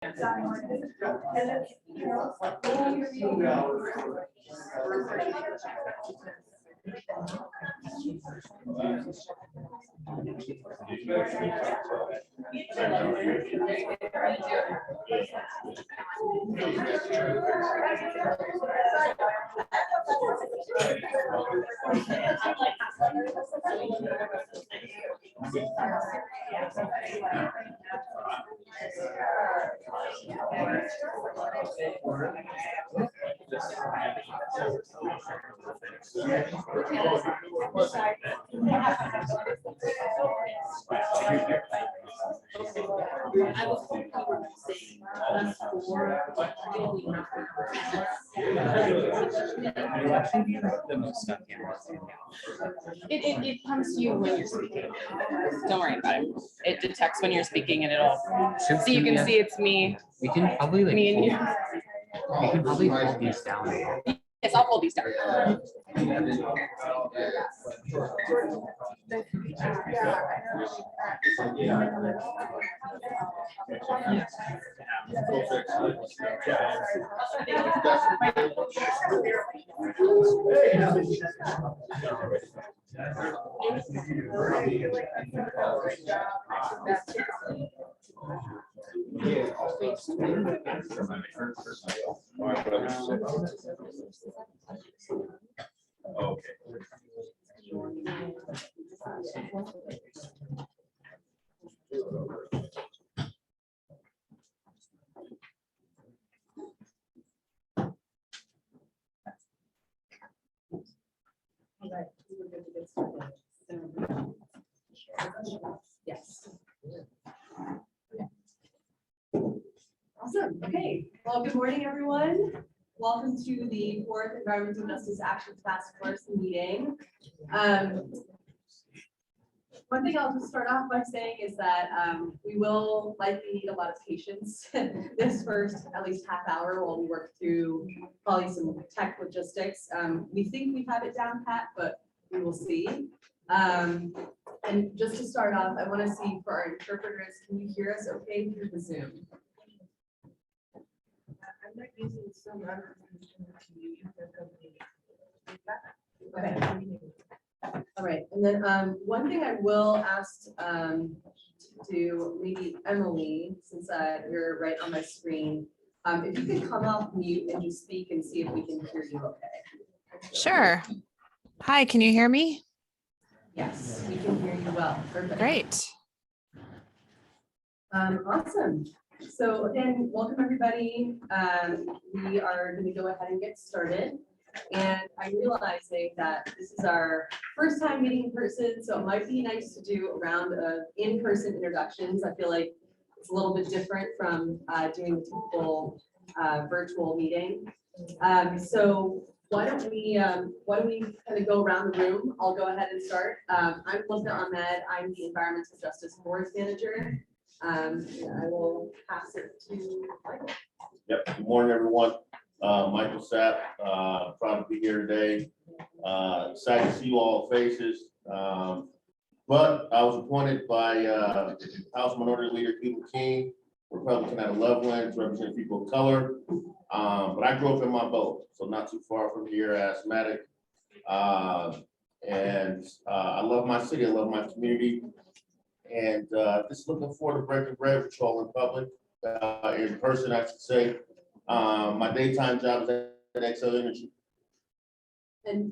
It comes to you when you're speaking. Don't worry about it. It detects when you're speaking and it'll, so you can see it's me. We can probably like Me and you. we can probably hold these down. Yes, I'll hold these down. All right, we're good to get started. Yes. Awesome. Okay. Well, good morning, everyone. Welcome to the 4th Environmental Justice Action Task Force meeting. One thing I'll just start off by saying is that we will likely need a lot of patience this first at least half hour while we work through probably some tech logistics. We think we have it down pat, but we will see. And just to start off, I want to see for our interpreters, can you hear us okay through the Zoom? I'm not using some other. Okay. All right, and then one thing I will ask to do, maybe Emily, since you're right on my screen, if you could come off mute and just speak and see if we can hear you okay. Sure. Hi, can you hear me? Yes, we can hear you well. Perfect. Great. Awesome. So again, welcome everybody. We are going to go ahead and get started. And I'm realizing that this is our first time meeting in person, so it might be nice to do a round of in-person introductions. I feel like it's a little bit different from doing the typical virtual meeting. So why don't we kind of go around the room? I'll go ahead and start. I'm Linda Ahmed. I'm the Environmental Justice Boards Manager. I will pass it to Michael. Yep. Good morning, everyone. Michael Sapp, proud to be here today. Excited to see you all faces. But I was appointed by House Minority Leader People King, Republican out of Loveland, to represent people of color. But I grew up in my boat, so not too far from here, asthmatic. And I love my city, I love my community. And just looking forward to breaking bread with you all in public, in person, I should say. My daytime job is at Xcel Energy. And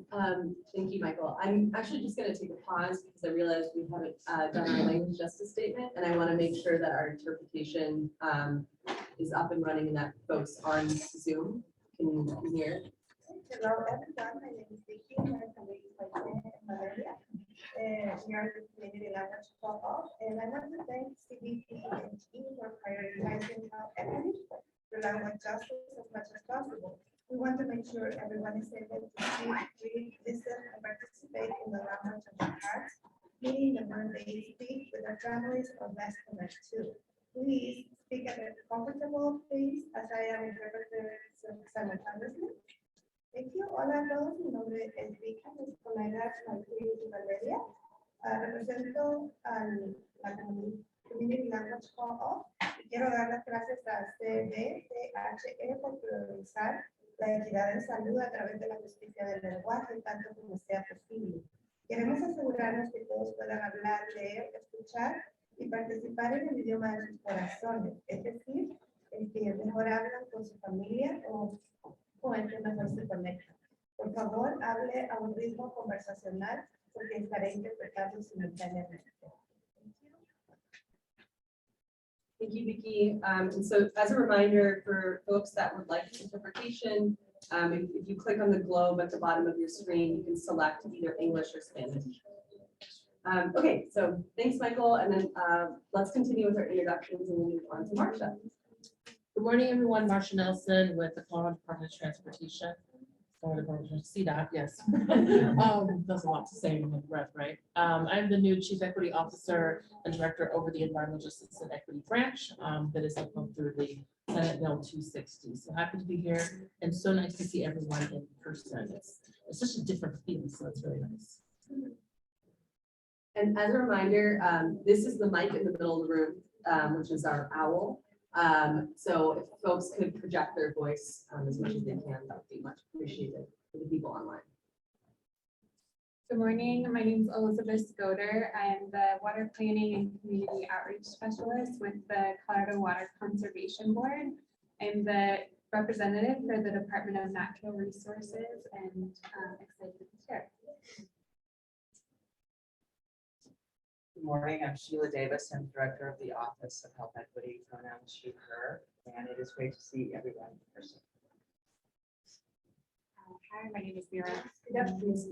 thank you, Michael. I'm actually just going to take a pause because I realized we haven't done our language justice statement, and I want to make sure that our interpretation is up and running and that folks on Zoom can hear. Hello, everyone. My name is Vicky. I'm a colleague by Valeria. We are the community language co-op, and I want to thank CBPNG for prioritizing our efforts to language justice as much as possible. We want to make sure everyone is able to see, read, listen, and participate in the language of their hearts, meaning the word they speak with their families or best connect to. Please speak at a comfortable pace as I am interpreting simultaneously. Thank you. Hola a todos. Mi nombre es Vika Escolera Martínez de Valeria. Represento a la Community Language Co-op. Quiero dar las gracias a CDTHE por priorizar la equidad en salud a través de la justicia del lenguaje, tanto como sea posible. Queremos asegurarnos que todos puedan hablar, leer, escuchar y participar en el idioma de sus corazones, es decir, el que mejor hablan con su familia o el que mejor se conecta. Por favor, hable a un ritmo conversacional porque estaré interpretando simultáneamente. Thank you, Vicky. And so as a reminder for folks that would like interpretation, if you click on the globe at the bottom of your screen, you can select either English or Spanish. Okay, so thanks, Michael. And then let's continue with our introductions and we'll move on to Marcia. Good morning, everyone. Marcia Nelson with the Colorado Department of Transportation. Or the Department of CDOT, yes. That's a lot to say in one breath, right? I'm the new Chief Equity Officer and Director over the Environmental Justice and Equity Branch that is up through the Senate Bill 260. So happy to be here and so nice to see everyone in person. It's such a different feel, so it's really nice. And as a reminder, this is the mic in the middle of the room, which is our owl. So if folks could project their voice as much as they can, that would be much appreciated for the people online. Good morning, my name is Elizabeth Scoder. I am the Water Planning and Community Outreach Specialist with the Colorado Water Conservation Board. I'm the representative for the Department of Natural Resources and excited to share. Good morning, I'm Sheila Davis. I'm Director of the Office of Health Equity, pronouns she, her, and it is great to see everyone in person. Hi, my name is Mira.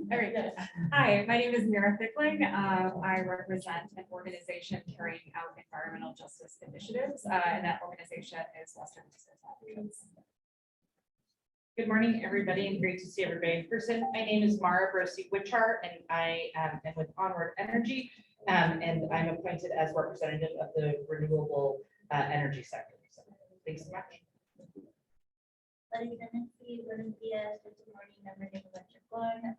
Very good. Hi, my name is Mira Fickling. I represent an organization carrying out environmental justice initiatives, and that organization is Western Resource Advocates. Good morning, everybody, and great to see everybody in person. My name is Mara Brosi Witchart, and I am with Onward Energy, and I'm appointed as representative of the renewable energy sector. So, thanks so much. Buenos días, good morning, number de Electricon,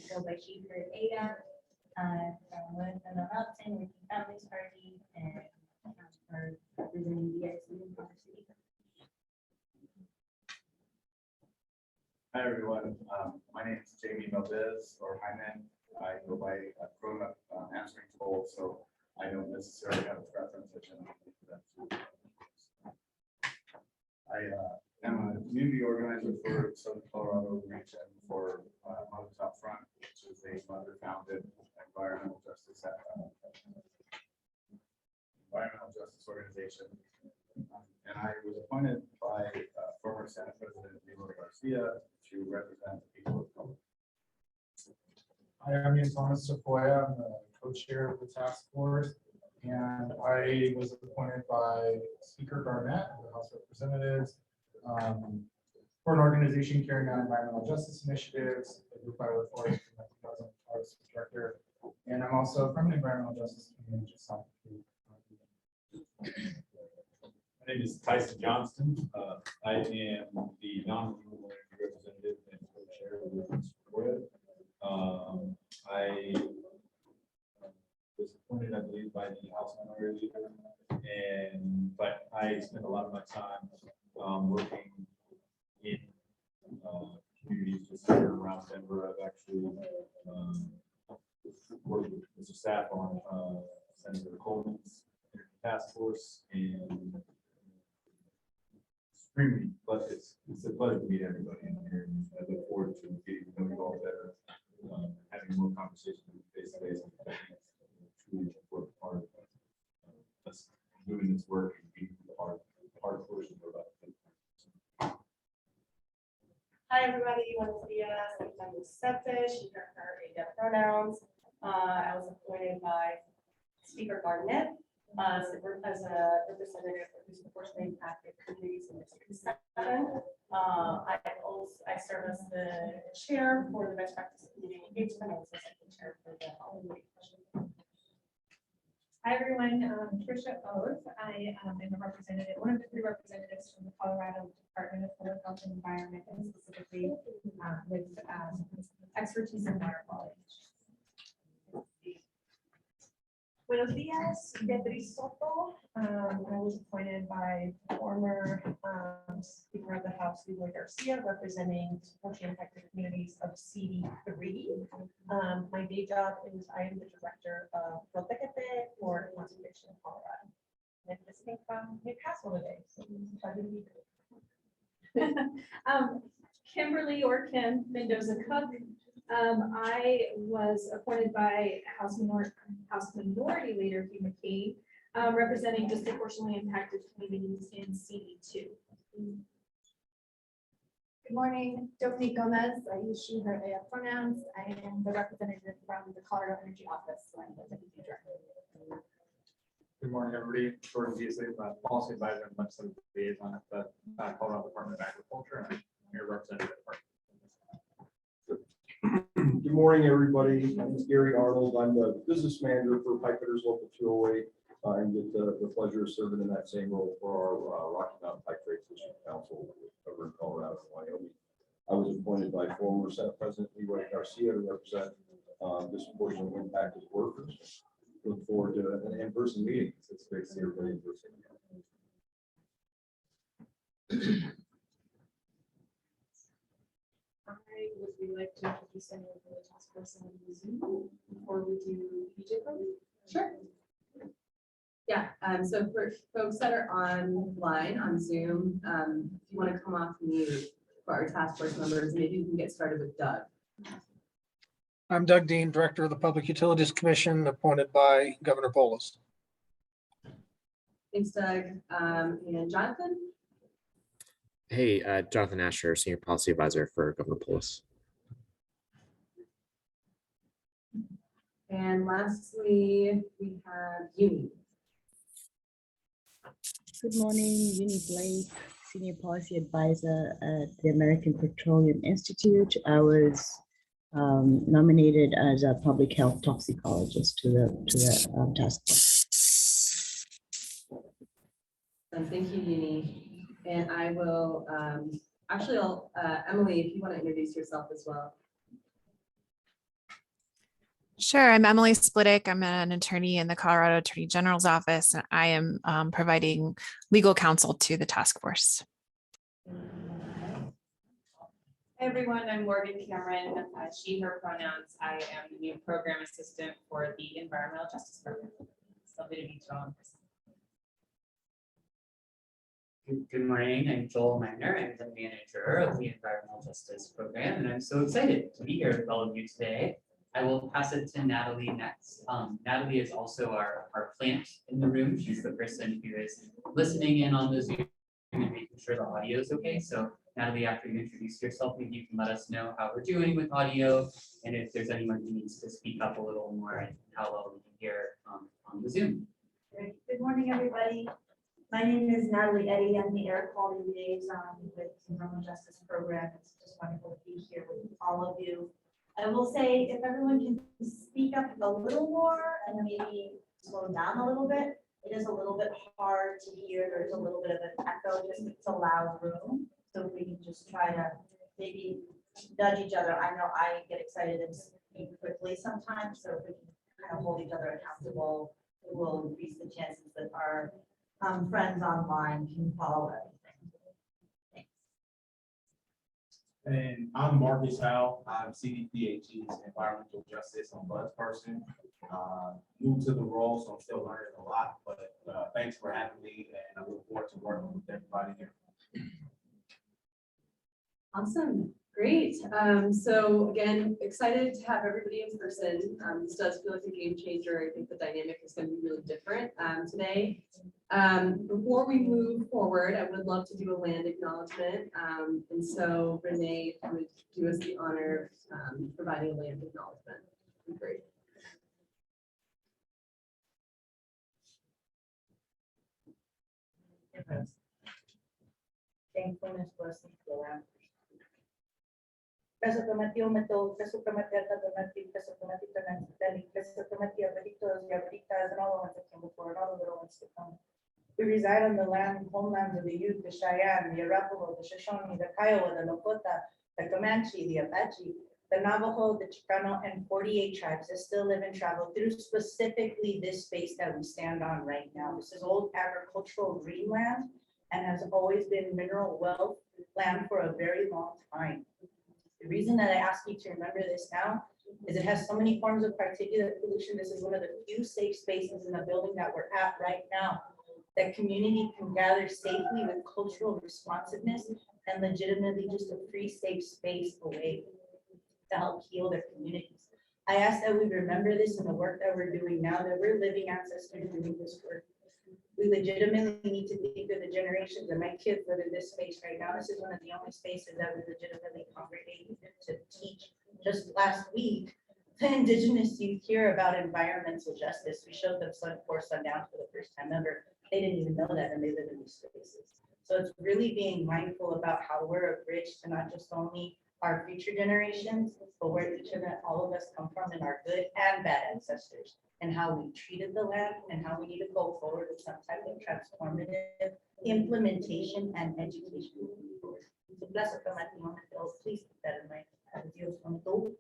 go by she, her, Ada, with an adoption, working families party, and for representing DIC in the city. Hi, everyone. My name is Jamie Melvez, or Hyman. I go by grown up answering to both, so I don't necessarily have a preference. I am a community organizer for Southern Colorado region for Mothers Out Front, which is a mother-founded environmental justice organization. And I was appointed by former Senate President Leroy Garcia to represent the people of color. Hi, I'm Ian Thomas Sequoia. I'm the co-chair of the task force, and I was appointed by Speaker Garnett of the House of Representatives for an organization carrying out environmental justice initiatives, a group I work for, I was director, and I'm also from the environmental justice community. My name is Tyson Johnston. I am the non-renewable energy representative and co-chair of Sequoia. I was appointed, I believe, by the House Minority Leader, but I spent a lot of my time working in communities just here around Denver. I've actually worked with Mr. Staff on Senator Coleman's task force, and extremely, but it's a pleasure to meet everybody in here. I look forward to getting to know you all better, having more conversations face to face. Truly important part of us doing this work and being the hard portion of it. Hi, everybody. Buenos dias. I'm Giuseppe. She, her, Ada pronouns. I was appointed by Speaker Garnett as a representative for disproportionately impacted communities in District 7. I serve as the chair for the best practice community engagement. I was the second chair for the Holiday Commission. Hi, everyone. Tricia Oath. I am a representative, one of the 3 representatives from the Colorado Department of Public Health and Environment, and specifically with expertise in water quality. Buenos dias, Beatriz Soto. I was appointed by former Speaker of the House, Leroy Garcia, representing disproportionately impacted communities of CD3. My day job is I am the director of Protégete for Conservation in Colorado. And I'm visiting from Newcastle today, so it's a pleasure to be here. Kimberly or Kim Mendoza Cook. I was appointed by House Minority Leader Hugh McKee, representing disproportionately impacted communities in CD2. Good morning, Dominique Gomez. I use she, her, they pronouns. I am the representative from the Colorado Energy Office. So I'm the deputy director. Good morning, everybody. Jordan Beasley, policy advisor and legislative liaison at the Colorado Department of Agriculture. And I'm here representing the department. Good morning, everybody. My name is Gary Arnold. I'm the business manager for Pipefitters Local 208 and get the pleasure of serving in that same role for our Rocky Mountain Pipe Trade District Council over in Colorado and Wyoming. I was appointed by former Senate President Leroy Garcia to represent disproportionately impacted workers. Look forward to an in-person meeting. It's great to see everybody in person. Would we like to introduce any of the task force on the Zoom, or would you BJ? Sure. Yeah, so for folks that are online on Zoom, if you want to come off mute for our task force members, maybe we can get started with Doug. I'm Doug Dean, Director of the Public Utilities Commission, appointed by Governor Polis. Thanks, Doug. And Jonathan? Hey, Jonathan Asher, Senior Policy Advisor for Governor Polis. And lastly, we have Uni. Good morning, Uni Blake, Senior Policy Advisor at the American Petroleum Institute. I was nominated as a public health toxicologist to the task force. Thank you, Uni. And I will, actually, I'll, Emily, if you want to introduce yourself as well. Sure, I'm Emily Splittick. I'm an attorney in the Colorado Attorney General's office, and I am providing legal counsel to the task force. Hey everyone, I'm Morgan Cameron, she, her pronouns. I am the new program assistant for the Environmental Justice Program. It's lovely to meet you all in person. Good morning, I'm Joel Magner. I'm the manager of the Environmental Justice Program, and I'm so excited to be here with all of you today. I will pass it to Natalie next. Natalie is also our plant in the room. She's the person who is listening in on the Zoom and making sure the audio is okay. So Natalie, after you introduce yourself, maybe you can let us know how we're doing with audio and if there's anyone who needs to speak up a little more and how well we can hear on the Zoom. Good morning, everybody. My name is Natalie Eddy. I'm the air quality liaison with the Environmental Justice Program. It's just wonderful to be here with all of you. I will say if everyone can speak up a little more and maybe slow down a little bit, it is a little bit hard to hear. There's a little bit of an echo, just it's a loud room. So if we can just try to maybe nudge each other. I know I get excited and speak quickly sometimes, so if we can kind of hold each other accountable, it will increase the chances that our friends online can follow everything. And I'm Marcus Howe. I'm CDPHE's Environmental Justice Ombudsperson. New to the role, so I'm still learning a lot, but thanks for having me, and I look forward to working with everybody here. Awesome, great. So again, excited to have everybody in person. This does feel like a game changer. I think the dynamic is going to be really different today. Before we move forward, I would love to do a land acknowledgement. And so Renee would do us the honor of providing a land acknowledgement. Great. Thankfulness, blessings, around. Peso prometió, meto, peso prometió, peso prometió, peso prometió, veritos y abritas, and all the ones that came before, and all the little ones to come. We reside on the land, homelands of the Ute, the Cheyenne, the Arapaho, the Shoshone, the Kiowa, the Lakota, the Comanche, the Apache, the Navajo, the Chicano, and 48 tribes that still live and travel through specifically this space that we stand on right now. This is old agricultural greenland and has always been mineral wealth land for a very long time. The reason that I ask you to remember this now is it has so many forms of particulate pollution. This is one of the few safe spaces in the building that we're at right now that community can gather safely with cultural responsiveness and legitimately just a free, safe space away to help heal their communities. I ask that we remember this in the work that we're doing now, that we're living ancestors doing this work. We legitimately need to think of the generations, and my kids live in this space right now. This is one of the only spaces that we legitimately congregate to teach. Just last week, the Indigenous youth here about environmental justice. We showed them Sun for Sundown for the first time ever. They didn't even know that, and they live in these spaces. So it's really being mindful about how we're a bridge to not just only our future generations, but where each of them, all of us come from in our good and bad ancestors, and how we treated the land and how we need to go forward with some type of transformative implementation and education. So bless it from my bill. Please keep that in mind. Adios, amigo.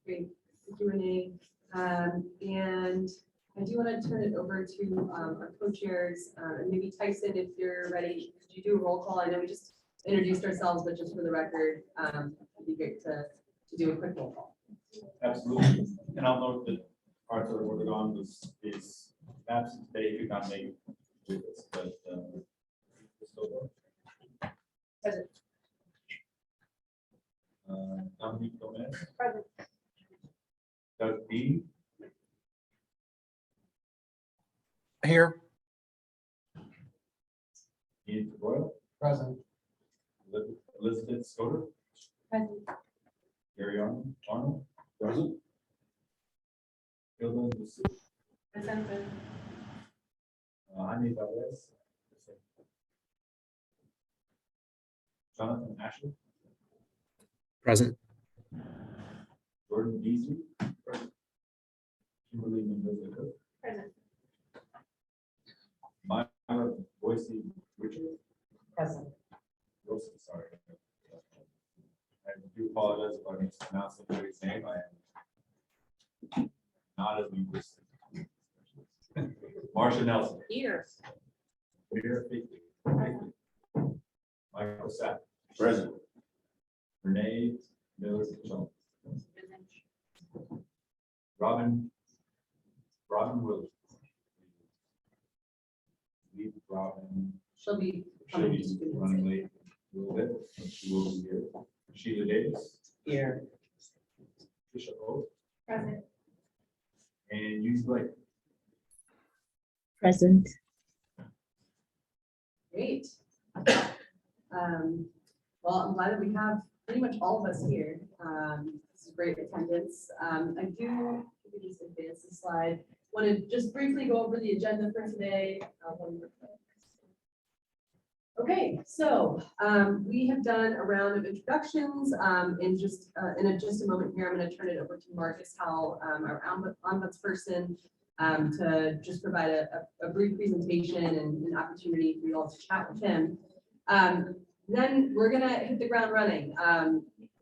Great, thank you, Renee. And I do want to turn it over to our co-chairs, and maybe Tyson, if you're ready, could you do a roll call? I know we just introduced ourselves, but just for the record, it'd be great to do a quick roll call. Absolutely. And I'll note that Arthur Ortegon is absent today, could not make it with us, but still there. Present. Dominique Gomez, Present. Doug Dean, Here. Ian Royal, Present. Elizabeth Scoder, Present. Gary Arnold, present. Hilda Lucy, Present. Jaime Valdez, Jonathan Ashley, Present. Jordan Beasley, present. Kimberly Mendoza Cook, Present. Myra Boise Richard, Present. Rosa, sorry. I do apologize if I mispronounced anybody's name. I am not as linguistic. Marcia Nelson. Here. Mira Figley. Michael Sapp. Present. Renee Miller Jones. Robin Williams. Leave Robin. She'll be She'll coming. be running late a little bit, but she will be here. Sheila Davis. Here. Trisha O. Present. And you Blake. Present. Great. Well, I'm glad that we have pretty much all of us here. This is great attendance. I do, if you just advance the slide, want to just briefly go over the agenda for today. Okay, so we have done a round of introductions. In just a moment here, I'm going to turn it over to Marcus Howell, our ombudsperson, to just provide a brief presentation and an opportunity for you all to chat with him. Then we're going to hit the ground running.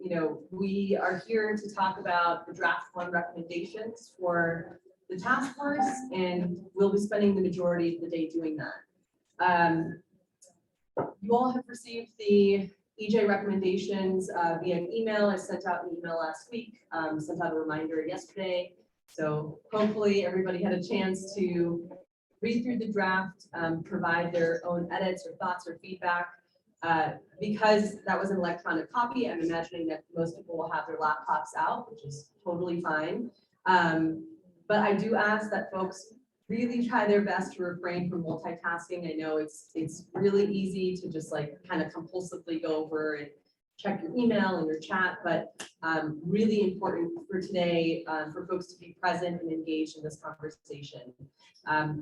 You know, we are here to talk about the draft 1 recommendations for the task force, and we'll be spending the majority of the day doing that. You all have received the EJ recommendations via email. I sent out an email last week, sent out a reminder yesterday. So hopefully everybody had a chance to read through the draft, provide their own edits or thoughts or feedback. Because that was an electronic copy, I'm imagining that most people will have their laptops out, which is totally fine. But I do ask that folks really try their best to refrain from multitasking. I know it's really easy to just like kind of compulsively go over and check your email and your chat, but really important for today for folks to be present and engaged in this conversation.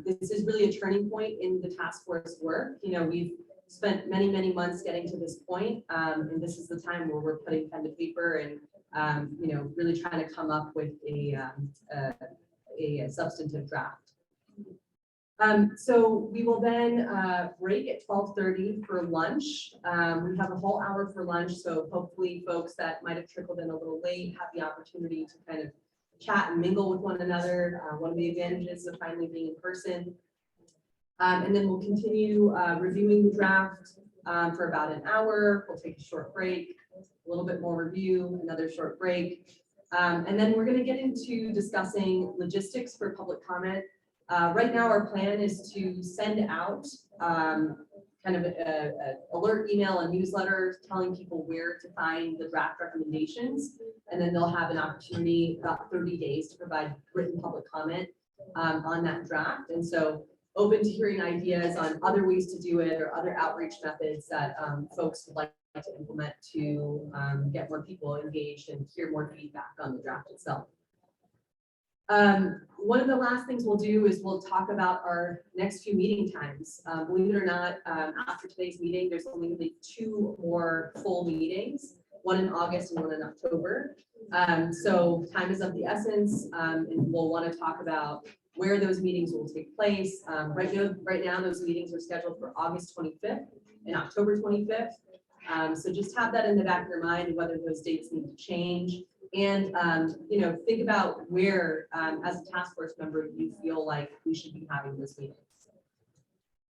This is really a turning point in the task force work. You know, we've spent many, many months getting to this point, and this is the time where we're putting pen to paper and you know, really trying to come up with a substantive draft. So we will then break at 12:30 for lunch. We have a whole hour for lunch, so hopefully folks that might have trickled in a little late have the opportunity to kind of chat and mingle with one another. One of the advantages of finally being in person. And then we'll continue reviewing the draft for about an hour. We'll take a short break, a little bit more review, another short break. And then we're going to get into discussing logistics for public comment. Right now, our plan is to send out kind of a alert email, a newsletter telling people where to find the draft recommendations. And then they'll have an opportunity about 30 days to provide written public comment on that draft. And so open to hearing ideas on other ways to do it or other outreach methods that folks would like to implement to get more people engaged and hear more feedback on the draft itself. One of the last things we'll do is we'll talk about our next few meeting times. Believe it or not, after today's meeting, there's only going to be 2 more full meetings, one in August and one in October. So time is of the essence, and we'll want to talk about where those meetings will take place. Right now, those meetings are scheduled for August 25th and October 25th. So just have that in the back of your mind, whether those dates need to change. And, you know, think about where, as a task force member, you feel like we should be having this meeting.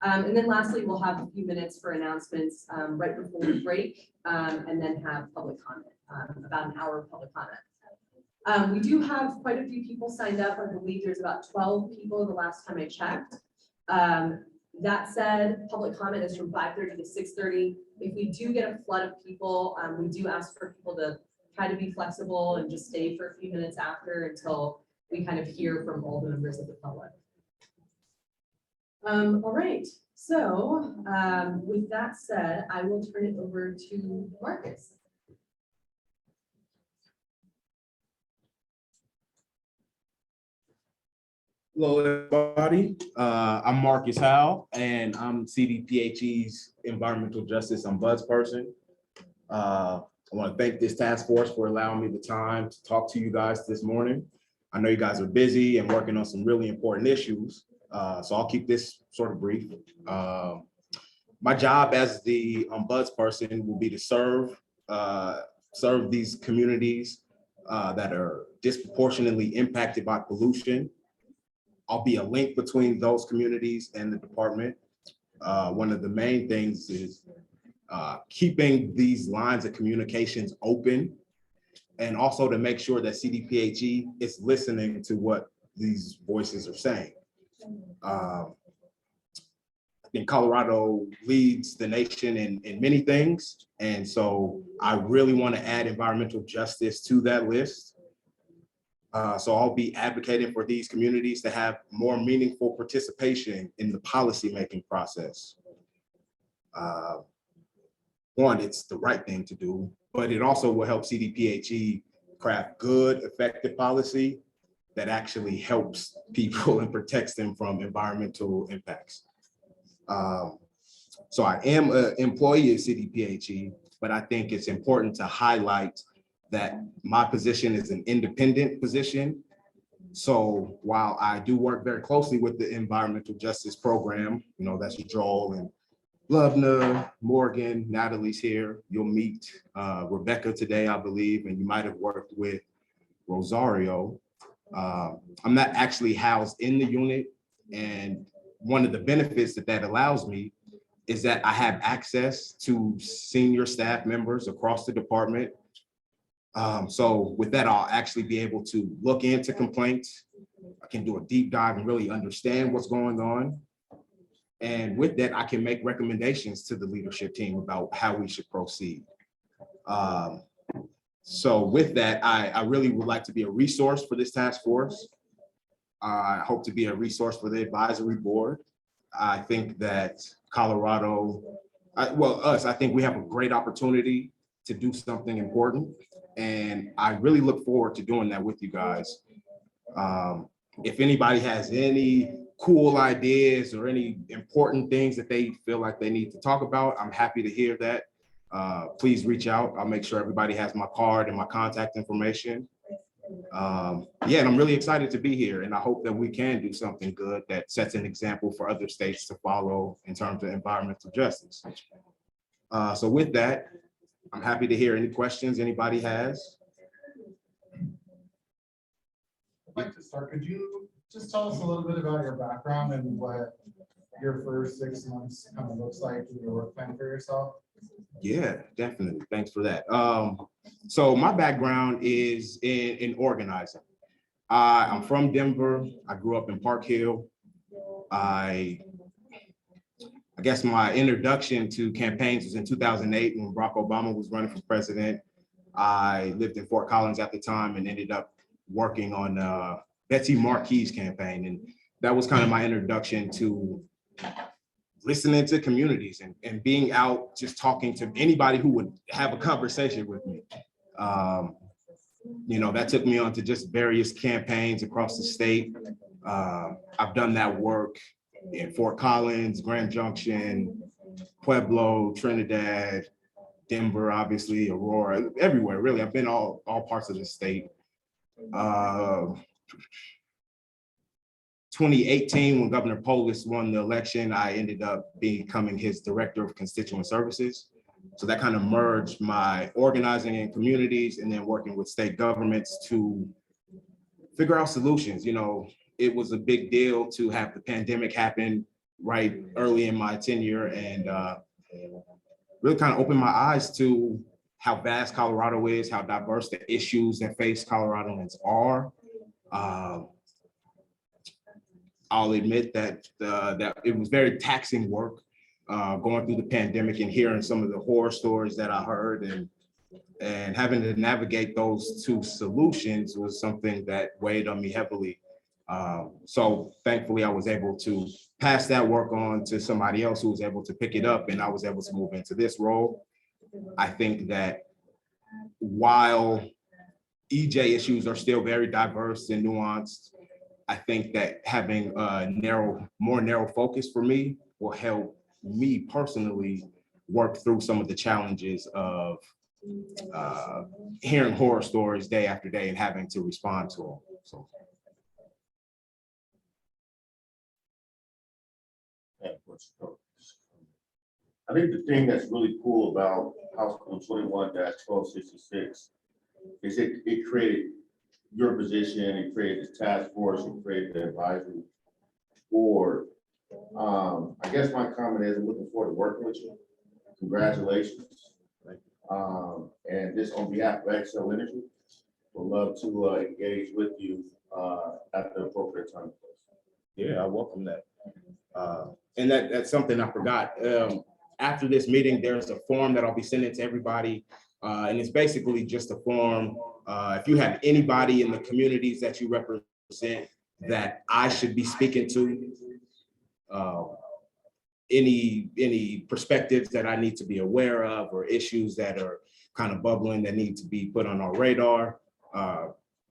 And then lastly, we'll have a few minutes for announcements right before we break, and then have public comment, about an hour of public comment. We do have quite a few people signed up. I believe there's about 12 people the last time I checked. That said, public comment is from 5:30 to 6:30. If we do get a flood of people, we do ask for people to try to be flexible and just stay for a few minutes after until we kind of hear from all the members of the public. All right, so with that said, I will turn it over to Marcus. Hello, everybody. I'm Marcus Howell, and I'm CDPHE's Environmental Justice Ombudsperson. I want to thank this task force for allowing me the time to talk to you guys this morning. I know you guys are busy and working on some really important issues, so I'll keep this sort of brief. My job as the Ombudsperson will be to serve these communities that are disproportionately impacted by pollution. I'll be a link between those communities and the department. One of the main things is keeping these lines of communications open, and also to make sure that CDPHE is listening to what these voices are saying. I think Colorado leads the nation in many things, and so I really want to add environmental justice to that list. So I'll be advocating for these communities to have more meaningful participation in the policymaking process. One, it's the right thing to do, but it also will help CDPHE craft good, effective policy that actually helps people and protects them from environmental impacts. So I am an employee at CDPHE, but I think it's important to highlight that my position is an independent position. So while I do work very closely with the environmental justice program, you know, that's Joel and Lubna, Morgan, Natalie's here. You'll meet Rebecca today, I believe, and you might have worked with Rosario. I'm not actually housed in the unit, and one of the benefits that allows me is that I have access to senior staff members across the department. So with that, I'll actually be able to look into complaints. I can do a deep dive and really understand what's going on. And with that, I can make recommendations to the leadership team about how we should proceed. So with that, I really would like to be a resource for this task force. I hope to be a resource for the advisory board. I think that Colorado, I think we have a great opportunity to do something important. And I really look forward to doing that with you guys. If anybody has any cool ideas or any important things that they feel like they need to talk about, I'm happy to hear that. Please reach out. I'll make sure everybody has my card and my contact information. Yeah, and I'm really excited to be here, and I hope that we can do something good that sets an example for other states to follow in terms of environmental justice. So with that, I'm happy to hear any questions anybody has. I'd like to start. Could you just tell us a little bit about your background and what your first 6 months kind of looks like in your work plan for yourself? Yeah, definitely. Thanks for that. So my background is in organizing. I'm from Denver. I grew up in Park Hill. I guess my introduction to campaigns was in 2008 when Barack Obama was running for president. I lived in Fort Collins at the time and ended up working on Betsy Marquis's campaign. And that was kind of my introduction to listening to communities and being out, just talking to anybody who would have a conversation with me. You know, that took me on to just various campaigns across the state. I've done that work in Fort Collins, Grand Junction, Pueblo, Trinidad, Denver, obviously, Aurora, everywhere, really. I've been all parts of the state. 2018, when Governor Polis won the election, I ended up becoming his director of constituent services. So that kind of merged my organizing in communities and then working with state governments to figure out solutions. You know, it was a big deal to have the pandemic happen right early in my tenure, and really kind of opened my eyes to how vast Colorado is, how diverse the issues that face Coloradans are. I'll admit that that it was very taxing work going through the pandemic and hearing some of the horror stories that I heard, and having to navigate those two solutions was something that weighed on me heavily. So thankfully I was able to pass that work on to somebody else who was able to pick it up, and I was able to move into this role. I think that while EJ issues are still very diverse and nuanced, I think that having a more narrow focus for me will help me personally work through some of the challenges of hearing horror stories day after day and having to respond to them. So. I think the thing that's really cool about House Bill 21-1266 is it created your position, it created the task force, it created the advisory board. I guess my comment is I'm looking forward to working with you. Congratulations. And this on behalf of Excel Energy, would love to engage with you at the appropriate time. Yeah, I welcome that. And that's something I forgot. After this meeting, there's a form that I'll be sending to everybody. And it's basically just a form. If you have anybody in the communities that you represent that I should be speaking to, any perspectives that I need to be aware of or issues that are kind of bubbling that need to be put on our radar,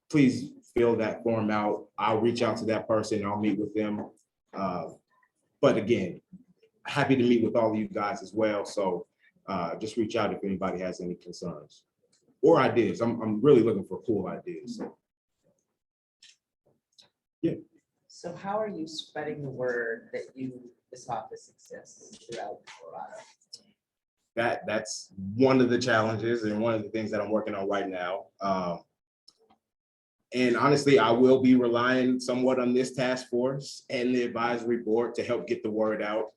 please fill that form out. I'll reach out to that person. I'll meet with them. But again, happy to meet with all of you guys as well. So just reach out if anybody has any concerns or ideas. I'm really looking for cool ideas. So. Yeah. So how are you spreading the word that this office exists throughout Colorado? That's one of the challenges and one of the things that I'm working on right now. And honestly, I will be relying somewhat on this task force and the advisory board to help get the word out.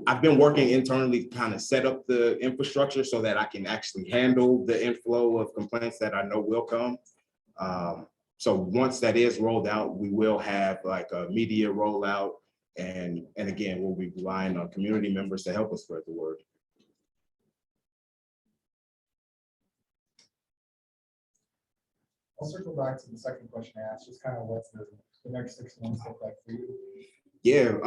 I've been working internally to kind of set up the infrastructure so that I can actually handle the inflow of complaints that I know will come. So once that is rolled out, we will have like a media rollout. And again, we'll be relying on community members to help us spread the word. I'll circle back to the second question I asked, just kind of what's the next 6 months look like for you? Yeah,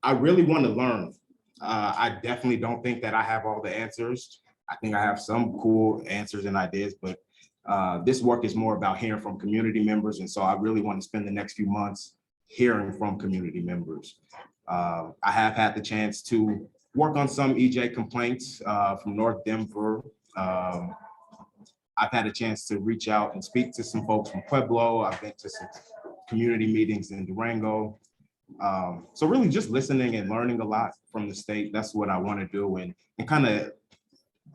I really want to learn. I definitely don't think that I have all the answers. I think I have some cool answers and ideas, but this work is more about hearing from community members. And so I really want to spend the next few months hearing from community members. I have had the chance to work on some EJ complaints from North Denver, I've had a chance to reach out and speak to some folks from Pueblo. I've been to some community meetings in Durango. So really just listening and learning a lot from the state. That's what I want to do, and kind of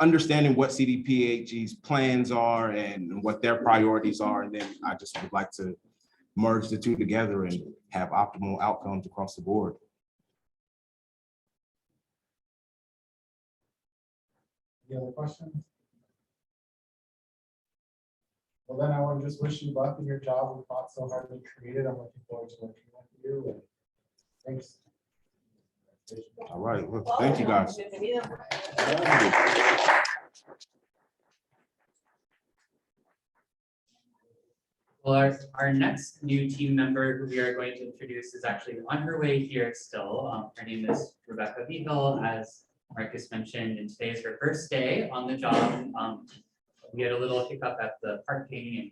understanding what CDPHE's plans are and what their priorities are. And then I just would like to merge the two together and have optimal outcomes across the board. Any other questions? Well, then I want to just wish you luck in your job. We fought so hard to create it. I'm looking forward to working with you. And thanks. All right, well, thank you guys. Well, our next new team member who we are going to introduce is actually on her way here still. Her name is Rebecca Beagle, as Marcus mentioned, and today is her first day on the job. We had a little hiccup at the parking and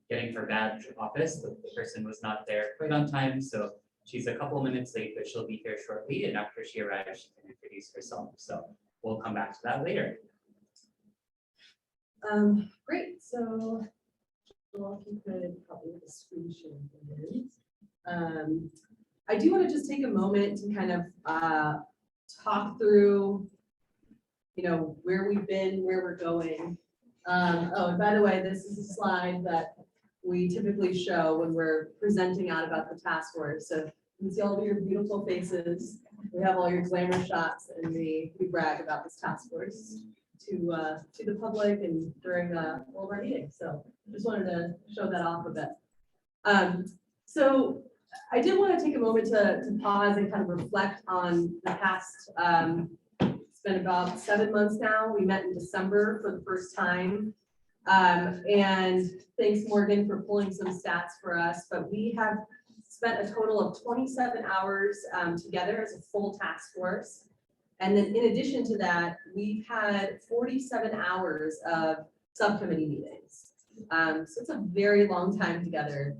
getting her badge office. The person was not there quite on time, so she's a couple minutes late, but she'll be here shortly. And after she arrives, she can introduce herself. So we'll come back to that later. Great, so well, if you could probably have a screen share. I do want to just take a moment to kind of talk through, you know, where we've been, where we're going. Oh, and by the way, this is a slide that we typically show when we're presenting out about the task force. So you can see all of your beautiful faces. We have all your glamour shots, and we brag about this task force to the public and during all of our meetings. So just wanted to show that off a bit. So I did want to take a moment to pause and kind of reflect on the past. It's been about 7 months now. We met in December for the first time. And thanks, Morgan, for pulling some stats for us. But we have spent a total of 27 hours together as a full task force. And then in addition to that, we've had 47 hours of subcommittee meetings. So it's a very long time together.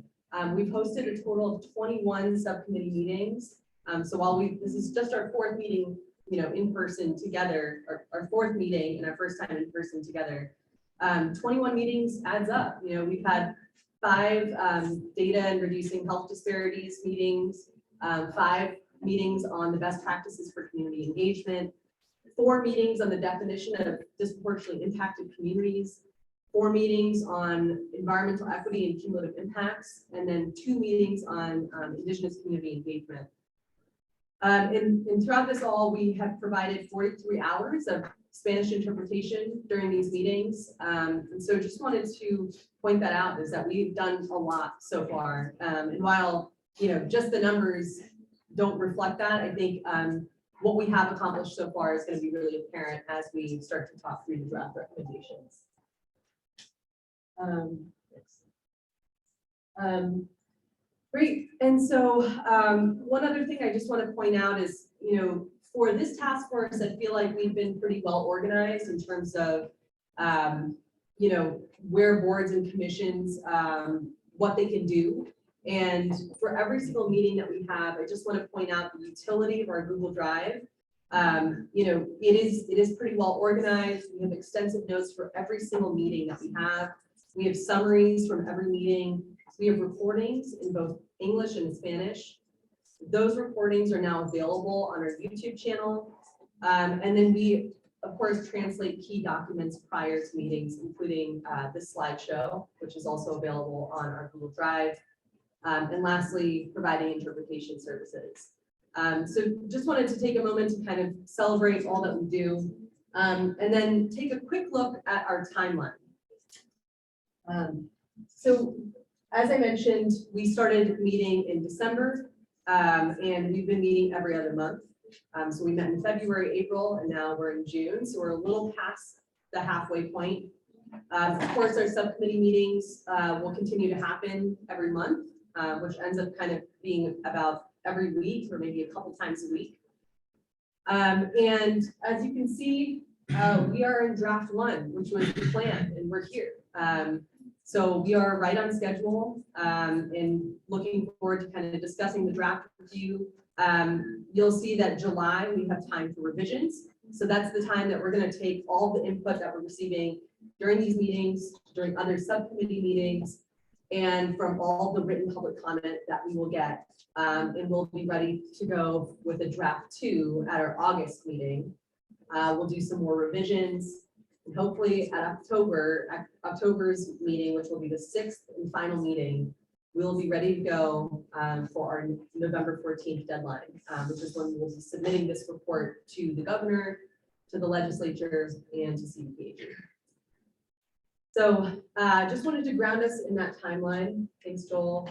We've hosted a total of 21 subcommittee meetings. So while this is just our fourth meeting, you know, in person together, our fourth meeting and our first time in person together, 21 meetings adds up. You know, we've had 5 data and reducing health disparities meetings, 5 meetings on the best practices for community engagement, 4 meetings on the definition of disproportionately impacted communities, 4 meetings on environmental equity and cumulative impacts, and then 2 meetings on Indigenous community engagement. And throughout this all, we have provided 43 hours of Spanish interpretation during these meetings. And so just wanted to point that out, is that we've done a lot so far. And while, you know, just the numbers don't reflect that, I think what we have accomplished so far is going to be really apparent as we start to talk through the draft recommendations. Great. And so one other thing I just want to point out is, you know, for this task force, I feel like we've been pretty well organized in terms of, you know, where boards and commissions, what they can do. And for every single meeting that we have, I just want to point out the utility of our Google Drive. You know, it is pretty well organized. We have extensive notes for every single meeting that we have. We have summaries from every meeting. We have recordings in both English and Spanish. Those recordings are now available on our YouTube channel. And then we, of course, translate key documents prior to meetings, including this slideshow, which is also available on our Google Drive. And lastly, providing interpretation services. So just wanted to take a moment to kind of celebrate all that we do, and then take a quick look at our timeline. So as I mentioned, we started meeting in December, and we've been meeting every other month. So we met in February, April, and now we're in June. So we're a little past the halfway point. Of course, our subcommittee meetings will continue to happen every month, which ends up kind of being about every week or maybe a couple times a week. And as you can see, we are in draft 1, which was the plan, and we're here. So we are right on schedule, and looking forward to kind of discussing the draft with you. You'll see that July, we have time for revisions, So that's the time that we're gonna take all the input that we're receiving during these meetings, during other subcommittee meetings, and from all the written public comment that we will get. And we'll be ready to go with a draft 2 at our August meeting. We'll do some more revisions. And hopefully at October's meeting, which will be the 6th and final meeting, we'll be ready to go for our November 14th deadline, which is when we'll be submitting this report to the governor, to the legislature, and to CDPHE. So just wanted to ground us in that timeline. Thanks, Joel.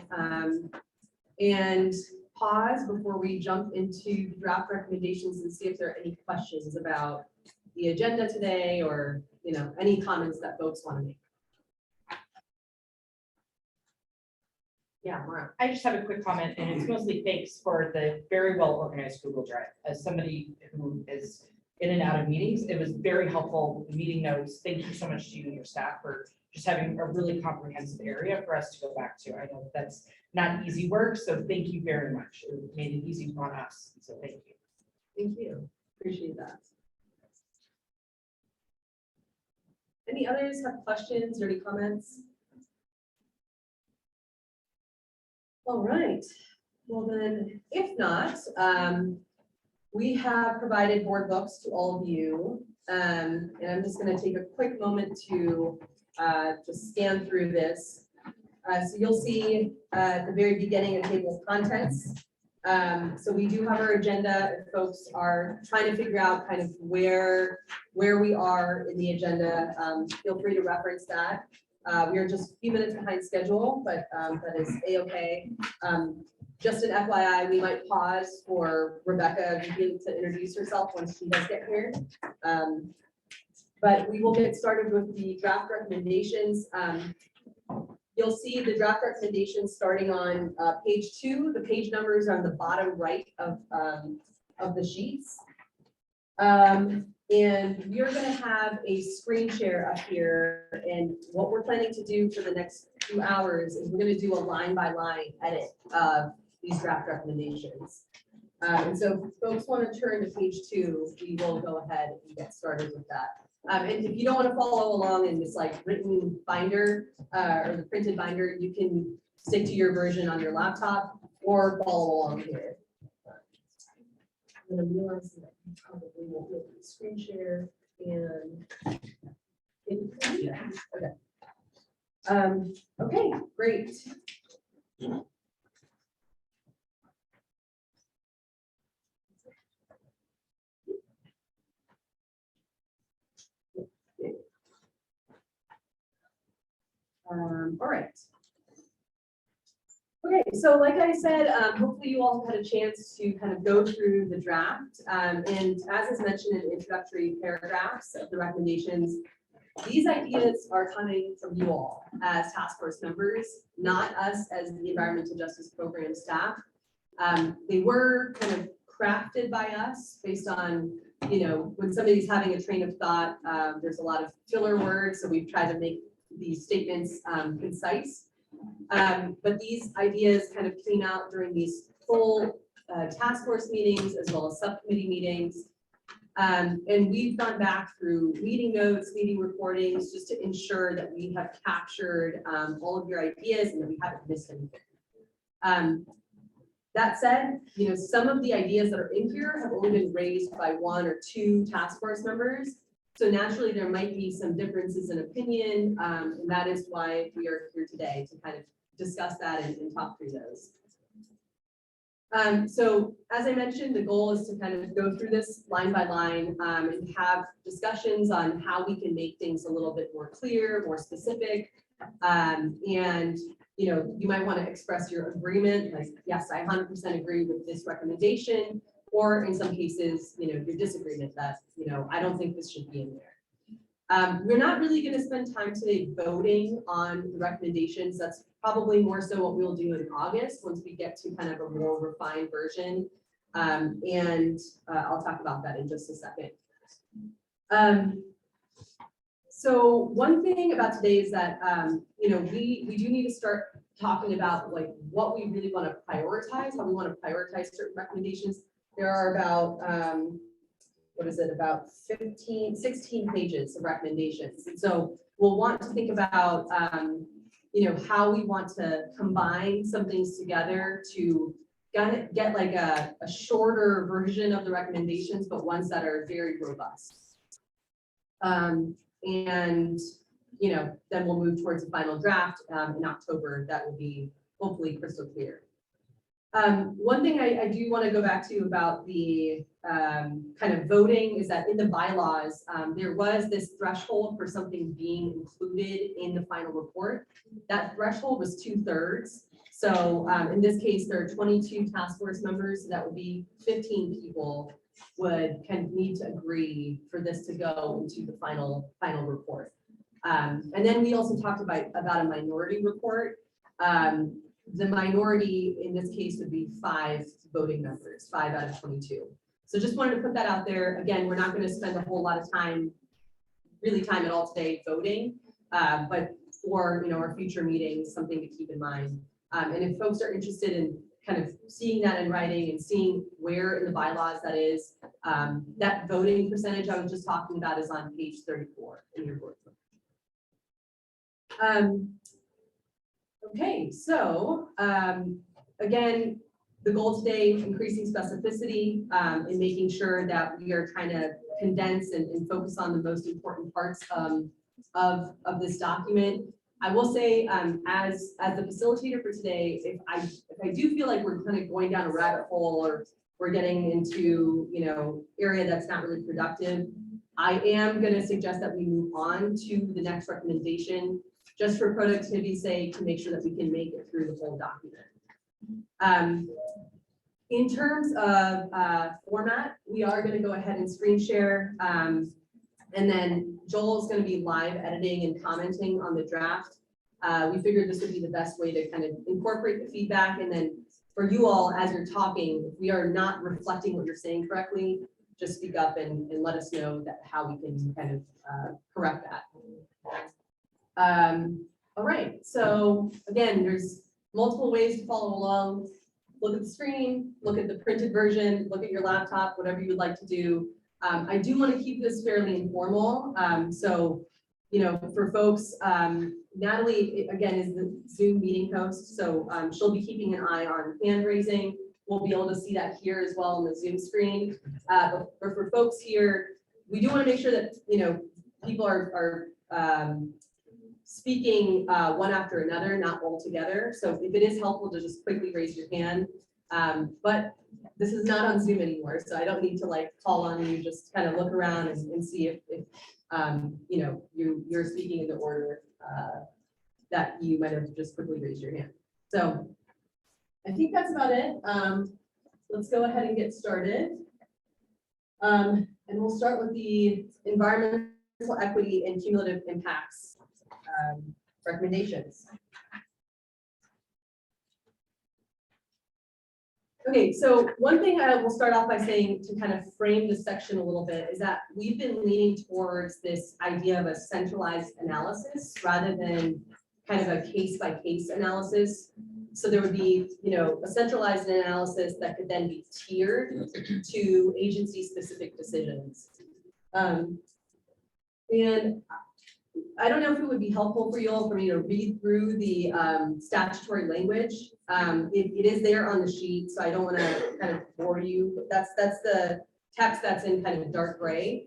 And pause before we jump into the draft recommendations and see if there are any questions about the agenda today, or, you know, any comments that folks want to make. Yeah, Mara. I just have a quick comment, and it's mostly thanks for the very well organized Google Drive. As somebody who is in and out of meetings, it was very helpful, the meeting notes. Thank you so much to you and your staff for just having a really comprehensive area for us to go back to. I know that's not easy work, so thank you very much. It made it easy on us, so thank you. Thank you. Appreciate that. Any others have questions or any comments? All right, well then, if not, we have provided board books to all of you. And I'm just gonna take a quick moment to just scan through this. So you'll see at the very beginning a table of contents. So we do have our agenda. If folks are trying to figure out kind of where we are in the agenda, feel free to reference that. We are just a few minutes behind schedule, but that is a-okay. Just an FYI, we might pause for Rebecca to introduce herself once she does get here. But we will get started with the draft recommendations. You'll see the draft recommendations starting on page 2. The page numbers are on the bottom right of the sheets. And we are going to have a screen share up here. And what we're planning to do for the next 2 hours is we're going to do a line by line edit of these draft recommendations. And so if folks want to turn to page 2, we will go ahead and get started with that. And if you don't want to follow along in this like written binder or the printed binder, you can stick to your version on your laptop or follow along here. I'm going to realize that you probably won't be able to screen share and. Yeah. Okay. Okay, great. All right. Okay, so like I said, hopefully you all had a chance to kind of go through the draft. And as is mentioned in the introductory paragraphs of the recommendations, these ideas are coming from you all as task force members, not us as the Environmental Justice Program staff. They were kind of crafted by us based on, you know, when somebody's having a train of thought, there's a lot of filler words, so we've tried to make these statements concise. But these ideas kind of came out during these full task force meetings as well as subcommittee meetings. And we've gone back through meeting notes, meeting recordings, just to ensure that we have captured all of your ideas and that we haven't missed anything. That said, you know, some of the ideas that are in here have only been raised by 1 or 2 task force members. So naturally, there might be some differences in opinion, and that is why we are here today to kind of discuss that and talk through those. So as I mentioned, the goal is to kind of go through this line by line and have discussions on how we can make things a little bit more clear, more specific. And, you know, you might want to express your agreement, like, yes, I 100% agree with this recommendation. Or in some cases, you know, your disagreement that, you know, I don't think this should be in there. We're not really going to spend time today voting on the recommendations. That's probably more so what we'll do in August once we get to kind of a more refined version. And I'll talk about that in just a second. So one thing about today is that, you know, we do need to start talking about like what we really want to prioritize, how we want to prioritize certain recommendations. There are about what is it, about 16 pages of recommendations. And so we'll want to think about, how we want to combine some things together to get like a shorter version of the recommendations, but ones that are very robust. And, then we'll move towards the final draft in October. That will be hopefully crystal clear. One thing I do want to go back to about the kind of voting is that in the bylaws, there was this threshold for something being included in the final report. That threshold was 2/3. So in this case, there are 22 task force members, so that would be 15 people would kind of need to agree for this to go into the final report. And then we also talked about a minority report. The minority in this case would be 5 voting members, 5 out of 22. So just wanted to put that out there. Again, we're not going to spend a whole lot of time at all today voting, but for our future meetings, something to keep in mind. And if folks are interested in kind of seeing that in writing and seeing where in the bylaws that is, that voting percentage I was just talking about is on page 34 in your board book. Okay, so again, the goal today, increasing specificity and making sure that we are trying to condense and focus on the most important parts of this document. I will say, as the facilitator for today, if I do feel like we're kind of going down a rabbit hole or we're getting into area that's not really productive, I am going to suggest that we move on to the next recommendation, just for productivity's sake, to make sure that we can make it through the whole document. In terms of format, we are going to go ahead and screen share. And then Joel's going to be live editing and commenting on the draft. We figured this would be the best way to kind of incorporate the feedback. And then for you all, as you're talking, if we are not reflecting what you're saying correctly, just speak up and let us know that how we can kind of correct that. All right, so again, there's multiple ways to follow along. Look at the screen, look at the printed version, look at your laptop, whatever you would like to do. I do want to keep this fairly informal. So, for folks, Natalie, again, is the Zoom meeting host. So she'll be keeping an eye on hand raising. We'll be able to see that here as well on the Zoom screen. But for folks here, we do want to make sure that, people are speaking one after another, not all together. So if it is helpful to just quickly raise your hand. But this is not on Zoom anymore, so I don't need to call on you, just kind of look around and see if you're speaking in the order that you might have just quickly raised your hand. So I think that's about it. Let's go ahead and get started. And we'll start with the environmental equity and cumulative impacts recommendations. Okay, so one thing I will start off by saying to kind of frame this section a little bit is that we've been leaning towards this idea of a centralized analysis rather than kind of a case-by-case analysis. So there would be, a centralized analysis that could then be tiered to agency-specific decisions. And I don't know if it would be helpful for you all for me to read through the statutory language. It is there on the sheet, so I don't want to kind of bore you, but that's the text that's in kind of dark gray.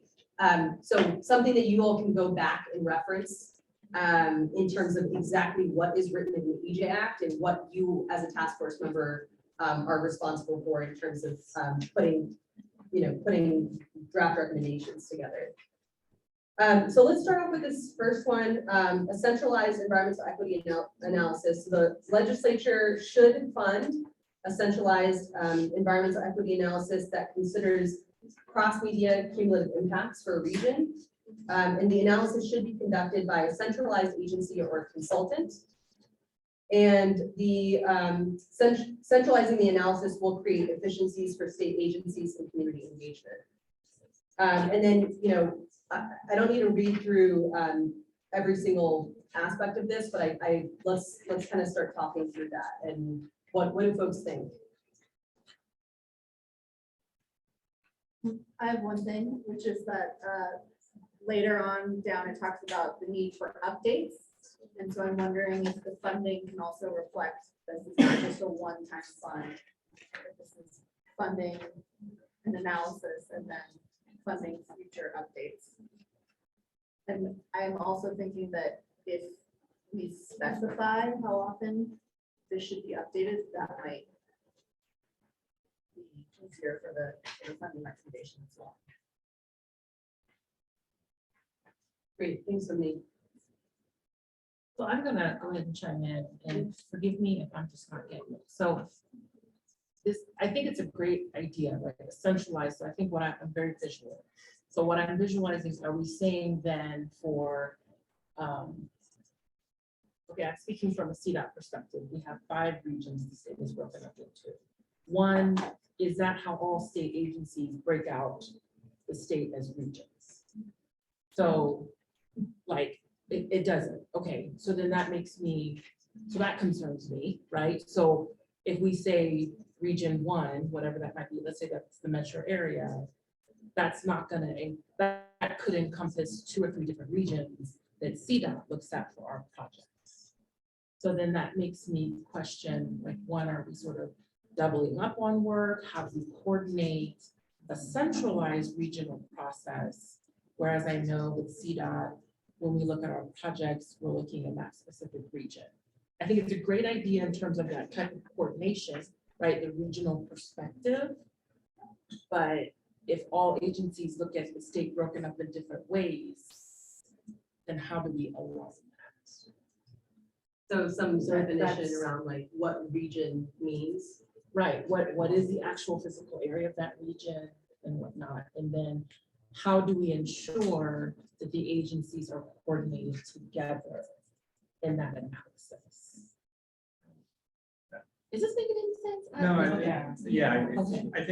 So something that you all can go back and reference in terms of exactly what is written in the EJ Act and what you as a task force member are responsible for in terms of putting draft recommendations together. So let's start off with this first one, a centralized environmental equity analysis. The legislature should fund a centralized environmental equity analysis that considers cross-media cumulative impacts for a region. And the analysis should be conducted by a centralized agency or consultant. And the centralizing the analysis will create efficiencies for state agencies and community engagement. And then, I don't need to read through every single aspect of this, but let's kind of start talking through that and what do folks think? I have one thing, which is that later on down, it talks about the need for updates. And so I'm wondering if the funding can also reflect this is not just a one-time fund. If this is funding an analysis and then funding future updates. And I'm also thinking that if we specify how often this should be updated, that might be easier for the funding recommendation as well. Great, thanks, Dominique. So I'm gonna go ahead and chime in and forgive me if I'm just not getting it. So this, I think it's a great idea, right? Centralized. So I think I'm very visual. So what I'm visualizing is, are we saying then for, okay, I'm speaking from a CDOT perspective. We have 5 regions the state is broken up into. One, is that how all state agencies break out the state as regions? So like, it doesn't. Okay, so then that makes me, so that concerns me, right? So if we say region 1, whatever that might be, let's say that's the metro area, that's not gonna, that could encompass 2 or 3 different regions that CDOT looks at for our projects. So then that makes me question, like, one, are we sort of doubling up on work? How do we coordinate a centralized regional process? Whereas I know with CDOT, when we look at our projects, we're looking at that specific region. I think it's a great idea in terms of that type of coordination, right? The regional perspective. But if all agencies look at the state broken up in different ways, then how do we align that? So some So definition that's- around like what region means. Right, what is the actual physical area of that region and whatnot? And then how do we ensure that the agencies are coordinated together in that analysis? Is this making any sense? No, Okay. I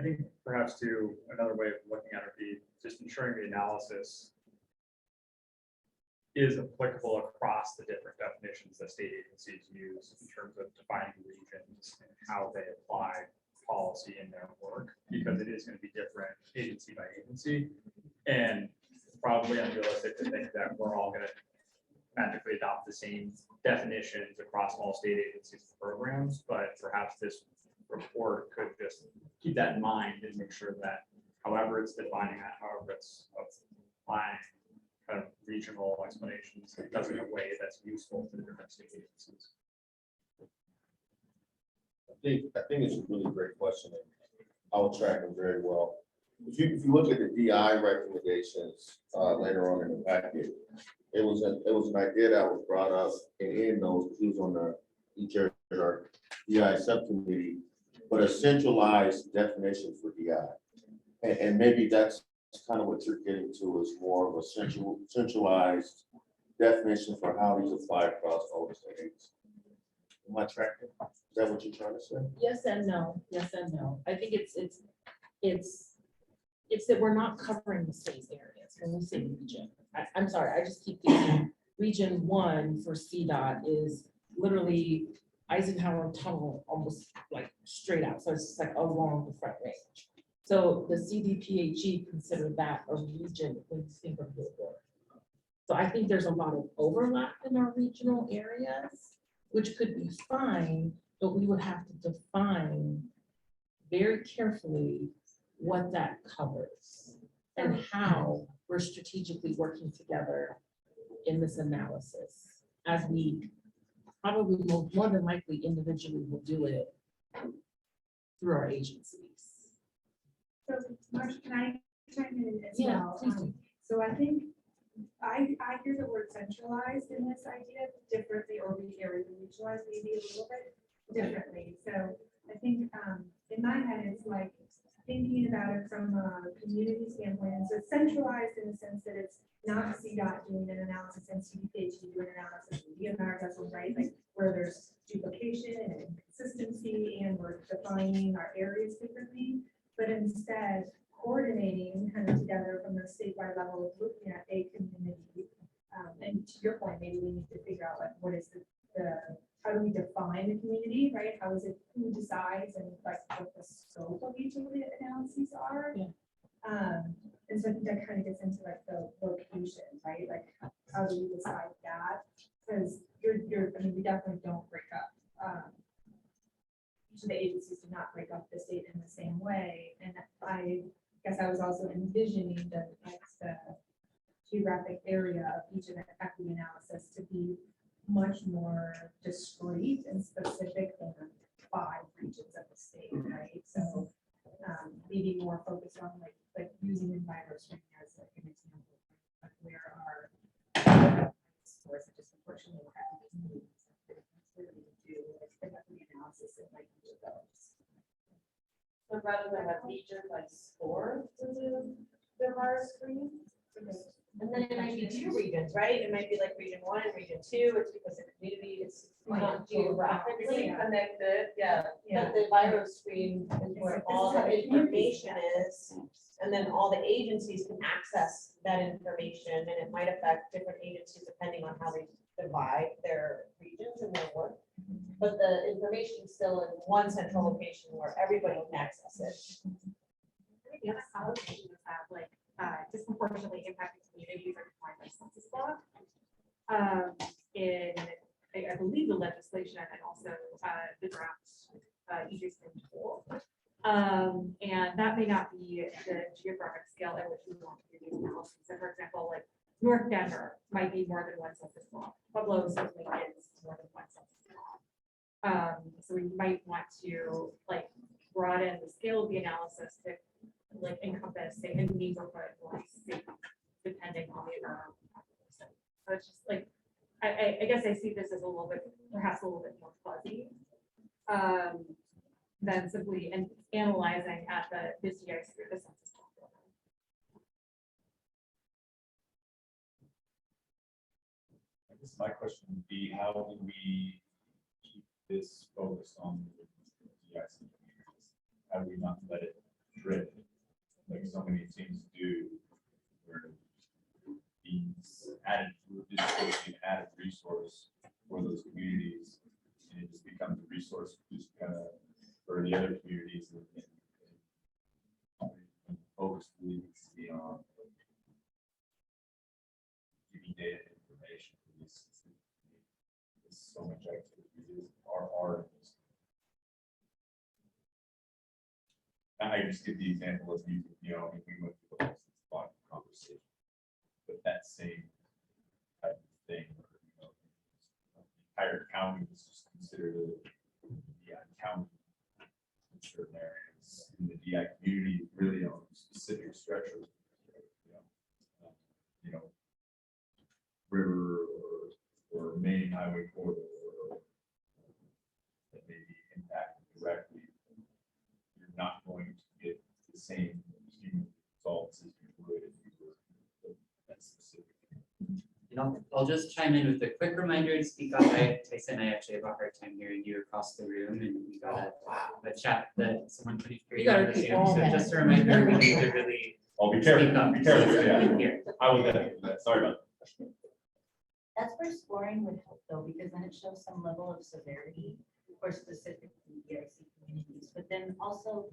think perhaps too, another way of looking at it would be just ensuring the analysis is applicable across the different definitions that state agencies use in terms of defining regions and how they apply policy in their work, because it is going to be different agency by agency. And it's probably unrealistic to think that we're all going to magically adopt the same definitions across all state agencies and programs, but perhaps this report could just keep that in mind and make sure that however it's defining that, however it's applying kind of regional explanations, it does it in a way that's useful to the different state agencies. I think it's a really great question. And I'll track them very well. If you look at the DI recommendations later on in the packet, it was an idea that was brought up and Ian knows because he was on the our DI subcommittee, but a centralized definition for DI. And maybe that's kind of what you're getting to, is more of a centralized definition for how these apply across all the states. Am I tracking? Is that what you're trying to say? Yes and no, yes and no. I think it's that we're not covering the state areas when we say region. I'm sorry, I just keep thinking region 1 for CDOT is literally Eisenhower Tunnel, almost like straight out. So it's just like along the front range. So the CDPHE consider that a region when you think of the work. So I think there's a lot of overlap in our regional areas, which could be fine, but we would have to define very carefully what that covers and how we're strategically working together in this analysis, as we probably more than likely individually will do it through our agencies. So, Marcia, can I chime in as Yeah, well? please do. So I think I hear the word centralized in this idea differently, or regionalized maybe a little bit differently. So I think in my head, it's like thinking about it from a community standpoint. And so it's centralized in the sense that it's not CDOT doing an analysis and CDPHE doing an analysis, and DNR does one, right? Like where there's duplication and inconsistency and we're defining our areas differently, but instead coordinating kind of together from the statewide level, looking at a community. And to your point, maybe we need to figure out like what is the how do we define the community, right? How is it, who decides, and like what the scope of each of the analyses are. Yeah. And so I think that kind of gets into like the location, right? Like, how do we decide that? Because I mean, we definitely don't break up. Each of the agencies do not break up the state in the same way. And I guess I was also envisioning the geographic area of each of the equity analysis to be much more discrete and specific than 5 regions of the state, right? So maybe more focused on like using EnviroStream as like an example of where our scores are disproportionately impacted. Do like the equity analysis of like each of those. So rather than have regions like score to do the hard screen. And then it might be 2 regions, right? It might be like region 1 and region 2. It's because the community is not geographically connected. Yeah. But the EnviroStream is where all the information is. And then all the agencies can access that information, and it might affect different agencies depending on how they divide their regions and their work. But the information is still in one central location where everybody can access it. The other conversation is that like disproportionately impacted communities are defined by census law. In I believe the legislation and also the draft EJ-SPIN tool. And that may not be the geographic scale at which we want to do these analyses. So for example, like North Denver might be more than one census block. Pueblo certainly is more than one census block. So we might want to like broaden the scale of the analysis to like encompass say a neighborhood or a city, depending on the environment. So it's just like I guess I see this as a little bit, perhaps a little bit more fuzzy than simply analyzing at the CIC or the census. I guess my question would be, how do we keep this focused on the GIC communities? How do we not let it drift like so many teams do, where these added, added resource for those communities, and it just becomes a resource just kind of for the other communities and focus leads beyond giving data information. There's so much activity are hard. I just give the example of we went through the whole conversation, but that same type of thing, the entire county is just considered a DI county in certain areas. In the DI community, really on specific stretches, river or main highway corridor that may be impacted directly. You're not going to get the same human results as you would if you were that specific. I'll just chime in with a quick reminder to speak up. Tyson, I actually have a hard time hearing you across the room, and we got a chat that someone put You gotta on the keep Zoom. all So that. just a reminder, we need to really I'll be careful. speak up. Be careful. so Yeah. we can hear. I will definitely do that. Sorry about that. That's where scoring would help though, because then it shows some level of severity for specific ERC communities. But then also,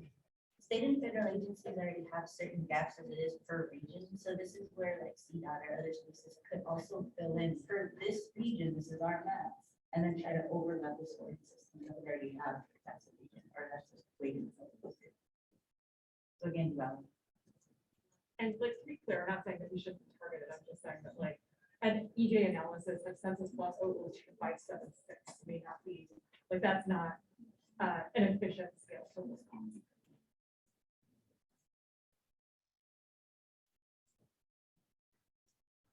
state and federal agencies already have certain gaps as it is per region. So this is where like CDOT or other spaces could also fill in for this region, this is our map, and then try to overlap the scoring system that we already have. That's a region, or that's just waiting. So again, well. And like to be clear, I'm not saying that we shouldn't target it. I'm just saying that like an EJ analysis of census plus 0.576 may not be like that's not an efficient scale for Wisconsin.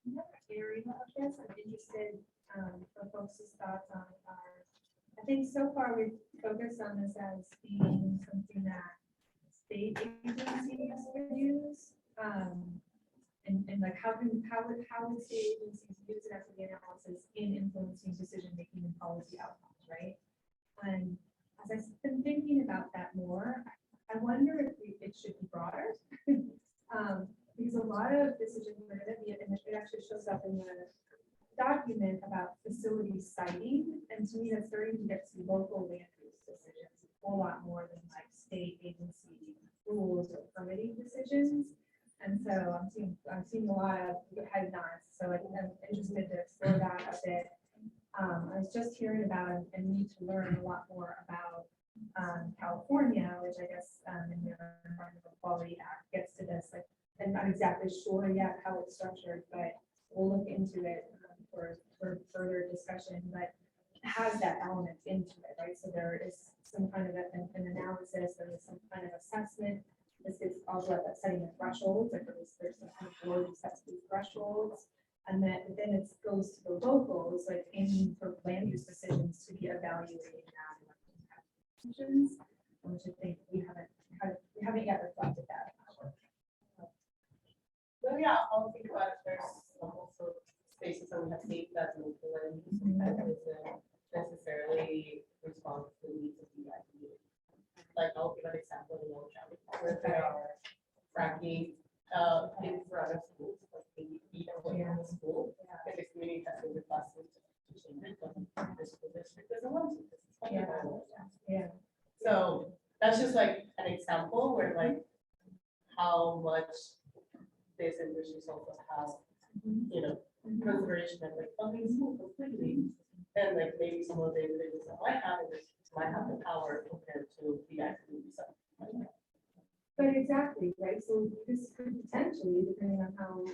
Another area of this, I'm interested for folks' thoughts on our, I think so far we've focused on this as being something that state agencies could use. And like how would state agencies use it as an analysis in influencing decision-making and policy outcomes, right? And as I've been thinking about that more, I wonder if it should be broader. Because a lot of decisions are going to be, and it actually shows up in the document about facility siting. And to me, that's starting to get to local land use decisions, a whole lot more than like state agency rules or permitting decisions. And so I'm seeing a lot of head nods, so I think I'm interested to explore that a bit. I was just hearing about and need to learn a lot more about California, which I guess in their Environmental Quality Act gets to this, like, I'm not exactly sure yet how it's structured, but we'll look into it for further discussion, but it has that element into it, right? So there is some kind of an analysis, there is some kind of assessment. This is also at that setting of thresholds, like there's some kind of board that sets these thresholds. And then it goes to the locals, like aiming for land use decisions to be evaluating that. Decisions, which I think we haven't yet reflected that. Well, yeah, I'll think about it. There's also spaces that we have seen that local land use that isn't necessarily respond to the needs of the community. Like I'll give an example in Long County where there are fracking in front of schools, like 80 feet away from the school. And the community has been requested to change it, but the school district doesn't want to. This is funded by the state. Yeah. So that's just like an example where like how much this industry also has, you know, consideration of like funding school completely. And like maybe some of the individuals that might have it might have the power compared to the activity side. But exactly, right? So this could potentially, depending on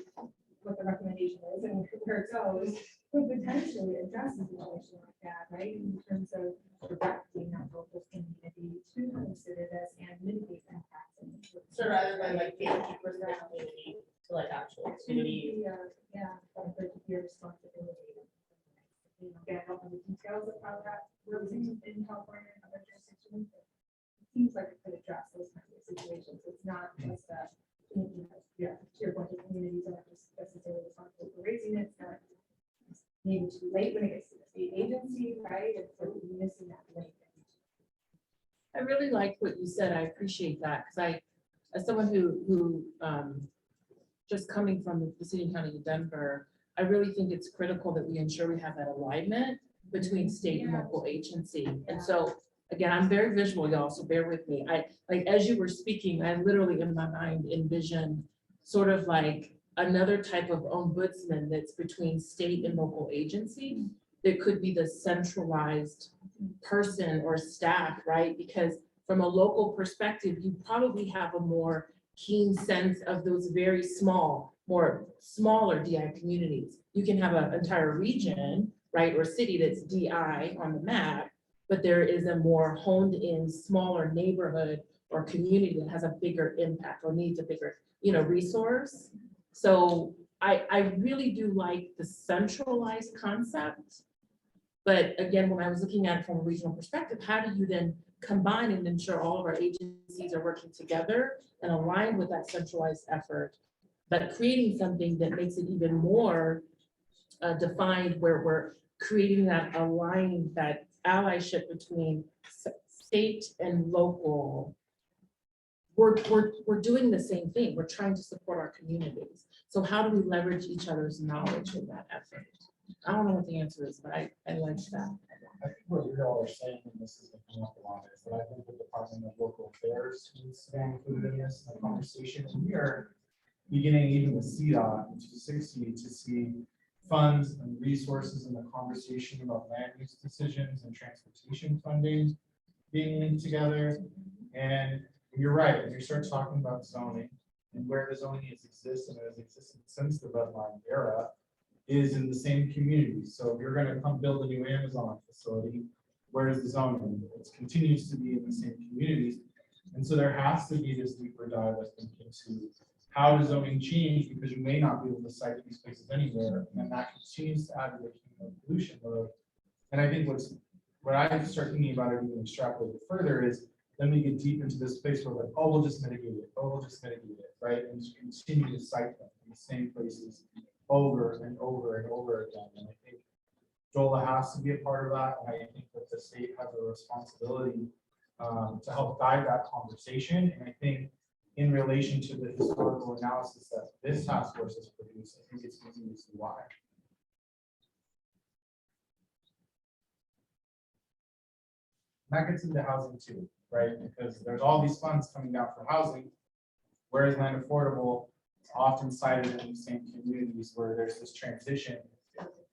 what the recommendation is and where it goes, could potentially address a situation like that, right? In terms of directing that local community to consider this and mitigate impacts. So rather than like gatekeepers in the community to like actual community. Yeah, but your responsibility. You know, get help with the details of how that works in California and other jurisdictions. It seems like it could address those kinds of situations. It's not just a, you know, yeah, to your point, the communities aren't just necessarily responsible for raising it. It's not maybe too late when it gets to the state agency, right? It's like missing that link. I really like what you said. I appreciate that because as someone who just coming from the city and county of Denver, I really think it's critical that we ensure we have that alignment between state and local agency. And so, again, I'm very visual, y'all, so bear with me. Like as you were speaking, I literally in my mind envisioned sort of like another type of ombudsman that's between state and local agency that could be the centralized person or staff, right? Because from a local perspective, you probably have a more keen sense of those very smaller DI communities. You can have an entire region, right, or city that's DI on the map, but there is a more honed in smaller neighborhood or community that has a bigger impact or needs a bigger, you know, resource. So I really do like the centralized concept. But again, when I was looking at it from a regional perspective, how do you then combine and ensure all of our agencies are working together and aligned with that centralized effort, but creating something that makes it even more defined, where we're creating that aligned, that allyship between state and local. We're doing the same thing. We're trying to support our communities. So how do we leverage each other's knowledge in that effort? I don't know what the answer is, but I like that. I think what you all are saying, and this is coming up a lot, is that I think the Department of Local Affairs needs to be included in this conversation. And we are beginning even with CDOT and 260 to see funds and resources in the conversation about land use decisions and transportation funding being linked together. And you're right, when you start talking about zoning and where the zoning exists and has existed since the Red Line era, is in the same community. So if you're going to come build a new Amazon facility, where is the zoning? It continues to be in the same communities. And so there has to be this deeper dive, I think, into how does zoning change, because you may not be able to site these places anywhere. And then that continues to add to the pollution load. And I think what I start thinking about it even extrapolate further is then we get deep into this place where like, oh, we'll just mitigate it. Oh, we'll just mitigate it, right? And just continue to site them in the same places over and over and over again. And I think DOLA has to be a part of that. And I think that the state has a responsibility to help guide that conversation. And I think in relation to the historical analysis that this task force has produced, I think it's easy to see why. That gets into housing too, right? Because there's all these funds coming down for housing, whereas land affordable often cited in these same communities where there's this transition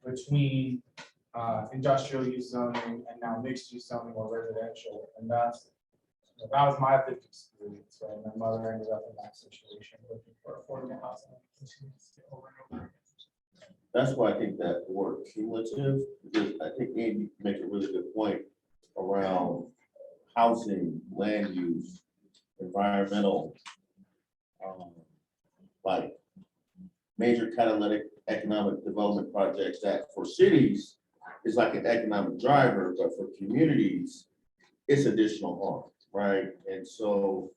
between industrial use zoning and now mixed use zoning or residential. And that was my lived experience. Right? My mother ended up in that situation looking for affordable housing. And continues to over and over again. That's why I think that the word cumulative, because I think Andy make a really good point around housing, land use, environmental, like major catalytic economic development projects that for cities is like an economic driver, but for communities, it's additional harm, right? And so,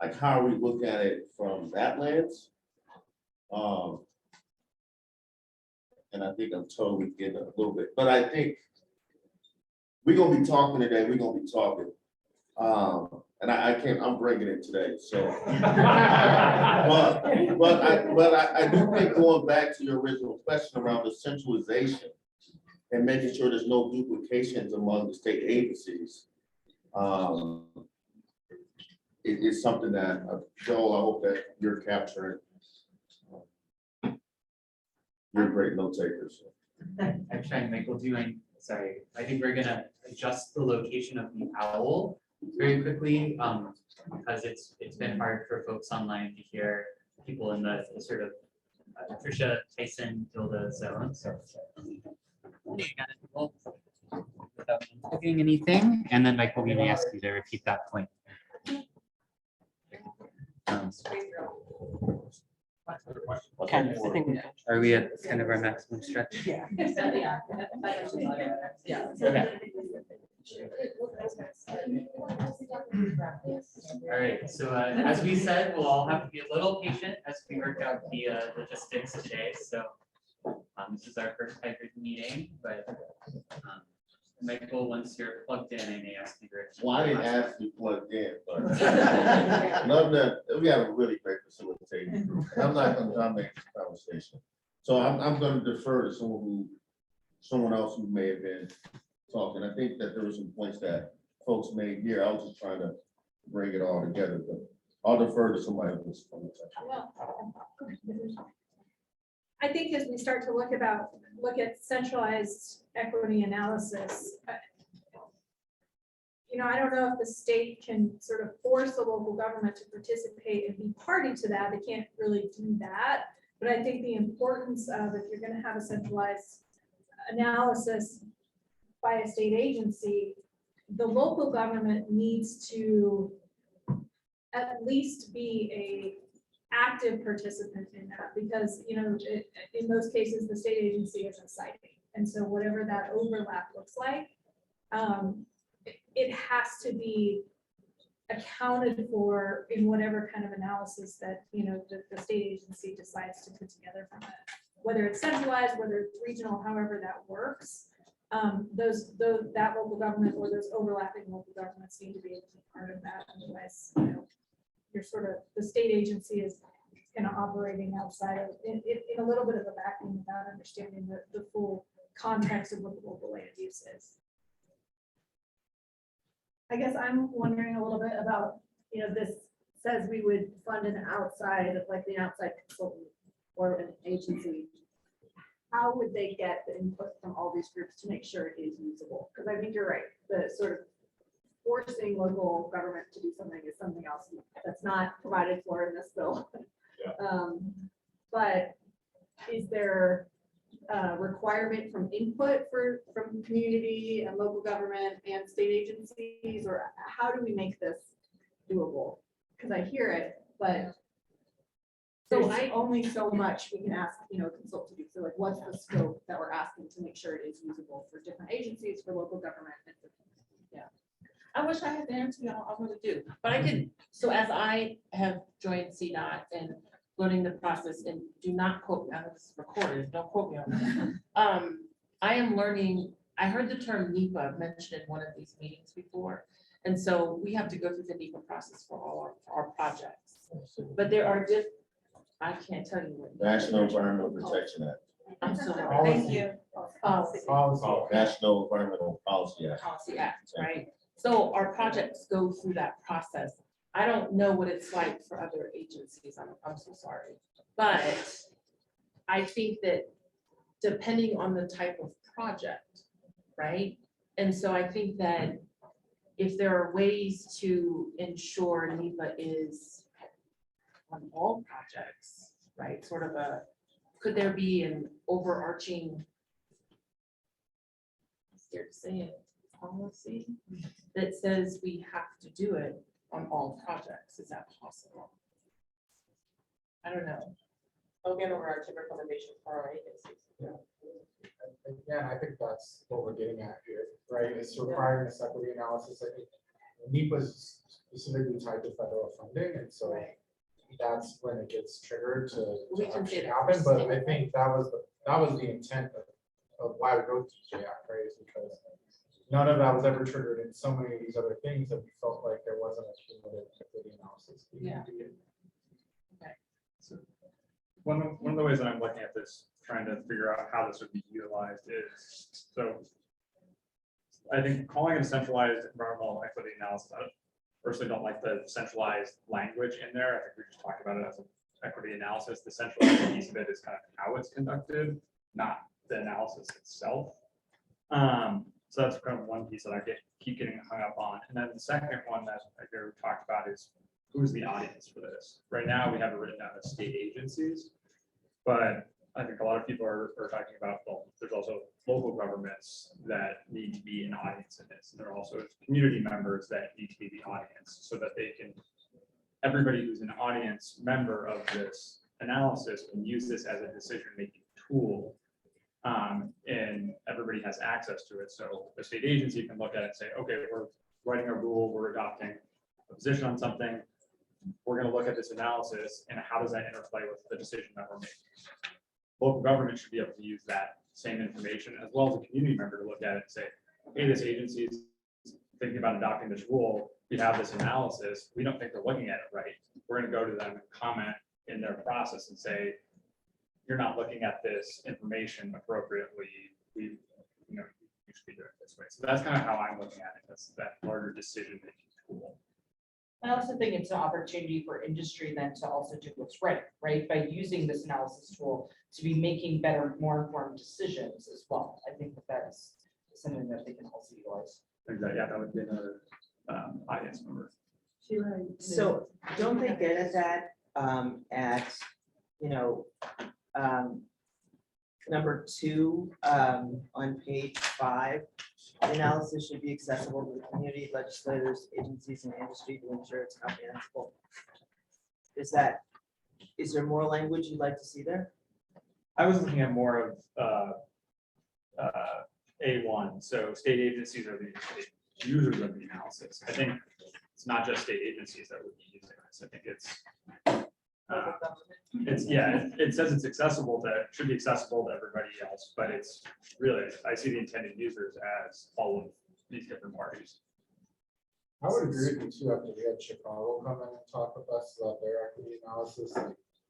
like, how we look at it from that lens? And I think I'm totally getting a little bit, but I think we're gonna be talking today. We're gonna be talking, and I can't. I'm bringing it today. So, but I do think going back to your original question around the centralization and making sure there's no duplications among the state agencies, it is something that Joel, I hope that you're capturing. You're great note takers. I'm trying, Michael, sorry, I think we're gonna adjust the location of the owl very quickly, because it's been hard for folks online to hear people in the sort of Tricia Tyson Gilda zone, so. Without clicking anything, and then Michael, we may ask you to repeat that point. Okay, I think we Are we at kind of our maximum stretch? Yeah. Okay. All right, so as we said, we'll all have to be a little patient as we work out the logistics today. So this is our first hybrid meeting, but Michael, once you're plugged in, I may ask you. Well, I didn't ask you plugged in, but love that. We have a really great facilitating group. I'm not going to dominate this conversation, so I'm going to defer to someone else who may have been talking. I think that there were some points that folks made here. I was just trying to bring it all together, but I'll defer to somebody who's from the section. I think as we start to look at centralized equity analysis, I don't know if the state can sort of force the local government to participate and be party to that. They can't really do that. But I think the importance of, if you're going to have a centralized analysis by a state agency, the local government needs to at least be a active participant in that, because in most cases the state agency isn't citing, and so whatever that overlap looks like, it has to be accounted for in whatever kind of analysis that the state agency decides to put together from it, whether it's centralized, whether it's regional, however that works. That local government or those overlapping local governments need to be able to be part of that. Otherwise, you're sort of, the state agency is kind of operating outside of, in a little bit of a vacuum without understanding the full context of what the local land use is. I guess I'm wondering a little bit about, this says we would fund an outside, like the outside consultant or an agency. How would they get the input from all these groups to make sure it is usable? Because I think you're right, the sort of forcing local government to do something is something else that's not provided for in this bill. Yeah. But is there a requirement from input from community and local government and state agencies, or how do we make this doable? Because I hear it, but there's only so much we can ask, a consultant to do. So like, what's the scope that we're asking to make sure it is usable for different agencies, for local government? And yeah. I wish I had the answer, I really do, but I didn't. So as I have joined CDOT and learning the process, and do not quote me, I know this is recorded, don't quote me on that. I am learning, I heard the term NEPA mentioned in one of these meetings before. And so we have to go through the NEPA process for all our projects. But there are I can't tell you what. National Environmental Protection Act. I'm sorry, Thank you. National Environmental Policy Act. Policy Act, right? So our projects go through that process. I don't know what it's like for other agencies. I'm so sorry. But I think that depending on the type of project, right? And so I think that if there are ways to ensure NEPA is on all projects, right? Sort of could there be an overarching, I'm scared to say it, policy that says we have to do it on all projects? Is that possible? I don't know. I'll get over our timber conservation for our agencies. Again, I think that's what we're getting at here, right? It's requiring this equity analysis. I think NEPA is specifically tied to federal funding, and so that's when it gets triggered to actually happen. But I think that was the intent of why we wrote the TJ Act, right? Is because none of that was ever triggered in so many of these other things that we felt like there wasn't a cumulative equity analysis. Yeah. So one of the ways that I'm looking at this, trying to figure out how this would be utilized is, so I think calling it a centralized environmental equity analysis, I personally don't like the centralized language in there. I think we just talked about it as an equity analysis. The centralized piece of it is kind of how it's conducted, not the analysis itself. So that's kind of one piece that I keep getting hung up on. And then the second one that I hear talked about is who's the audience for this? Right now, we have it written down as state agencies, but I think a lot of people are talking about, well, there's also local governments that need to be an audience in this. And there are also community members that need to be the audience so that they can, everybody who's an audience member of this analysis can use this as a decision-making tool. And everybody has access to it. So the state agency can look at it and say, okay, we're writing a rule, we're adopting a position on something. We're going to look at this analysis and how does that interplay with the decision that we're making. Local government should be able to use that same information as well as a community member to look at it and say, hey, this agency is thinking about adopting this rule. We have this analysis. We don't think they're looking at it right. We're going to go to them and comment in their process and say, you're not looking at this information appropriately. You should be doing it this way. So that's kind of how I'm looking at it. That's that larger decision-making tool. I also think it's an opportunity for industry then to also do what's right, by using this analysis tool to be making better, more informed decisions as well. I think that's something that they can also utilize. Exactly. Yeah, that would be another audience member. So don't they get at that at, number 2 on page 5? Analysis should be accessible to the community, legislators, agencies, and industry to ensure it's comprehensible. Is there more language you'd like to see there? I was looking at more of A1. So state agencies are the users of the analysis. I think it's not just state agencies that would be using this. I think it says it's accessible should be accessible to everybody else, but it's really, I see the intended users as all of these different parties. I would agree with you too. After we had Chicago come in and talk with us about their equity analysis,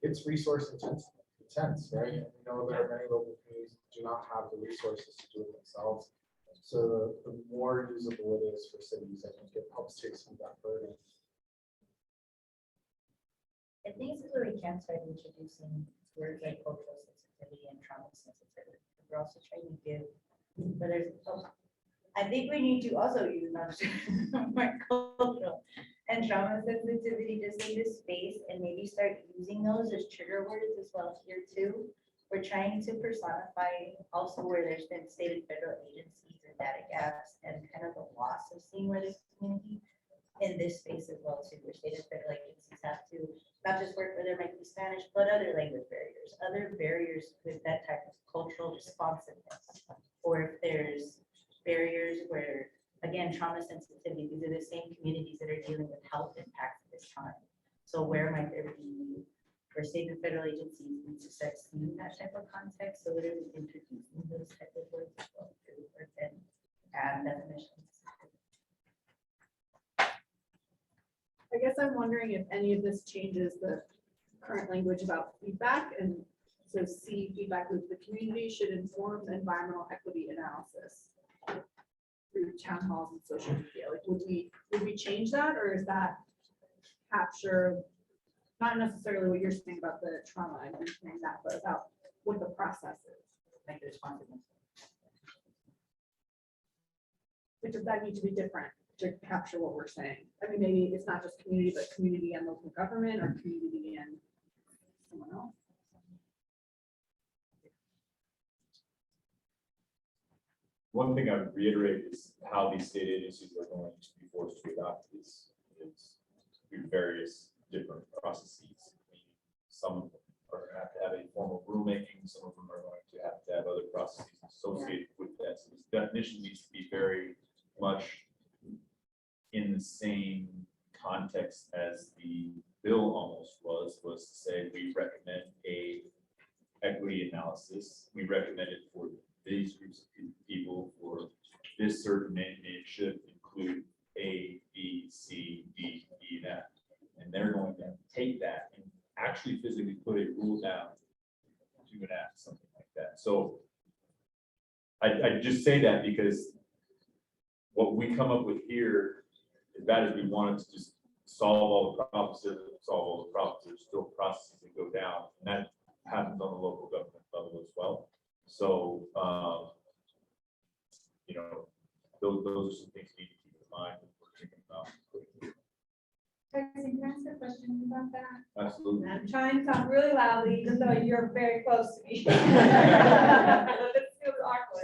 it's resource intense, right? And we know there are many local communities that do not have the resources to do it themselves. So the more usable it is for cities, I think it helps take some of that burden. I think this is where we can start introducing words like cultural sensitivity and trauma sensitivity. We're also trying to give, but I think we need to also use more cultural and trauma sensitivity just in this space and maybe start using those as trigger words as well here too. We're trying to personify also where there's been state and federal agencies and data gaps and kind of the loss of seeing where there's community in this space as well too, where state and federal agencies have to not just work where there might be Spanish, but other language barriers with that type of cultural responsiveness. Or if there's barriers where, again, trauma sensitivity, these are the same communities that are dealing with health impacts at this time. So where might there be, where state and federal agencies need to start seeing that type of context, so literally introducing those type of words as well, and add definitions. I guess I'm wondering if any of this changes the current language about feedback, and so C, feedback loop, the community should inform the environmental equity analysis through town halls and social media. Like, would we change that, or is that capture, not necessarily what you're saying about the trauma, I'm saying that, but about what the process is. Like the responsiveness. Which does that need to be different to capture what we're saying? I mean, maybe it's not just community, but community and local government or community and someone else. One thing I would reiterate is how these state agencies are going to be forced to adopt is through various different processes. Some of them are going to have a formal rulemaking, some of them are going to have other processes associated with that. So this definition needs to be very much in the same context as the bill almost was to say, we recommend a equity analysis. We recommend it for these groups of people for this certain, and it should include A, B, C, D, E, and F. And they're going to take that and actually physically put a rule down to an act, something like that. So I just say that because what we come up with here, as bad as we wanted to just solve all the problems, there's still processes that go down, and that happens on the local government level as well. So, you know, those are some things you need to keep in mind when we're thinking about. Can I ask a question about that? Absolutely. I'm trying to talk really loudly, even though you're very close to me. This feels awkward.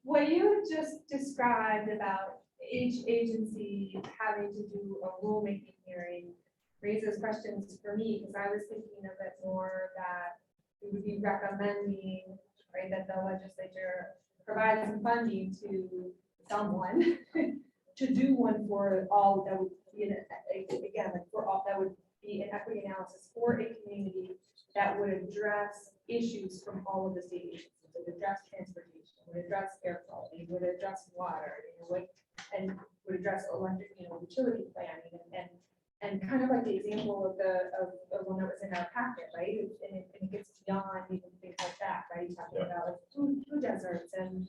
What you just described about each agency having to do a rulemaking hearing raises questions for me, because I was thinking of it more that we would be recommending, right, that the legislature provide some funding to someone to do one for all that would be, again, like for all, that would be an equity analysis for a community that would address issues from all of the state agencies. It would address transportation, would address air quality, would address water, and would address electric, utility planning, and kind of like the example of the one that was in our packet, right? And it gets beyond even things like that, right? Talking about like food deserts and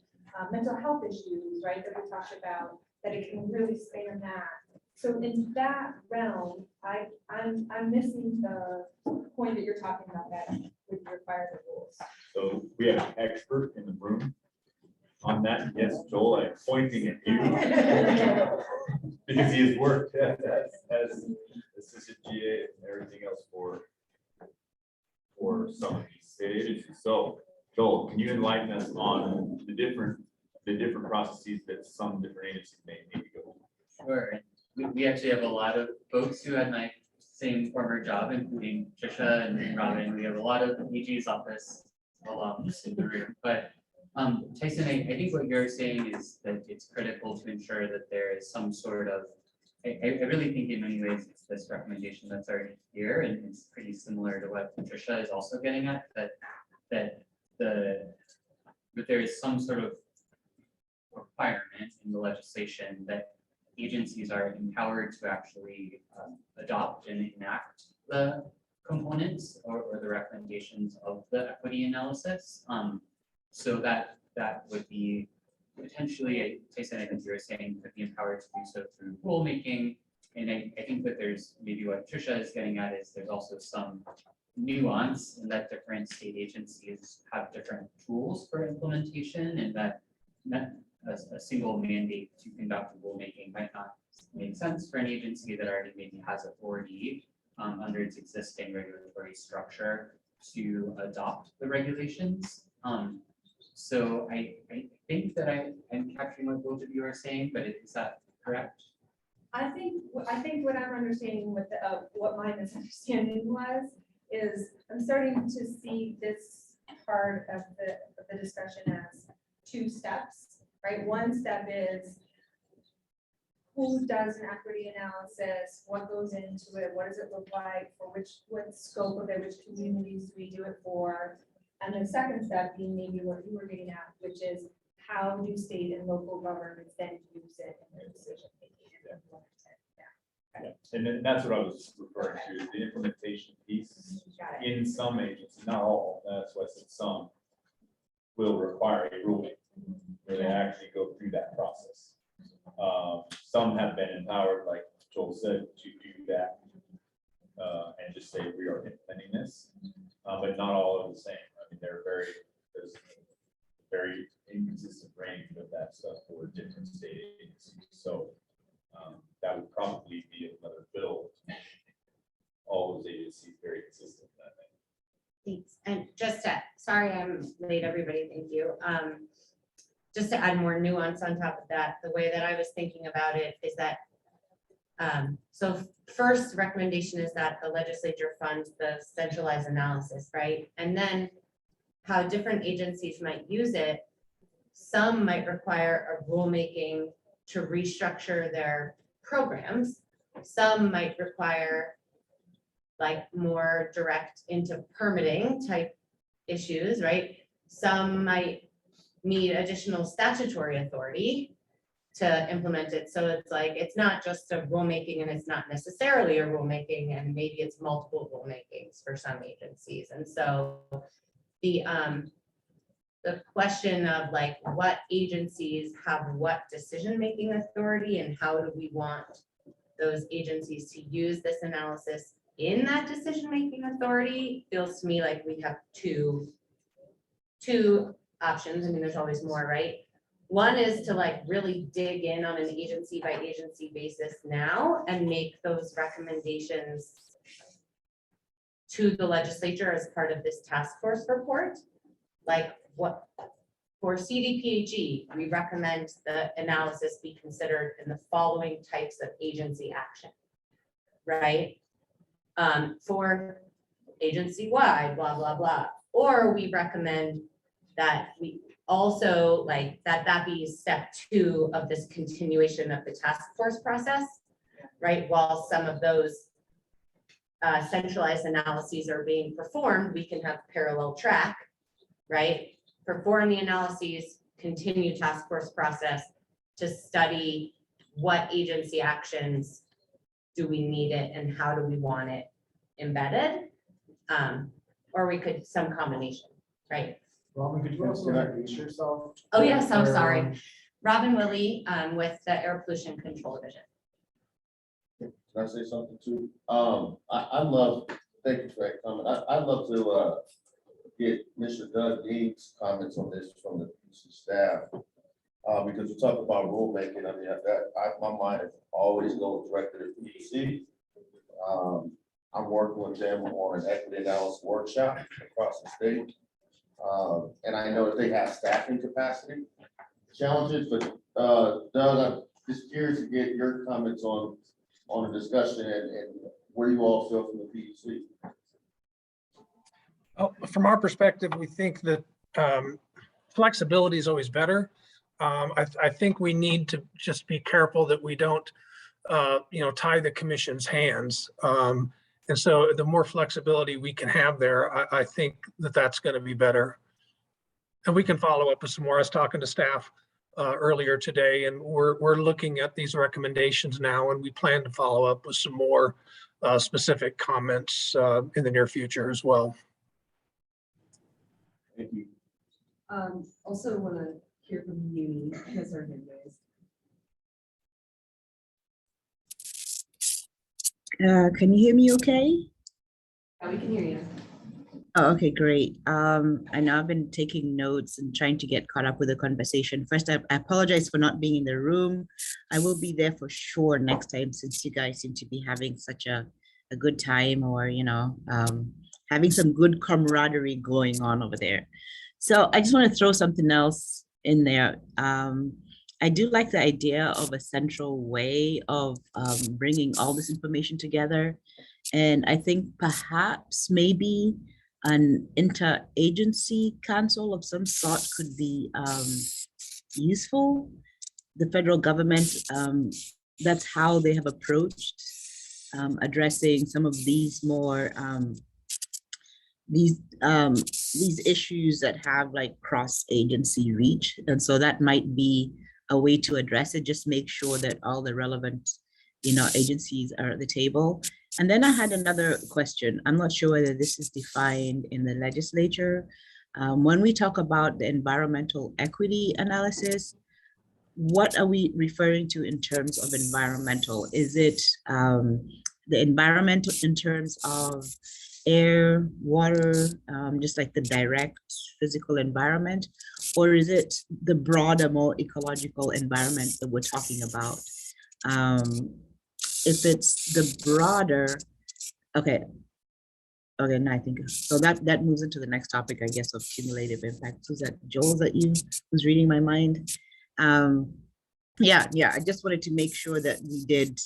mental health issues, right? That we talked about, that it can really span that. So in that realm, I'm missing the point that you're talking about, that would require the rules. So we have an expert in the room on that. Yes, Joel, I'm pointing at you. Because he has worked as assistant GA and everything else for some of these state agencies. So Joel, can you enlighten us on the different processes that some different agencies may need to go through? Sure. We actually have a lot of folks who had my same former job, including Trisha and Robin. We have a lot of AG's office alums in the room. But Tyson, I think what you're saying is that it's critical to ensure that there is some sort of, I really think in many ways it's this recommendation that's already here, and it's pretty similar to what Trisha is also getting at, that there is some sort of requirement in the legislation that agencies are empowered to actually adopt and enact the components or the recommendations of the equity analysis. So that would be potentially, Tyson, I think you were saying, could be empowered to do so through rulemaking. And I think that there's maybe what Trisha is getting at is there's also some nuance in that different state agencies have different tools for implementation, and that a single mandate to conduct rulemaking might not make sense for an agency that already maybe has authority under its existing regulatory structure to adopt the regulations. So I think that I'm capturing what both of you are saying, but is that correct? I think what I'm understanding with what my misunderstanding was is I'm starting to see this part of the discussion as two steps, right? One step is who does an equity analysis, what goes into it, what does it look like, for what scope of it, which communities do we do it for? And the second step being maybe what you were getting at, which is how do state and local governments then use it in their decision making? Yeah. And then that's what I was referring to, is the implementation piece in some agencies, not all, that's why I said some, will require a ruling where they actually go through that process. Some have been empowered, like Joel said, to do that and just say we are implementing this, but not all are the same. I mean, there's a very inconsistent range of that stuff for different state agencies. So that would probably be another bill to make all those agencies very consistent. I think. Thanks. And just to, sorry, I'm late, everybody. Thank you. Just to add more nuance on top of that, the way that I was thinking about it is that, so first recommendation is that the legislature funds the centralized analysis, right? And then how different agencies might use it. Some might require a rulemaking to restructure their programs. Some might require like more direct into permitting type issues, right? Some might need additional statutory authority to implement it. So it's like, it's not just a rulemaking and it's not necessarily a rulemaking, and maybe it's multiple rulemakings for some agencies. And so the question of like what agencies have what decision-making authority and how do we want those agencies to use this analysis in that decision-making authority feels to me like we have two options. I mean, there's always more, right? One is to like really dig in on an agency by agency basis now and make those recommendations to the legislature as part of this task force report. Like what for CDPHE, we recommend the analysis be considered in the following types of agency action, right? For agency-wide, blah, blah, blah. Or we recommend that we also like that be step 2 of this continuation of the task force process, right? While some of those centralized analyses are being performed, we can have parallel track, right? Perform the analyses, continue task force process to study what agency actions do we need it and how do we want it embedded? Or we could some combination, right? Robin, could you also introduce yourself? Oh, yes, I'm sorry. Robin Willie with the Air Pollution Control Division. Can I say something too? I love, thank you for that comment. I'd love to get Mr. Doug Dean's comments on this from the PC staff. Because we talk about rulemaking, I mean, my mind is always going directly to PC. I'm working with them on an equity analysis workshop across the state. And I know that they have staffing capacity challenges, but Doug, I'm just curious to get your comments on the discussion and where you all feel from the PUC. Oh, from our perspective, we think that flexibility is always better. I think we need to just be careful that we don't, tie the commission's hands. And so the more flexibility we can have there, I think that that's going to be better. And we can follow up with some more. I was talking to staff earlier today, and we're looking at these recommendations now, and we plan to follow up with some more specific comments in the near future as well. Thank you. Also want to hear from Uni because her hand raised. Can you hear me okay? Yeah, we can hear you. Oh, okay, great. I know I've been taking notes and trying to get caught up with the conversation. First, I apologize for not being in the room. I will be there for sure next time, since you guys seem to be having such a good time, or, having some good camaraderie going on over there. So I just want to throw something else in there. I do like the idea of a central way of bringing all this information together. And I think perhaps maybe an interagency council of some sort could be useful. The federal government, that's how they have approached addressing some of these more these issues that have like cross-agency reach. And so that might be a way to address it. Just make sure that all the relevant agencies are at the table. And then I had another question. I'm not sure whether this is defined in the legislature. When we talk about the environmental equity analysis, what are we referring to in terms of environmental? Is it the environmental in terms of air, water, just like the direct physical environment? Or is it the broader, more ecological environment that we're talking about? If it's the broader, okay. Okay, now I think, so that moves into the next topic, I guess, of cumulative impact. So is that Joel, that you was reading my mind? Yeah, I just wanted to make sure that we did,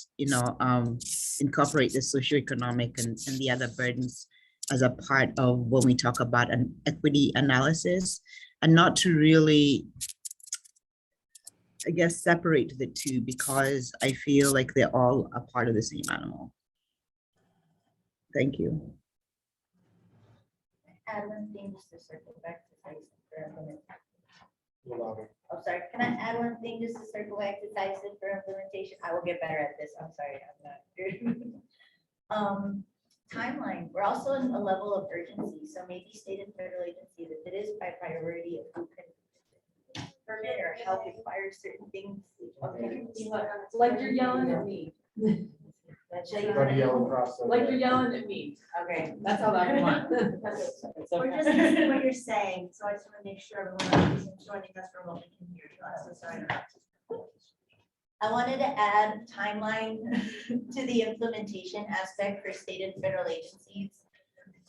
incorporate the socioeconomic and the other burdens as a part of when we talk about an equity analysis, and not to really, I guess, separate the two, because I feel like they're all a part of the same animal. Thank you. Add one thing just to circle back to Tyson for a minute. Oh, sorry, can I add one thing just to circle back to Tyson for implementation? I will get better at this. I'm sorry, I'm not. Timeline, we're also in a level of urgency, so maybe state and federal agencies, if it is by priority of who can permit or help acquire certain things. Okay. Like you're yelling at me. Everybody yell across the- Like you're yelling at me. Okay. That's how that went. We're just listening to what you're saying, so I just want to make sure everyone who's joining us remotely can hear you. I'm so sorry. I wanted to add timeline to the implementation aspect for state and federal agencies,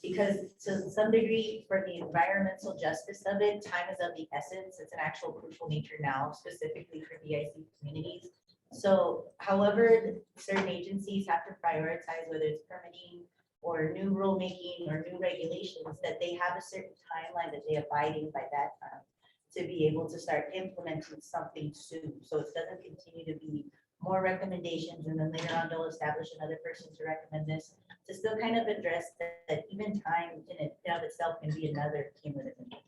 because to some degree, for the environmental justice of it, time is of the essence. It's an actual crucial nature now, specifically for DIC communities. So however, certain agencies have to prioritize whether it's permitting or new rulemaking or new regulations, that they have a certain timeline that they abide in by that time to be able to start implementing something soon. So it doesn't continue to be more recommendations and then later on they'll establish another person to recommend this, to still kind of address that even time in and of itself can be another cumulative impact.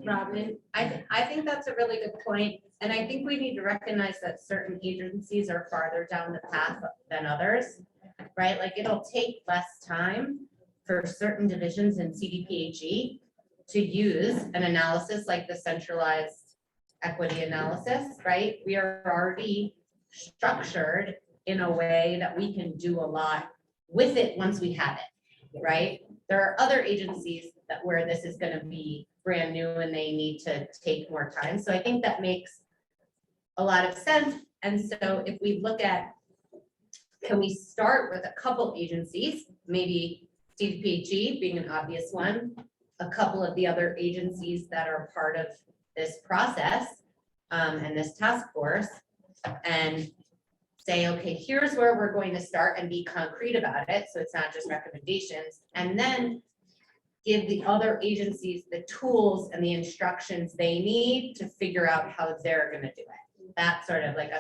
Robin, I think that's a really good point, and I think we need to recognize that certain agencies are farther down the path than others, right? Like it'll take less time for certain divisions in CDPHE to use an analysis like the centralized equity analysis, right? We are already structured in a way that we can do a lot with it once we have it, right? There are other agencies that where this is going to be brand new and they need to take more time. So I think that makes a lot of sense. And so if we look at, can we start with a couple agencies, maybe CDPHE being an obvious one, a couple of the other agencies that are part of this process and this task force, and say, okay, here's where we're going to start and be concrete about it. So it's not just recommendations, and then give the other agencies the tools and the instructions they need to figure out how they're going to do it. That's sort of like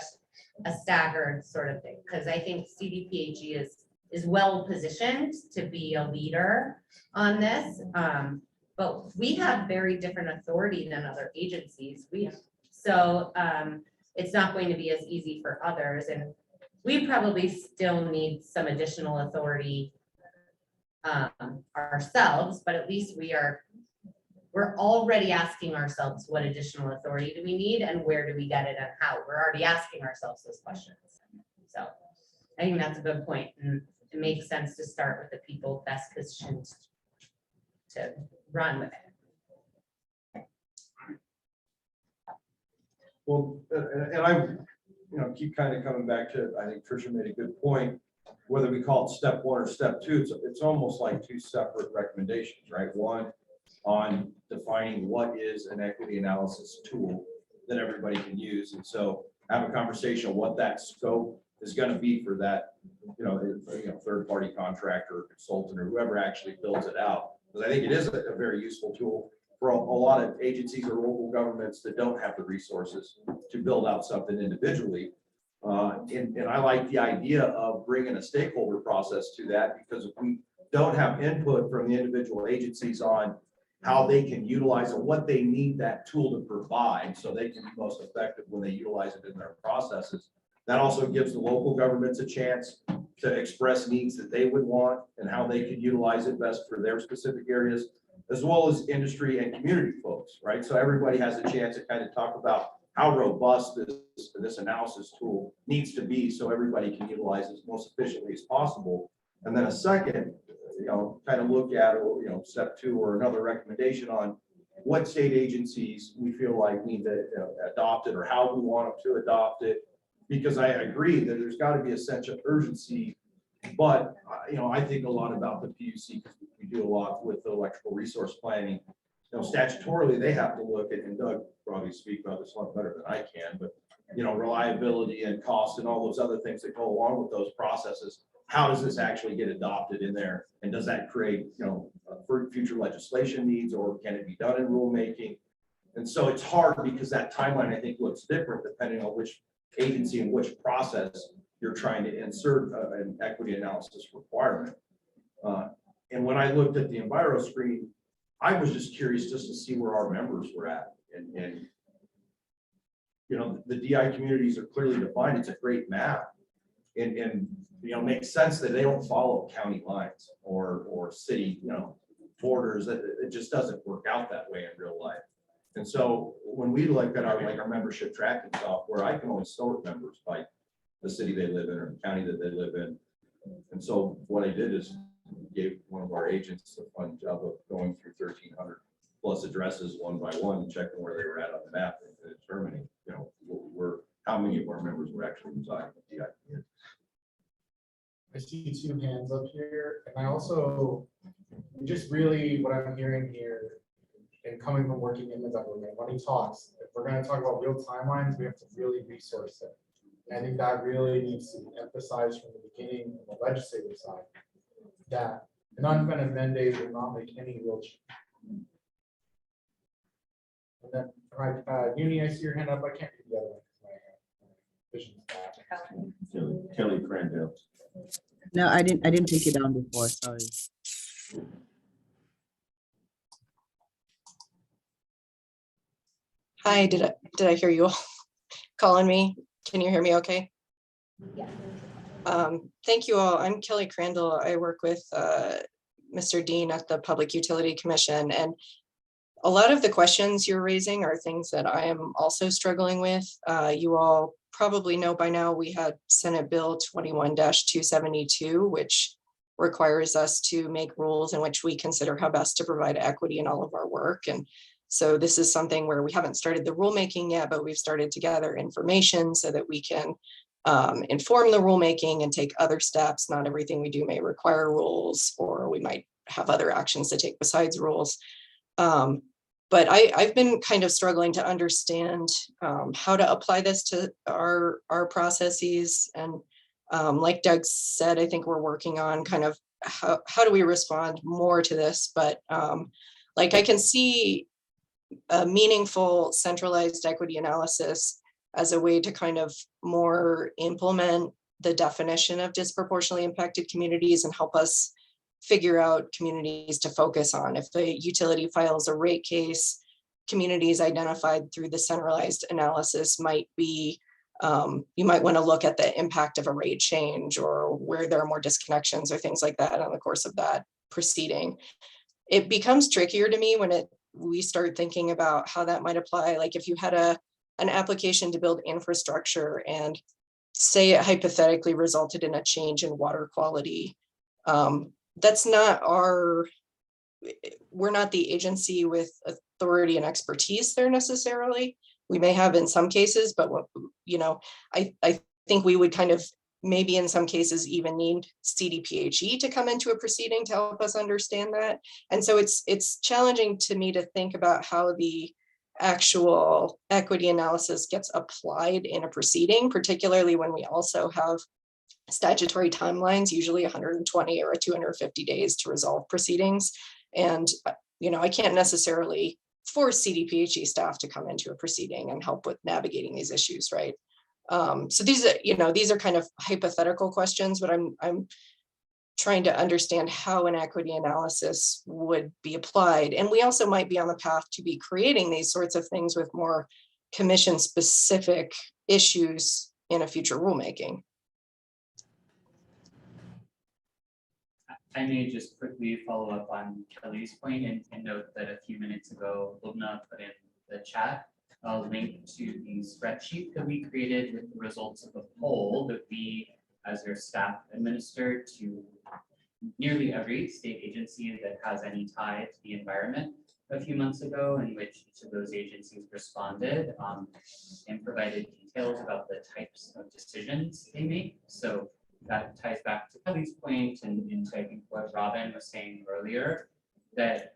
a staggered sort of thing, because I think CDPHE is well positioned to be a leader on this. But we have very different authority than other agencies. So it's not going to be as easy for others, and we probably still need some additional authority ourselves, but at least we're already asking ourselves, what additional authority do we need and where do we get it and how? We're already asking ourselves those questions. So I think that's a good point, and it makes sense to start with the people best positioned to run with it. Well, and I, keep kind of coming back to, I think Tricia made a good point, whether we call it step one or step two, it's almost like two separate recommendations, right? One on defining what is an equity analysis tool that everybody can use. And so have a conversation on what that scope is going to be for that, third-party contractor or consultant or whoever actually builds it out. Because I think it is a very useful tool for a lot of agencies or local governments that don't have the resources to build out something individually. And I like the idea of bringing a stakeholder process to that, because if we don't have input from the individual agencies on how they can utilize and what they need that tool to provide so they can be most effective when they utilize it in their processes, that also gives the local governments a chance to express needs that they would want and how they can utilize it best for their specific areas. as well as industry and community folks, right? So everybody has a chance to kind of talk about how robust this analysis tool needs to be so everybody can utilize it as most efficiently as possible. And then a second, kind of look at, step 2 or another recommendation on what state agencies we feel like need to adopt it or how we want them to adopt it. Because I agree that there's got to be a sense of urgency, but I think a lot about the PUC because we do a lot with the electrical resource planning. Statutorily, they have to look at, and Doug probably speak about this a lot better than I can, but reliability and cost and all those other things that go along with those processes. How does this actually get adopted in there? And does that create, for future legislation needs, or can it be done in rulemaking? And so it's hard because that timeline, I think, looks different depending on which agency and which process you're trying to insert an equity analysis requirement. And when I looked at the Enviro screen, I was just curious just to see where our members were at. And the DI communities are clearly defined. It's a great map. And makes sense that they don't follow county lines or city, borders. It just doesn't work out that way in real life. And so when we look at our membership tracking software, I can only sort members by the city they live in or the county that they live in. And so what I did is gave one of our agents the fun job of going through 1,300 plus addresses one by one, checking where they were at on the map and determining, how many of our members were actually residing in the DI community. I see 2 hands up here, and I also, just really what I'm hearing here, and coming from working in the government, money talks. If we're going to talk about real timelines, we have to really resource it. And I think that really needs to be emphasized from the beginning on the legislative side, that an unfunded mandate will not make any real change. And then, Uni, I see your hand up. I can't read the other one because my vision's bad. Kelly Crandell. No, I didn't take it down before, sorry. Hi, did I hear you all calling me? Can you hear me okay? Yeah. Thank you all. I'm Kelly Crandall. I work with Mr. Dean at the Public Utility Commission, and a lot of the questions you're raising are things that I am also struggling with. You all probably know by now we had Senate Bill 21-272, which requires us to make rules in which we consider how best to provide equity in all of our work. And so this is something where we haven't started the rulemaking yet, but we've started to gather information so that we can inform the rulemaking and take other steps. Not everything we do may require rules, or we might have other actions to take besides rules. But I've been kind of struggling to understand how to apply this to our processes. And like Doug said, I think we're working on kind of how do we respond more to this. But like I can see a meaningful centralized equity analysis as a way to kind of more implement the definition of disproportionately impacted communities and help us figure out communities to focus on. If the utility files a rate case, communities identified through the centralized analysis might be, you might want to look at the impact of a rate change or where there are more disconnections or things like that on the course of that proceeding. It becomes trickier to me when we start thinking about how that might apply. Like if you had an application to build infrastructure and say it hypothetically resulted in a change in water quality, that's not we're not the agency with authority and expertise there necessarily. We may have in some cases, but I think we would kind of maybe in some cases even need CDPHE to come into a proceeding to help us understand that. And so it's challenging to me to think about how the actual equity analysis gets applied in a proceeding, particularly when we also have statutory timelines, usually 120 or 250 days to resolve proceedings. And, I can't necessarily force CDPHE staff to come into a proceeding and help with navigating these issues, right? So these are kind of hypothetical questions, but I'm trying to understand how an equity analysis would be applied. And we also might be on the path to be creating these sorts of things with more commission-specific issues in a future rulemaking. I may just quickly follow up on Kelly's point and note that a few minutes ago, Lubna put in the chat a link to the spreadsheet that we created with the results of a poll that we, as your staff, administered to nearly every state agency that has any tie to the environment a few months ago, in which each of those agencies responded and provided details about the types of decisions they make. So that ties back to Kelly's point and into I think what Robin was saying earlier, that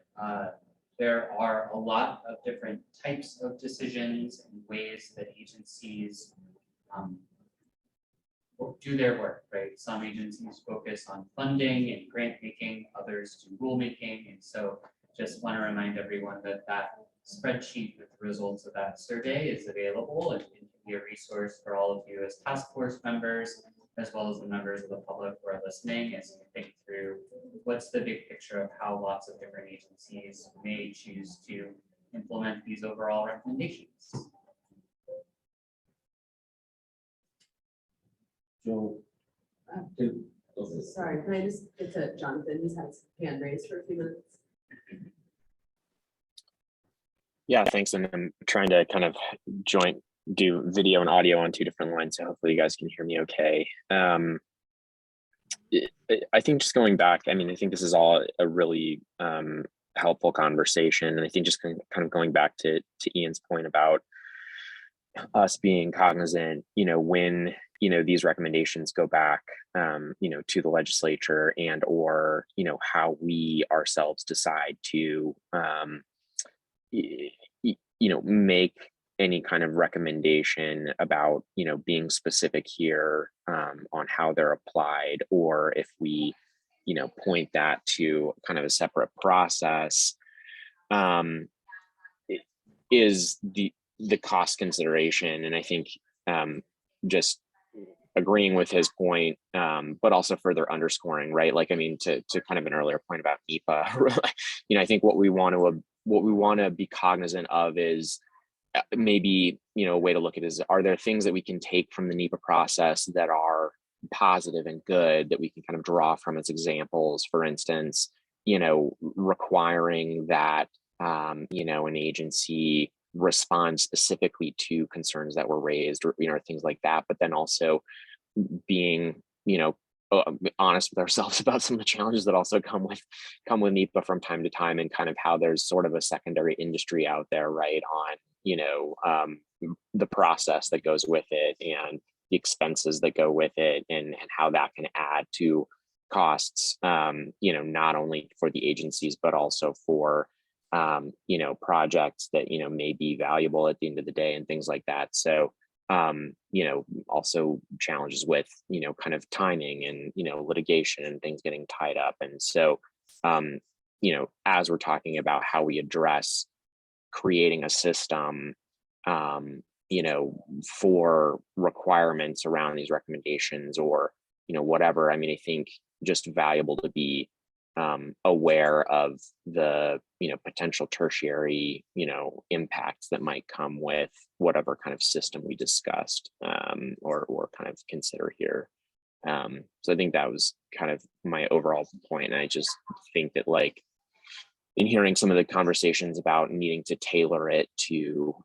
there are a lot of different types of decisions and ways that agencies do their work, right? Some agencies focus on funding and grant making, others do rulemaking. And so just want to remind everyone that that spreadsheet with the results of that survey is available and can be a resource for all of you as task force members, as well as the members of the public who are listening as you think through what's the big picture of how lots of different agencies may choose to implement these overall recommendations. So, Sorry, can I just get to Jonathan? He's had his hand raised for a few minutes. Yeah, thanks. And I'm trying to kind of do video and audio on two different lines, so hopefully you guys can hear me okay. I think just going back, I mean, I think this is all a really helpful conversation. And I think just kind of going back to Ian's point about us being cognizant, when, these recommendations go back, to the legislature and or, how we ourselves decide to, make any kind of recommendation about, being specific here on how they're applied, or if we, point that to kind of a separate process, is the cost consideration. And I think just agreeing with his point, but also further underscoring, right? Like, I mean, to kind of an earlier point about NEPA, I think what we want to be cognizant of is maybe, a way to look at it is, are there things that we can take from the NEPA process that are positive and good that we can kind of draw from as examples? For instance, requiring that, an agency respond specifically to concerns that were raised, or, things like that, but then also being, honest with ourselves about some of the challenges that also come with NEPA from time to time, and kind of how there's sort of a secondary industry out there, right, on, the process that goes with it and the expenses that go with it, and how that can add to costs, not only for the agencies, but also for, projects that, may be valuable at the end of the day and things like that. So, also challenges with, kind of timing and, litigation and things getting tied up. And so, as we're talking about how we address creating a system, for requirements around these recommendations, or, whatever, I mean, I think just valuable to be aware of the, potential tertiary, impacts that might come with whatever kind of system we discussed, or kind of consider here. So I think that was kind of my overall point. And I just think that, like, in hearing some of the conversations about needing to tailor it to,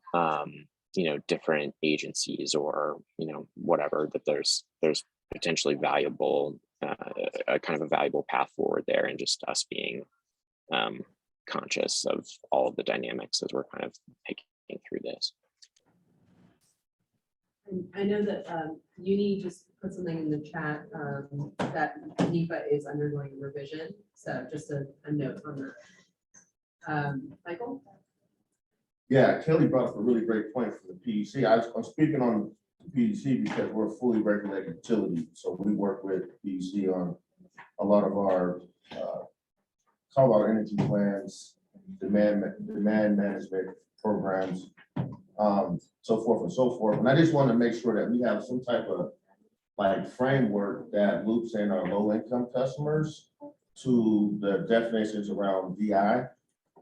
different agencies, or, whatever, that there's potentially valuable, a kind of a valuable path forward there, and just us being conscious of all of the dynamics as we're kind of taking through this. I know that Uni just put something in the chat that NEPA is undergoing revision. So just a note on that. Michael? Yeah, Kelly brought up a really great point for the PUC. I'm speaking on the PUC because we're a fully regulated utility. So we work with PUC on a lot of our call out energy plans, demand management programs, so forth and so forth. And I just want to make sure that we have some type of like framework that loops in our low income customers to the definitions around VI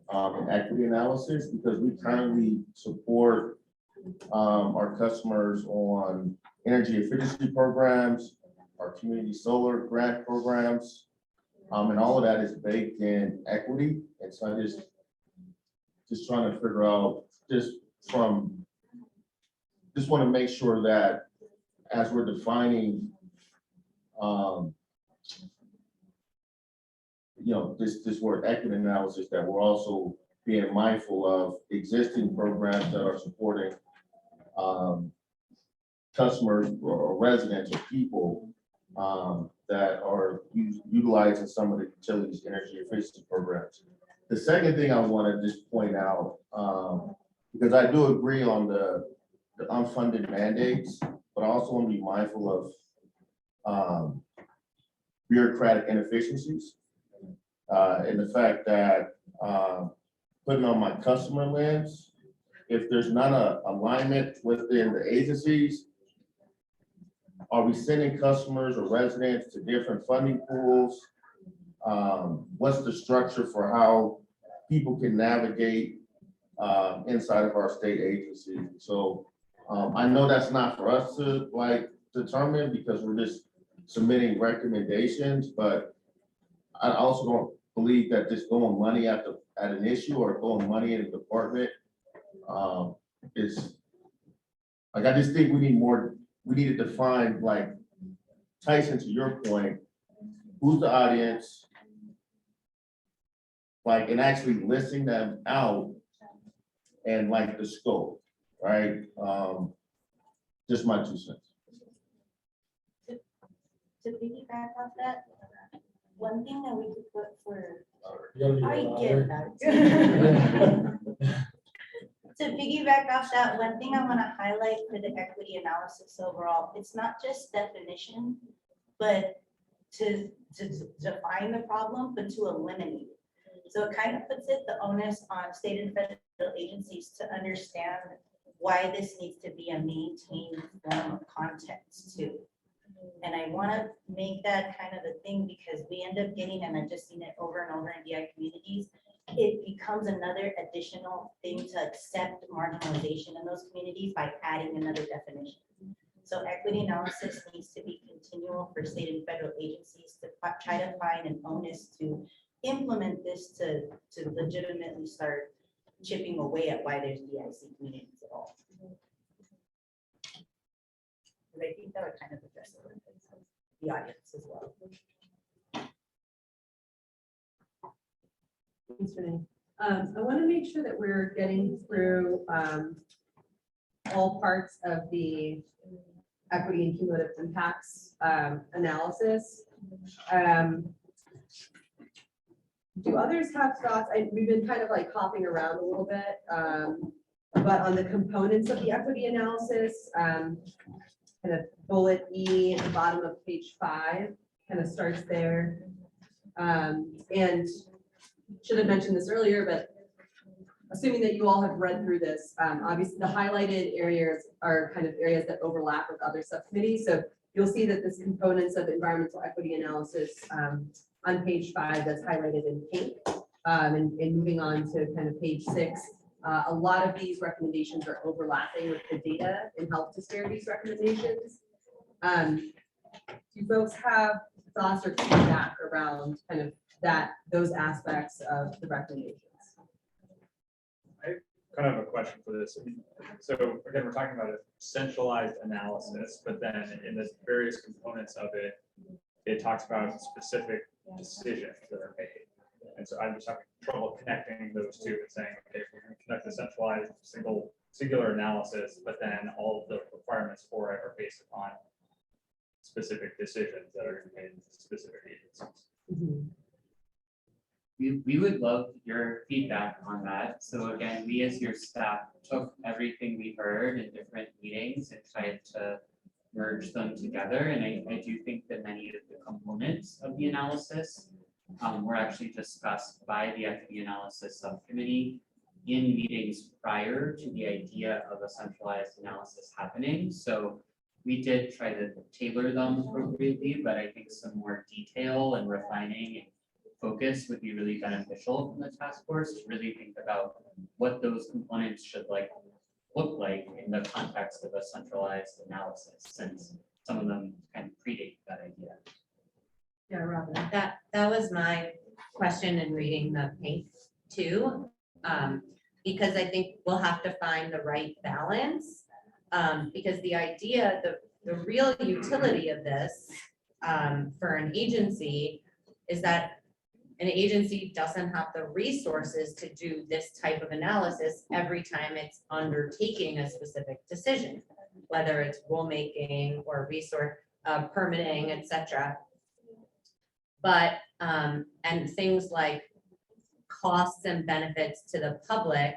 and equity analysis, because we currently support our customers on energy efficiency programs, our community solar grant programs, And all of that is baked in equity. And so I just trying to figure out, just want to make sure that as we're defining, this word equity analysis, that we're also being mindful of existing programs that are supporting customers or residents or people that are utilizing some of the utilities energy efficiency programs. The second thing I want to just point out, because I do agree on the unfunded mandates, but I also want to be mindful of bureaucratic inefficiencies. And the fact that putting on my customer lens, if there's not a alignment within the agencies, are we sending customers or residents to different funding pools? What's the structure for how people can navigate inside of our state agencies? So I know that's not for us to determine, because we're just submitting recommendations, but I also don't believe that just throwing money at an issue or throwing money in a department is, I just think we need to define, Tyson, to your point, who's the audience, and actually listing them out, and the scope, right? Just my 2 cents. To piggyback off that, one thing that we could put for, I get that. To piggyback off that, one thing I want to highlight for the equity analysis overall, it's not just definition, but to define the problem, but to eliminate it. So it kind of puts the onus on state and federal agencies to understand why this needs to be a maintained form of context too. And I want to make that kind of a thing, because we end up getting, and I've just seen it over and over in DI communities, it becomes another additional thing to accept marginalization in those communities by adding another definition. So equity analysis needs to be continual for state and federal agencies to try to find an onus to implement this to legitimately start chipping away at why there's DIC communities at all. I think that would kind of address the audience as well. Thanks, Renee. I want to make sure that we're getting through all parts of the equity and cumulative impacts analysis. Do others have thoughts? We've been kind of hopping around a little bit, but on the components of the equity analysis, kind of bullet E at the bottom of page 5 kind of starts there. And should have mentioned this earlier, but assuming that you all have read through this, obviously the highlighted areas are kind of areas that overlap with other subcommittees. So you'll see that this components of environmental equity analysis on page 5 that's highlighted in pink. And moving on to kind of page 6, a lot of these recommendations are overlapping with the data and health disparities recommendations. Do folks have thoughts or feedback around kind of those aspects of the recommendations? I kind of have a question for this. So again, we're talking about a centralized analysis, but then in the various components of it, it talks about specific decisions that are made. And so I'm just having trouble connecting those two and saying, okay, if we're going to conduct a centralized singular analysis, but then all of the requirements for it are based upon specific decisions that are made in specific agencies. Mm-hmm. We would love your feedback on that. So again, we as your staff took everything we heard in different meetings and tried to merge them together. And I do think that many of the components of the analysis were actually discussed by the equity analysis subcommittee in meetings prior to the idea of a centralized analysis happening. So we did try to tailor them appropriately, but I think some more detail and refining and focus would be really beneficial from the task force to really think about what those components should look like in the context of a centralized analysis, since some of them kind of predate that idea. Yeah, Robin. That was my question in reading the pink too. Because I think we'll have to find the right balance. Because the idea, the real utility of this for an agency is that an agency doesn't have the resources to do this type of analysis every time it's undertaking a specific decision, whether it's rulemaking or resource permitting, etc. But, and things like costs and benefits to the public,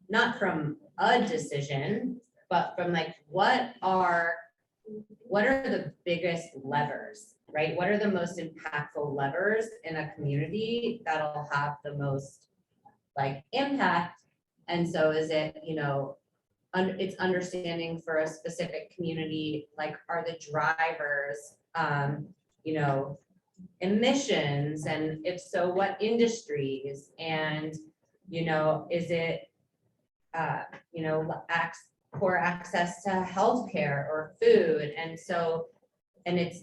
not from a decision, but from like, what are the biggest levers, right? What are the most impactful levers in a community that'll have the most like impact? And so is it, you know, it's understanding for a specific community, like are the drivers, you know, emissions, and if so, what industries, and, you know, is it, you know, poor access to healthcare or food, and so, and it's,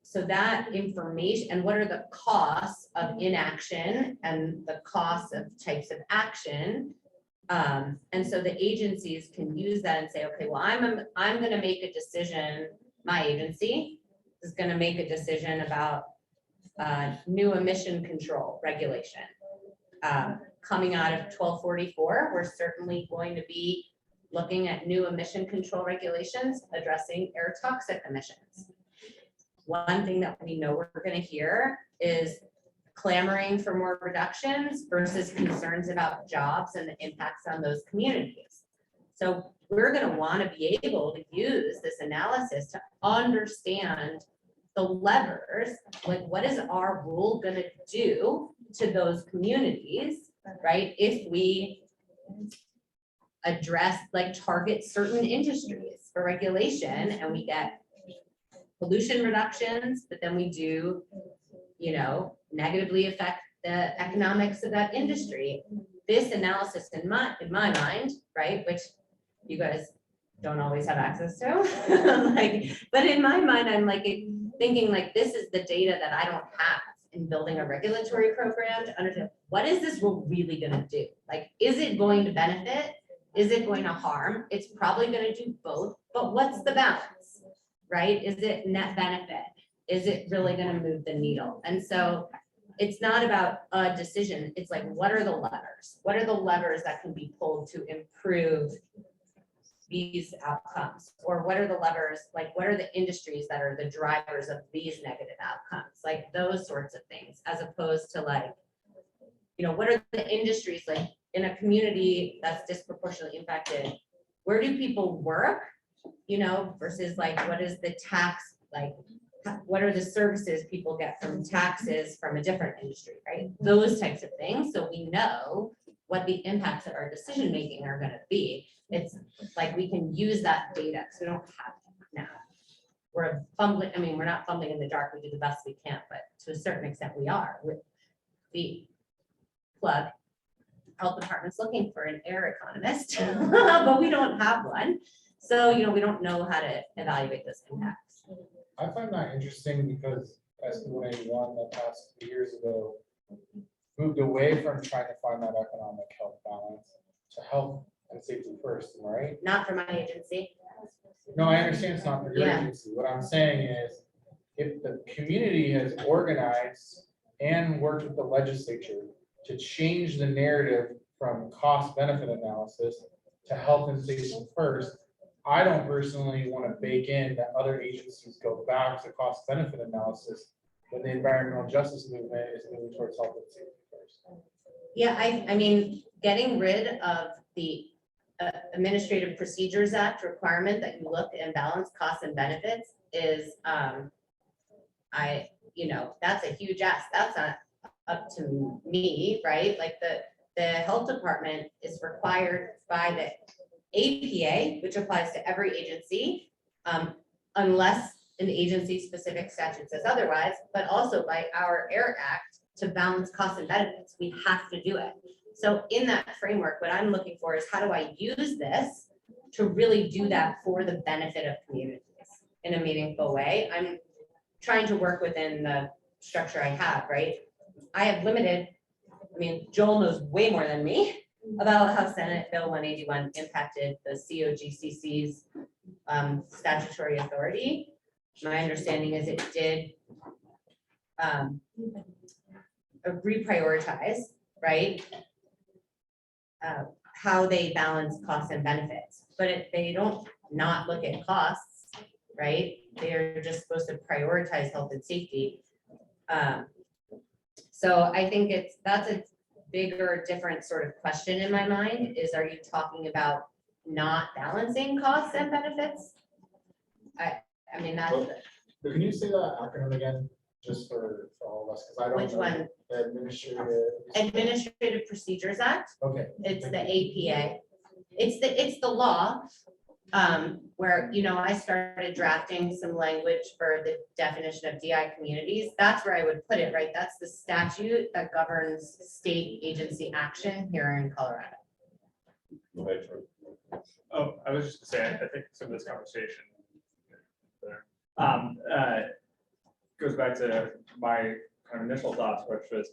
so that information, and what are the costs of inaction and the costs of types of action. And so the agencies can use that and say, okay, well, I'm gonna make a decision, my agency is gonna make a decision about new emission control regulation. Coming out of 1244, we're certainly going to be looking at new emission control regulations addressing air toxic emissions. One thing that we know we're going to hear is clamoring for more reductions versus concerns about jobs and the impacts on those communities. So we're going to want to be able to use this analysis to understand the levers, like what is our rule going to do to those communities, right? If we address, like target certain industries for regulation and we get pollution reductions, but then we do, you know, negatively affect the economics of that industry. This analysis in my mind, right, which you guys don't always have access to, like, but in my mind, I'm like thinking like, this is the data that I don't have in building a regulatory program to understand what is this rule really gonna do? Like, is it going to benefit? Is it going to harm? It's probably gonna do both, but what's the balance, right? Is it net benefit? Is it really gonna move the needle? And so it's not about a decision. It's like, what are the levers? What are the levers that can be pulled to improve these outcomes? Or what are the levers, like what are the industries that are the drivers of these negative outcomes? Like those sorts of things, as opposed to like, you know, what are the industries like in a community that's disproportionately impacted? Where do people work, you know, versus like, what is the tax, like, what are the services people get from taxes from a different industry, right? Those types of things. So we know what the impacts of our decision-making are gonna be. It's like we can use that data, because we don't have it now. We're fumbling, I mean, we're not fumbling in the dark, we do the best we can, but to a certain extent we are. With the plug, health department's looking for an air economist, but we don't have one. So, you know, we don't know how to evaluate those impacts. I find that interesting because SB 181 that passed 2 years ago moved away from trying to find that economic health balance to health and safety first, right? Not for my agency. No, I understand it's not for your Yeah. agency. What I'm saying is, if the community has organized and worked with the legislature to change the narrative from cost benefit analysis to health and safety first, I don't personally want to bake in that other agencies go back to cost benefit analysis when the environmental justice movement is moving towards health and safety first. Yeah, I mean, getting rid of the Administrative Procedures Act requirement that you look and balance costs and benefits is, you know, that's a huge ask. That's not up to me, right? Like the health department is required by the APA, which applies to every agency, unless an agency specific statute says otherwise, but also by our AIR Act to balance costs and benefits. We have to do it. So in that framework, what I'm looking for is how do I use this to really do that for the benefit of communities in a meaningful way? I'm trying to work within the structure I have, right? I have limited, I mean, Joel knows way more than me about how Senate Bill 181 impacted the COGCC's statutory authority. My understanding is it did reprioritize, right? How they balance costs and benefits, but they don't not look at costs, right? They're just supposed to prioritize health and safety. So I think that's a bigger, different sort of question in my mind is, are you talking about not balancing costs and benefits? I mean, that's, Can you say that acronym again, just for all of us, because I don't. Which know. one? The Administrative. Administrative Procedures Act. Okay. It's the APA. It's the law. Where, you know, I started drafting some language for the definition of DI communities. That's where I would put it, right? That's the statute that governs state agency action here in Colorado. Go ahead, Troy. Oh, I was just gonna say, I think some of this conversation goes back to my kind of initial thoughts, which was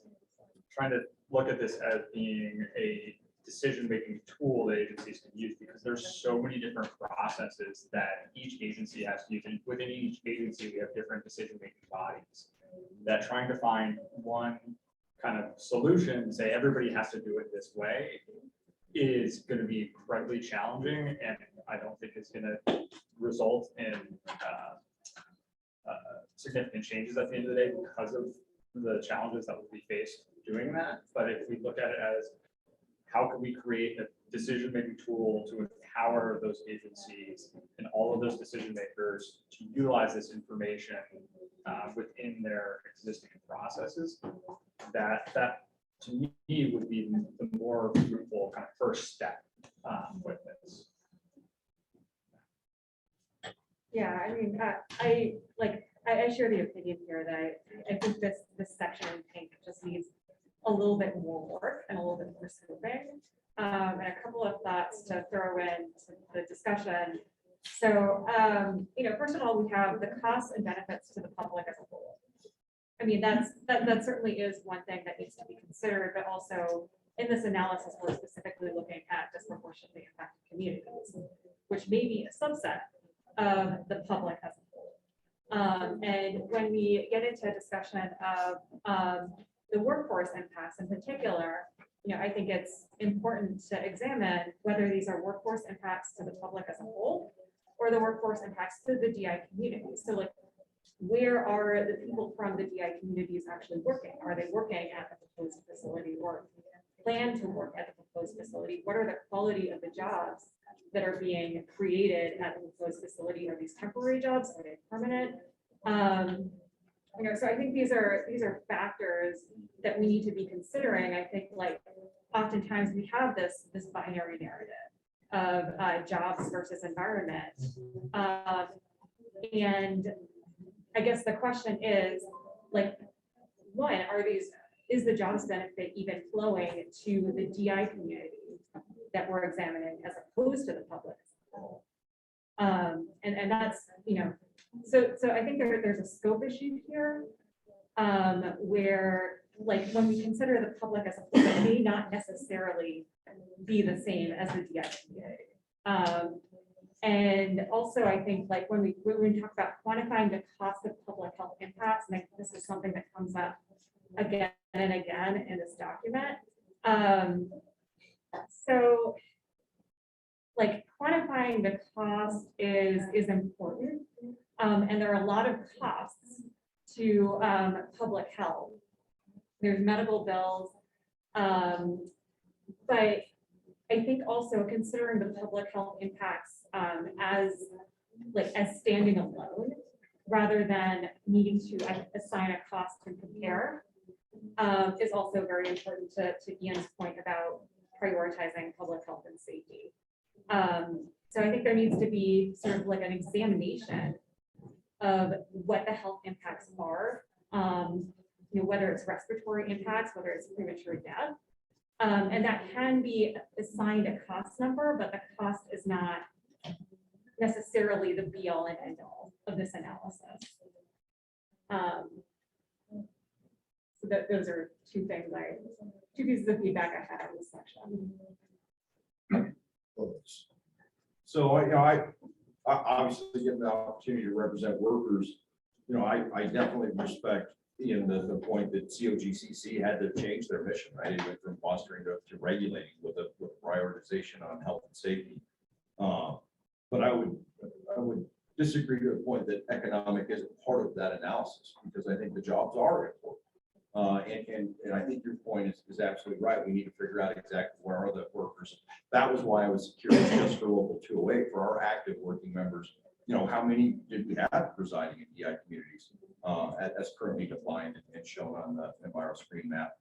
trying to look at this as being a decision-making tool that agencies can use, because there's so many different processes that each agency has to use. And within each agency, we have different decision-making bodies. That trying to find one kind of solution, say everybody has to do it this way, is going to be incredibly challenging, and I don't think it's going to result in significant changes at the end of the day because of the challenges that will be faced doing that. But if we look at it as how can we create a decision-making tool to empower those agencies and all of those decision makers to utilize this information within their existing processes, that to me would be the more fruitful kind of first step with this. Yeah, I mean, I share the opinion here that I think this section in pink just needs a little bit more work and a little bit more scoping. And a couple of thoughts to throw in to the discussion. So, first of all, we have the costs and benefits to the public as a whole. I mean, that certainly is one thing that needs to be considered, but also in this analysis, we're specifically looking at disproportionately impacted communities, which may be a subset of the public as a whole. And when we get into a discussion of the workforce impacts in particular, I think it's important to examine whether these are workforce impacts to the public as a whole or the workforce impacts to the DI communities. So like, where are the people from the DI communities actually working? Are they working at the proposed facility or plan to work at the proposed facility? What are the quality of the jobs that are being created at the proposed facility? Are these temporary jobs? Are they permanent? So I think these are factors that we need to be considering. I think like oftentimes we have this binary narrative of jobs versus environment. And I guess the question is like, one, is the jobs benefit even flowing to the DI community that we're examining as opposed to the public? And that's, so I think there's a scope issue here where like when we consider the public as a whole, it may not necessarily be the same as the DI community. And also I think like when we talk about quantifying the cost of public health impacts, and I think this is something that comes up again and again in this document. So like quantifying the cost is important. And there are a lot of costs to public health. There's medical bills. But I think also considering the public health impacts as standing alone, rather than needing to assign a cost and compare, is also very important to Ian's point about prioritizing public health and safety. So I think there needs to be sort of like an examination of what the health impacts are, whether it's respiratory impacts, whether it's premature death. And that can be assigned a cost number, but the cost is not necessarily the be all and end all of this analysis. So that, those are two pieces of feedback I had in this section. So, I obviously get the opportunity to represent workers. I definitely respect the point that COGCC had to change their mission, right? It went from fostering to regulating with a prioritization on health and safety. But I would disagree to the point that economic isn't part of that analysis, because I think the jobs are important. And I think your point is absolutely right. We need to figure out exactly where are the workers. That was why I was curious just for local 208 for our active working members. How many did we have residing in DI communities as currently defined and shown on the Enviro screen map?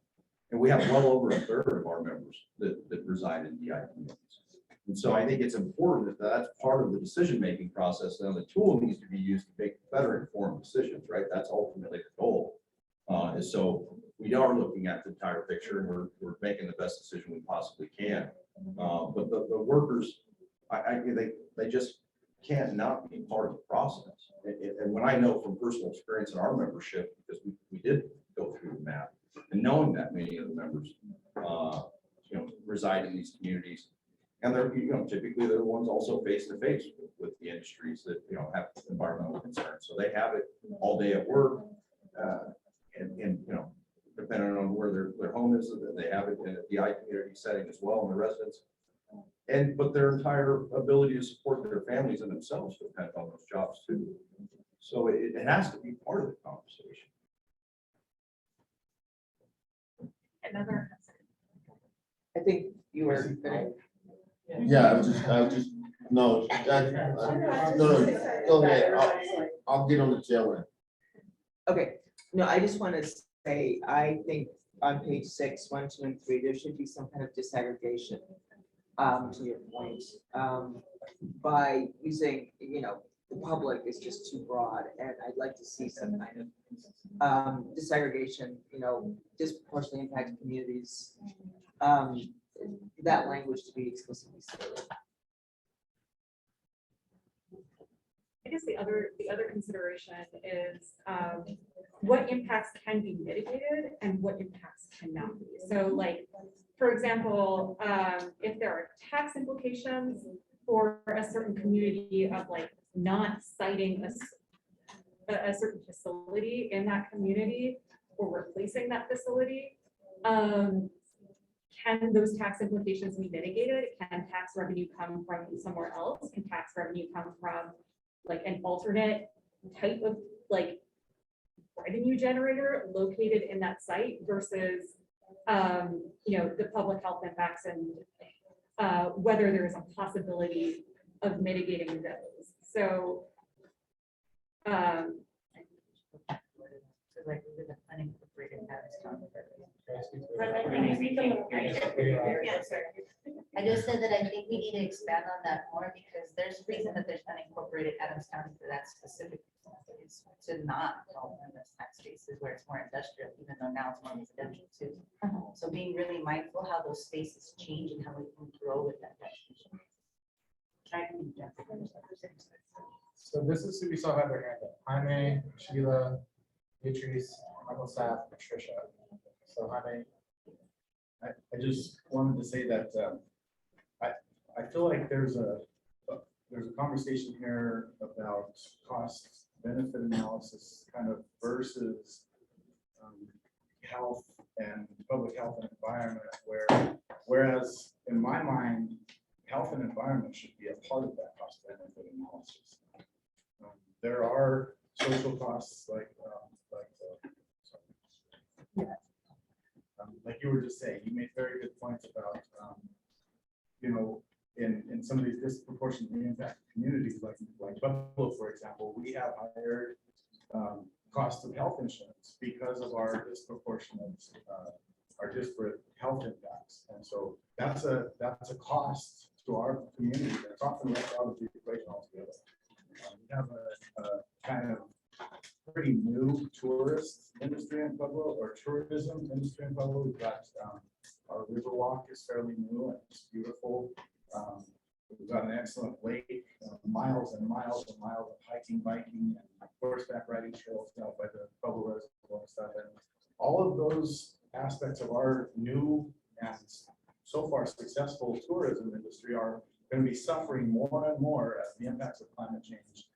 And we have well over a third of our members that reside in DI communities. And so I think it's important that that's part of the decision-making process. Now the tool needs to be used to make better informed decisions, right? That's ultimately the goal. And so we are looking at the entire picture, and we're making the best decision we possibly can. But the workers, they just can't not be part of the process. And when I know from personal experience in our membership, because we did go through the map, and knowing that many of the members, reside in these communities, and they're, typically they're the ones also face to face with the industries that, have environmental concerns. So they have it all day at work. And depending on where their home is, they have it in a DI community setting as well, in the residents. But their entire ability to support their families and themselves depends on those jobs too. So it has to be part of the conversation. Another. I think you were. Yeah, I was just, no, no, go ahead. I'll get on the tail end. Okay, no, I just want to say, I think on page 6, 1, 2, and 3, there should be some kind of disaggregation, to your point. By using, the public is just too broad, and I'd like to see some kind of disaggregation, disproportionately impacted communities. That language to be explicitly stated. I guess the other consideration is what impacts can be mitigated and what impacts cannot be. So like, for example, if there are tax implications for a certain community of like not citing a certain facility in that community or replacing that facility, can those tax implications be mitigated? Can tax revenue come from somewhere else? Can tax revenue come from like an alternate type of like revenue generator located in that site versus, the public health impacts and whether there is a possibility of mitigating those. So, I just said that I think we need to expand on that more because there's a reason that there's unincorporated Adams County for that specific. Is to not help in this tax spaces where it's more industrial, even though now it's more residential too. So being really mindful how those spaces change and how we can grow with that definition. So Mississippi saw had their hand up. Jaime, Sheila, Beatrice, Michael Staff, Patricia. So Jaime. I just wanted to say that I feel like there's a conversation here about cost benefit analysis kind of versus health and public health and environment, whereas in my mind, health and environment should be a part of that cost benefit analysis. There are social costs like you were just saying, you made very good points about, in some of these disproportionately impacted communities, like Buffalo, for example, we have higher cost of health insurance because of our disproportionate, our disparate health impacts. And so that's a cost to our community that's often left out of the equation altogether. We have a kind of pretty new tourist industry in Pueblo, or tourism industry in Pueblo. We've got our Riverwalk is fairly new and it's beautiful. We've got an excellent lake, miles and miles and miles of hiking, biking, and horseback riding trails out by the Pueblo Reservoir and stuff. And all of those aspects of our new and so far successful tourism industry are going to be suffering more and more as the impacts of climate change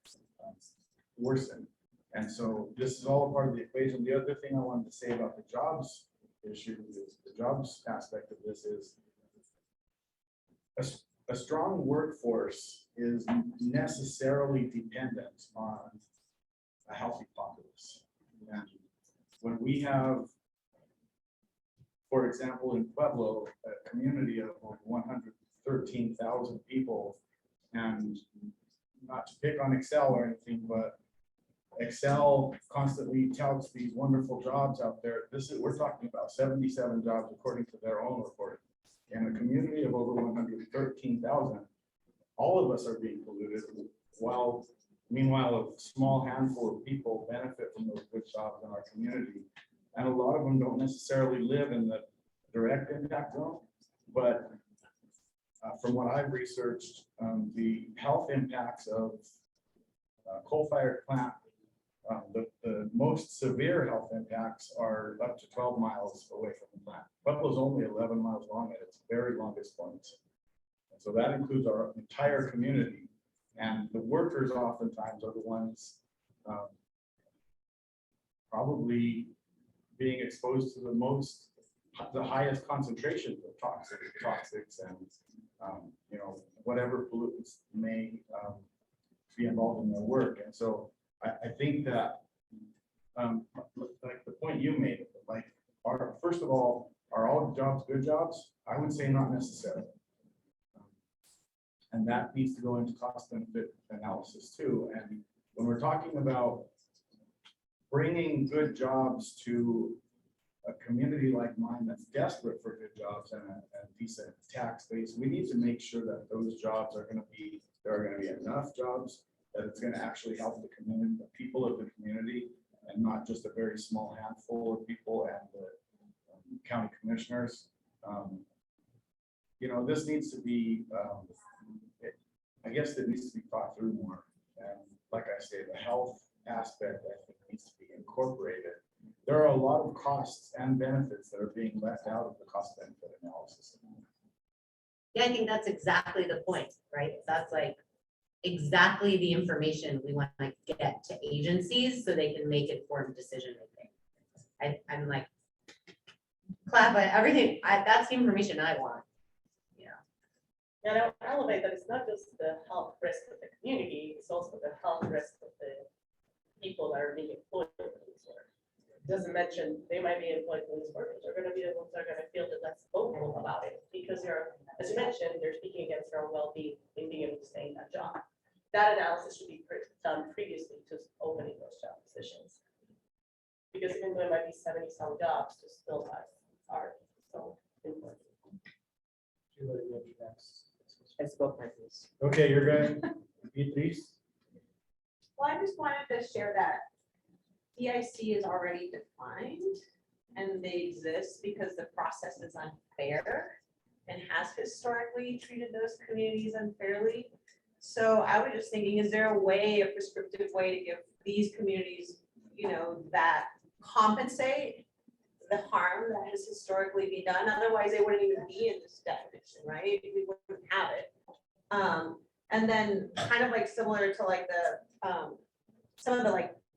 worsen. And so this is all a part of the equation. The other thing I wanted to say about the jobs issue is the jobs aspect of this is a strong workforce is necessarily dependent on a healthy populace. And when we have, for example, in Pueblo, a community of 113,000 people, and not to pick on Excel or anything, but Excel constantly touts these wonderful jobs out there. We're talking about 77 jobs according to their own reporting. In a community of over 113,000, all of us are being polluted, while meanwhile a small handful of people benefit from those good jobs in our community. And a lot of them don't necessarily live in the direct impact zone, but from what I've researched, the health impacts of coal-fired plant, the most severe health impacts are up to 12 miles away from the plant. Pueblo's only 11 miles long at its very longest point. And so that includes our entire community. And the workers oftentimes are the ones probably being exposed to the highest concentrations of toxics and whatever pollutants may be involved in their work. And so I think that like the point you made, like first of all, are all jobs good jobs? I would say not necessarily. And that needs to go into cost benefit analysis too. And when we're talking about bringing good jobs to a community like mine that's desperate for good jobs and a decent tax base, we need to make sure that those jobs are going to be, there are going to be enough jobs that it's going to actually help the community, the people of the community, and not just a very small handful of people and the county commissioners. This needs to be, I guess it needs to be thought through more. And like I say, the health aspect, I think, needs to be incorporated. There are a lot of costs and benefits that are being left out of the cost benefit analysis. Yeah, I think that's exactly the point, right? That's like exactly the information we want to get to agencies so they can make informed decision making. I'm like, clap, but everything, that's the information I want. And I'll elevate that it's not just the health risk of the community, it's also the health risk of the people that are being employed in this work. Doesn't mention they might be employed in these workers are going to be the ones that are going to feel that less vocal about it because they're, as you mentioned, they're speaking against their own well-being and being able to stay in that job. That analysis should be done previously to opening those job positions. Because even though it might be 70-some jobs, there's still are so important. I spoke my piece. Okay, you're good. Beatriz? Well, I just wanted to share that DIC is already defined and they exist because the process is unfair and has historically treated those communities unfairly. So I was just thinking, is there a prescriptive way to give these communities, that compensate the harm that has historically been done? Otherwise, they wouldn't even be in this definition, right? We wouldn't have it. And then kind of like similar to like the some of the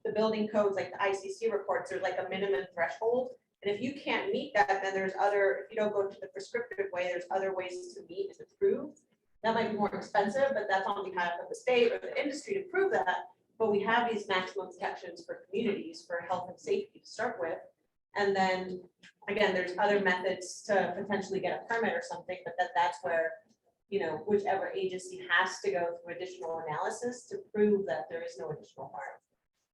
the building codes, like the ICC reports, there's like a minimum threshold. And if you can't meet that, then there's if you don't go to the prescriptive way, there's other ways to meet and to prove. That might be more expensive, but that's on behalf of the state or the industry to prove that. But we have these maximum protections for communities for health and safety to start with. And then again, there's other methods to potentially get a permit or something, but that's where, whichever agency has to go through additional analysis to prove that there is no additional harm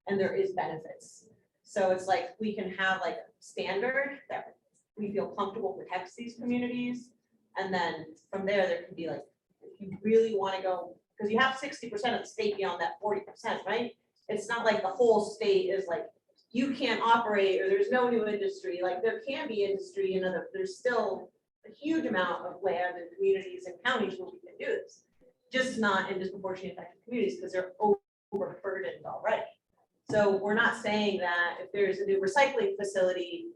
and there is benefits. So it's like we can have like a standard that we feel comfortable protects these communities. And then from there can be like, if you really want to go, because you have 60% of the state beyond that 40%, right? It's not like the whole state is like, you can't operate or there's no new industry. Like there can be industry and there's still a huge amount of land and communities and counties where we can do this. just not in disproportionately affected communities because they're overburdened already. So we're not saying that if there's a new recycling facility,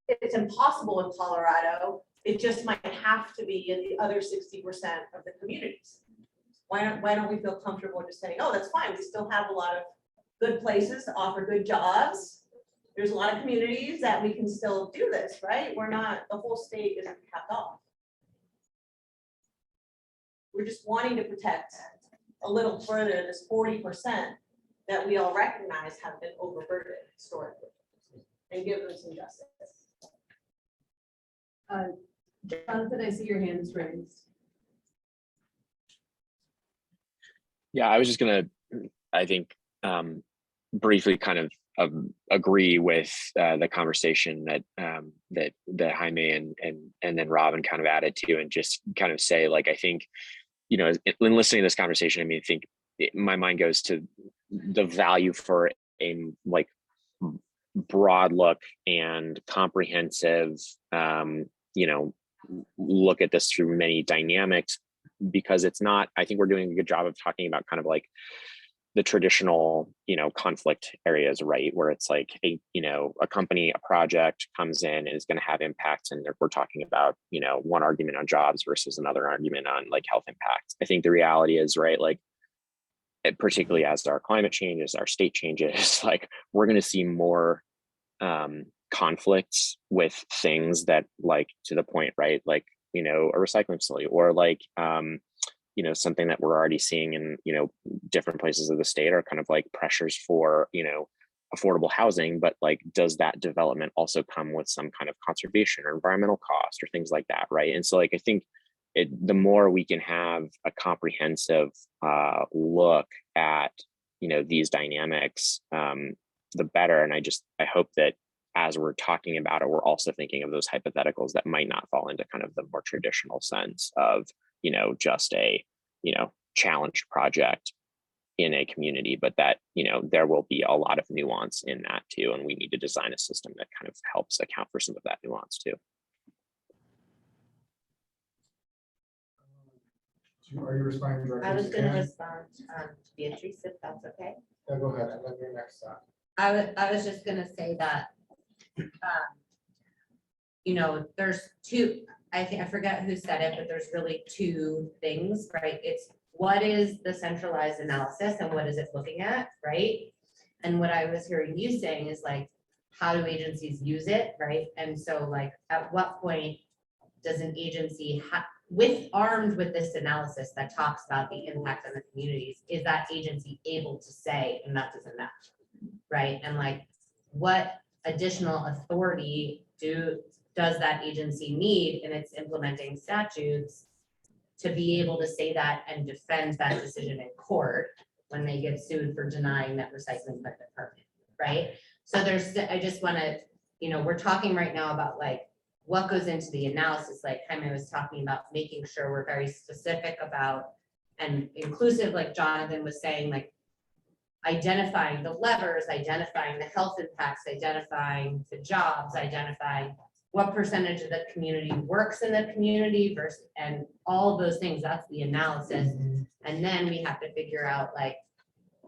it's impossible in Colorado. It just might have to be in the other 60% of the communities. Why don't we feel comfortable just saying, oh, that's fine. We still have a lot of good places to offer good jobs. There's a lot of communities that we can still do this, right? We're not, the whole state isn't capped off. We're just wanting to protect a little further this 40% that we all recognize have been overburdened historically and give them some justice. Jonathan, I see your hand is raised. Yeah, I was just gonna, I think, briefly kind of agree with the conversation that that Jaime and then Robin kind of added to, and just kind of say, like, I think, you know, in listening to this conversation, I mean, I think my mind goes to the value for a like broad look and comprehensive, you know, look at this through many dynamics, because it's not, I think we're doing a good job of talking about kind of like the traditional, you know, conflict areas, right? Where it's like a, you know, a company, a project comes in and is going to have impacts, and we're talking about, you know, one argument on jobs versus another argument on like health impacts. I think the reality is, right, like, particularly as our climate changes, our state changes, like, we're going to see more conflicts with things that, like, to the point, right, like, you know, a recycling facility, or like, you know, something that we're already seeing in, you know, different places of the state are kind of like pressures for, you know, affordable housing, but like, does that development also come with some kind of conservation or environmental cost or things like that, right? And so, like, I think the more we can have a comprehensive look at, you know, these dynamics, the better. And I hope that as we're talking about it, we're also thinking of those hypotheticals that might not fall into kind of the more traditional sense of, you know, just a, you know, challenged project in a community, but that, you know, there will be a lot of nuance in that too. And we need to design a system that kind of helps account for some of that nuance too. Are you responding directly? I was to gonna Ken? respond to Beatrice, if that's okay. Yeah, go ahead, and then your next stop. I was just gonna say that, you know, there's two, I think, I forget who said it, but there's really two things, right? It's what is the centralized analysis and what is it looking at, right? And what I was hearing you saying is like, how do agencies use it, right? And so, like, at what point does an agency armed with this analysis that talks about the impact on the communities, is that agency able to say enough is enough, right? And like, what additional authority does that agency need in its implementing statutes to be able to say that and defend that decision in court when they get sued for denying that recycling permit, right? So I just want to, you know, we're talking right now about like what goes into the analysis, like Jaime was talking about, making sure we're very specific about and inclusive, like Jonathan was saying, like identifying the levers, identifying the health impacts, identifying the jobs, identifying what percentage of the community works in the community versus, and all of those things, that's the analysis. And then we have to figure out like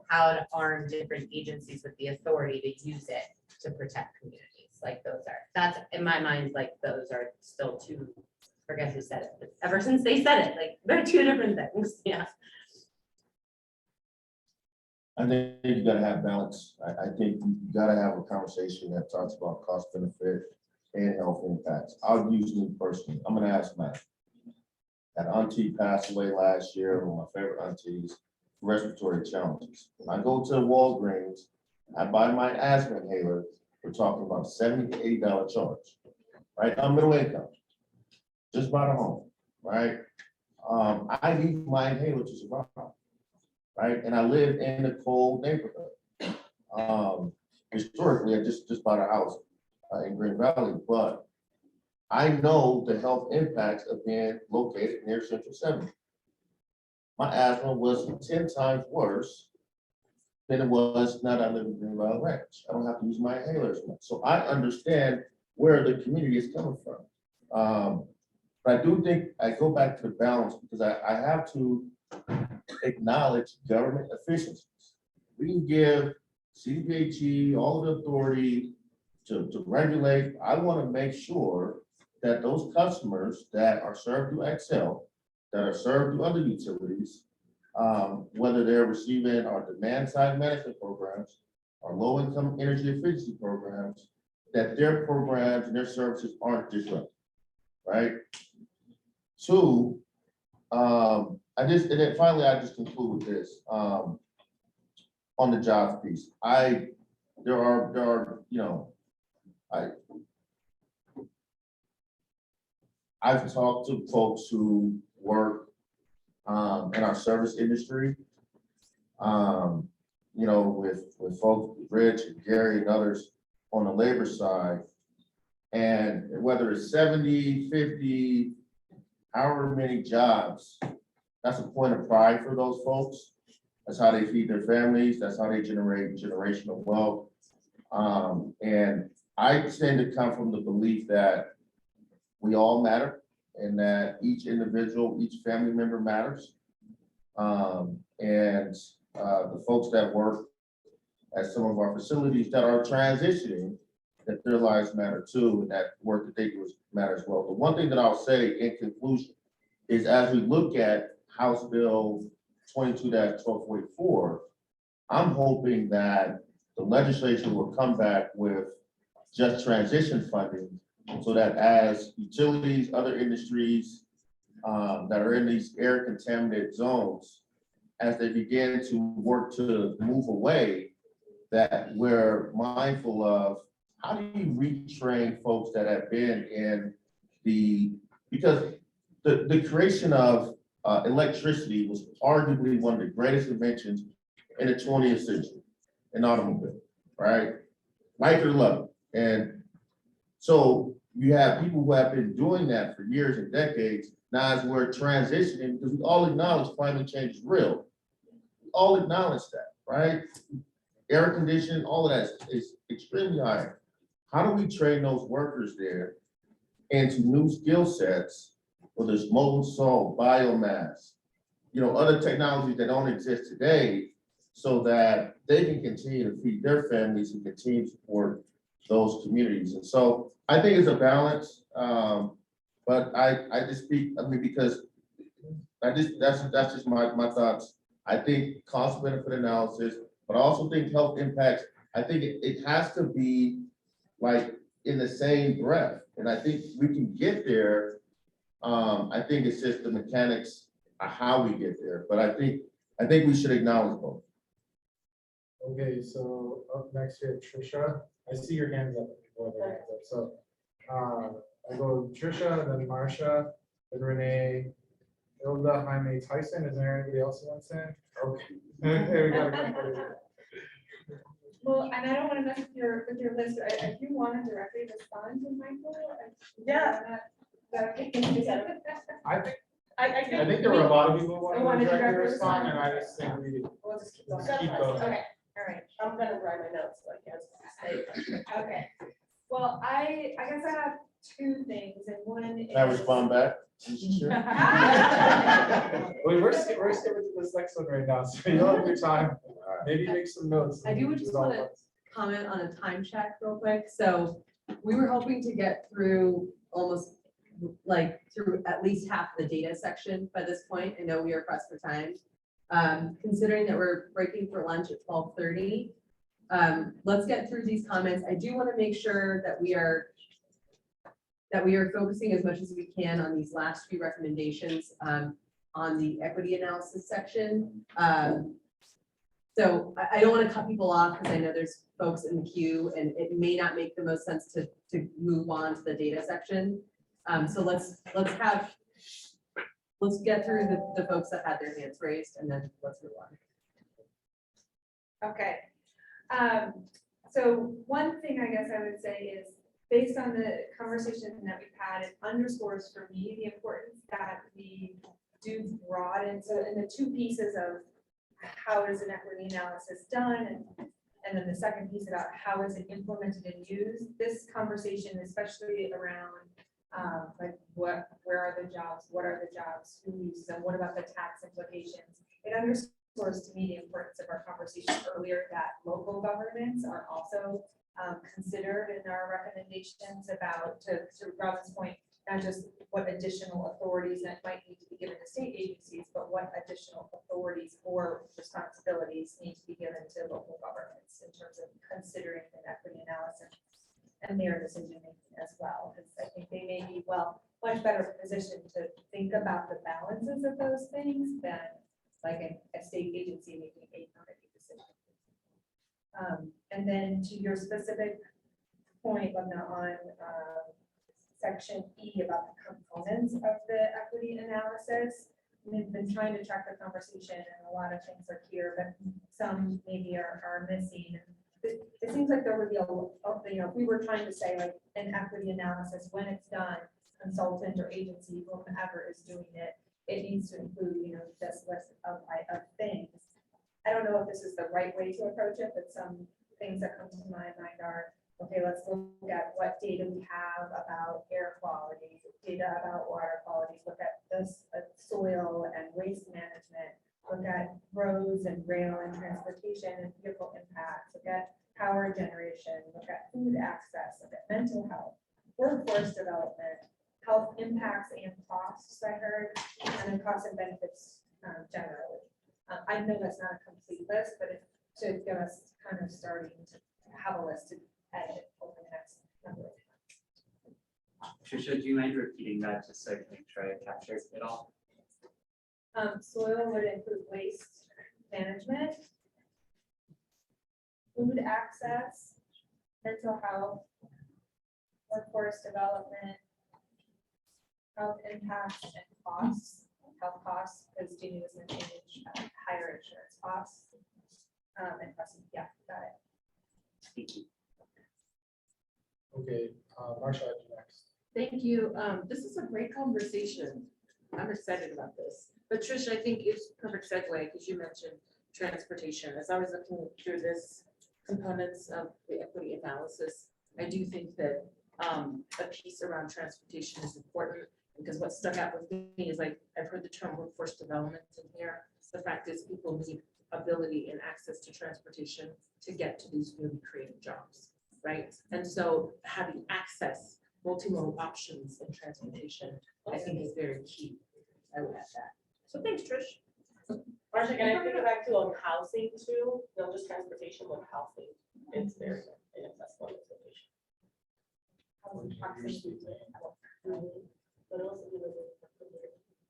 how to arm different agencies with the authority to use it to protect communities. Like that's in my mind, like those are still two, forget who said it, but ever since they said it, like they're two different things, yeah. I think you gotta have balance. I think you gotta have a conversation that talks about cost benefit and health impacts. I'll use me personally. I'm an asthmatic. That auntie passed away last year, one of my favorite aunties, respiratory challenges. When I go to Walgreens, I buy my asthma inhaler. We're talking about $70 to $80 charge, right? I'm middle income, just bought a home, right? I need my inhaler to survive, right? And I live in a cold neighborhood. Historically, I just bought a house in Green Valley, but I know the health impacts of being located near Central 70. My asthma was 10 times worse than it was not I live in Green Valley Ranch. I don't have to use my inhalers much. So I understand where the community is coming from. But I do think I go back to the balance, because I have to acknowledge government efficiencies. We can give CDBG all the authority to regulate. I want to make sure that those customers that are served through Excel, that are served through other utilities, whether they're receiving our demand side management programs, our low income energy efficiency programs, that their programs and their services aren't disrupted, right? Two, and then finally, I just conclude with this, on the jobs piece. There are, you know, I've talked to folks who work in our service industry, you know, with folks, Rich and Gary and others on the labor side. And whether it's 70, 50, however many jobs, that's a point of pride for those folks. That's how they feed their families. That's how they generate generational wealth. And I tend to come from the belief that we all matter and that each individual, each family member matters. The folks that work at some of our facilities that are transitioning, that their lives matter too, and that work that they do matters well. The one thing that I'll say in conclusion is, as we look at House Bill 22-1244, I'm hoping that the legislature will come back with just transition funding, so that as utilities, other industries that are in these air contaminated zones, as they begin to work to move away, that we're mindful of how do you retrain folks that have been in because the creation of electricity was arguably one of the greatest inventions in the 20th century, an automobile, right? Like or love it. And so you have people who have been doing that for years and decades. Now as we're transitioning, because we all acknowledge climate change is real. We all acknowledge that, right? Air conditioning, all of that is extremely high. How do we train those workers there into new skill sets, whether it's molten salt, biomass, you know, other technologies that don't exist today, so that they can continue to feed their families and continue to support those communities. And so I think it's a balance, but I just speak, I mean, because that's just my thoughts. I think cost benefit analysis, but I also think health impacts. I think it has to be like in the same breath, and I think we can get there. I think it's just the mechanics of how we get there, but I think we should acknowledge both. Okay, so up next we have Trisha. I see your hands up. So I go Trisha, then Marcia, then Renee, Hilda, Jaime, Tyson. Is there anybody else who wants in? Okay. There we go. Well, and I don't want to mess with your list. If you want to directly respond to Michael. Yeah. I think there were a lot of people who wanted to directly respond, and I just think we We'll just keep just going. keep going. Okay, all right. I'm gonna write my notes, so I can't say. Okay. Well, I guess I have two things, and one is. Can I respond back? Wait, we're skipping to this next one right now, so you'll have your time. Maybe make some notes. I do just want to comment on a time check real quick. So we were hoping to get through almost like through at least half the data section by this point. I know we are pressed for time. Considering that we're breaking for lunch at 12:30, let's get through these comments. I do want to make sure that we are focusing as much as we can on these last few recommendations on the equity analysis section. So I don't want to cut people off because I know there's folks in the queue and it may not make the most sense to move on to the data section. So let's get through the folks that had their hands raised and then let's move on. Okay. So one thing I guess I would say is, based on the conversation that we've had, it underscores for me the importance that we do broaden. So in the two pieces of how is an equity analysis done, and then the second piece about how is it implemented and used, this conversation, especially around Like where are the jobs? What are the jobs? Who uses them? What about the tax implications? It underscores to me the importance of our conversation earlier that local governments are also considered in our recommendations about, to Robin's point, not just what additional authorities that might need to be given to state agencies, but what additional authorities or responsibilities need to be given to local governments in terms of considering an equity analysis and their decision making as well. Because I think they may be much better positioned to think about the balances of those things than like a state agency making a permitting decision. And then to your specific point, Lubna, on section E about the components of the equity analysis, we've been trying to track the conversation and a lot of things are here, but some maybe are missing. It seems like there would be if we were trying to say like an equity analysis, when it's done, consultant or agency, whomever is doing it, it needs to include, this list of things. I don't know if this is the right way to approach it, but some things that come to my mind are, okay, let's look at what data we have about air quality, data about water quality, look at this soil and waste management, look at roads and rail and transportation and vehicle impacts, look at power generation, look at food access, look at mental health, workforce development, health impacts and costs, I heard, and then costs and benefits generally. I know that's not a complete list, but it should get us kind of starting to have a list to edit over the next number of months. Trisha, do you mind repeating that just so I can make sure I capture it all? Soil would include waste management, food access, mental health, workforce development, health impacts and costs, health costs, because Jeannie was mentioning higher insurance costs. And costs, yeah, got it. Thank you. Okay, Marcia, you next. Thank you. This is a great conversation. I'm excited about this. But Trish, I think it's a perfect segue because you mentioned transportation. As I was looking through this components of the equity analysis, I do think that a piece around transportation is important because what stuck out with me is like, I've heard the term workforce development in here. The fact is people need ability and access to transportation to get to these newly created jobs, right? And so having access, multimodal options in transportation, I think is very key. I would add that. So thanks, Trish. Marcia, can I take it back to housing too? Not just transportation, but housing. It's very inaccessible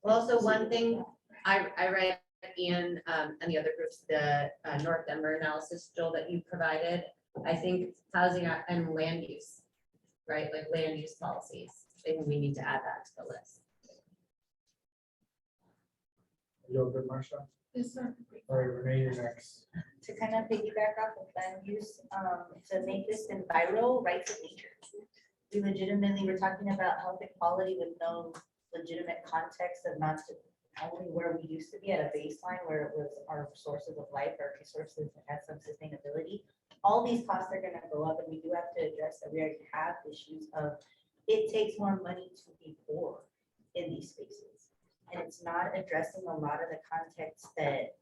Well, also one thing I read in and the other groups, the North Denver analysis, Joel, that you provided, I think housing and land use, right? Like land use policies. I think we need to add that to the list. You're good, Marcia? Yes, sir. All right, Renee, you're next. To kind of piggyback off of land use, to make this enviro rights of nature. We legitimately, we're talking about health equality with no legitimate context of not to only where we used to be at a baseline where it was our sources of life, our resources that had some sustainability. All these costs are gonna go up and we do have to address that we already have issues of it takes more money to be poor in these spaces. And it's not addressing a lot of the context that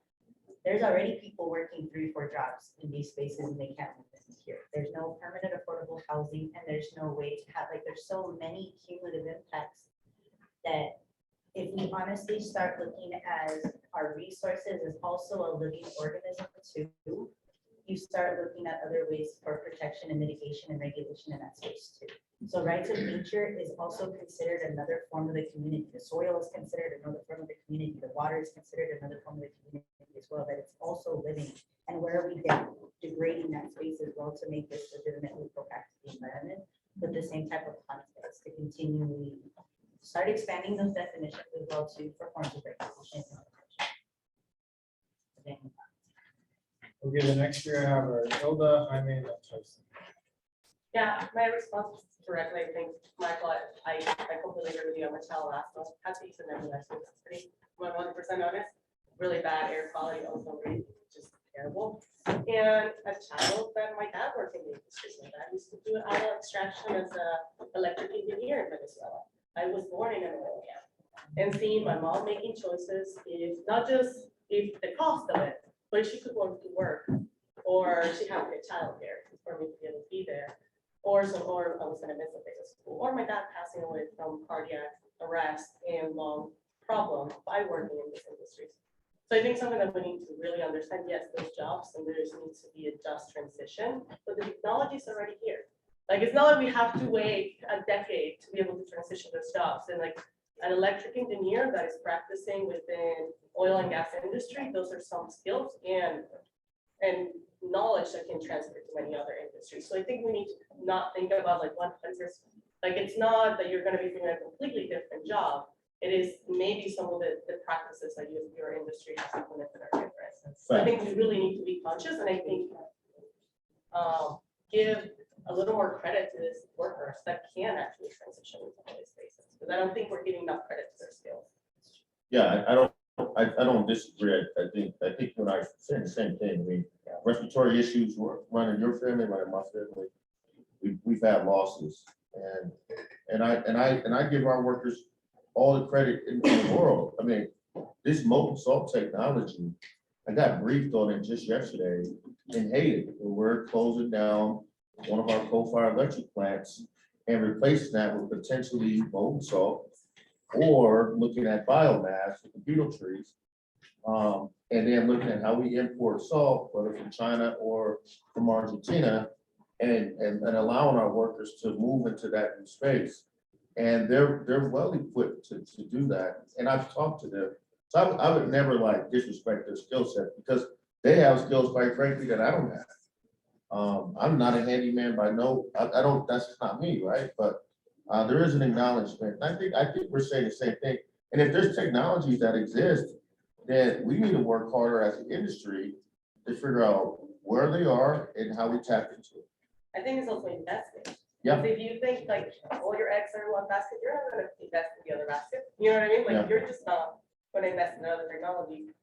there's already people working 3-4 jobs in these spaces and they can't live in here. There's no permanent affordable housing and there's no way to have, like, there's so many cumulative impacts that if we honestly start looking as our resources as also a living organism too, you start looking at other ways for protection and mitigation and regulation in that space too. So rights of nature is also considered another form of the community. The soil is considered another form of the community. The water is considered another form of the community as well, that it's also living. And where are we degrading that space as well to make this legitimately go back to the environment with the same type of context to continually start expanding those definitions as well too for forms of regulation. Okay, the next year I have Hilda, Jaime, and Tyson. Yeah, my response is directly, I think, Michael, I completely agree with you on Michelle last one. Has decent numbers, actually, that's pretty, 1% honest. Really bad air quality also, really, just terrible. And a child that my dad worked in the industry, my dad used to do auto extraction as a electric engineer in Venezuela. I was born in an oil camp and seeing my mom making choices, if not just if the cost of it, but if she could go to work, or she had to get childcare for me to be able to be there, or I was gonna miss a day of school, or my dad passing away from cardiac arrest and lung problem by working in this industry. So I think something that we need to really understand, yes, those jobs, and there needs to be a just transition, but the technology is already here. Like, it's not like we have to wait a decade to be able to transition those jobs. And like an electric engineer that is practicing within oil and gas industry, those are some skills and knowledge that can transfer to many other industries. So I think we need to not think about like one place, like it's not that you're gonna be doing a completely different job. It is maybe some of the practices that your industry has implemented are different. So I think we really need to be conscious, and I think give a little more credit to these workers that can actually transition into those spaces, because I don't think we're giving enough credit to their skills. Yeah, I don't disagree. I think you and I are saying the same thing. I mean, respiratory issues running your family, running my family. We've had losses, and I give our workers all the credit in the world. I mean, this molten salt technology, I got briefed on it just yesterday in Haiti, where we're closing down one of our coal-fired electric plants and replacing that with potentially molten salt, or looking at biomass with the beetle trees. And then looking at how we import salt, whether from China or from Argentina, and allowing our workers to move into that new space. And they're well equipped to do that. And I've talked to them. So I would never like disrespect their skill set, because they have skills, quite frankly, that I don't have. I'm not a handyman by I don't, that's not me, right? But there is an acknowledgement. I think we're saying the same thing. And if there's technologies that exist, then we need to work harder as an industry to figure out where they are and how we tap into it. I think it's also investing. Yeah. If you think like all your eggs are in one basket, you're not gonna invest in the other basket. You know what I mean? Like, Yeah. you're just not gonna invest in other technology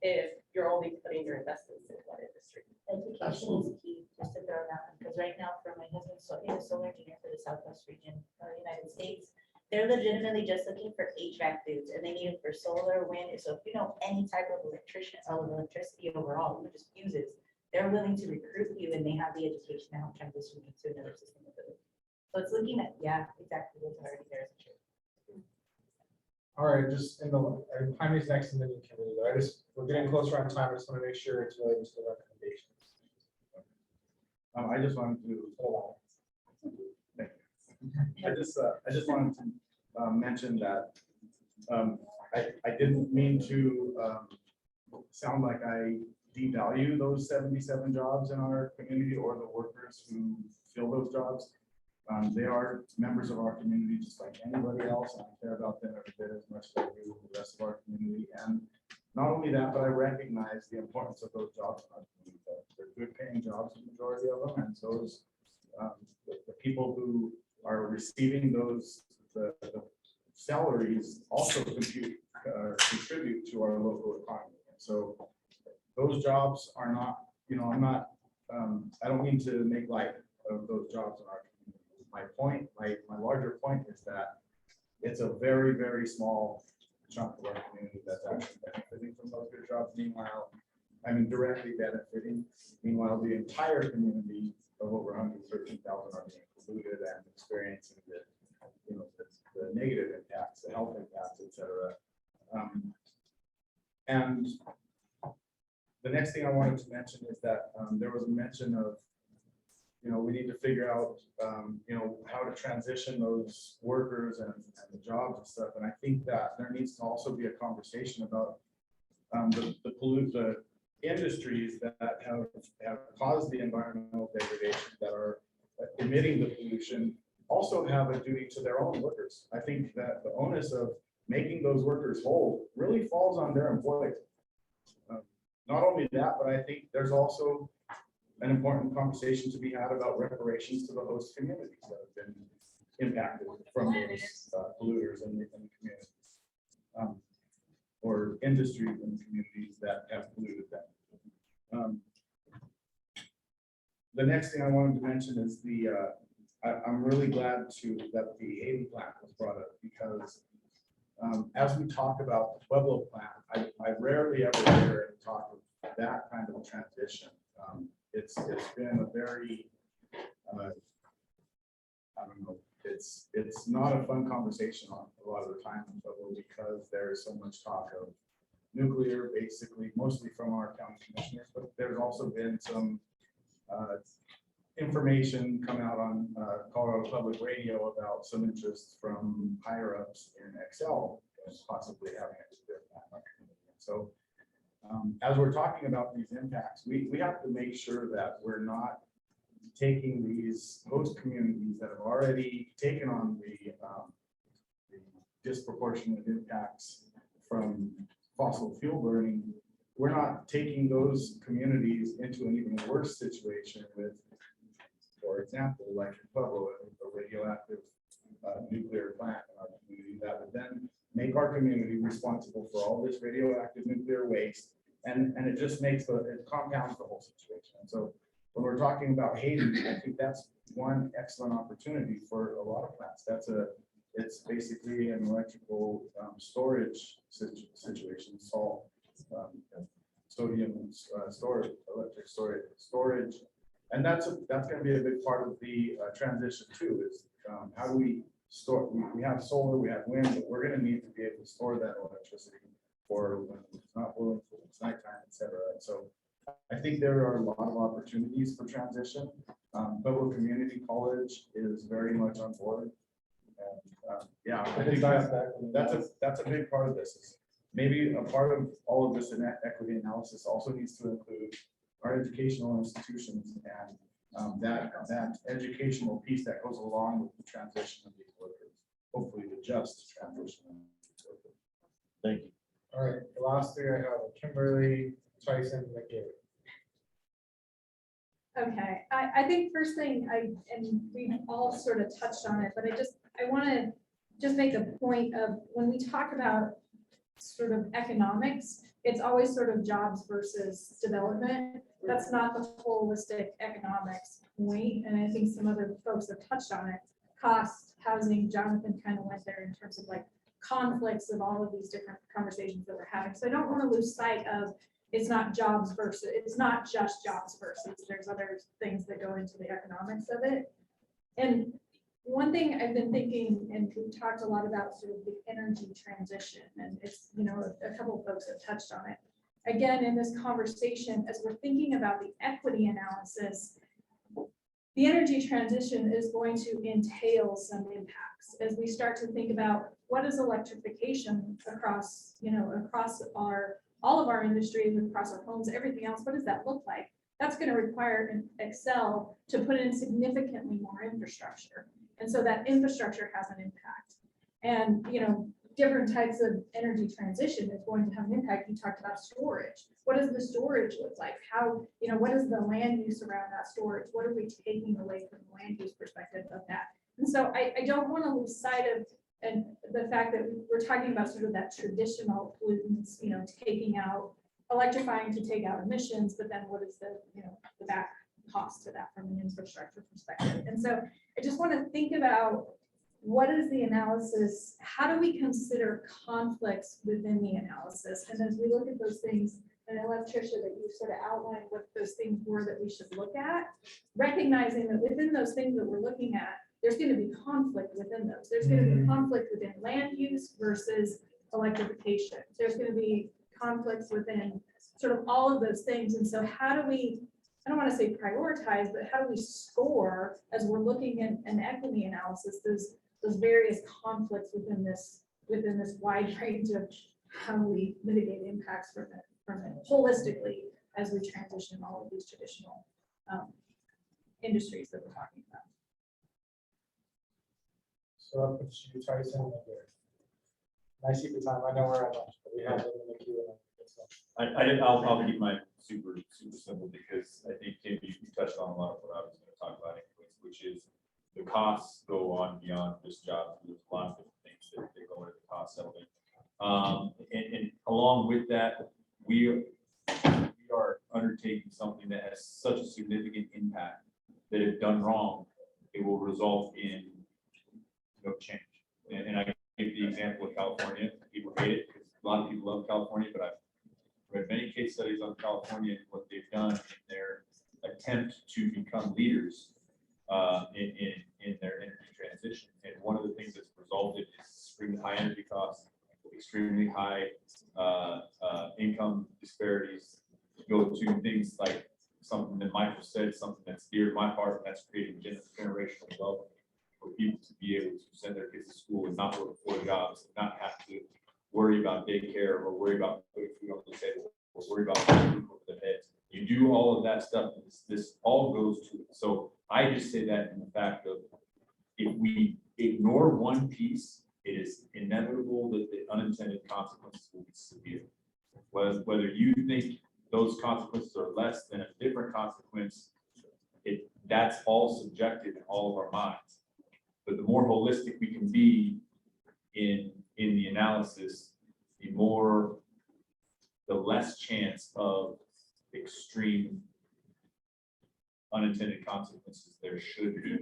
if you're only putting your investments in one industry. Education is key, just to throw that, because right now for my husband, so he's a solar engineer for the Southwest region of the United States. They're legitimately just looking for HVAC dudes, and they need it for solar, wind. So if you know any type of electricity overall, who just uses, they're willing to recruit you, and they have the education to help transition you to another system. So it's looking at, yeah, exactly what's already there. All right, just in the, time is next in the committee, but we're getting closer on time. I just want to make sure it's related to the recommendations. I just wanted to, hold on. I just wanted to mention that I didn't mean to sound like I devalue those 77 jobs in our community or the workers who fill those jobs. They are members of our community just like anybody else, and I care about them every bit as much as I do the rest of our community. And not only that, but I recognize the importance of those jobs in our community. They're good paying jobs, the majority of them, and those the people who are receiving those the salaries also contribute to our local economy. And so those jobs are not, I'm not, I don't mean to make light of those jobs in our community. My point, my larger point is that it's a very, very small chunk of our community that's actually benefiting from those good jobs. Meanwhile, directly benefiting. Meanwhile, the entire community of over 113,000 are being polluted and experiencing the negative impacts, the health impacts, et cetera. And the next thing I wanted to mention is that there was a mention of, we need to figure out, how to transition those workers and the jobs and stuff. And I think that there needs to also be a conversation about the industries that have caused the environmental degradation, that are emitting the pollution, also have a duty to their own workers. I think that the onus of making those workers whole really falls on their employees. Not only that, but I think there's also an important conversation to be had about reparations to the host communities that have been impacted from those polluters in the community, or industries in the communities that have polluted them. The next thing I wanted to mention is I'm really glad that the Hayden plant was brought up because as we talk about the Pueblo plant, I rarely ever hear any talk of that kind of a transition. It's been a very, I don't know, it's not a fun conversation a lot of the time in Pueblo because there is so much talk of nuclear, basically, mostly from our county commissioners, but there's also been some information come out on Colorado Public Radio about some interest from higher ups in Excel, possibly having a nuclear plant. So as we're talking about these impacts, we have to make sure that we're not taking these host communities that have already taken on the disproportionate impacts from fossil fuel burning. We're not taking those communities into an even worse situation with, for example, like in Pueblo, a radioactive nuclear plant in our community that would then make our community responsible for all this radioactive nuclear waste. And it just makes it compounds the whole situation. And so when we're talking about Hayden, I think that's one excellent opportunity for a lot of plants. It's basically an electrical storage situation, salt, sodium storage, electric storage. And that's going to be a big part of the transition too, is how do we store, we have solar, we have wind, but we're going to need to be able to store that electricity for when it's not blowing, when it's nighttime, et cetera. And so I think there are a lot of opportunities for transition. Pueblo Community College is very much on board. And yeah, I think that's a big part of this. Is maybe a part of all of this in equity analysis also needs to include our educational institutions and that educational piece that goes along with the transition of these workers, hopefully the just transition of these workers. Thank you. All right, the last three I have are Kimberly, Tyson, and McGarry. Okay, I think first thing and we've all sort of touched on it, but I want to just make a point of when we talk about sort of economics, it's always sort of jobs versus development. That's not the holistic economics point. And I think some other folks have touched on it. Cost, housing, Jonathan kind of went there in terms of like conflicts of all of these different conversations that we're having. So I don't want to lose sight of it's not jobs versus, it's not just jobs versus, there's other things that go into the economics of it. And one thing I've been thinking, and we talked a lot about sort of the energy transition, and it's, you know, a couple of folks have touched on it. Again, in this conversation, as we're thinking about the equity analysis, the energy transition is going to entail some impacts as we start to think about what is electrification across, you know, across all of our industries, across our homes, everything else. What does that look like? That's going to require an Excel to put in significantly more infrastructure. And so that infrastructure has an impact. And, you know, different types of energy transition is going to have an impact. You talked about storage. What does the storage look like? How, you know, what is the land use around that storage? What are we taking away from the land use perspective of that? And so I don't want to lose sight of and the fact that we're talking about sort of that traditional pollutants, you know, taking out, electrifying to take out emissions, but then what is the, you know, the back cost to that from an infrastructure perspective? And so I just want to think about what is the analysis? How do we consider conflicts within the analysis? And as we look at those things, and I love Tricia that you sort of outlined what those things were that we should look at, recognizing that within those things that we're looking at, there's going to be conflict within those. There's going to be conflict within land use versus electrification. There's going to be conflicts within sort of all of those things. And so how do we, I don't want to say prioritize, but how do we score as we're looking at an equity analysis, those various conflicts within this wide range of how we mitigate impacts from it holistically as we transition all of these traditional industries that we're talking about. So that puts you, Tyson, and McGarry. Nice keep the time. I know we're at lunch, but we have them in the queue. I'll keep mine super simple because I think Kim, you touched on a lot of what I was going to talk about anyways, which is the costs go on beyond just jobs. There's a lot of different things that go into the cost element. And along with that, we are undertaking done wrong, it will result in no change. And I give the example of California. People hate it because a lot of people love California, but I've read many case studies on California and what they've done in their attempt to become leaders in their energy transition. And one of the things that's resulted is extremely high energy costs, extremely high income disparities. Go to things like something that Michael said, something that's dear to my heart, and that's creating generational wealth for people to be able to send their kids to school and not work 4 jobs, and not have to worry about daycare or worry about putting food on the table or worry about putting a roof over their heads. You do all of that stuff, and this all goes to it. So I just say that in the fact of, if we ignore one piece, it is inevitable that the unintended consequences will be severe. Whether you think those consequences are less than a different consequence, that's all subjective in all of our minds. But the more holistic we can be in the analysis, the less chance of extreme unintended consequences there should be.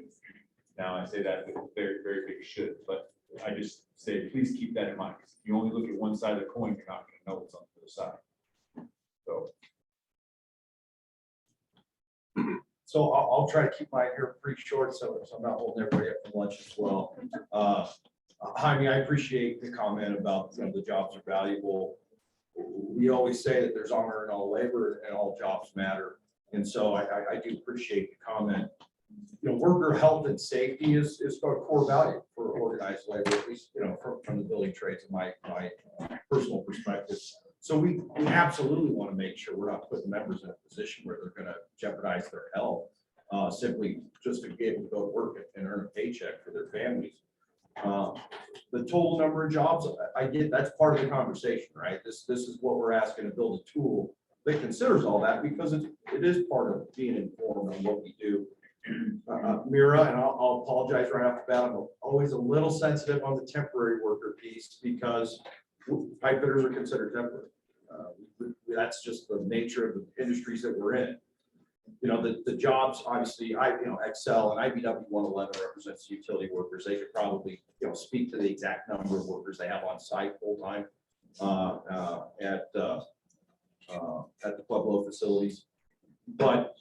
Now, I say that with a very, very big should, but I just say, please keep that in mind. If you only look at one side of the coin, you're not going to know what's on the other side. So I'll try to keep my hair pretty short, so I'm not holding everybody up for lunch as well. Jaime, I appreciate the comment about, the jobs are valuable. We always say that there's honor in all labor and all jobs matter. And so I do appreciate the comment. Worker health and safety is a core value for organized labor, at least, from the building trades, in my personal perspective. So we absolutely want to make sure we're not putting members in a position where they're going to jeopardize their health simply just to be able to go to work and earn a paycheck for their families. The total number of jobs, I get that's part of the conversation, right? This is what we're asking to build a tool that considers all that, because it is part of being informed on what we do. Mira, and I'll apologize right off the bat, I'm always a little sensitive on the temporary worker piece, because pipe fitters are considered temporary. That's just the nature of the industries that we're in. The jobs, obviously, Excel and IBW 111 represents utility workers. They could probably, speak to the exact number of workers they have on site full time at the Pueblo facilities. But,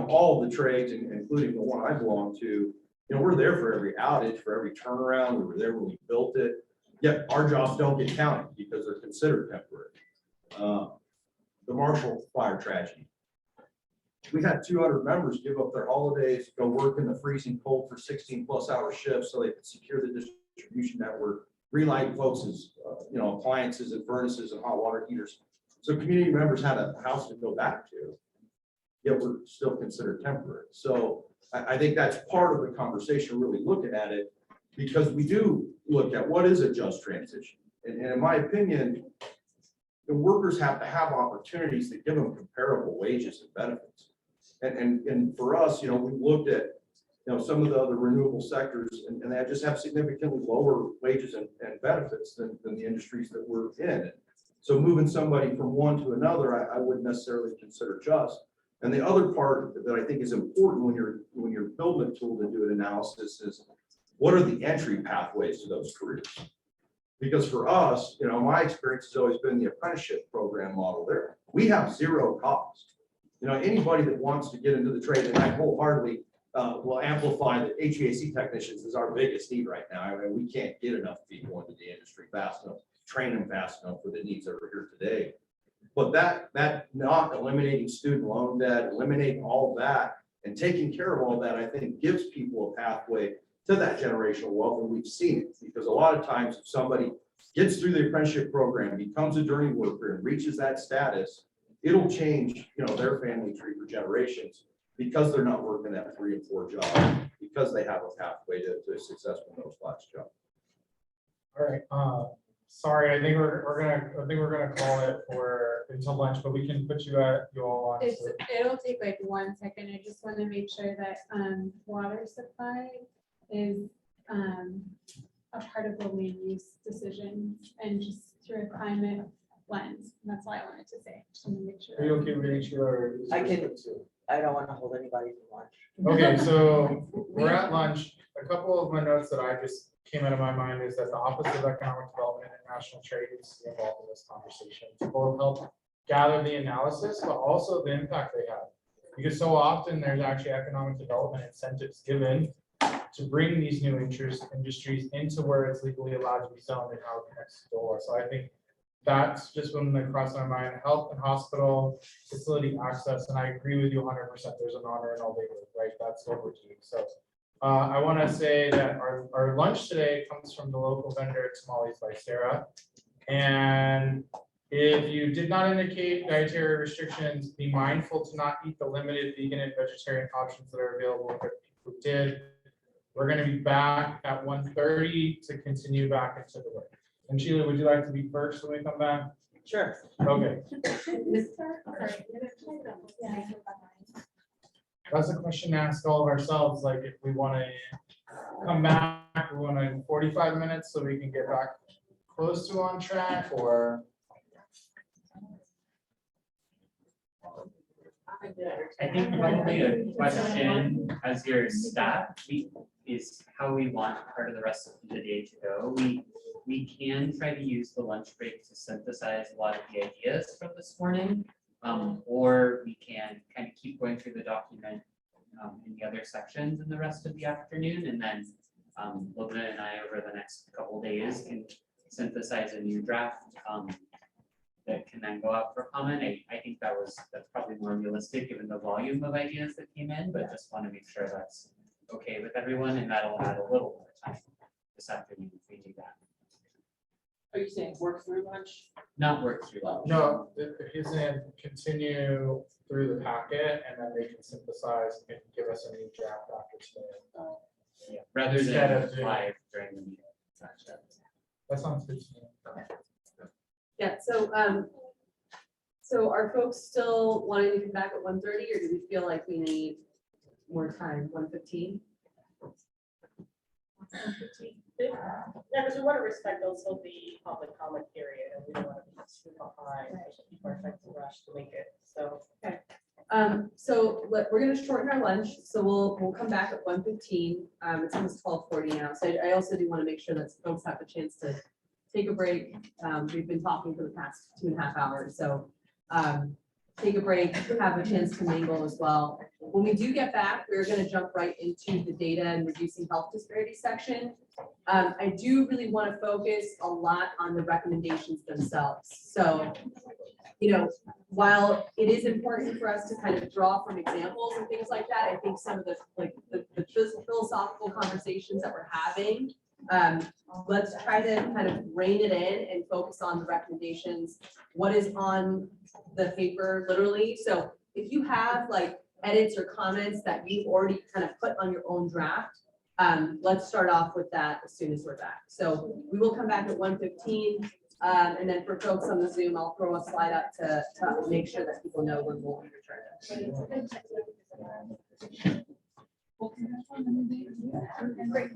all of the trades, including the one I belong to, we're there for every outage, for every turnaround. We were there when we built it. Yet our jobs don't get counted because they're considered temporary. The Marshall fire tragedy. We had 200 members give up their holidays, go work in the freezing cold for 16+ hour shifts so they could secure the distribution network, relight folks' appliances and furnaces and hot water heaters. So community members had a house to go back to, yet we're still considered temporary. So I think that's part of the conversation, really looking at it, because we do look at what is a just transition. And in my opinion, the workers have to have opportunities that give them comparable wages and benefits. And for us, we looked at, some of the other renewable sectors, and they just have significantly lower wages and benefits than the industries that we're in. So moving somebody from one to another, I wouldn't necessarily consider just. And the other part that I think is important when you're building a tool to do an analysis is, what are the entry pathways to those careers? Because for us, my experience has always been the apprenticeship program model there. We have zero cost. Anybody that wants to get into the trade, and I wholeheartedly will amplify that HVAC technicians is our biggest need right now. I mean, we can't get enough people into the industry fast enough, train them fast enough for the needs that are here today. But that not eliminating student loan debt, eliminating all of that, and taking care of all that, I think gives people a pathway to that generational wealth, and we've seen it, because a lot of times if somebody gets through the apprenticeship program, becomes a journey worker, and reaches that status, it'll change, their family tree for generations, because they're not working that 3 and 4 jobs, because they have a pathway to a successful middle-class job. All right. Sorry, I think we're gonna call it until lunch, but we can put you all on. It'll take like 1 second. I just want to make sure that water supply is a part of the land use decision, and just to refine it. lens. And that's all I wanted to say. Just wanted to make sure. Are you okay reading, Sheila, or? I can- I don't want to hold anybody from lunch. Okay, so we're at lunch. A couple of my notes that I just came out of my mind is that the Office of Economic Development and National Trade needs to be involved in this conversation to both help gather the analysis, but also the impact they have. Because so often there's actually economic development incentives given to bring these new industries into where it's legally allowed to be zoned and how it connects to DOLA. So I think that's just one that crossed my mind. Health and hospital facility access, and I agree with you 100%. There's an honor in all labor, right? That's overdue. So I want to say that our lunch today comes from the local vendor Tamales by Sarah. And if you did not indicate dietary restrictions, be mindful to not eat the limited vegan and vegetarian options that are available. If people did, we're going to be back at 1:30 to continue back into the work. And Sheila, would you like to be first when we come back? Sure. Okay, that's a question to ask all of ourselves, like if we want to come back, we want to 45 minutes so we can get back close to on track, or? I think probably a question as your staff is how we want part of the rest of the day to go. We can try to use the lunch break to synthesize a lot of the ideas from this morning. Or we can kind of keep going through the document in the other sections in the rest of the afternoon. And then Logan and I over the next couple days can synthesize a new draft that can then go out for comment. I think that's probably more realistic given the volume of ideas that came in, but just want to make sure that's okay with everyone, and that'll add a little more time this afternoon if we do that. Are you saying work through lunch? Not work through lunch. No, he's gonna continue through the packet and then they can synthesize and give us a new draft after today. Yeah, rather Instead than of doing- live during the meeting. Gotcha. That sounds good to me. Yeah, so are folks still wanting to come back at 1:30, or do we feel like we need more time, 1:15? Yeah, because we want to respect also the public comment period, and we don't want to be too behind, because people are trying to rush to make it, so. We're gonna shorten our lunch, so we'll come back at 1:15. It's almost 12:40 now, so I also do want to make sure that folks have a chance to take a break. We've been talking for the past 2.5 hours, so take a break, have a chance to mingle as well. When we do get back, we're gonna jump right into the data and reducing health disparities section. I do really want to focus a lot on the recommendations themselves. So, while it is important for us to kind of draw from examples and things like that, I think some of the philosophical conversations that we're having, let's try to kind of rein it in and focus on the recommendations, what is on the paper literally. So if you have like edits or comments that you've already kind of put on your own draft, let's start off with that as soon as we're back. So we will come back at 1:15. And then for folks on the Zoom, I'll throw a slide up to make sure that people know when we'll be returning. Great.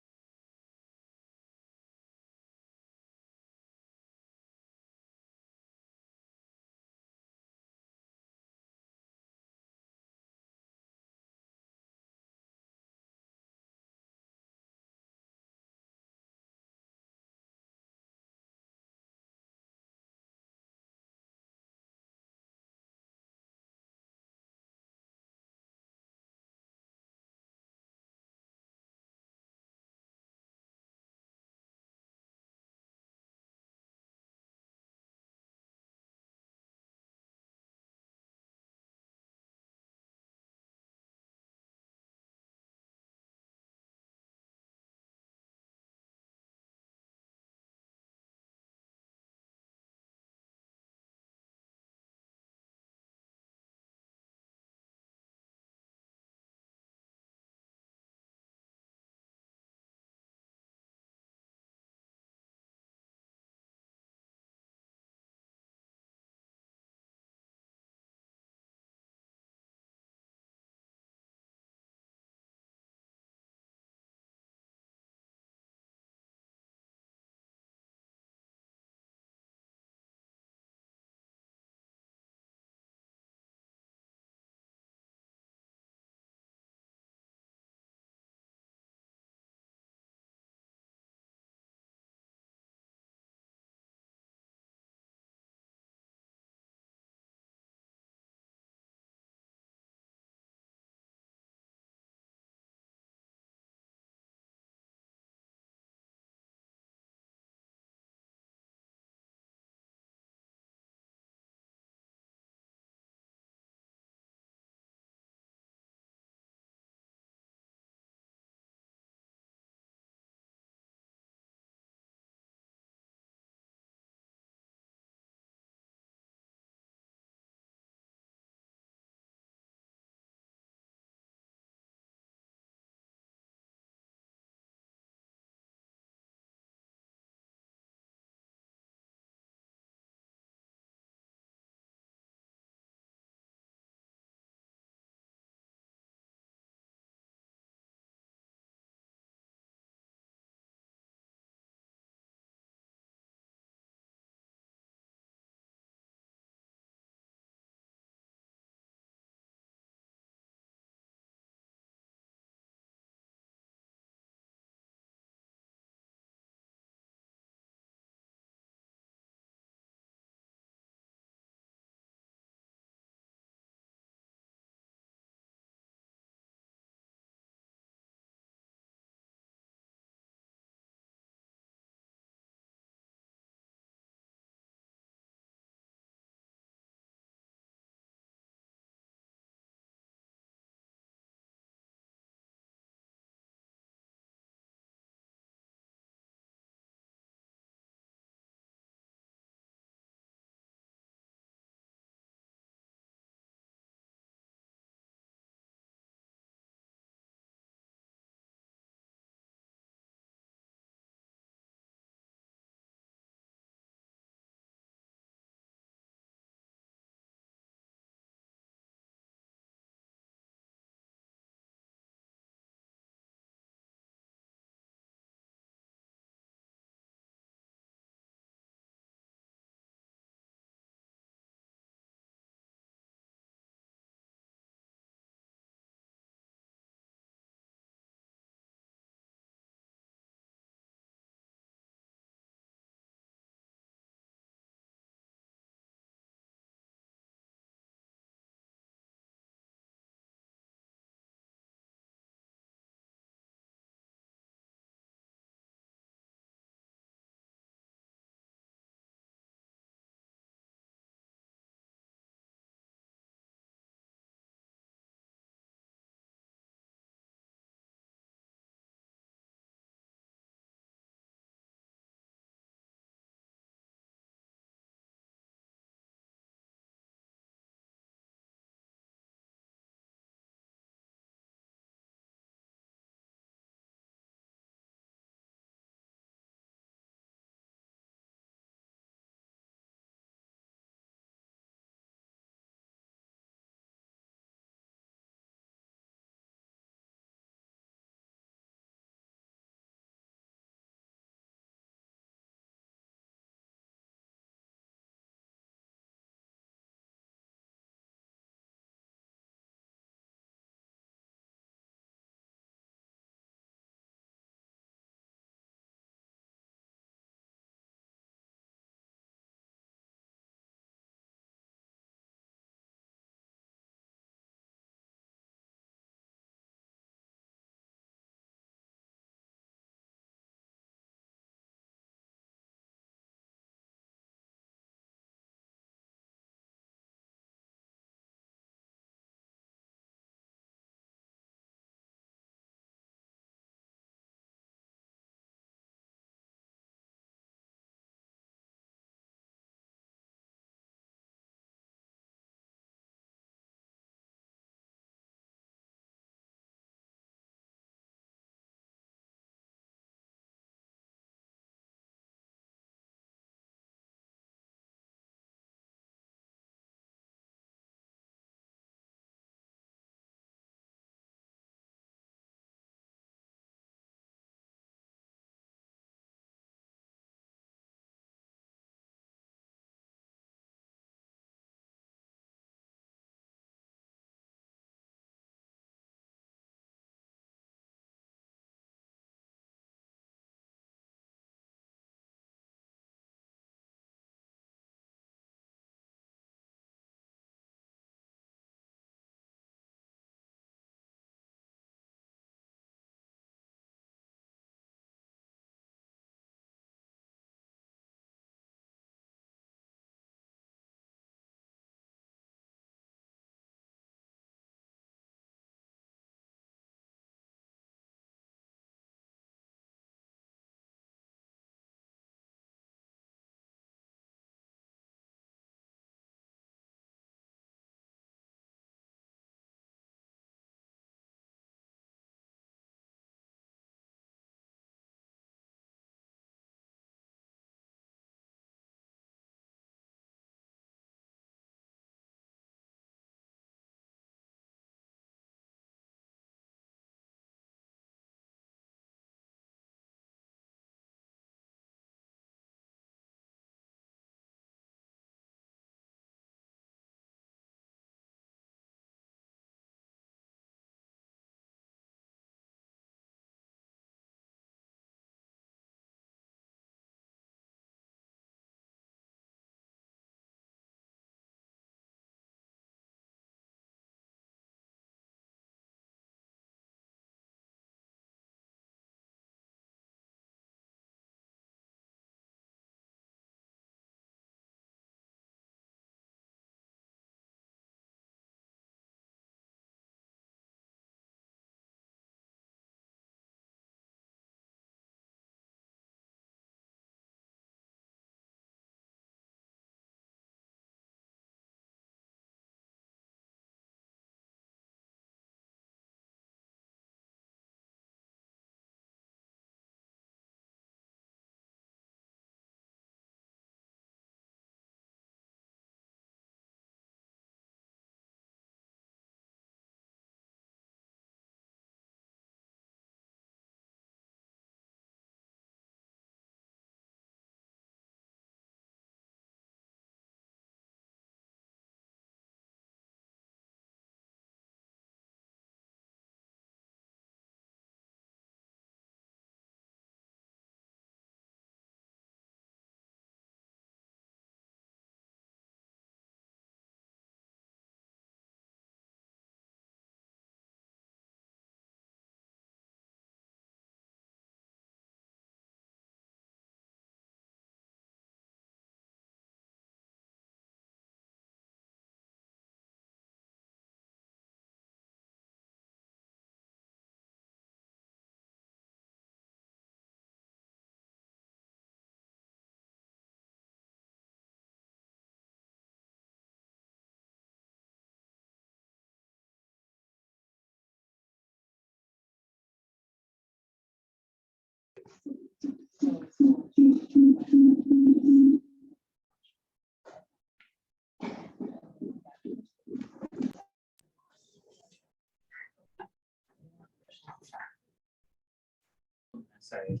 sorry.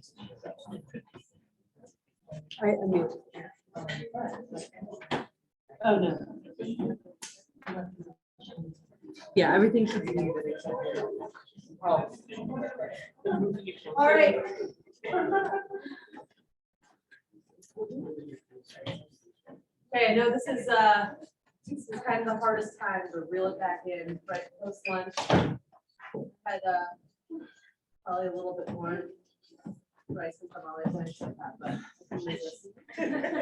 I mute. Oh, no. Yeah, everything should be muted except for. Oh. All right. Okay, I know this is kind of the hardest time to reel it back in, but post lunch had probably a little bit more rice and tamales than I should have, but I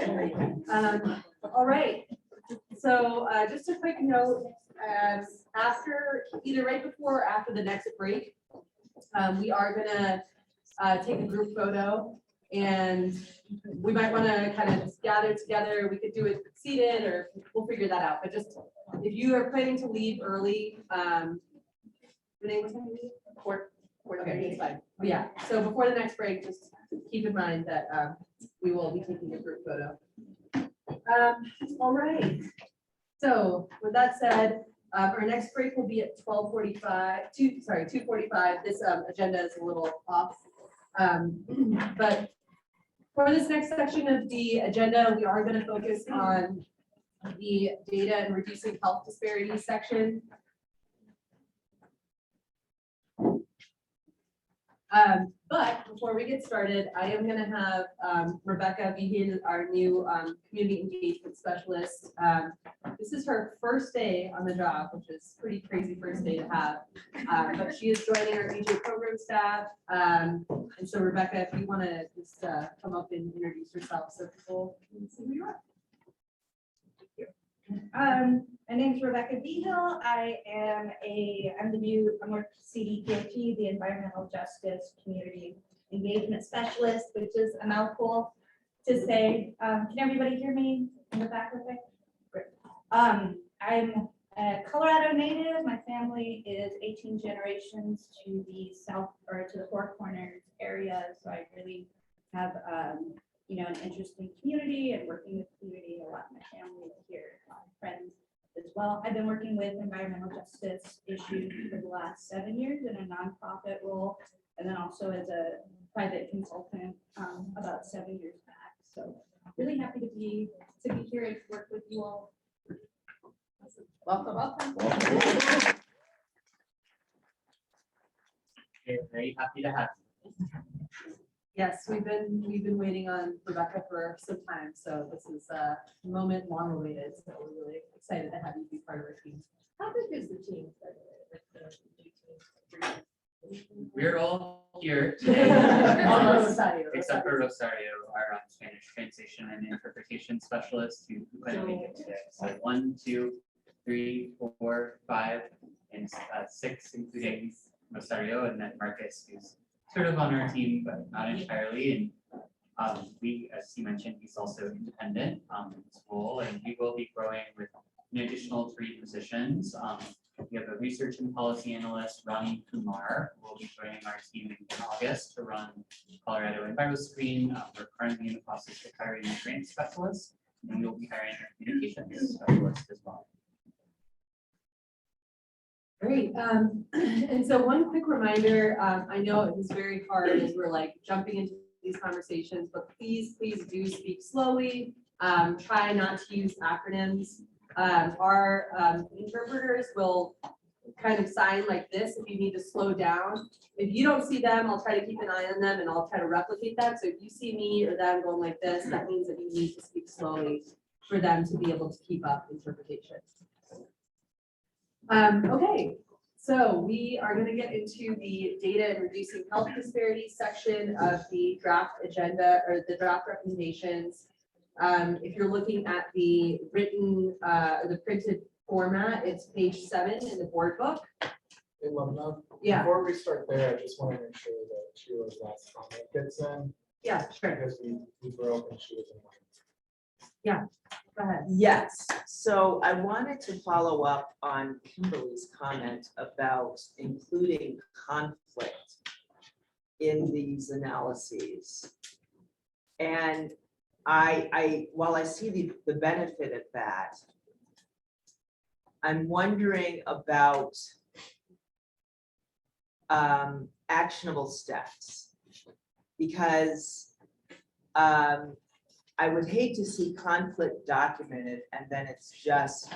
can leave this. All right, so just a quick note, after, either right before or after the next break, we are gonna take a group photo, and we might want to kind of just gather together. We could do it seated, or we'll figure that out. But just if you are planning to leave early, Renee, what time do you leave? 4:30. Okay, that's fine. Yeah. So before the next break, just keep in mind that we will be taking a group photo. All right. So with that said, our next break will be at 12:45. 2:45. This agenda is a little off. But for this next section of the agenda, we are going to focus on the data and reducing health disparities section. But before we get started, I am going to have Rebecca Behan, our new community engagement specialist. This is her first day on the job, which is pretty crazy first day to have. But she is joining our EJ program staff. And so Rebecca, if you want to just come up and introduce yourself so people can see who you are. My name is Rebecca Behill. I'm with CDPHE, the Environmental Justice Community Engagement Specialist, which is a mouthful to say. Can everybody hear me in the back? Okay. Great. I'm a Colorado native. My family is 18 generations to the south, or to the Four Corners area. So I really have an interesting community and working with community. A lot of my family is here, a lot of friends as well. I've been working with environmental justice issues for the last 7 years in a nonprofit role, and then also as a private consultant about 7 years back. So really happy to be here and work with you all. Welcome, welcome. We're very happy to have you. Yes, we've been waiting on Rebecca for some time, so this is a moment long awaited. So we're really excited to have you be part of our team. How big is the team? We're all here Although Rosario. except for Rosario, our Spanish translation and interpretation specialist who couldn't make it today. So 1, 2, 3, 4, 5, and 6, including Rosario, and then Marcus, who's sort of on our team, but not entirely. And we, as he mentioned, he's also independent in his role, and we will be growing with an additional 3 positions. We have a research and policy analyst, Rani Kumar, who will be joining our team in August to run Colorado EnviroScreen. We're currently in the process of hiring a grant specialist, and we will be hiring a communications specialist as well. Great. And so one quick reminder, I know it was very hard as we're like jumping into these conversations, but please do speak slowly. Try not to use acronyms. Our interpreters will kind of sign like this if you need to slow down. If you don't see them, I'll try to keep an eye on them and I'll try to replicate that. So if you see me or them going like this, that means that you need to speak slowly for them to be able to keep up interpretation. Okay, so we are going to get into the data and reducing health disparities section of the draft agenda, or the draft recommendations. If you're looking at the written, the printed format, it's page 7 in the board book. Hey, Lubna, Yeah. before we start there, I just want to make sure that Sheila's last comment gets in. Yeah, sure. Because we broke and she was in line. Yeah, go ahead. Yes, so I wanted to follow up on Kimberly's comment about including conflict in these analyses. And while I see the benefit of that, I'm wondering about actionable steps. because I would hate to see conflict documented and then it's just,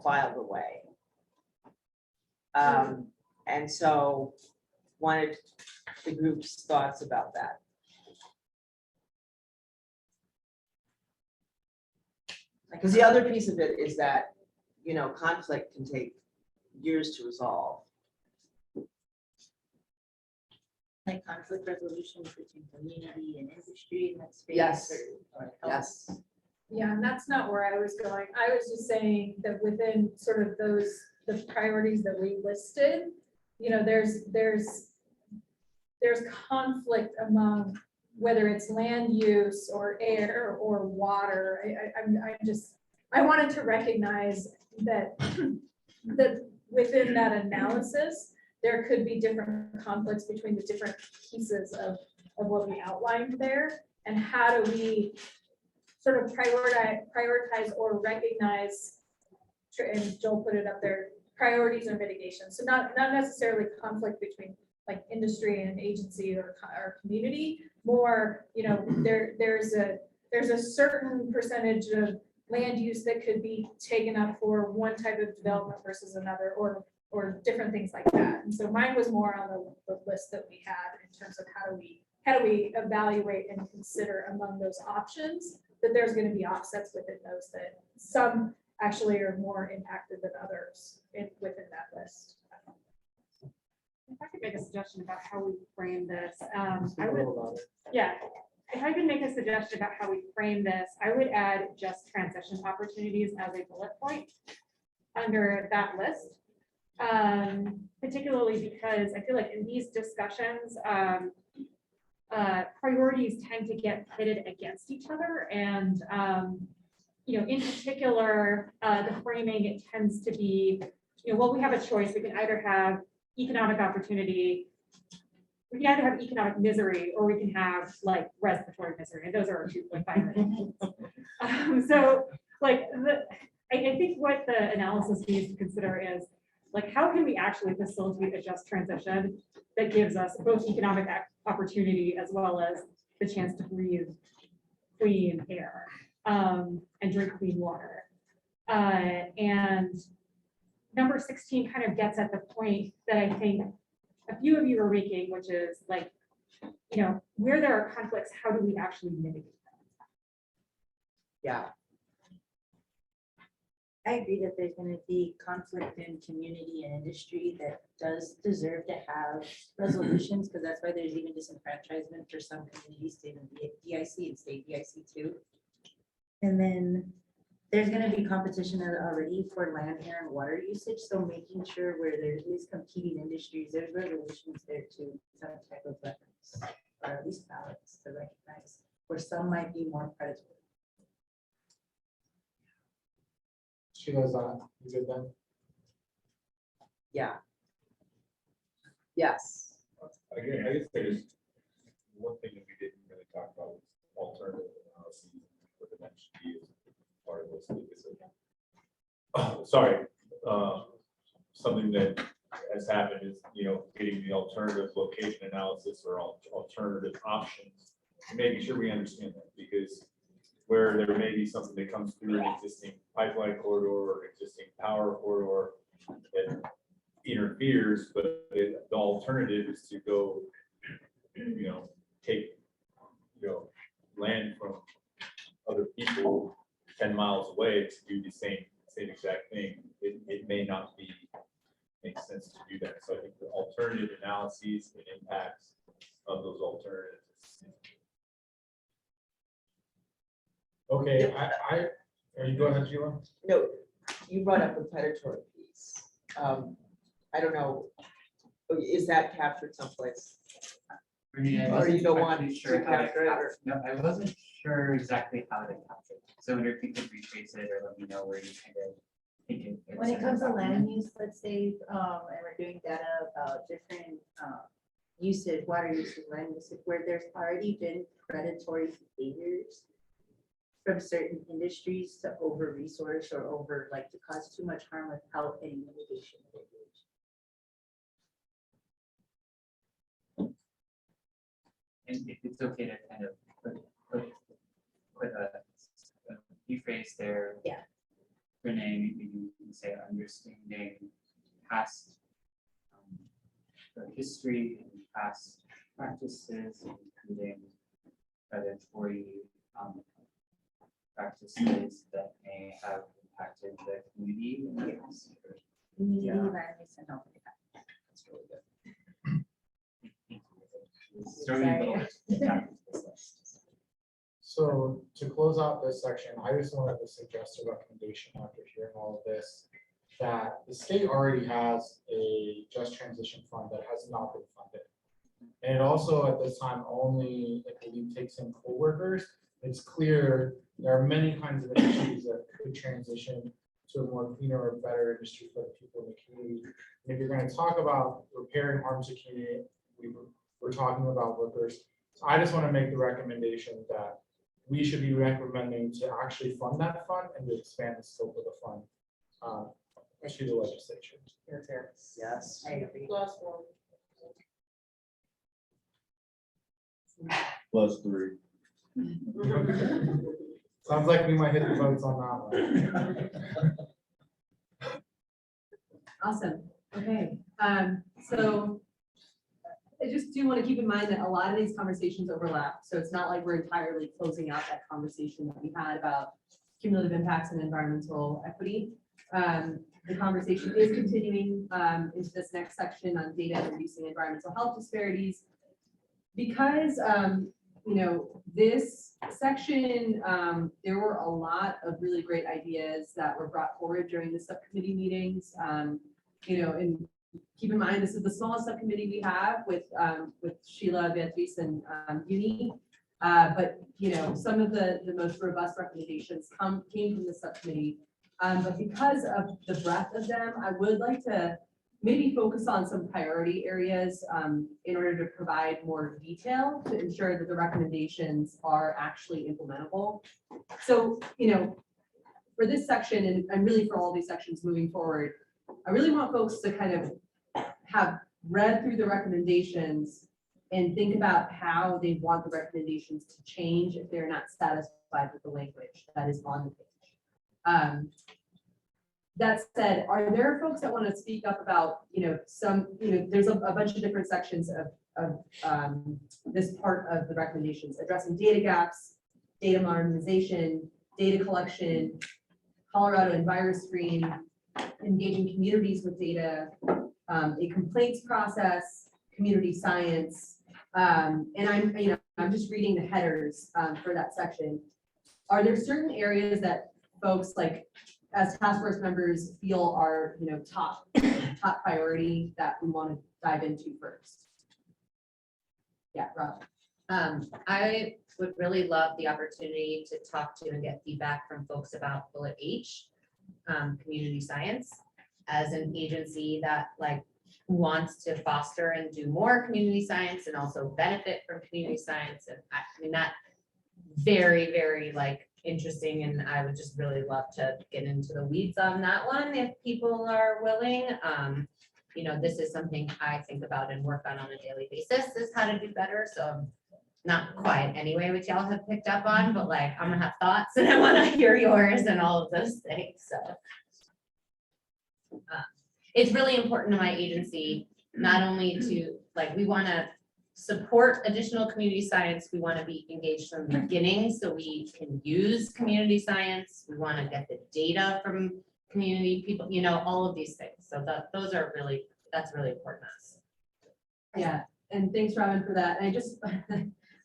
filed away. And so wanted the group's thoughts about that. Because the other piece of it is that, conflict can take years to resolve. Like conflict resolution between community and industry in that space. Yes. or Yes. Yeah, and that's not where I was going. I was just saying that within sort of the priorities that we listed, there's conflict among whether it's land use or air or water. I wanted to recognize that, that within that analysis, there could be different conflicts between the different pieces of what we outlined there. And how do we sort of prioritize or recognize, and Joel put it up there, priorities or mitigation. So not necessarily conflict between like industry and agency or community, more, there's a certain percentage of land use that could be taken up for one type of development versus another, or different things like that. And so mine was more on the list that we had in terms of how do we evaluate and consider among those options that there's going to be offsets within those, that some actually are more impacted than others within that list. If I could make a suggestion about how we frame this, yeah, if I could make a suggestion about how we frame this, I would add just transition opportunities as a bullet point under that list. Particularly because I feel like in these discussions, priorities tend to get pitted against each other. And, in particular, the framing, it tends to be, well, we have a choice. We can either have economic opportunity, we can either have economic misery, or we can have like respiratory misery. And those are our 2.5 minutes. So like, I think what the analysis needs to consider is, like, how can we actually facilitate a just transition that gives us both economic opportunity as well as the chance to breathe clean air and drink clean water. And number 16 kind of gets at the point that I think a few of you are making, which is like, where there are conflicts, how do we actually mitigate them? Yeah. I agree that there's going to be conflict in community and industry that does deserve to have resolutions, because that's why there's even disenfranchisement for some communities, state and DIC and state DIC too. And then there's going to be competition already for land, air, and water usage. So making sure where there is competing industries, there's resolutions there too, some type of reference, or at least balance to recognize where some might be more predatory. Sheila's on, you good then? Yeah. Yes. I guess there's one thing that we didn't really talk about was alternative analysis for the next year. Part of this. Sorry, something that has happened is, getting the alternative location analysis or alternative options, and making sure we understand that, because where there may be something that comes through an existing pipeline corridor or existing power corridor that interferes, but the alternative is to go, take, land from other people 10 miles away to do the same exact thing. It may not make sense to do that. So I think the alternative analyses and impacts of those alternatives. Okay, are you go ahead, Sheila? No, you brought up the predatory piece. I don't know, is that captured someplace? I mean, I Or wasn't you don't want actually to sure how to capture it, or- No, I wasn't sure exactly how to capture it. So I wonder if you could rephrase it or let me know where you kind of think it. When it comes to land use, let's say, and we're doing data about different usage, water usage, land usage, where there's already been predatory behaviors from certain industries to over resource or over to cause too much harm without any mitigation. and if it's okay to kind of put a rephrase there. Yeah. Renee, maybe you can say understanding past the history and past practices, including predatory practices that may have impacted the community. Community Yeah. environments and all of that. That's really good. Throwing a little bit back into this list. So to close out this section, I just wanted to suggest a recommendation after hearing all of this, that the state already has a just transition fund that has not been funded. And it also at this time only, I believe, takes in poll workers. It's clear there are many kinds of industries that could transition to a more cleaner or better industry for the people in the community. And if you're going to talk about repairing harms to community, we're talking about workers. So I just want to make the recommendation that we should be recommending to actually fund that fund and to expand the scope of the fund to the legislature. Yes. I agree. Last one. +3. Sounds like we might hit the votes on that one. Awesome, okay, so I just do want to keep in mind that a lot of these conversations overlap, so it's not like we're entirely closing out that conversation that we had about cumulative impacts and environmental equity. The conversation is continuing into this next section on data and reducing environmental health disparities. Because, you know, this section, there were a lot of really great ideas that were brought forward during the subcommittee meetings. You know, and keep in mind, this is the smallest subcommittee we have with Sheila, Beatrice, and Uni. But, you know, some of the most robust recommendations came from the subcommittee. But because of the breadth of them, I would like to maybe focus on some priority areas in order to provide more detail to ensure that the recommendations are actually implementable. So, you know, for this section and really for all these sections moving forward, I really want folks to kind of have read through the recommendations and think about how they want the recommendations to change if they're not satisfied with the language that is on the page. That said, are there folks that want to speak up about, you know, there's a bunch of different sections of this part of the recommendations, addressing data gaps, data modernization, data collection, Colorado EnviroScreen, engaging communities with data, a complaints process, community science, and I'm just reading the headers for that section. Are there certain areas that folks like as task force members feel are, you know, top priority that we want to dive into first? Yeah, Rob. I would really love the opportunity to talk to and get feedback from folks about bullet H, community science, as an agency that like wants to foster and do more community science and also benefit from community science. And I mean, that very, very like interesting, and I would just really love to get into the weeds on that one if people are willing. You know, this is something I think about and work on a daily basis, is how to do better. So not quite anyway, which y'all have picked up on, but like I'm gonna have thoughts and I want to hear yours and all of those things. So it's really important to my agency, not only to like, we want to support additional community science. We want to be engaged from the beginning so we can use community science. We want to get the data from community people, you know, all of these things. So those are really, that's really important to us. Yeah, and thanks, Robin, for that. And I just,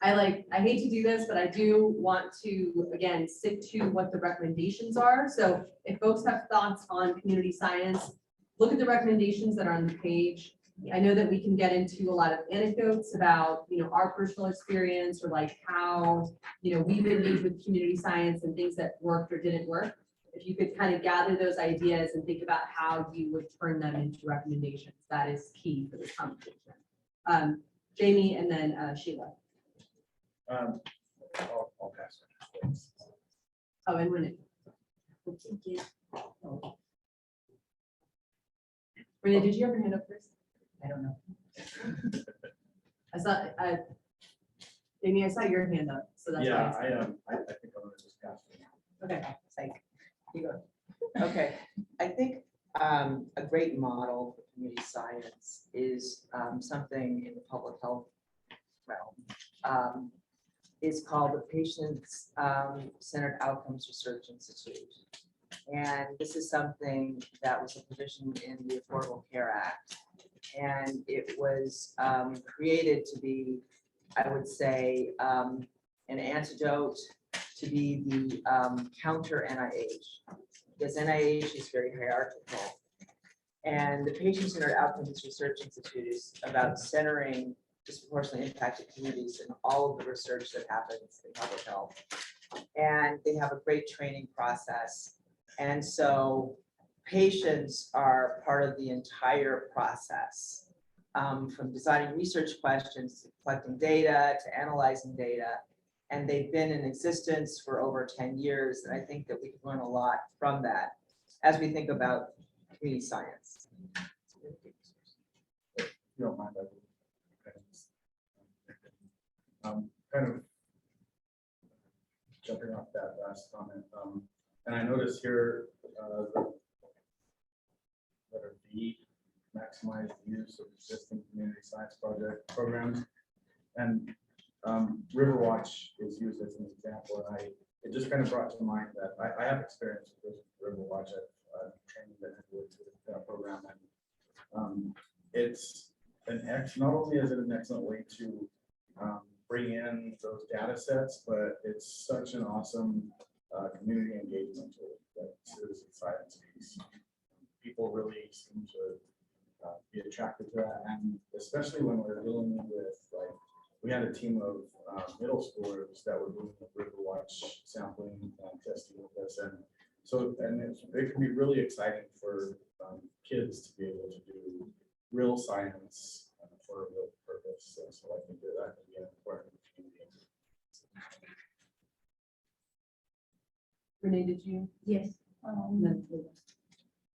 I hate to do this, but I do want to, again, stick to what the recommendations are. So if folks have thoughts on community science, look at the recommendations that are on the page. I know that we can get into a lot of anecdotes about, you know, our personal experience or like how, you know, we've engaged with community science and things that worked or didn't work. If you could kind of gather those ideas and think about how you would turn them into recommendations, that is key for this conversation. Jamie and then Sheila. I'll pass it. Oh, and Renee. Thank you. Renee, did you have your hand up first? I don't know. I saw, Amy, I saw your hand up, so that's why. Yeah, I think I'm gonna just pass. Okay. Like, you go. Okay, I think a great model for community science is something in the public health realm. Is called the Patients Centered Outcomes Research Institute. And this is something that was a provision in the Affordable Care Act. And it was created to be, I would say, an antidote to be the counter NIH. Because NIH is very hierarchical. And the Patient Centered Outcomes Research Institute is about centering disproportionately impacted communities in all of the research that happens in public health. And they have a great training process. And so patients are part of the entire process, from designing research questions, to collecting data, to analyzing data. And they've been in existence for over 10 years. And I think that we can learn a lot from that as we think about community science. If you don't mind, kind of jumping off that last comment, and I noticed here the letter B, maximize the use of existing community science programs, and Riverwatch is used as an example, and it just kind of brought to mind that I have experience with Riverwatch. I've trained with that program, and it's not only is it an excellent way to bring in those data sets, but it's such an awesome community engagement tool that citizen science piece. People really seem to be attracted to that, and especially when we're dealing with, like, we had a team of middle schoolers that were doing the Riverwatch sampling and testing with us, and so it can be really exciting for kids to be able to do real science for a real purpose. So I think that can be an important community. Renee, did you? Yes.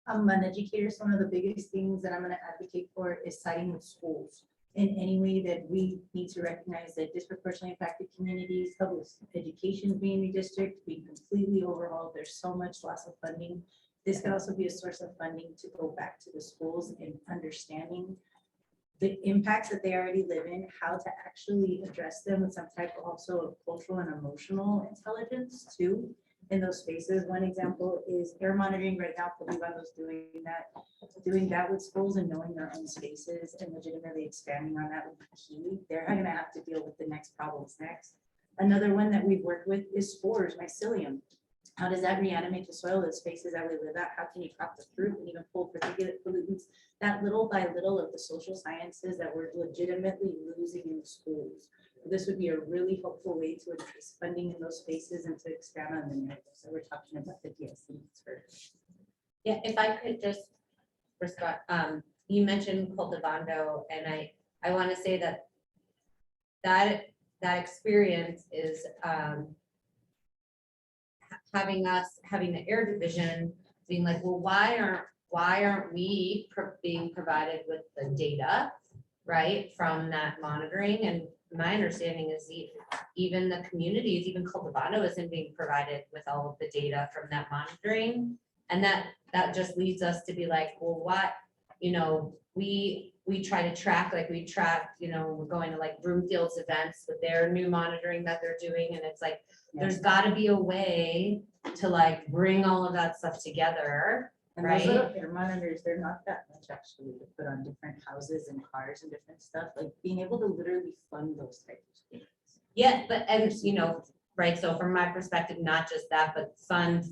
I'm an educator, so one of the biggest things that I'm gonna advocate for is siding with schools in any way that we need to recognize that disproportionately impacted communities, public education community district, we completely overhauled. There's so much loss of funding. This could also be a source of funding to go back to the schools and understanding the impacts that they already live in, how to actually address them with some type of also of cultural and emotional intelligence too in those spaces. One example is air monitoring right now. Polibando's doing that with schools and knowing their own spaces and legitimately expanding on that would be key. They're going to have to deal with the next problems next. Another one that we've worked with is spores, mycelium. How does that reanimate the soil, the spaces that we live at? How can you crop the fruit and even pull particulate pollutants? That little by little of the social sciences that we're legitimately losing in schools. This would be a really helpful way to increase funding in those spaces and to expand on the narratives that we're talking about the DSC. Yeah, if I could just respond, you mentioned Cultivando, and I want to say that experience is having the air division being like, well, why aren't we being provided with the data, right, from that monitoring? And my understanding is even the communities, even Cultivando isn't being provided with all of the data from that monitoring. And that just leads us to be like, well, what, we try to track, like we track, we're going to like Broomfield's events with their new monitoring that they're doing. And it's like, there's gotta be a way to like bring all of that stuff together. And those little air monitors, they're not that much actually to put on different houses and cars and different stuff, like being able to literally fund those types of things. Yeah, but, and right, so from my perspective, not just that, but fund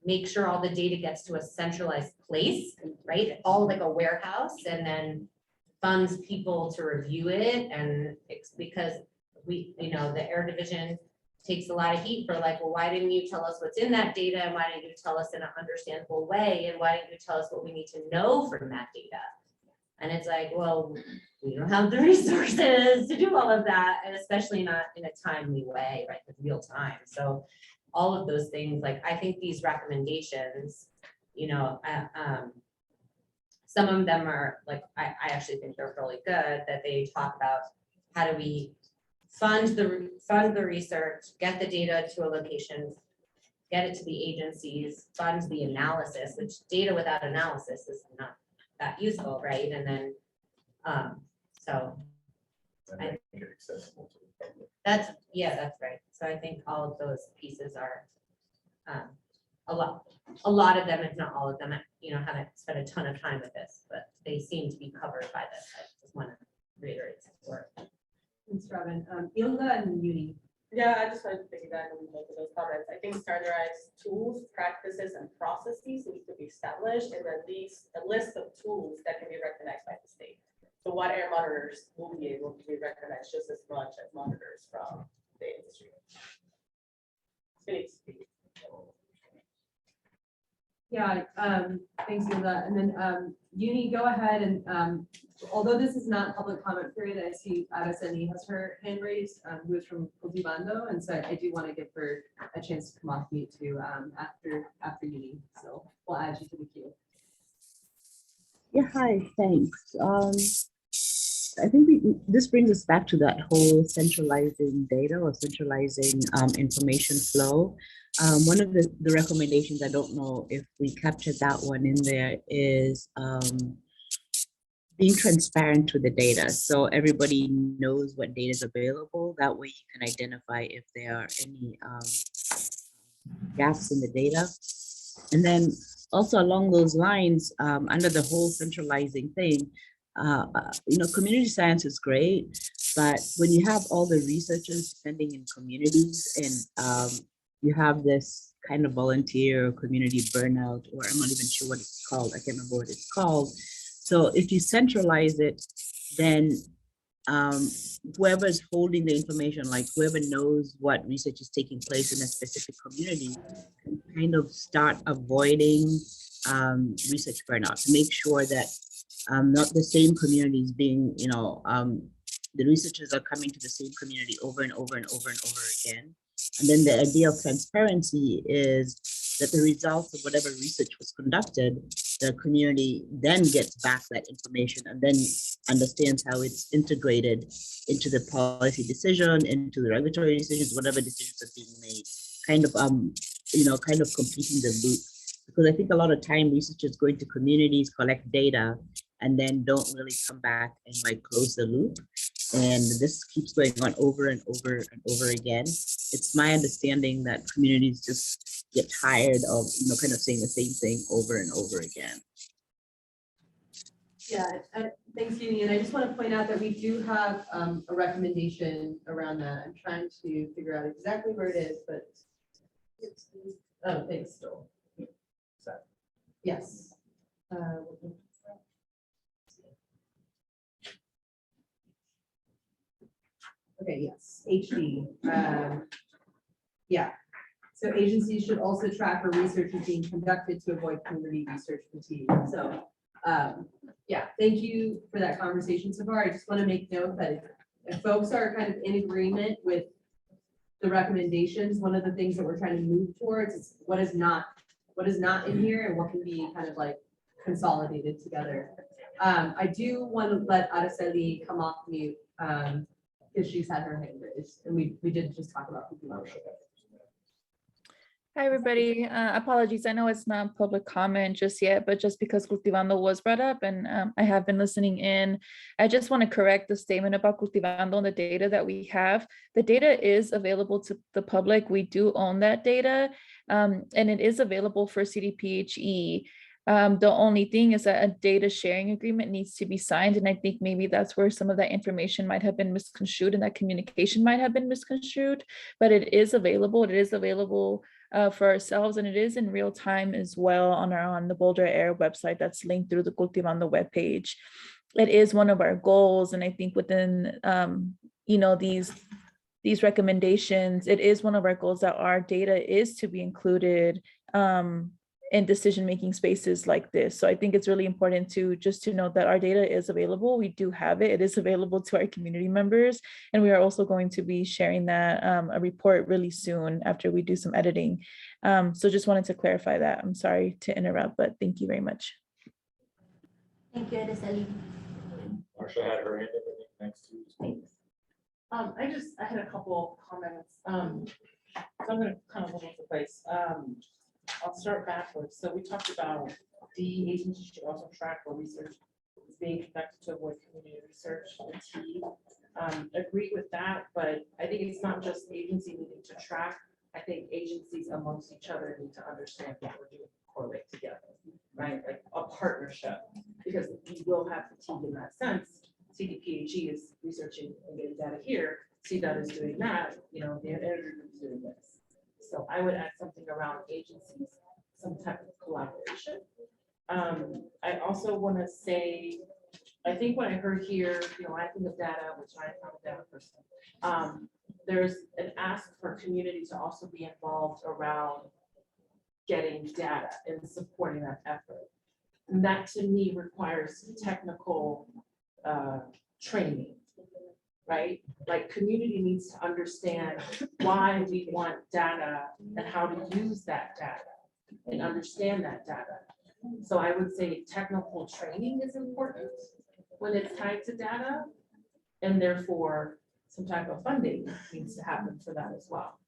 make sure all the data gets to a centralized place, right? All like a warehouse, and then funds people to review it. And it's because the air division takes a lot of heat for like, well, why didn't you tell us what's in that data? And why didn't you tell us in an understandable way? And why didn't you tell us what we need to know from that data? And it's like, well, we don't have the resources to do all of that, and especially not in a timely way, right, with real time. So all of those things, like, I think these recommendations, some of them are like, I actually think they're really good, that they talk about how do we fund the research, get the data to a location, get it to the agencies, fund the analysis, which data without analysis is not that useful, right? And then, so And make it accessible to the public. that's right. So I think all of those pieces are, a lot of them, if not all of them, haven't spent a ton of time with this, but they seem to be covered by this. I just want to reiterate support. Thanks, Robin. Ilga and Uni. Yeah, I just wanted to piggyback on both of those comments. I think standardized tools, practices, and processes need to be established, and at least a list of tools that can be recognized by the state. So water air monitors will be able to be recognized just as much as monitors from the industry. It needs to be. Yeah, thanks, Ilga. And then Uni, go ahead and although this is not public comment period, I see Araceli has her hand raised, who is from Cultivando, and so I do want to give her a chance to come off mute too after Uni. So we'll add you to the queue. Yeah, hi, thanks. I think this brings us back to that whole centralizing data or centralizing information flow. One of the recommendations, I don't know if we captured that one in there, is being transparent to the data. So everybody knows what data is available. That way you can identify if there are any gaps in the data. And then also along those lines, under the whole centralizing thing, community science is great, but when you have all the researchers spending in communities and you have this kind of volunteer community burnout, or I'm not even sure what it's called. I can't remember what it's called. So if you centralize it, then whoever's holding the information, like whoever knows what research is taking place in a specific community, can kind of start avoiding research burnout to make sure that not the same communities being, the researchers are coming to the same community over and over and over and over again. And then the idea of transparency is that the results of whatever research was conducted, the community then gets back that information and then understands how it's integrated into the policy decision, into the regulatory decisions, whatever decisions are being made, kind of completing the loop. Because I think a lot of time researchers go into communities, collect data, and then don't really come back and like close the loop. And this keeps going on over and over and over again. It's my understanding that communities just get tired of, kind of saying the same thing over and over again. Yeah, thanks, Uni. And I just want to point out that we do have a recommendation around that. I'm trying to figure out exactly where it is, but oh, thanks, Joel. Yes. Okay, yes, HD. Yeah, so agencies should also track where research is being conducted to avoid community research fatigue. So, yeah, thank you for that conversation so far. I just want to make note that if folks are kind of in agreement with the recommendations, one of the things that we're trying to move towards is what is not in here and what can be kind of like consolidated together. I do want to let Araceli come off mute because she's had her hand raised, and we did just talk about. Hi, everybody. Apologies. I know it's not public comment just yet, but just because Cultivando was brought up and I have been listening in, I just want to correct the statement about Cultivando and the data that we have. The data is available to the public. We do own that data, and it is available for CDPHE. The only thing is that a data sharing agreement needs to be signed. And I think maybe that's where some of that information might have been misconstrued and that communication might have been misconstrued, but it is available. It is available for ourselves, and it is in real time as well on the Boulder Air website that's linked through the Cultivando webpage. It is one of our goals. And I think within, these recommendations, it is one of our goals that our data is to be included in decision-making spaces like this. So I think it's really important to note that our data is available. We do have it. It is available to our community members. And we are also going to be sharing that a report really soon after we do some editing. So just wanted to clarify that. I'm sorry to interrupt, but thank you very much. Thank you, Araceli. Marsha had her hand up, I think, next to. Thanks. I had a couple comments. So I'm gonna kind of look at the place. I'll start backwards. So we talked about the agency should also track where research is being conducted to avoid community research. And T, agree with that, but I think it's not just agency needing to track. I think agencies amongst each other need to understand what we're doing, correlate together, right? Like a partnership, because you will have fatigue in that sense. CDPHE is researching and getting data here, CDOT is doing that, you know, the editor is doing this. So I would add something around agencies, some type of collaboration. I also want to say, I think what I heard here, you know, I think of data, which I'm a data person. There's an ask for community to also be involved around getting data and supporting that effort. And that to me requires technical training, right? Like community needs to understand why we want data and how to use that data and understand that data. So I would say technical training is important when it's tied to data, and therefore some type of funding needs to happen for that as well.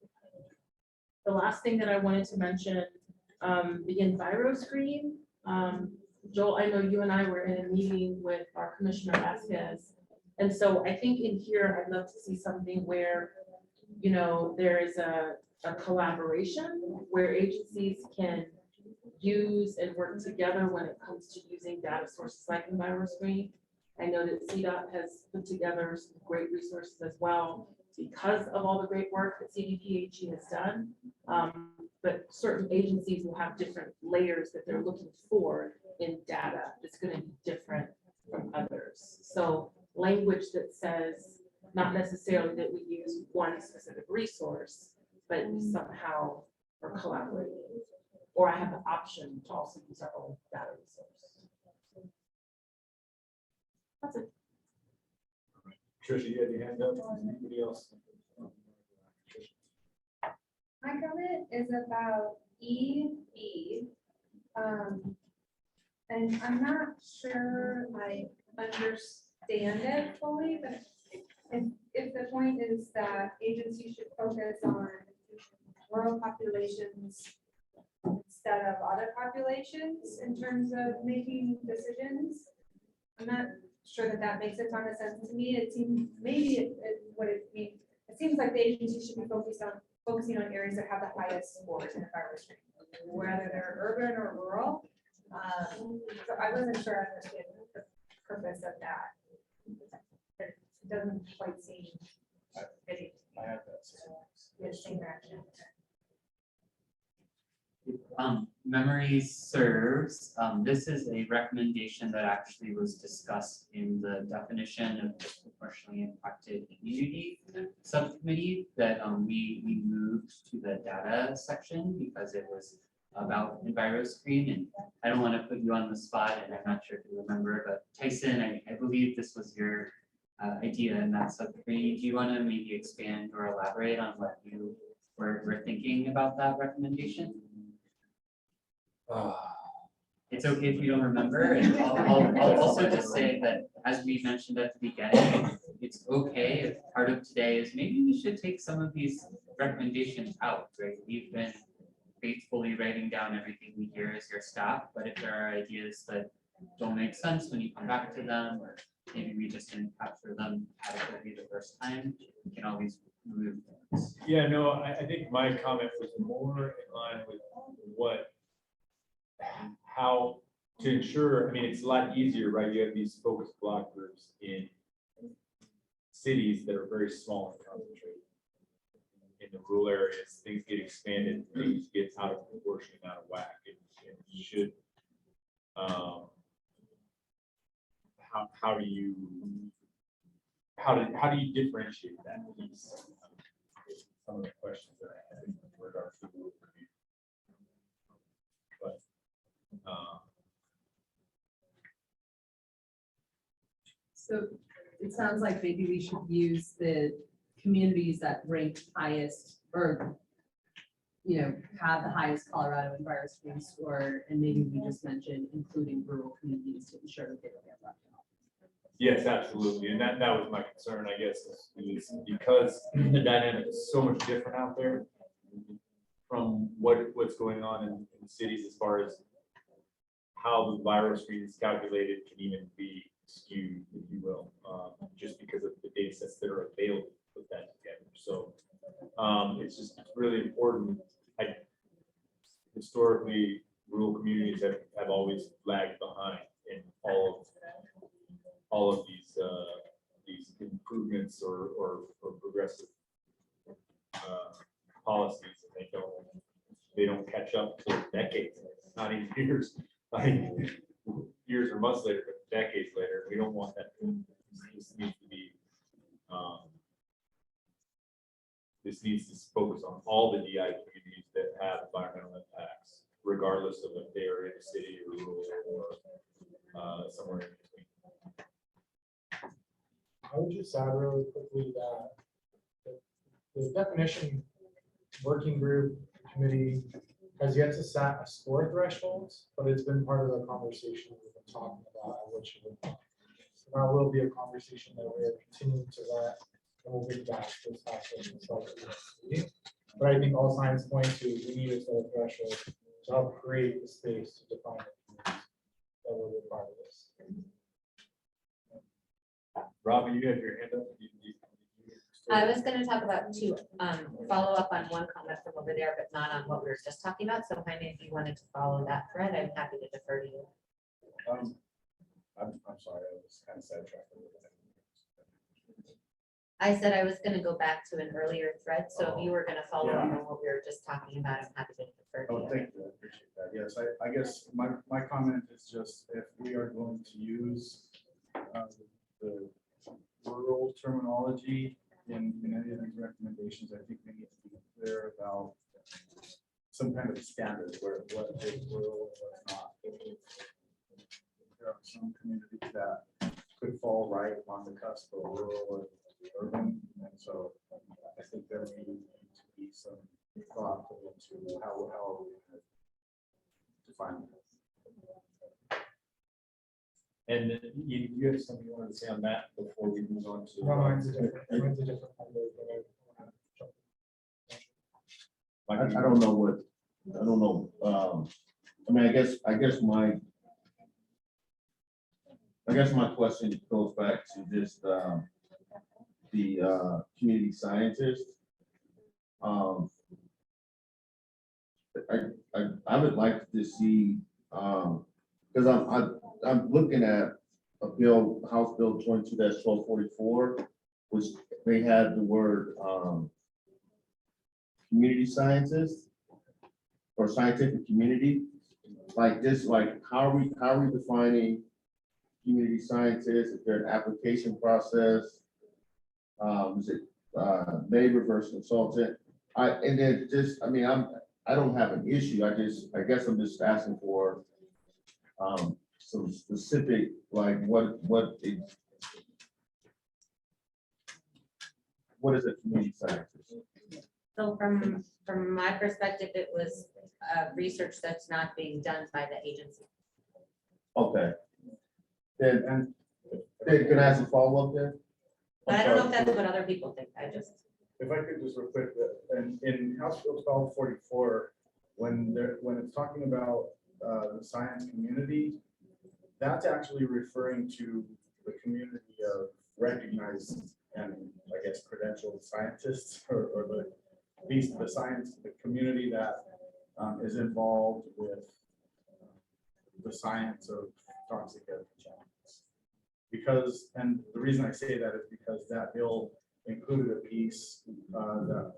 The last thing that I wanted to mention, the EnviroScreen. Joel, I know you and I were in a meeting with our Commissioner Vasquez. And so I think in here, I'd love to see something where, you know, there is a collaboration where agencies can use and work together when it comes to using data sources like EnviroScreen. I know that CDOT has put together some great resources as well because of all the great work that CDPHE has done. But certain agencies will have different layers that they're looking for in data that's going to be different from others. So language that says not necessarily that we use one specific resource, but somehow we're collaborating. Or I have the option to also use our own data resource. That's it. Tricia, you had your hand up. Anybody else? My comment is about EB. And I'm not sure I understand it fully, but if the point is that agencies should focus on rural populations instead of other populations in terms of making decisions, I'm not sure that that makes a ton of sense to me. It seems maybe it seems like the agency should be focusing on areas that have the highest scores in EnviroScreen, whether they're urban or rural. So I wasn't sure I understood the purpose of that. It doesn't quite seem fitting. I have that. The same direction. Memory serves, this is a recommendation that actually was discussed in the definition of disproportionately impacted community subcommittee that we moved to the data section because it was about EnviroScreen. And I don't want to put you on the spot, and I'm not sure if you remember, but Tyson, I believe this was your idea in that subcommittee. Do you want to maybe expand or elaborate on what you were thinking about that recommendation? It's okay if you don't remember. And I'll also just say that, as we mentioned at the beginning, it's okay if part of today is maybe we should take some of these recommendations out, right? We've been faithfully writing down everything we hear as your staff, but if there are ideas that don't make sense when you come back to them, or maybe we just didn't capture them adequately the first time, we can always remove those. Yeah, no, I think my comment was more in line with how to ensure, I mean, it's a lot easier, right? You have these focus block groups in cities that are very small and concentrated. In the rural areas, things get expanded, things get out of proportion, out of whack. It should, how do you differentiate that piece? Some of the questions that I had in regard to the rural community. But so it sounds like maybe we should use the communities that rank highest, or have the highest Colorado EnviroScreen score, and maybe we just mentioned including rural communities to ensure that they don't get left out. Yes, absolutely, and that was my concern, I guess, is because the dynamic is so much different out there from what's going on in cities as far as how the virus rate is calculated can even be skewed, if you will, just because of the data sets that are available to put that together. So it's just really important. Historically, rural communities have always lagged behind in all of these improvements or progressive policies, and they don't catch up till decades, not even years, years or months later, but decades later. We don't want that. This needs to be this needs to focus on all the DI communities that have environmental impacts, regardless of if they are in a city or rural or somewhere in between. I would just add really quickly that the definition working group committee has yet to set a score thresholds, but it's been part of the conversation we've been talking about, which so that will be a conversation that we're continuing to let, and we'll bring back this aspect. But I think all signs point to we need a set of thresholds to help create the space to define the communities that will be part of this. Robin, you have your hand up. I was gonna talk about two, follow up on one comment from over there, but not on what we were just talking about. So Jaime, if you wanted to follow that thread, I'm happy to defer to you. I'm sorry, I was kind of sidetracked. I said I was gonna go back to an earlier thread, so if you were gonna follow up on what we were just talking about, I'm happy to defer to Oh, you. thank you, I appreciate that. Yes, I guess my comment is just if we are going to use the rural terminology in any of these recommendations, I think we need to be clear about some kind of standard where what is rural and what's not. There are some communities that could fall right on the cusp of rural and urban, and so I think there may need to be some thought put into how are we going to define that. And you have something you wanted to say on that before we move on to? No, mine's a different one. I don't know what, I don't know, I mean, I guess my question goes back to just, the community scientist. I would like to see, because I'm looking at a bill, House Bill 22-1244, which they had the word community scientist or scientific community. Like this, like how are we defining community scientists? Is there an application process? Is it neighbor versus consultant? And then just, I mean, I don't have an issue. I guess I'm just asking for some specific, like what is a community scientist? So from my perspective, it was research that's not being done by the agency. Okay. Then can I ask a follow-up then? But I don't know if that's what other people think. If I could just real quick, in House Bill 1244, when it's talking about the science community, that's actually referring to the community of recognized and I guess credentialed scientists or at least the science, the community that is involved with the science of toxic challenges. Because, and the reason I say that is because that bill included a piece that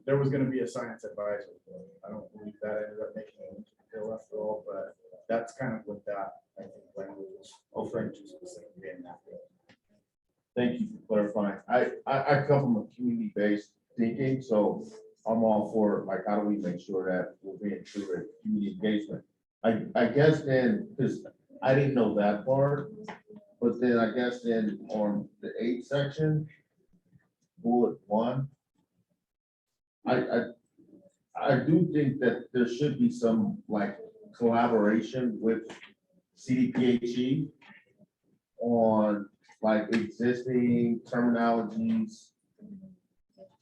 there was going to be a science advisory board. I don't believe that ended up making it into the bill after all, but that's kind of what that, I think, language was referring to specifically in that bill. Thank you for clarifying. I come from a community-based thinking, so I'm all for, like, how do we make sure that we're being true at community engagement? I guess then, because I didn't know that part, but then I guess then on the 8th section, bullet 1, I do think that there should be some like collaboration with CDPHE on like existing terminologies?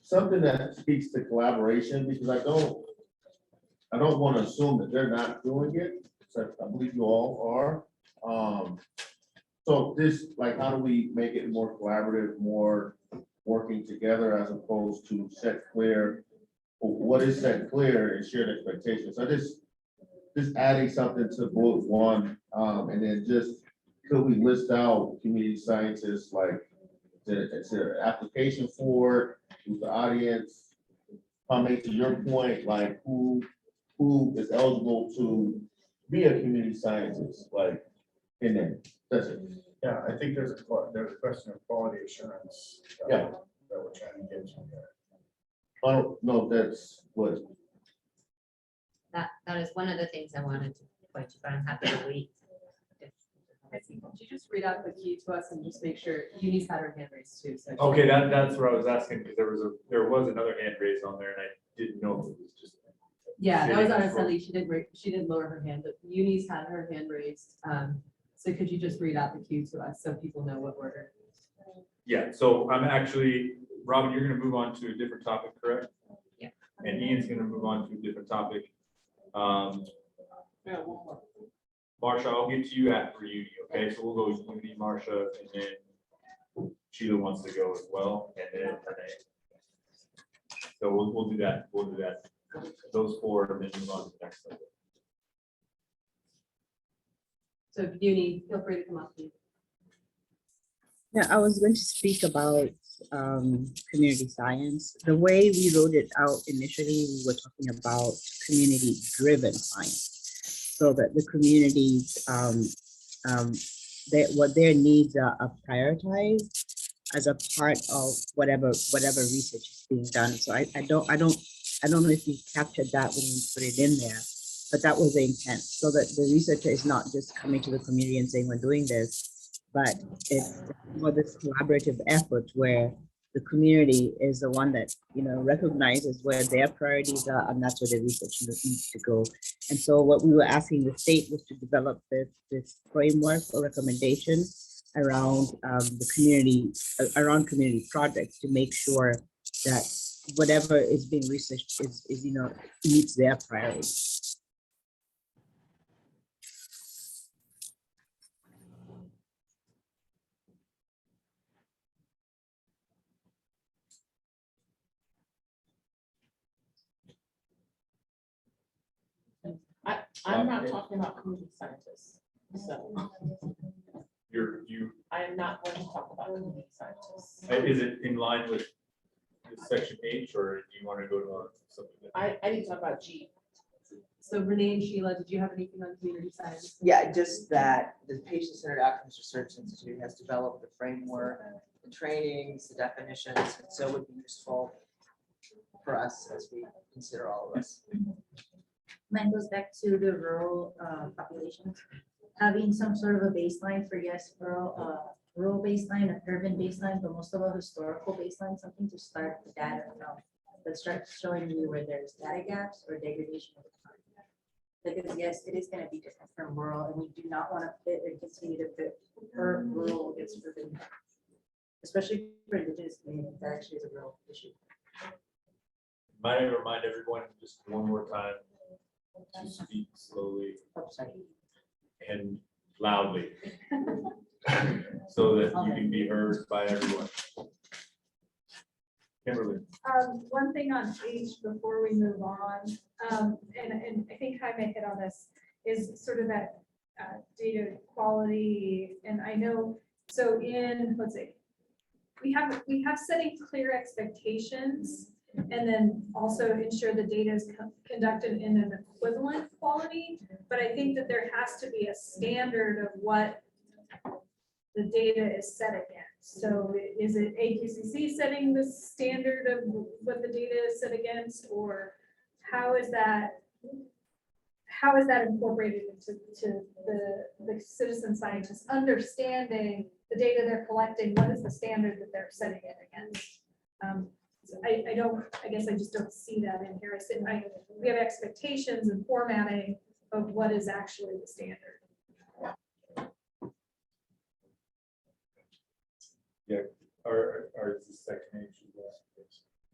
Something that speaks to collaboration, because I don't want to assume that they're not doing it, so I believe you all are. So this, like, how do we make it more collaborative, more working together as opposed to set clear? What is set clear and shared expectations? So just adding something to bullet one, and then just, could we list out community scientists, like, is there an application for it? Who's the audience? To your point, like, who is eligible to be a community scientist, like, in there? That's it. Yeah, I think there's a question of quality assurance. Yeah. That we're trying to get to there. I don't know if that's what. That is one of the things I wanted to point to, but I'm happy to wait. Could you just read out the key to us and just make sure Eunice had her hand raised too? So Okay, that's what I was asking, because there was another hand raised on there, and I didn't know if it was just. yeah, that was sitting Araceli. She did lower her hand, but Eunice had her hand raised. So could you just read out the cue to us so people know what order? Yeah, so I'm actually, Robin, you're gonna move on to a different topic, correct? Yeah. And Ian's gonna move on to a different topic. Marsha, I'll get to you after Uni, okay? So we'll go with Uni, Marsha, and then Sheila wants to go as well, and then Renee. So we'll do that, Those four, and then move on to the next subject. So Uni, feel free to come up. Please. Yeah, I was going to speak about community science. The way we wrote it out initially, we were talking about community-driven science. So that the communities, what their needs are prioritized as a part of whatever research is being done. So I don't know if you captured that when you put it in there, but that was the intent, so that the researcher is not just coming to the community and saying we're doing this, but it's more this collaborative effort where the community is the one that, recognizes where their priorities are, and that's where the research needs to go. And so what we were asking the state was to develop this framework or recommendation around the community, around community projects, to make sure that whatever is being researched is meets their priorities. I'm not talking about community scientists, so I am not going to talk about community scientists. Is it in line with section H, or do you want to go to something? I need to talk about G. So Renee and Sheila, did you have anything on community science? Yeah, just that the Patient-Centered Outcomes Research Institute has developed the framework, the trainings, the definitions, and so it would be useful for us as we consider all of us. Mine goes back to the rural populations, having some sort of a baseline for, yes, rural baseline, an urban baseline, but most of a historical baseline, something to start the data from, that starts showing you where there's data gaps or degradation of the time. Because yes, it is going to be different from rural, and we do not want to fit and continue to fit rural against urban, especially for indigenous communities. That actually is a real issue. Might I remind everyone just one more time to speak slowly and loudly so that you can be heard by everyone. Kimberly. One thing on H before we move on, and I think Jaime hit on this, is sort of that data quality. And I know, so let's see, we have setting clear expectations, and then also ensure the data is conducted in an equivalent quality. But I think that there has to be a standard of what the data is set against. So is it AQCC setting the standard of what the data is set against, or how is that incorporated into the citizen scientists understanding the data they're collecting? What is the standard that they're setting it against? So I guess I just don't see that in here. We have expectations and formatting of what is actually the standard. Or is this section H?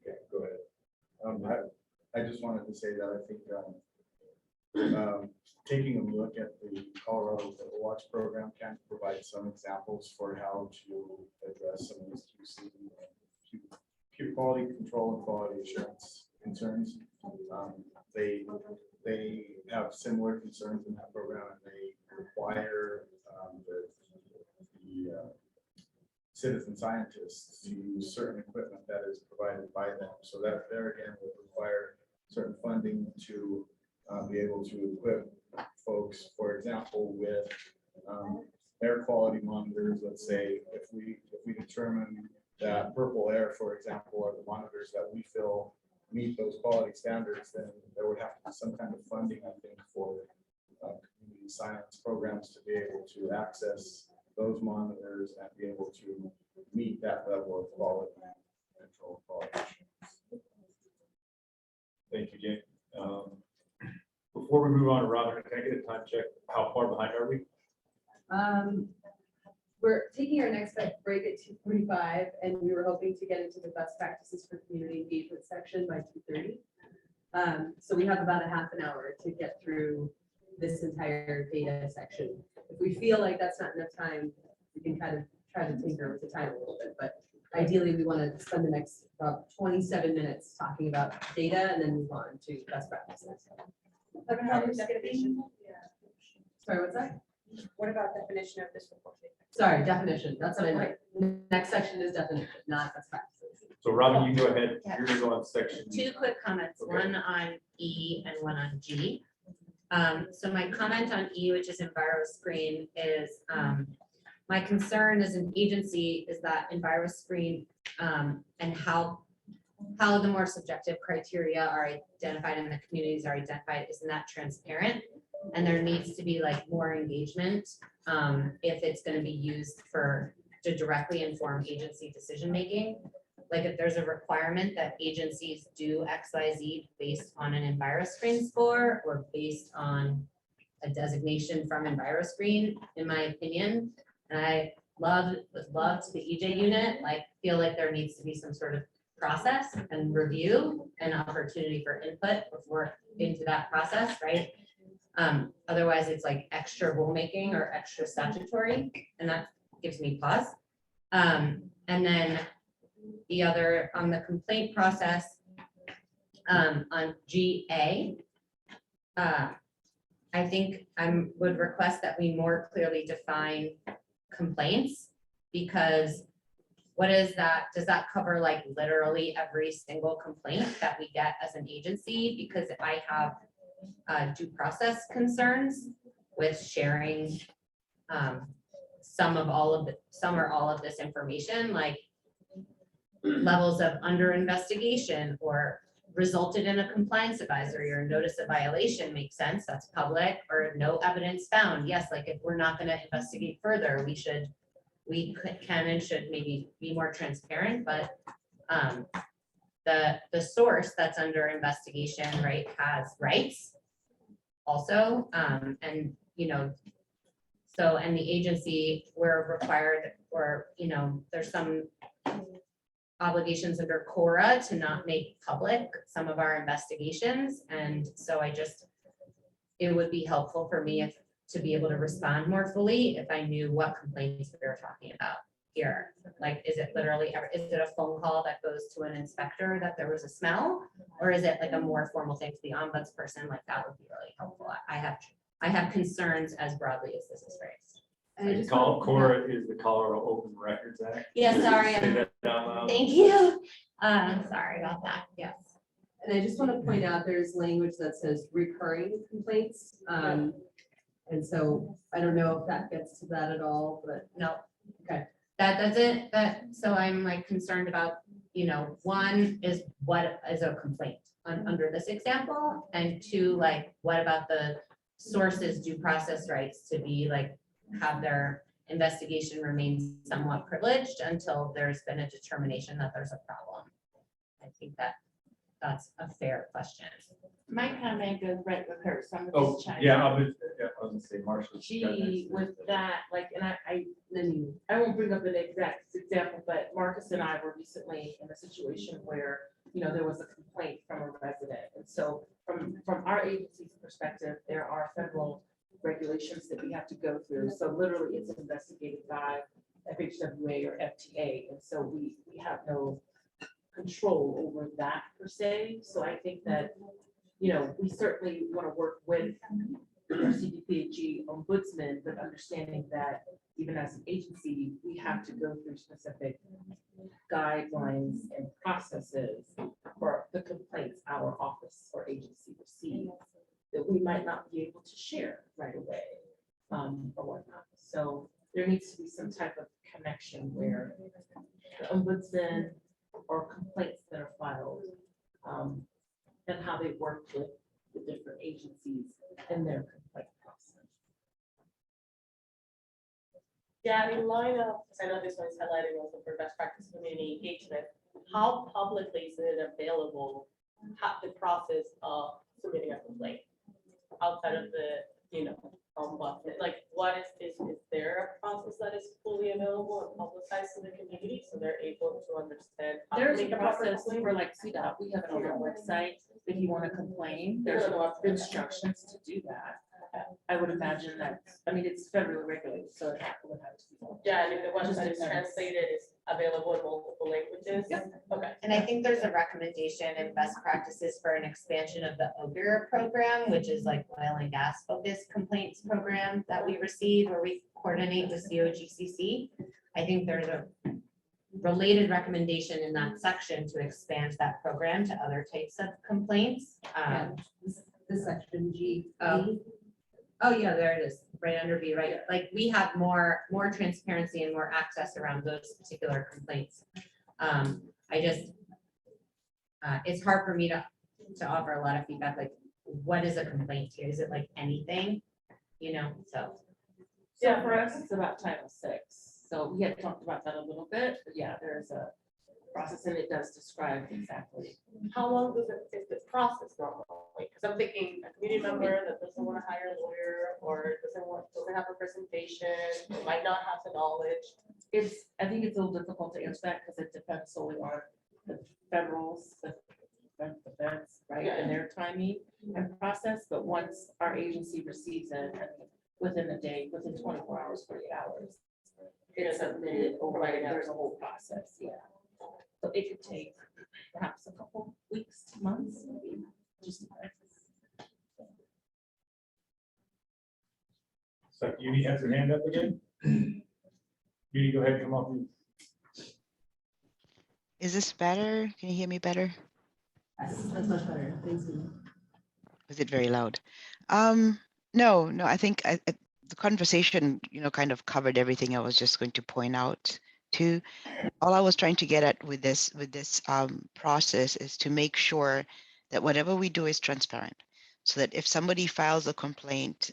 Okay, go ahead. I just wanted to say that I think taking a look at the Colorado River Watch program can provide some examples for how to address some of these QC, quality control and quality assurance concerns. They have similar concerns in that program, and they require the citizen scientists to use certain equipment that is provided by them. So that there again would require certain funding to be able to equip folks, for example, with air quality monitors. Let's say if we determine that purple air, for example, are the monitors that we feel meet those quality standards, then there would have to be some kind of funding, I think, for community science programs to be able to access those monitors and be able to meet that level of quality control. Thank you, Jane. Before we move on to Robin, can I get a time check? How far behind are we? We're taking our next break at 2:45, and we were hoping to get into the best practices for community engagement section by 2:30. So we have about a half an hour to get through this entire data section. If we feel like that's not enough time, we can kind of try to tinker with the time a little bit, but ideally we want to spend the next about 27 minutes talking about data and then move on to best practices. Sorry, what's that? What about definition of this report? Sorry, definition. That's what I meant. Next section is definition, not best practices. So Robin, you go ahead. You're gonna go on section. Two quick comments, Okay. one on E and one on G. So my comment on E, which is EnviroScreen, is my concern as an agency is that EnviroScreen and how the more subjective criteria are identified and the communities are identified, isn't that transparent? And there needs to be like more engagement if it's going to be used to directly inform agency decision-making. Like if there's a requirement that agencies do XYZ based on an EnviroScreen score or based on a designation from EnviroScreen, in my opinion, and I loved the EJ unit, like feel like there needs to be some sort of process and review and opportunity for input before into that process, right? Otherwise it's like extra rulemaking or extra statutory, and that gives me pause. And then the other on the complaint process, on GA, I think I would request that we more clearly define complaints, because what is that? Does that cover like literally every single complaint that we get as an agency? Because if I have due process concerns with sharing some or all of this information, like levels of under investigation or resulted in a compliance advisory or notice of violation makes sense, that's public, or no evidence found. Yes, like if we're not going to investigate further, we can and should maybe be more transparent, but the source that's under investigation, right, has rights also, and you know, so and the agency, we're required, or you know, there's some obligations under CORA to not make public some of our investigations, and so it would be helpful for me to be able to respond more fully if I knew what complaints we were talking about here. Like, is it literally, is it a phone call that goes to an inspector that there was a smell? Or is it like a more formal thing to the ombudsperson? Like, that would be really helpful. I have concerns as broadly as this is raised. And CORA is the Colorado Open Records Act. Yeah, Just sorry. say that out loud. Thank you. Sorry about that. Yes. And I just want to point out, there's language that says recurring complaints. And so I don't know if that gets to that at all, but no. Okay. That doesn't, so I'm like concerned about, you know, one is what is a complaint under this example, and two, like, what about the sources' due process rights to be like, have their investigation remain somewhat privileged until there's been a determination that there's a problem. I think that that's a fair question. My comment goes right with her, so I'm gonna Oh, just chime yeah, in. I was gonna say Marshall. Gee, with that, like, and I won't bring up an exact example, but Marcus and I were recently in a situation where, you know, there was a complaint from a resident. And so from our agency's perspective, there are federal regulations that we have to go through. So literally it's investigated by FHWA or FTA. And so we have no control over that per se. So I think that, you know, we certainly want to work with our CDPHE ombudsman, but understanding that even as an agency, we have to go through specific guidelines and processes for the complaints our office or agency receives that we might not be able to share right away, or whatnot. So there needs to be some type of connection where the ombudsman or complaints that are filed, and how they work with the different agencies in their complaint process. Yeah, in line of, because I know this one is highlighting also for best practice community engagement, how publicly is it available, how the process of submitting a complaint outside of the, you know, ombudsman? Like, what is there a process that is fully available and publicized to the community so they're able to understand? how to There's a make proper process complaint? for like CDOT, we have it on our website, if you want to complain, there's instructions to do that. I would imagine that, I mean, it's federally regulated, so it would have to be. Yeah, and if the Just website is depends. translated, it's available in multiple languages? Okay. And I think there's a recommendation and best practices for an expansion of the OGR program, which is like oil and gas focused complaints program that we receive where we coordinate with COGCC. I think there's a related recommendation in that section to expand that program to other types of complaints. The section G. Oh, yeah, there it is, right under B, right? Like, we have more transparency and more access around those particular complaints. I just, it's hard for me to offer a lot of feedback, like, what is a complaint here? Is it like anything? You know, so. Yeah, for us, it's about Title VI. So we had talked about that a little bit, but yeah, there's a process and it does describe exactly. How long is the process normally? Because I'm thinking a community member that doesn't want to hire a lawyer or doesn't have a presentation, or might not have the knowledge. I think it's a little difficult to answer that because it depends solely on the federals, the feds, right, and their timing and process. But once our agency receives it, I mean, within a day, within 24 hours, 48 hours, it's submitted over, there's a whole process, yeah. So it could take perhaps a couple weeks to months, maybe, just depends. So Uni has her hand up again. Uni, go ahead and come up. Is this better? Can you hear me better? That's much better. Thanks. Was it very loud? No, I think the conversation, kind of covered everything I was just going to point out too. All I was trying to get at with this process is to make sure that whatever we do is transparent, so that if somebody files a complaint,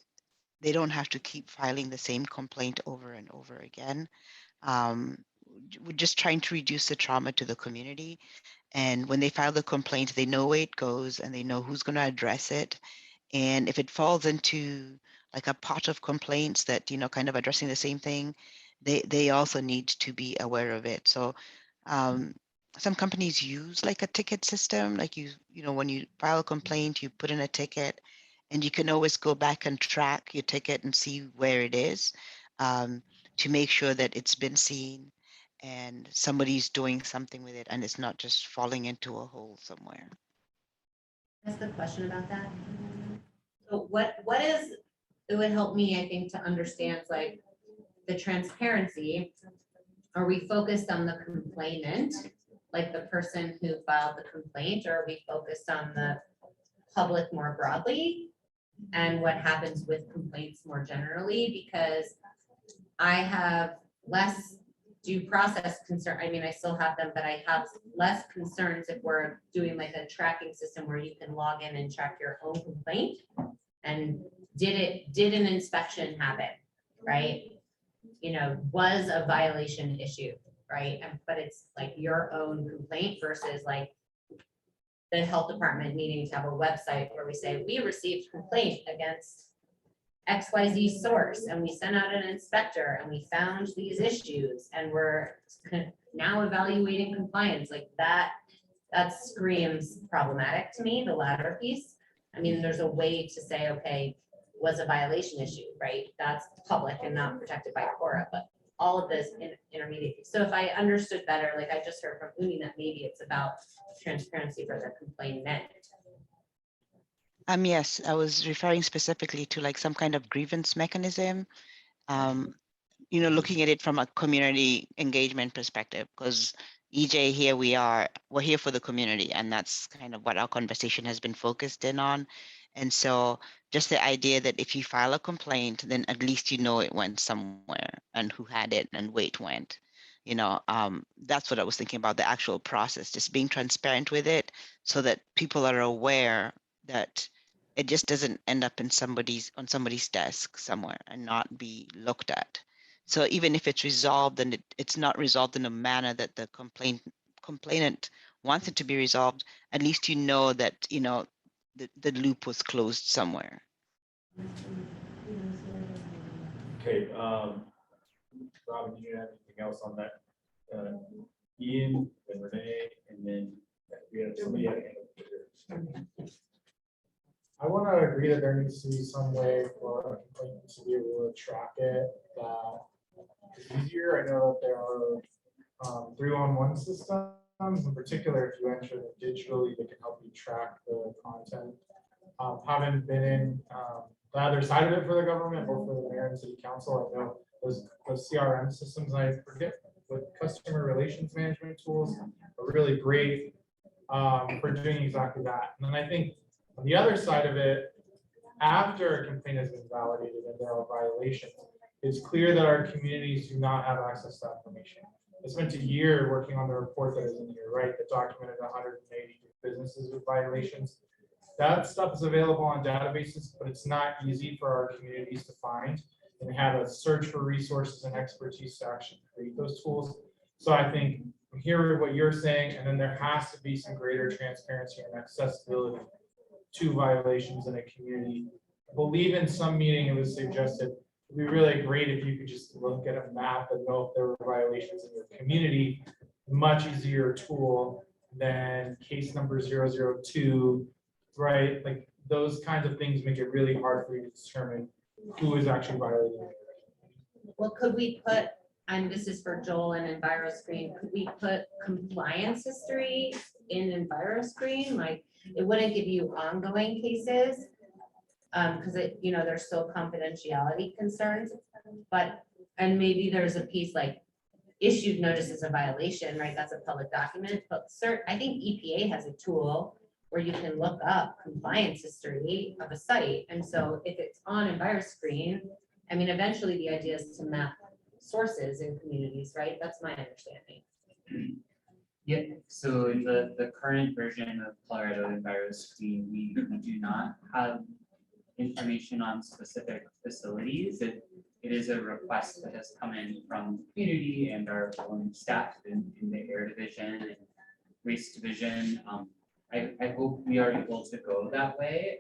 they don't have to keep filing the same complaint over and over again. We're just trying to reduce the trauma to the community. And when they file the complaint, they know where it goes and they know who's going to address it. And if it falls into like a pot of complaints that, kind of addressing the same thing, they also need to be aware of it. So some companies use like a ticket system, like when you file a complaint, you put in a ticket and you can always go back and track your ticket and see where it is to make sure that it's been seen and somebody's doing something with it and it's not just falling into a hole somewhere. Ask a question about that. So what is, it would help me, I think, to understand like the transparency. Are we focused on the complainant, like the person who filed the complaint, or are we focused on the public more broadly and what happens with complaints more generally? Because I have less due process concern. I mean, I still have them, but I have less concerns if we're doing like a tracking system where you can log in and track your own complaint. And did an inspection happen, right? Was a violation issued, right? But it's like your own complaint versus like the health department needing to have a website where we say, we received complaint against XYZ source, and we sent out an inspector and we found these issues and we're now evaluating compliance, like that screams problematic to me, the latter piece. I mean, there's a way to say, okay, was a violation issue, right? That's public and not protected by Cora, but all of this intermediate. So if I understood better, like I just heard from Uni that maybe it's about transparency for the complainant. Yes, I was referring specifically to like some kind of grievance mechanism. Looking at it from a community engagement perspective, because EJ, here we're here for the community, and that's kind of what our conversation has been focused in on. And so just the idea that if you file a complaint, then at least it went somewhere and who had it and where it went. That's what I was thinking about, the actual process, just being transparent with it so that people are aware that it just doesn't end up on somebody's desk somewhere and not be looked at. So even if it's resolved, and it's not resolved in a manner that the complainant wants it to be resolved, at least that the loop was closed somewhere. Okay, Robin, do you have anything else on that? Ian, then Renee, and then we have somebody at the end. I want to agree that there needs to be some way for a complainant to be able to track it that is easier. I know that there are 3-on-1 systems, in particular, if you enter them digitally, they can help you track the content. Haven't been in the other side of it for the government or for the mayor and city council. I know those CRM systems, I forget, with customer relations management tools are really great for doing exactly that. And then I think on the other side of it, after a complaint has been validated and there are violations, it's clear that our communities do not have access to that information. I spent a year working on the report that is in here, right, that documented 180 businesses with violations. That stuff is available on databases, but it's not easy for our communities to find and have a search for resources and expertise to actually create those tools. So I think I'm hearing what you're saying, and then there has to be some greater transparency and accessibility to violations in a community. I believe in some meeting it was suggested it'd be really great if you could just look at a map and know if there were violations in your community. Much easier tool than case number 002, right? Like those kinds of things make it really hard for you to determine who is actually violating it. Well, could we put, and this is for Joel and EnviroScreen, could we put compliance history in EnviroScreen? Like, it wouldn't give you ongoing cases, because there's still confidentiality concerns, and maybe there's a piece like issued notices of violation, right? That's a public document, but I think EPA has a tool where you can look up compliance history of a site. And so if it's on EnviroScreen, I mean, eventually the idea is to map sources in communities, right? That's my understanding. Yeah, so in the current version of Colorado EnviroScreen, we do not have information on specific facilities. It is a request that has come in from the community and our own staff in the air division and waste division. I hope we are able to go that way.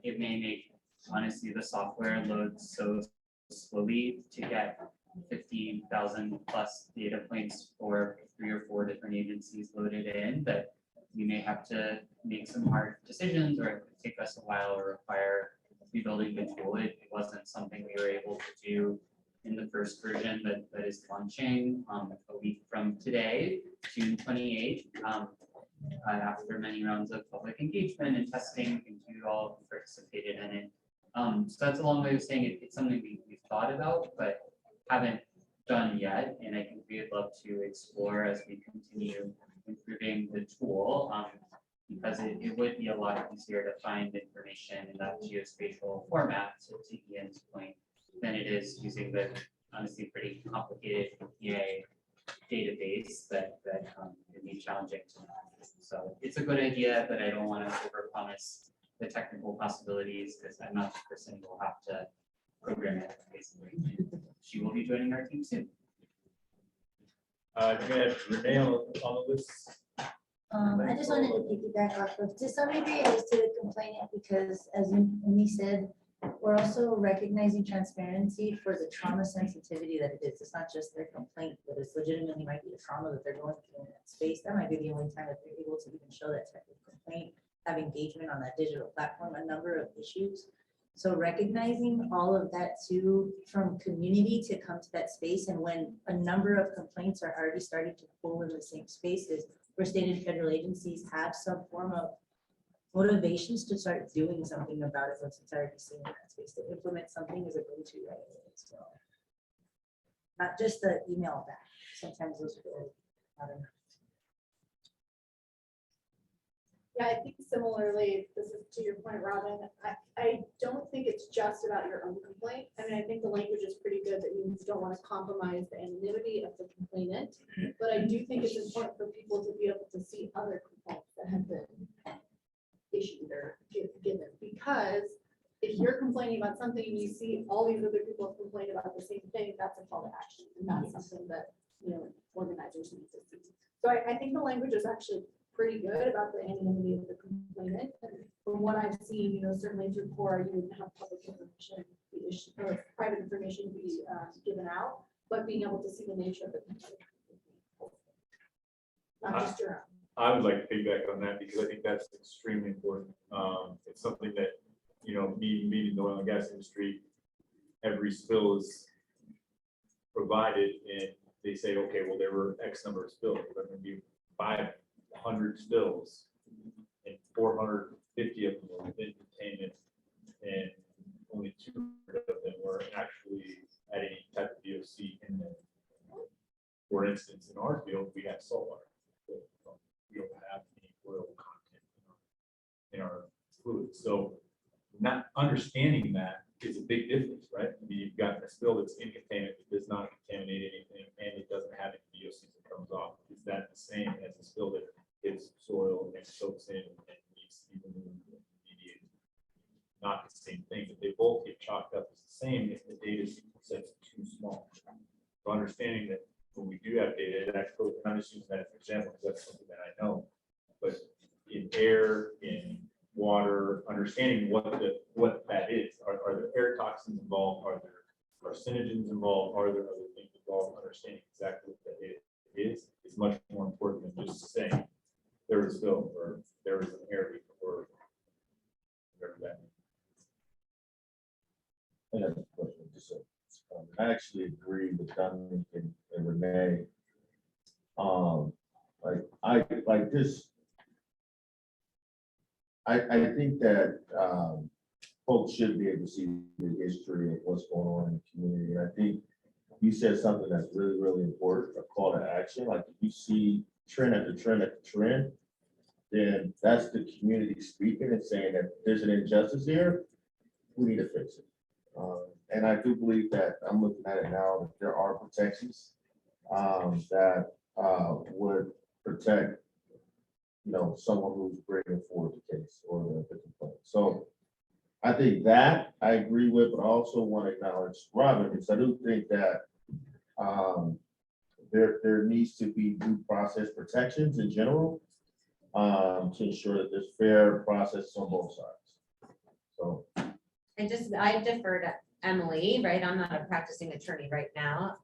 It may make, honestly, the software load so slowly to get 50,000 plus data points for 3 or 4 different agencies loaded in that we may have to make some hard decisions, or it could take us a while or require rebuilding the tool. It wasn't something we were able to do in the first version that is launching a week from today, June 28th. After many rounds of public engagement and testing, and you all participated in it. So that's a long way of saying it's something we've thought about, but haven't done yet. And I think we'd love to explore as we continue improving the tool, because it would be a lot easier to find information in that geospatial format, to Ian's point, than it is using the honestly pretty complicated EPA database that can be challenging to manage. So it's a good idea, but I don't want to overpromise the technical possibilities, because I'm not the person who will have to program it, basically. She will be joining our team soon. Renee on the list. I just wanted to piggyback off of, to some degree, it is to the complainant, because as Amy said, we're also recognizing transparency for the trauma sensitivity that it is. It's not just their complaint, but it's legitimately might be a trauma that they're going through in that space. That might be the only time that they're able to even show that type of complaint, have engagement on that digital platform, a number of issues. So recognizing all of that too, from community to come to that space, and when a number of complaints are already starting to pull in the same spaces, where state and federal agencies have some form of motivations to start doing something about it once it's already seen in that space, to implement something as a go-to right away. So not just the email back. Sometimes those are, I don't know. Yeah, I think similarly, this is to your point, Robin, I don't think it's just about your own complaint. I mean, I think the language is pretty good that you don't want to compromise the anonymity of the complainant. But I do think it's important for people to be able to see other complaints that have been issued or given. Because if you're complaining about something and you see all these other people have complained about the same thing, that's a call to action. And that's something that, organizers need to see. So I think the language is actually pretty good about the anonymity of the complainant. And from what I've seen, certainly through CORE, you wouldn't have public information be issued, or private information be given out, but being able to see the nature of the complaint. Not just your own. I would like to piggyback on that because I think that's extremely important. It's something that, me in the oil and gas industry, every spill is provided and they say, okay, well, there were X number of spills. There going to be 500 spills and 450 of them were within containment, and only 200 of them were actually at any type of VOC in them. For instance, in our field, we have saltwater. We don't have any oil content in our fluids. So not understanding that is a big difference, right? I mean, you've got a spill that's in containment, that does not contaminate anything, and it doesn't have any VOCs that comes off. Is that the same as a spill that hits soil and soaks in and needs to be removed and remediated? Not the same thing, but they both get chalked up as the same if the data set's too small. So understanding that when we do have data, I'm just using that as an example because that's something that I know. But in air, in water, understanding what that is. Are there air toxins involved? Are there carcinogens involved? Are there other things involved? Understanding exactly what that is much more important than just saying there was a spill or there was an air leak or whatever that means. I have a question. I actually agree with Dominic and Renee. I think that folks should be able to see the history of what's going on in the community. And I think you said something that's really, really important, a call to action. Like if you see trend after trend after trend, then that's the community speaking and saying that there's an injustice here. We need to fix it. And I do believe that I'm looking at it now, that there are protections that would protect, someone who's bringing forward the case or the complaint. So I think that I agree with, but I also want to acknowledge Robin, because I do think that there needs to be due process protections in general to ensure that there's fair process on both sides. So I defer to Emily, right? I'm not a practicing attorney right now.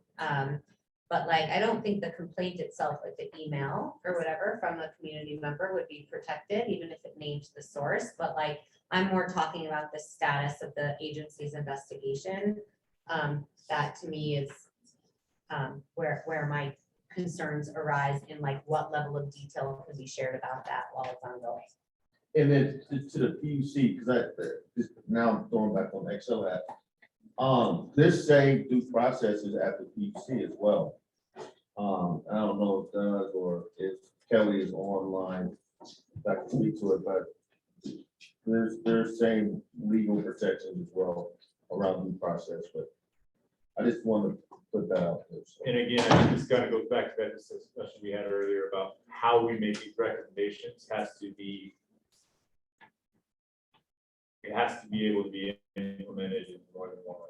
But I don't think the complaint itself, like the email or whatever from a community member would be protected, even if it names the source. But I'm more talking about the status of the agency's investigation. That to me is where my concerns arise in what level of detail could be shared about that while it's ongoing. and then to the PUC, because now I'm going back on XLF. This same due process is at the PUC as well. I don't know if Doug or if Kelly is online, I can speak to it, but there's same legal protections as well around due process, but I just want to put that out there. So. And again, this kind of goes back to that discussion we had earlier about how we make these recommendations it has to be able to be implemented in more than one way.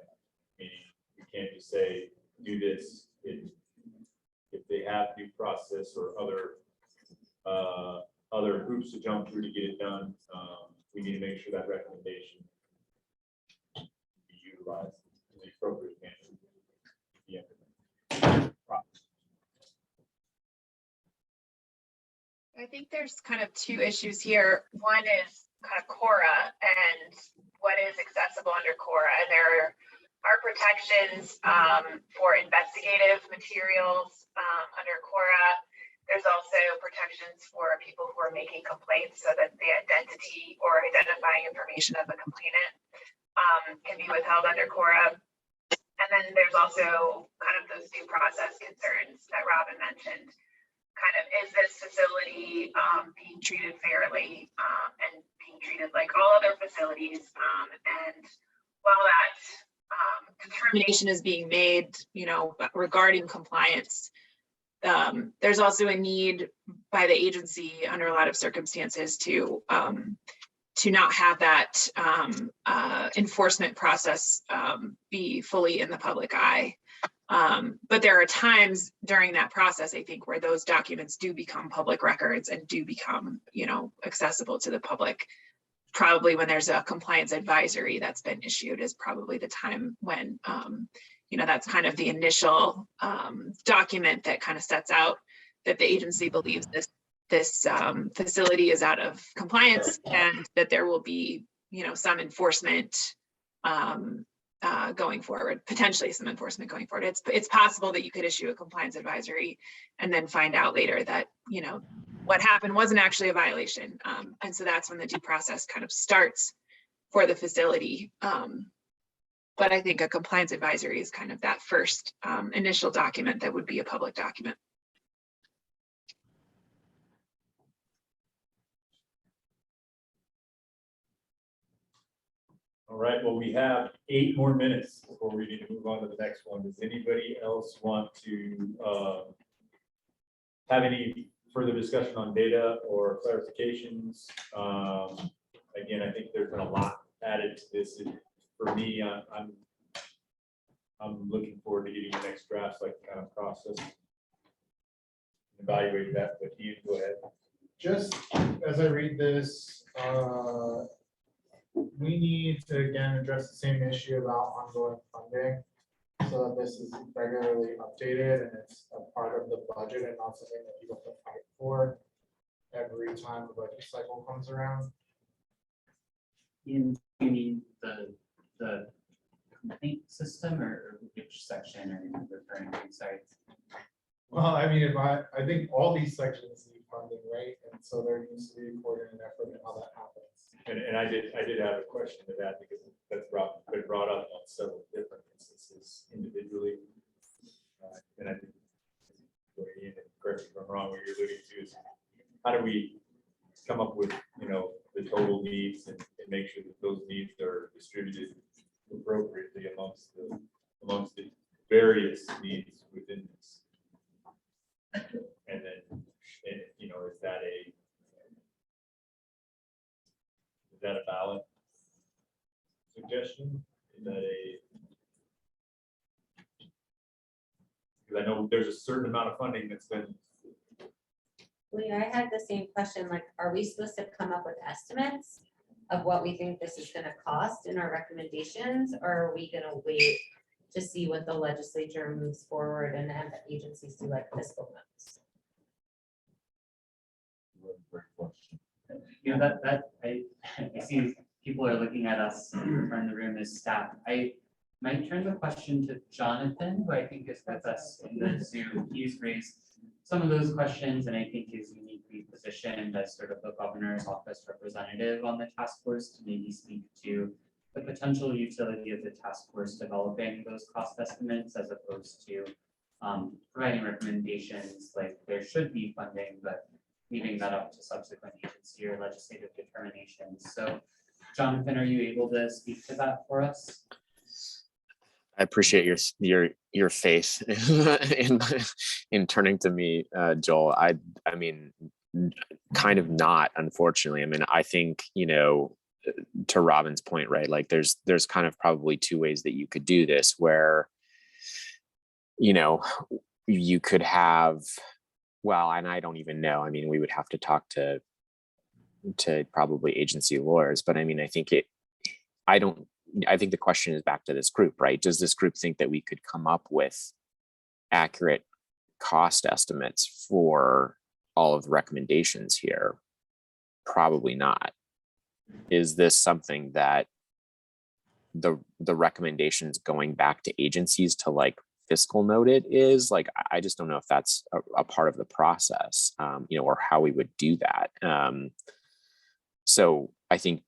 Meaning we can't just say, do this. If they have due process or other other hoops to jump through to get it done. We need to make sure that recommendation be utilized in the appropriate manner. Yeah. I think there's kind of two issues here. One is kind of Cora and what is accessible under Cora. And there are protections for investigative materials under Cora. There's also protections for people who are making complaints so that the identity or identifying information of the complainant can be withheld under Cora. And then there's also kind of those due process concerns that Robin mentioned. Kind of, is this facility being treated fairly and being treated like all other facilities? And while that determination is being made, you know, regarding compliance, there's also a need by the agency under a lot of circumstances to not have that enforcement process be fully in the public eye. But there are times during that process, I think, where those documents do become public records and do become, you know, accessible to the public. Probably when there's a compliance advisory that's been issued is probably the time when, you know, that's kind of the initial document that kind of sets out that the agency believes this facility is out of compliance and that there will be, you know, some enforcement going forward, potentially some enforcement going forward. It's possible that you could issue a compliance advisory and then find out later that, you know, what happened wasn't actually a violation. And so that's when the due process kind of starts for the facility. But I think a compliance advisory is kind of that first initial document that would be a public document. All right, well, we have 8 more minutes before we need to move on to the next one. Does anybody else want to have any further discussion on data or clarifications? Again, I think there's been a lot added to this. For me, I'm looking forward to getting the next draft, like kind of process, evaluate that. But Ian, go ahead. Just as I read this, we need to again address the same issue about ongoing funding so that this is regularly updated and it's a part of the budget and not something that you have to fight for every time the budget cycle comes around. You mean the complaint system or which section are you referring to? Sorry. Well, I mean, I think all these sections need funding, right? And so there needs to be a coordinated effort in how that happens. And I did have a question to that because that's been brought up on several different instances individually. And I think, Ian, correct me if I'm wrong, what you're alluding to is how do we come up with, you know, the total needs and make sure that those needs are distributed appropriately amongst the various needs within this. And then, you know, is that a valid suggestion? Is that because I know there's a certain amount of funding that's been. Lee, I had the same question, like, are we supposed to come up with estimates of what we think this is gonna cost in our recommendations? Or are we gonna wait to see what the legislature moves forward and have the agencies do like fiscal notes? You know, that I see people are looking at us in the room as staff. I might turn the question to Jonathan, who I think is with us in the Zoom. He's raised some of those questions and I think is uniquely positioned as sort of the governor's office representative on the task force to maybe speak to the potential utility of the task force developing those cost estimates as opposed to providing recommendations like there should be funding, but leaving that up to subsequent agency or legislative determinations. So Jonathan, are you able to speak to that for us? I appreciate your faith in turning to me, Joel. I mean, kind of not, unfortunately. I mean, I think, you know, to Robin's point, right? Like there's kind of probably 2 ways that you could do this where, you know, you could have well, and I don't even know. I mean, we would have to talk to probably agency lawyers, but I mean, I think the question is back to this group, right? Does this group think that we could come up with accurate cost estimates for all of the recommendations here? Probably not. Is this something that the recommendations going back to agencies to like fiscal note it is? Like, I just don't know if that's a part of the process, or how we would do that. So I think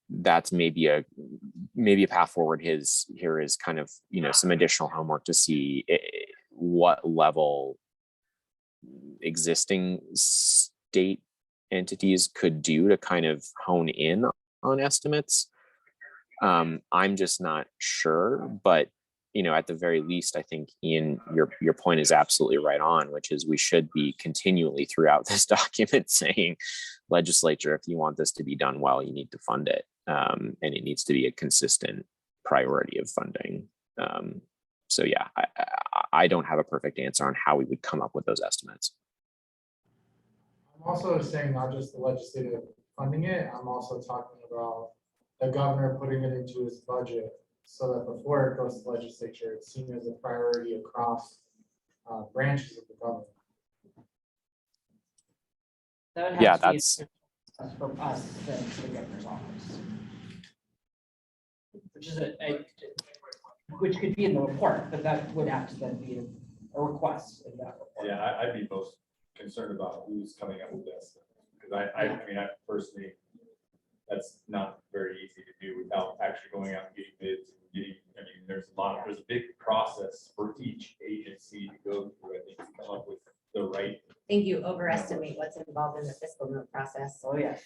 that's maybe a path forward. Here is kind of, some additional homework to see what level existing state entities could do to kind of hone in on estimates. I'm just not sure, but at the very least, I think, Ian, your point is absolutely right on, which is we should be continually throughout this document saying, legislature, if you want this to be done well, you need to fund it. And it needs to be a consistent priority of funding. So yeah, I don't have a perfect answer on how we would come up with those estimates. I'm also saying not just the legislative funding it, I'm also talking about the governor putting it into his budget so that before it goes to the legislature, it's seen as a priority across branches of the government. That would have Yeah, to be that's from us to the governor's office. Which is which could be in the report, but that would have to then be a request in that report. Yeah, I'd be most concerned about who's coming up with this, because I mean, I personally, that's not very easy to do without actually going out and getting bids and getting, I mean, there's a big process for each agency to go through, I think, to come up with the right. I think you overestimate what's involved in the fiscal note process. Oh, yeah.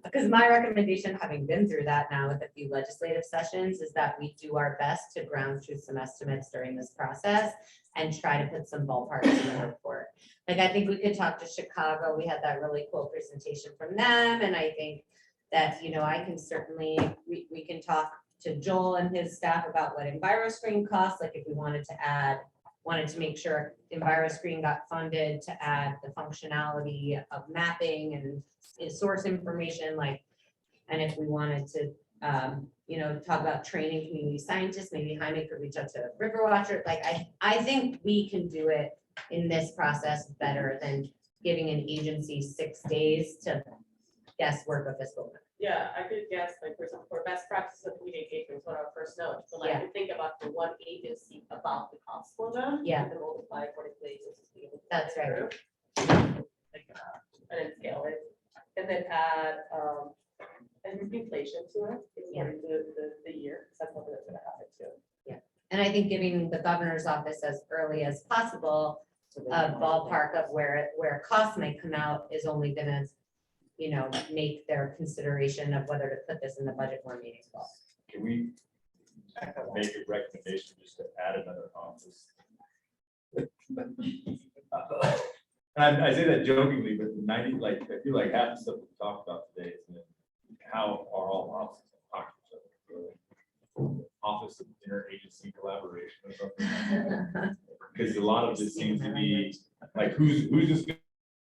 Because my recommendation, having been through that now with a few legislative sessions, is that we do our best to ground truth some estimates during this process and try to put some ballparks in the report. Like, I think we could talk to Chicago. We had that really cool presentation from them. And I think that, I can certainly, we can talk to Joel and his staff about what EnviroScreen costs. Like, if we wanted to make sure EnviroScreen got funded to add the functionality of mapping and source information, like, and if we wanted to, talk about training community scientists, maybe Jaime could reach out to Riverwatcher. Like, I think we can do it in this process better than giving an agency 6 days to guess work a fiscal note. Yeah, I could guess, like, for example, for best practices of community engagement, what our first note, so like, Yeah. to think about the one agency about the cost for them. Yeah. And multiply according to the agencies. That's right. Like, and then scale it, and then add, and inflation to it, Yeah. the year, 'cause that's something that's gonna happen too. And I think giving the governor's office as early as possible a ballpark of where costs may come out is only gonna, make their consideration of whether to put this in the budget more meaningful. Can we make a recommendation just to add another office? And I say that jokingly, but 90, like, I feel like half the stuff we talked about today is how are all offices talking to each other? Office of interagency collaboration or something like that. Because a lot of this seems to be like, who's this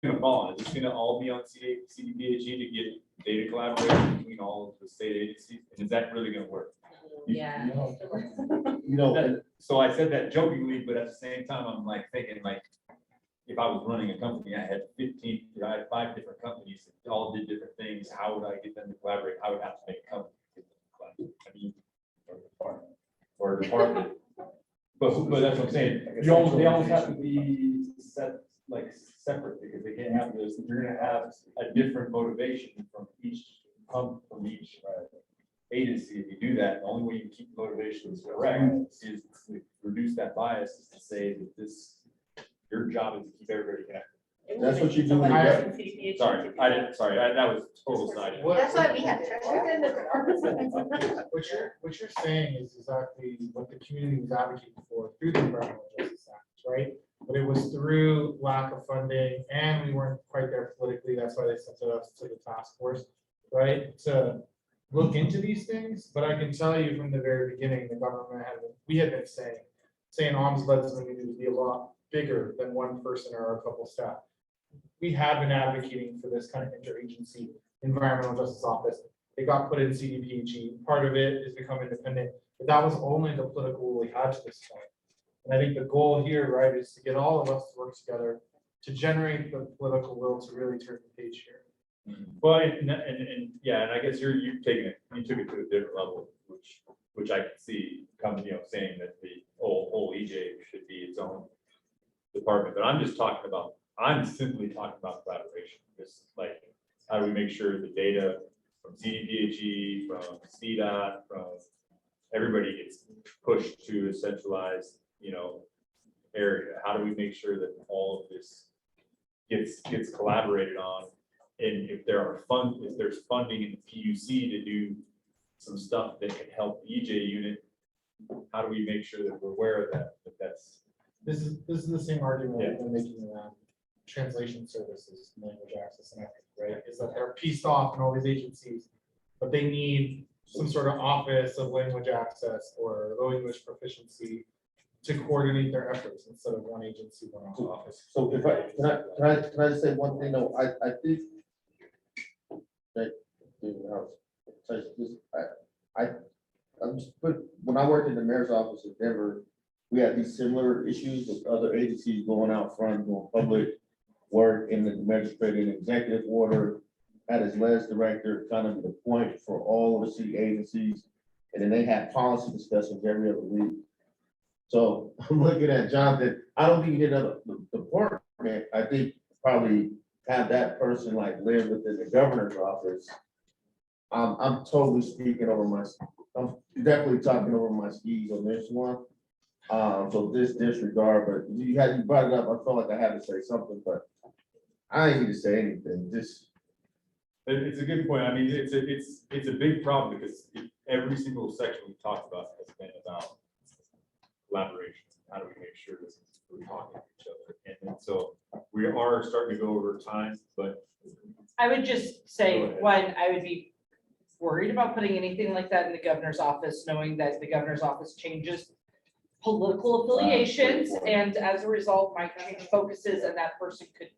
gonna fall on? Is this gonna all be on CDPHE to get data collaboration between all of the state agencies? And is that really gonna work? Yeah. So I said that jokingly, but at the same time, I'm like thinking, like, if I was running a company, I had 5 different companies that all did different things. How would I get them to collaborate? I would have to make a company. I mean, or a department. But that's what I'm saying. They almost have to be separate, because they can't have this. You're gonna have a different motivation from each agency. If you do that, the only way you can keep motivations correct is to reduce that bias, is to say that your job is to keep everybody connected. That's what you do. Sorry, that was total side. That's why we have treasurer. What you're saying is exactly what the community was advocating for through the Environmental Justice Act, right? But it was through lack of funding, and we weren't quite there politically. That's why they sent us to the task force, right? To look into these things. But I can tell you from the very beginning, the government we had been saying, say an ombudsman needed to be a lot bigger than one person or a couple staff. We have been advocating for this kind of interagency environmental justice office. It got put in CDPHE. Part of it is become independent, but that was only the political will we had to this point. And I think the goal here, right, is to get all of us to work together to generate the political will to really turn the page here. Well, yeah, and I guess you took it to a different level, which I can see coming, saying that the whole EJ should be its own department, but I'm simply talking about collaboration. Just like, how do we make sure the data from CDPHE, from CDOT, from everybody gets pushed to a centralized, area? How do we make sure that all of this gets collaborated on? And if there's funding in the PUC to do some stuff that can help the EJ unit, how do we make sure that we're aware of that? This is the same argument we've been making around translation services, language access and ethics, right? Is that they're pieced off in all these agencies, but they need some sort of office of language access or low English proficiency to coordinate their efforts instead of one agency, one office. So if can I just say one thing though? I think that, when I worked in the mayor's office in Denver, we had these similar issues with other agencies going out front, doing public work in the administrative and executive order, had his LES director kind of the point for all of the city agencies. And then they had policy discussions every other week. So I'm looking at Jonathan, I don't think you did another department. I think probably have that person like live within the governor's office. I'm totally speaking over I'm definitely talking over my skis on this one. So disregard, but you brought it up. I felt like I had to say something, but I ain't need to say anything. It's a good point. I mean, it's a big problem because every single section we talked about has been about collaboration. How do we make sure that we're talking to each other? And so we are starting to go over time, but I would just say, one, I would be worried about putting anything like that in the governor's office, knowing that the governor's office changes political affiliations, and as a result, might change focuses, and that person could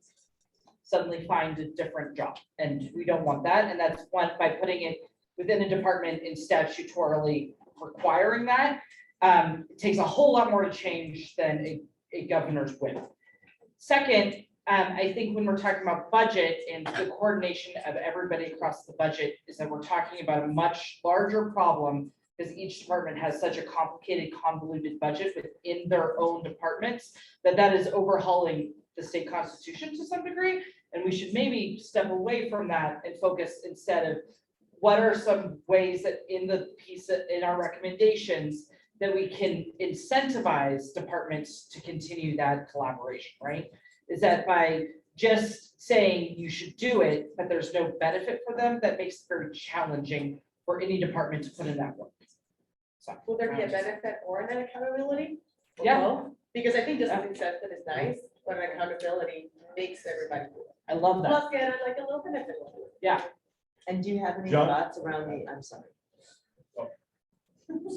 suddenly find a different job, and we don't want that. And that's one, by putting it within a department and statutorily requiring that, it takes a whole lot more to change than a governor's whim. Second, I think when we're talking about budget and the coordination of everybody across the budget, is that we're talking about a much larger problem, because each department has such a complicated, convoluted budget within their own departments, that is overhauling the state constitution to some degree. And we should maybe step away from that and focus instead of what are some ways that in the piece in our recommendations that we can incentivize departments to continue that collaboration, right? Is that by just saying you should do it, but there's no benefit for them, that makes it very challenging for any department to put in that work. So, Will there be a benefit or an accountability? Or Yeah. both? Because I think just an incentive is nice, but an accountability makes everybody do it. I love that. Plus get like a little benefit. Yeah. And do you have any John? thoughts around I'm sorry.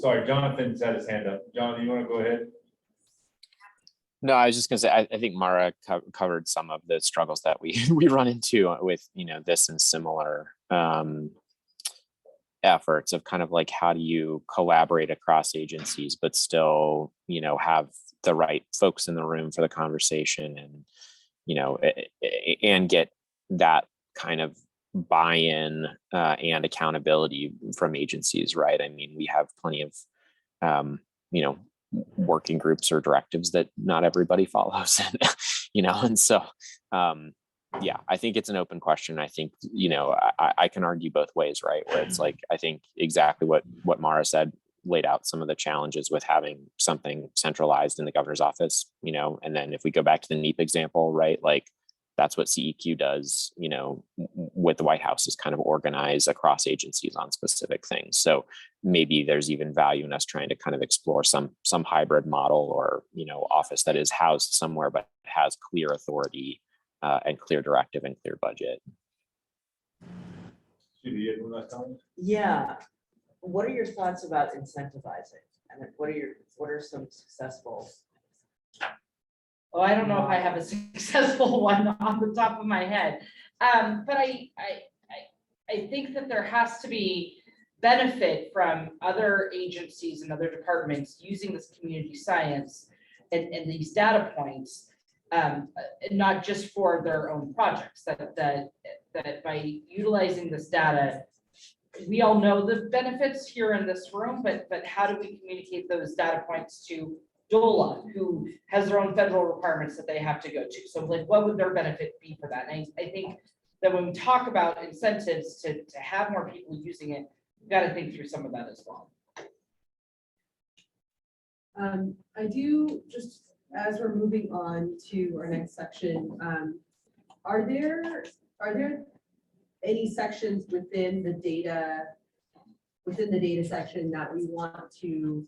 sorry, Jonathan's had his hand up. Jonathan, you want to go ahead? No, I was just gonna say, I think Mara covered some of the struggles that we run into with, this and similar efforts of kind of like, how do you collaborate across agencies, but still, have the right folks in the room for the conversation and, and get that kind of buy-in and accountability from agencies, right? I mean, we have plenty of, working groups or directives that not everybody follows, and so, yeah, I think it's an open question. I think, I can argue both ways, right? Where it's like, I think exactly what Mara said laid out some of the challenges with having something centralized in the governor's office, and then if we go back to the NEEP example, right? Like that's what CEQ does, with the White House, is kind of organize across agencies on specific things. So maybe there's even value in us trying to kind of explore some hybrid model or, office that is housed somewhere, but has clear authority and clear directive and clear budget. Yeah. What are your thoughts about incentivizing? And then what are some successful? Oh, I don't know if I have a successful one off the top of my head. But I think that there has to be benefit from other agencies and other departments using this community science and these data points, and not just for their own projects, that by utilizing this data, we all know the benefits here in this room, but how do we communicate those data points to DOLA, who has their own federal requirements that they have to go to? So like, what would their benefit be for that? And I think that when we talk about incentives to have more people using it, we've got to think through some of that as well. I do, just as we're moving on to our next section, are there any sections within the data section that we want to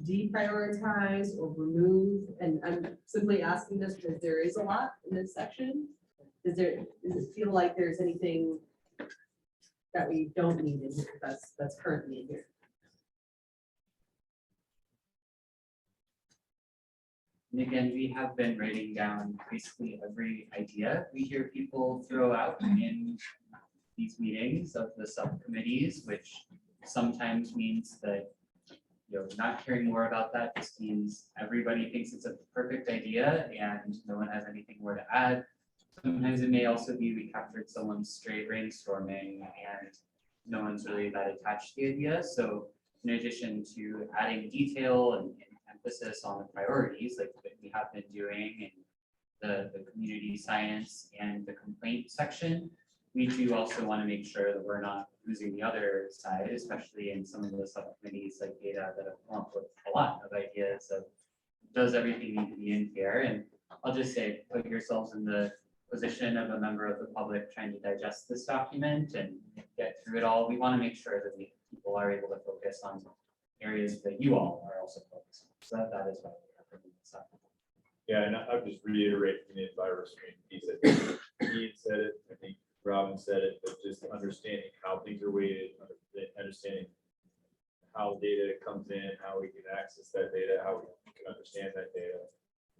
deprioritize or remove? And I'm simply asking this because there is a lot in this section. Does it feel like there's anything that we don't need in here that's currently in here? And again, we have been writing down basically every idea we hear people throw out in these meetings of the subcommittees, which sometimes means that, you know, not hearing more about that just means everybody thinks it's a perfect idea and no one has anything more to add. Sometimes it may also be we captured someone's stray brainstorming and no one's really that attached to the idea. So in addition to adding detail and emphasis on the priorities like what we have been doing in the community science and the complaint section, we do also want to make sure that we're not losing the other side, especially in some of the subcommittees like data that have come up with a lot of ideas of does everything need to be in here? And I'll just say, put yourselves in the position of a member of the public trying to digest this document and get through it all. We want to make sure that people are able to focus on areas that you all are also focused on. So that is why we are bringing this up. Yeah, and I'll just reiterate from the advisory piece. I think Ian said it, I think Robin said it, but just understanding how things are weighted, understanding how data comes in, how we can access that data, how we can understand that data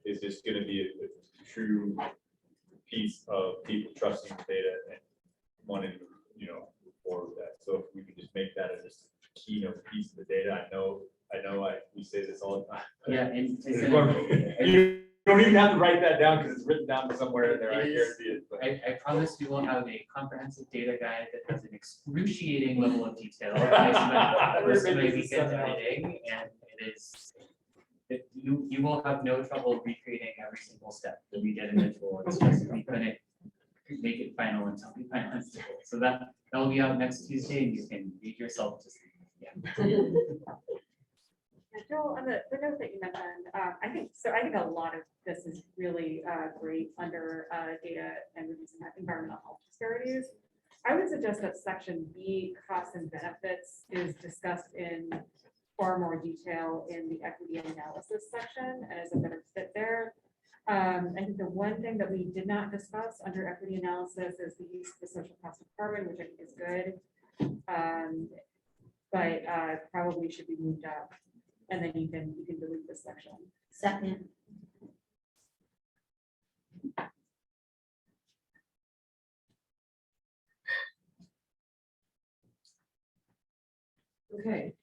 is just going to be a true piece of people trusting the data and wanting to, you know, move forward with that. So if we could just make that a just keynote piece of the data, we say this all the time. Yeah, and you don't even have to write that down because it's written down somewhere in there. I guarantee it. But I promise we will have a comprehensive data guide that has an excruciating level of detail. I spent most of my weekend editing, and you will have no trouble recreating every single step that we did in the tool. It's just we couldn't make it final until we finalized it. So that'll be out next Tuesday, and you can read yourself to see. Yeah. Joel, on the note that you mentioned, I think a lot of this is really great under data and reducing environmental health disparities. I would suggest that section B, costs and benefits, is discussed in far more detail in the equity analysis section and is a better fit there. I think the one thing that we did not discuss under equity analysis is the use of the social cost of carbon, which I think is good, but probably should be moved up. And then you can delete this section. Second. Okay,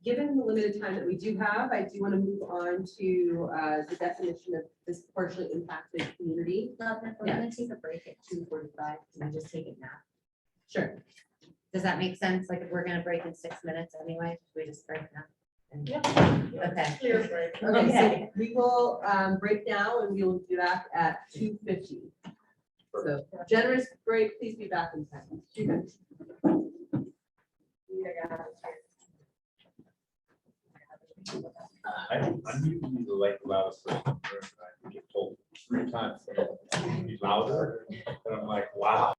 given the limited time that we do have, I do want to move on to the definition of disproportionately impacted community. We're gonna take a break at 2:45. Can we just take it now? Sure. Does that make sense? Like if we're gonna break in 6 minutes anyway, we just break now? Yeah. Okay. Clear break. Okay, so we will break now and we will be back at 2:50. So generous break, please be back in time. 2:50. I'm usually the like loudest person in the room. I get told 3 times to be louder, and I'm like, wow.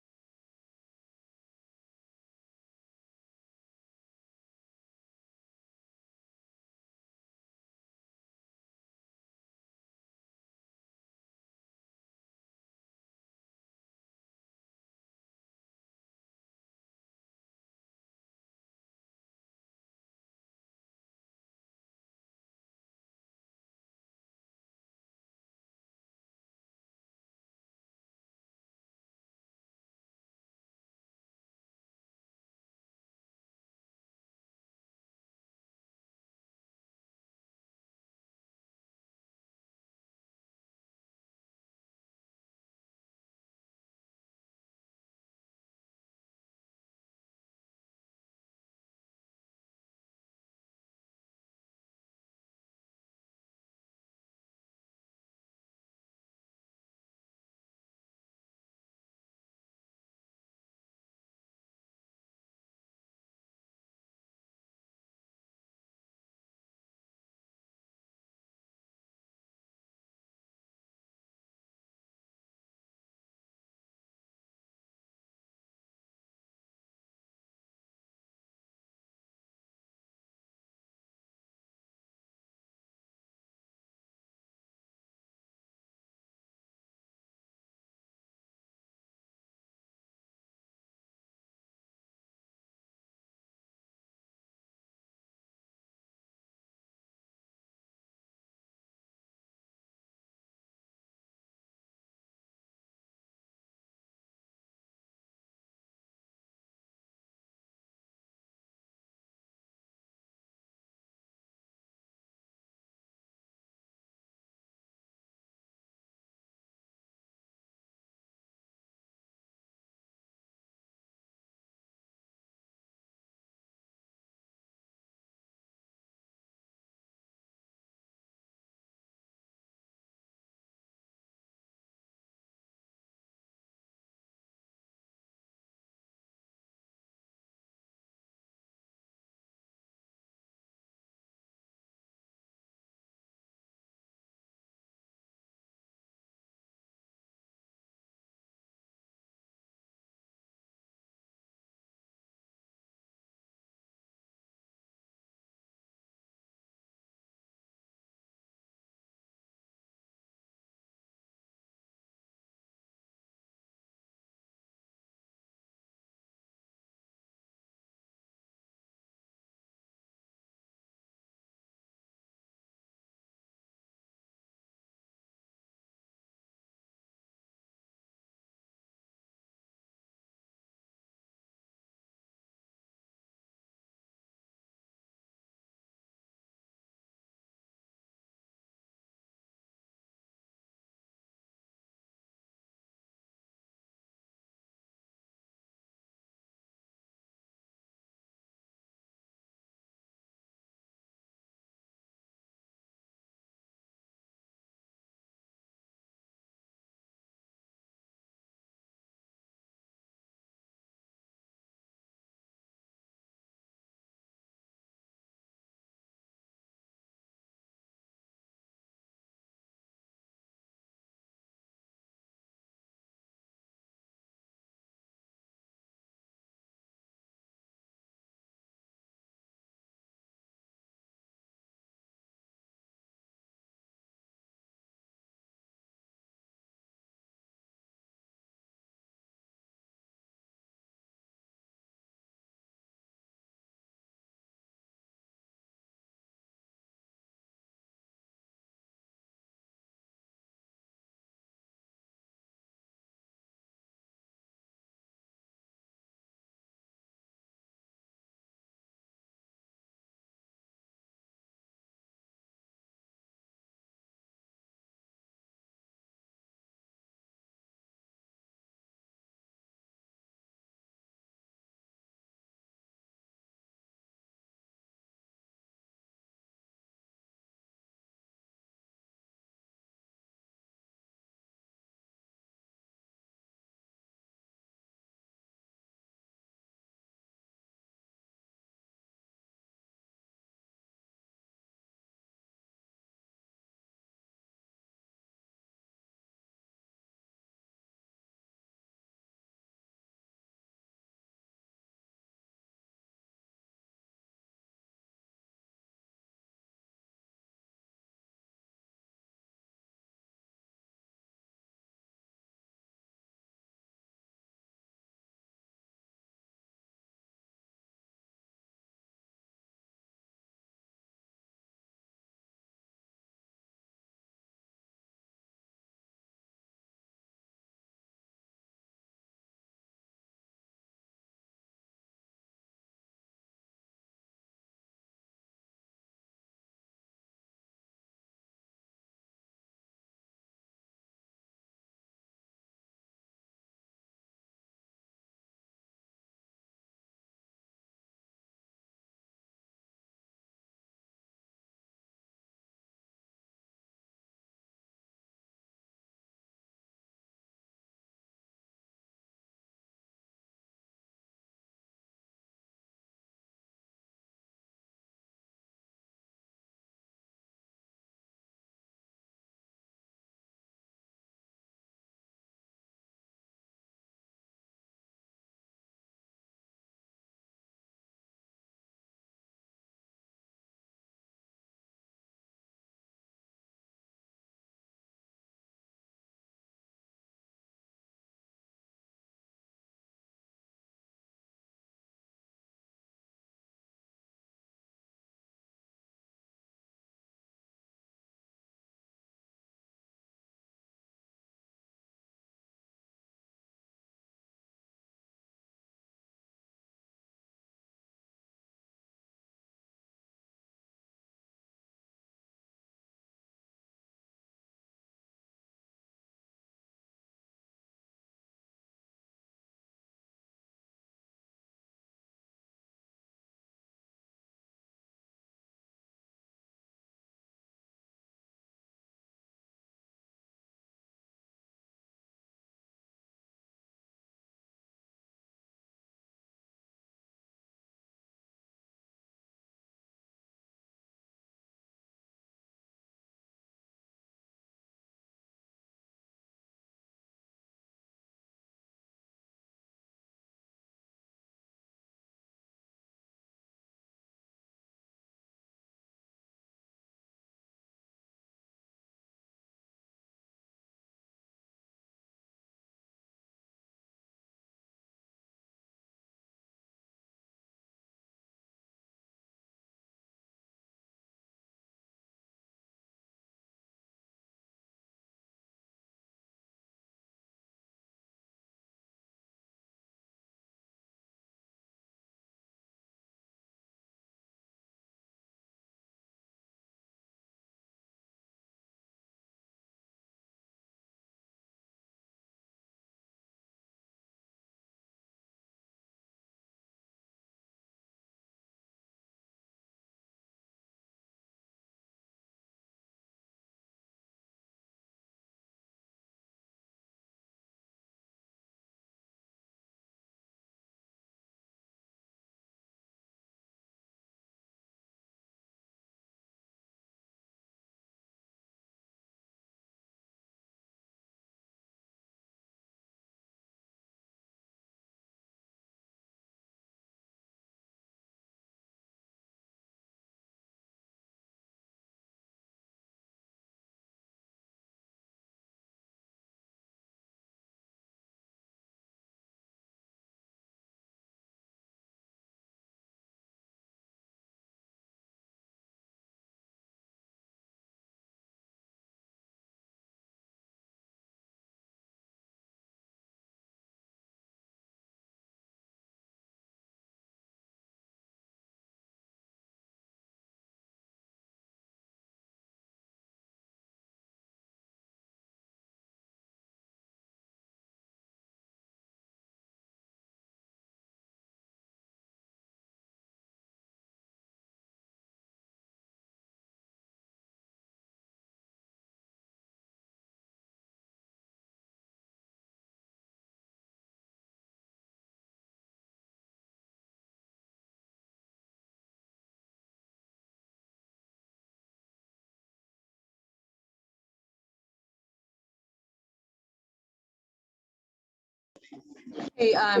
Hey, All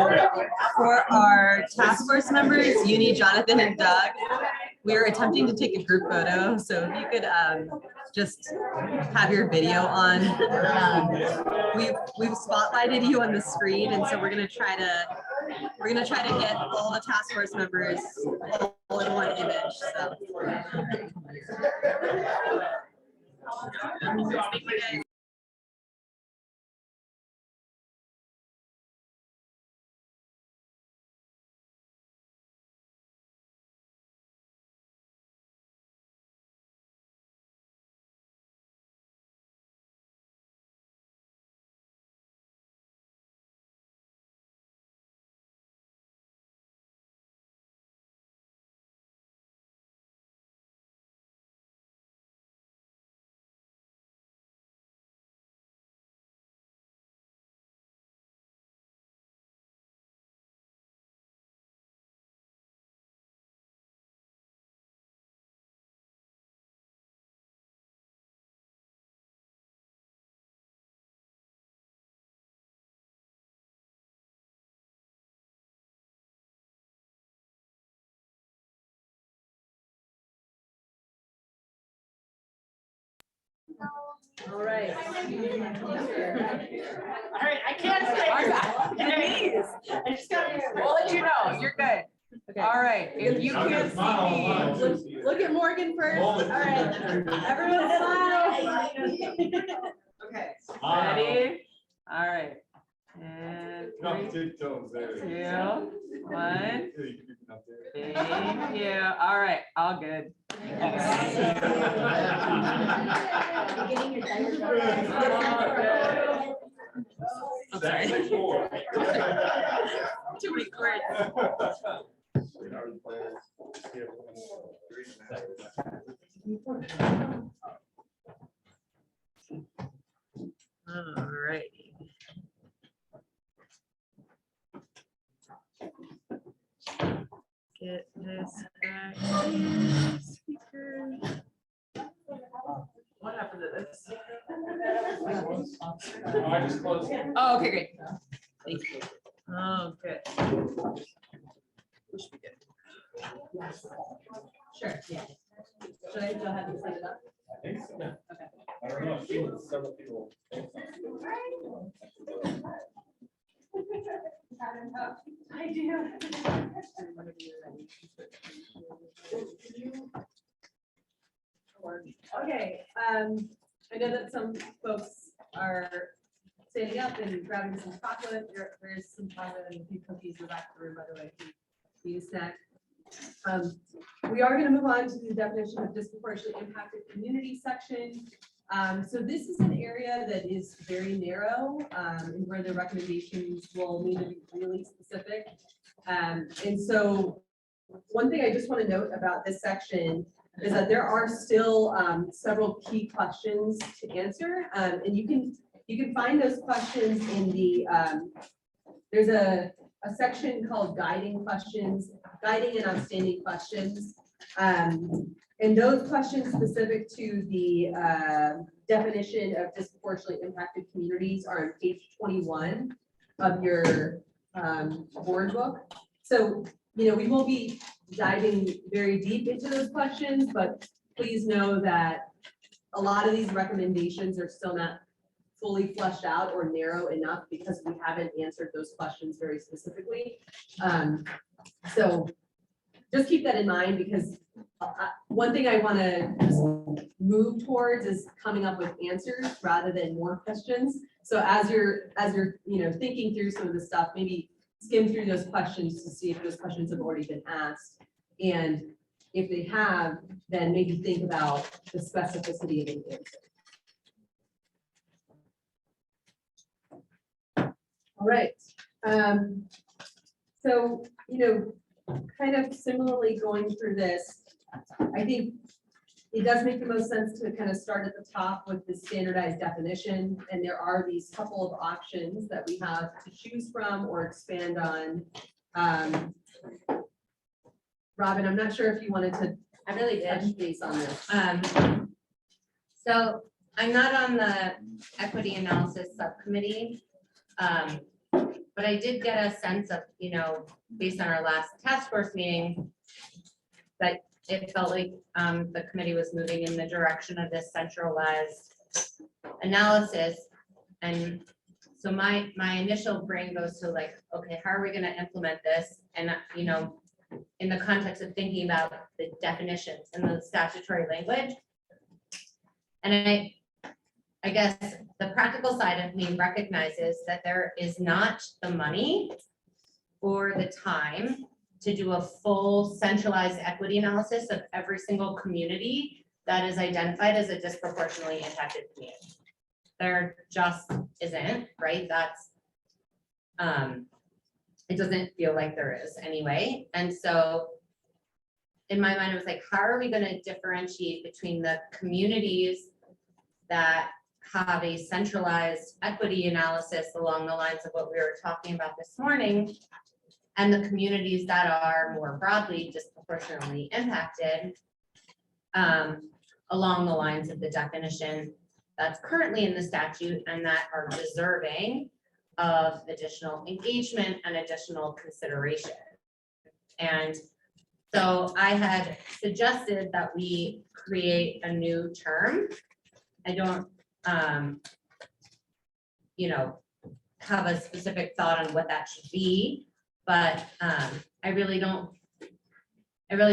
right, for our task force members, Uni, Jonathan, and Doug, we are attempting to take a group photo. So if you could just have your video on. We've spotlighted you on the screen, and so we're gonna try to get all the task force members all in one image. So. All right. All right, I can't stay. I just got. We'll let you know. You're good. Okay. All right. If you can't see me, look at Morgan first. All right. Everyone smile. Okay. Ready? All right. And 3, 2, 1. Thank you. All right. All good. Too many cards. All right. Get this back here. Speaker. What happened to this? I just closed it. Oh, okay, great. Thank you. Oh, good. Should be good. Sure, yeah. Should I go ahead and set it up? I think so. Okay. I don't know, several people. I do. Okay, I know that some folks are standing up and grabbing some chocolate. There's some chocolate and a few cookies in the back of the room, by the way, if you need a snack. We are going to move on to the definition of disproportionately impacted community section. So this is an area that is very narrow and where the recommendations will need to be really specific. And so one thing I just want to note about this section is that there are still several key questions to answer. And you can find those questions in the, there's a section called guiding questions, guiding and outstanding questions. And those questions specific to the definition of disproportionately impacted communities are on page 21 of your board book. So, you know, we will be diving very deep into those questions, but please know that a lot of these recommendations are still not fully fleshed out or narrow enough because we haven't answered those questions very specifically. So just keep that in mind, because one thing I want to just move towards is coming up with answers rather than more questions. So as you're thinking through some of the stuff, maybe skim through those questions to see if those questions have already been asked. And if they have, then maybe think about the specificity of the answer. All right. So, you know, kind of similarly going through this, I think it does make the most sense to kind of start at the top with the standardized definition, and there are these couple of options that we have to choose from or expand on. Robin, I'm not sure if you wanted to I really touch did. base on this. So I'm not on the equity analysis subcommittee. But I did get a sense of, you know, based on our last task force meeting, that it felt like the committee was moving in the direction of this centralized analysis. And so my initial brain goes to like, okay, how are we gonna implement this? And, you know, in the context of thinking about the definitions and the statutory language. And I guess the practical side of me recognizes that there is not the money or the time to do a full centralized equity analysis of every single community that is identified as a disproportionately impacted community. There just isn't, right? That's, it doesn't feel like there is anyway. And so in my mind, it was like, how are we going to differentiate between the communities that have a centralized equity analysis along the lines of what we were talking about this morning, and the communities that are more broadly disproportionately impacted along the lines of the definition that's currently in the statute and that are deserving of additional engagement and additional consideration. And so I had suggested that we create a new term. I don't, you know, have a specific thought on what that should be, but I really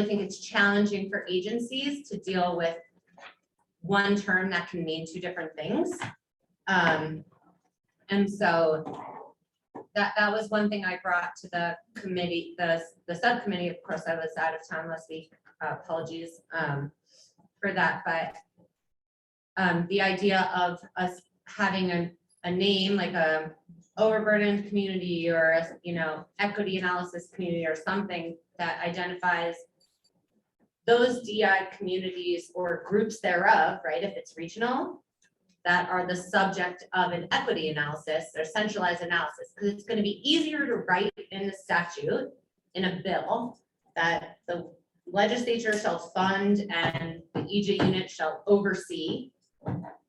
think it's challenging for agencies to deal with one term that can mean two different things. And so that was one thing I brought to the committee, the subcommittee. Of course, I was out of town last week. Apologies for that, but the idea of us having a name like a overburdened community or a, you know, equity analysis community or something that identifies those DI communities or groups thereof, right, if it's regional, that are the subject of an equity analysis or centralized analysis, because it's going to be easier to write in the statute in a bill that the legislature shall fund and the EJ unit shall oversee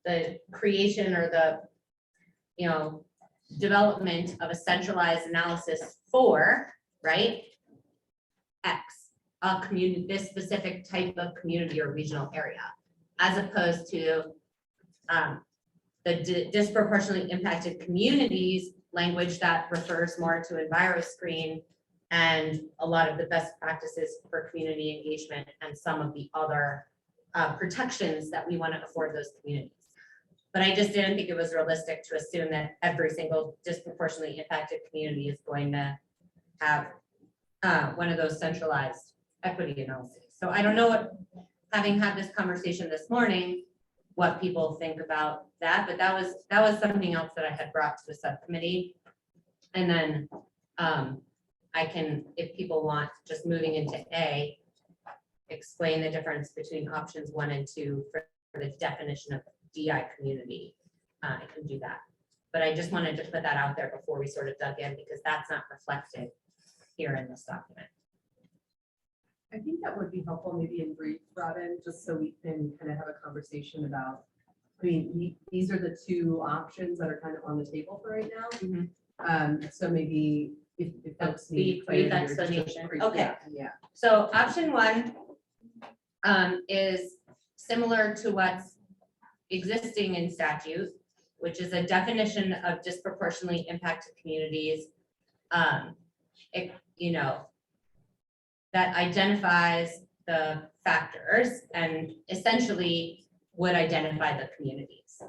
the creation or the, you know, development of a centralized analysis for, right, X, a community, this specific type of community or regional area, as opposed to the disproportionately impacted communities language that refers more to EnviroScreen and a lot of the best practices for community engagement and some of the other protections that we want to afford those communities. But I just didn't think it was realistic to assume that every single disproportionately impacted community is going to have one of those centralized equity analyses. So I don't know what, having had this conversation this morning, what people think about that, but that was something else that I had brought to the subcommittee. And then I can, if people want, just moving into A, explain the difference between options 1 and 2 for the definition of DI community. I can do that. But I just wanted to put that out there before we sort of dug in, because that's not reflected here in this document. I think that would be helpful, maybe in brief, Robin, just so we can kind of have a conversation about, I mean, these are the two options that are kind of on the table for right now. So maybe if folks need brief clarity or just a explanation. brief- Okay. Yeah. So option 1 is similar to what's existing in statute, which is a definition of disproportionately impacted communities. You know, that identifies the factors and essentially would identify the communities,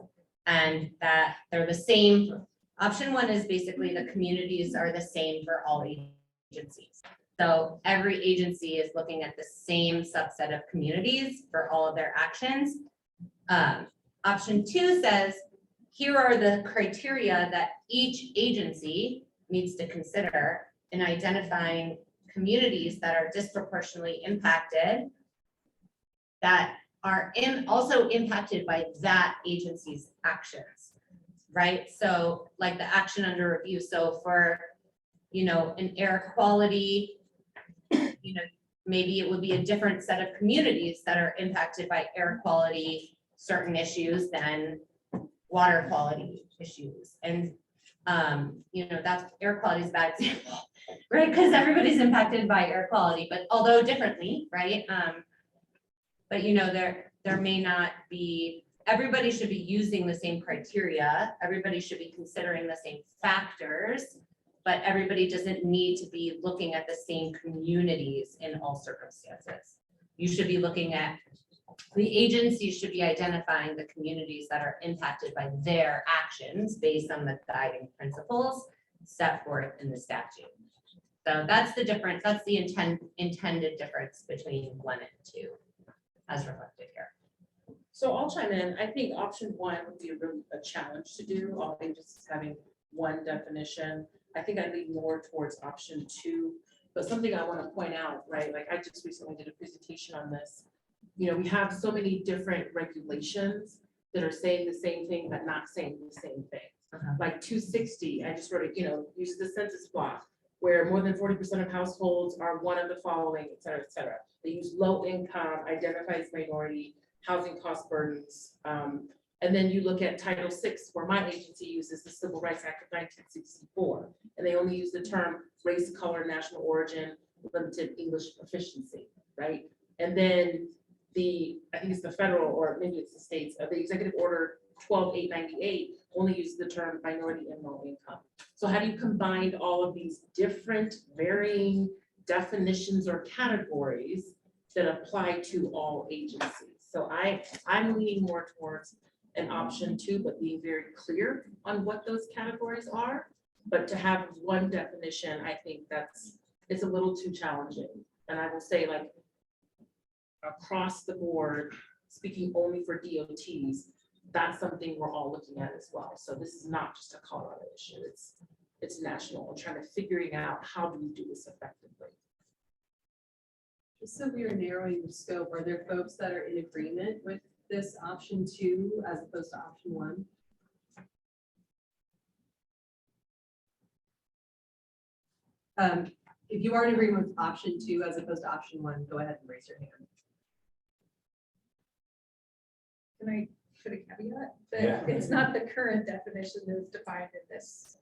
and that they're the same. Option 1 is basically the communities are the same for all agencies. So every agency is looking at the same subset of communities for all of their actions. Option 2 says, here are the criteria that each agency needs to consider in identifying communities that are disproportionately impacted that also impacted by that agency's actions, right? So like the action under review, so for, you know, an air quality, you know, maybe it would be a different set of communities that are impacted by air quality, certain issues than water quality issues. And, you know, that's, air quality is a bad example, right? Because everybody's impacted by air quality, but although differently, right? But you know, there may not be, everybody should be using the same criteria, everybody should be considering the same factors, but everybody doesn't need to be looking at the same communities in all circumstances. You should be looking at, the agency should be identifying the communities that are impacted by their actions based on the guiding principles set forth in the statute. So that's the difference, that's the intended difference between 1 and 2 as reflected here. So I'll chime in. I think option 1 would be a challenge to do, all just having one definition. I think I lean more towards option 2, but something I want to point out, right? Like I just recently did a presentation on this. You know, we have so many different regulations that are saying the same thing, but not saying the same thing. Like 260, I just wrote it, you know, use the census block where more than 40% of households are one of the following, et cetera, et cetera. They use low income, identifies minority, housing cost burdens. And then you look at Title VI, where my agency uses the Civil Rights Act of 1964, and they only use the term race, color, national origin, limited English proficiency, right? And then I think it's the federal, or maybe it's the states, the Executive Order 12898 only uses the term minority and low income. So how do you combine all of these different varying definitions or categories that apply to all agencies? So I'm leaning more towards an option 2, but being very clear on what those categories are. But to have one definition, I think it's a little too challenging. And I will say, like, across the board, speaking only for DOTs, that's something we're all looking at as well. So this is not just a Colorado issue, it's national. I'm trying to figuring out how do we do this effectively. Just so we are narrowing the scope, are there folks that are in agreement with this option 2 as opposed to option 1? If you are in agreement with option 2 as opposed to option 1, go ahead and raise your hand. Can I put a caveat? Yeah. That it's not the current definition that is defined in this.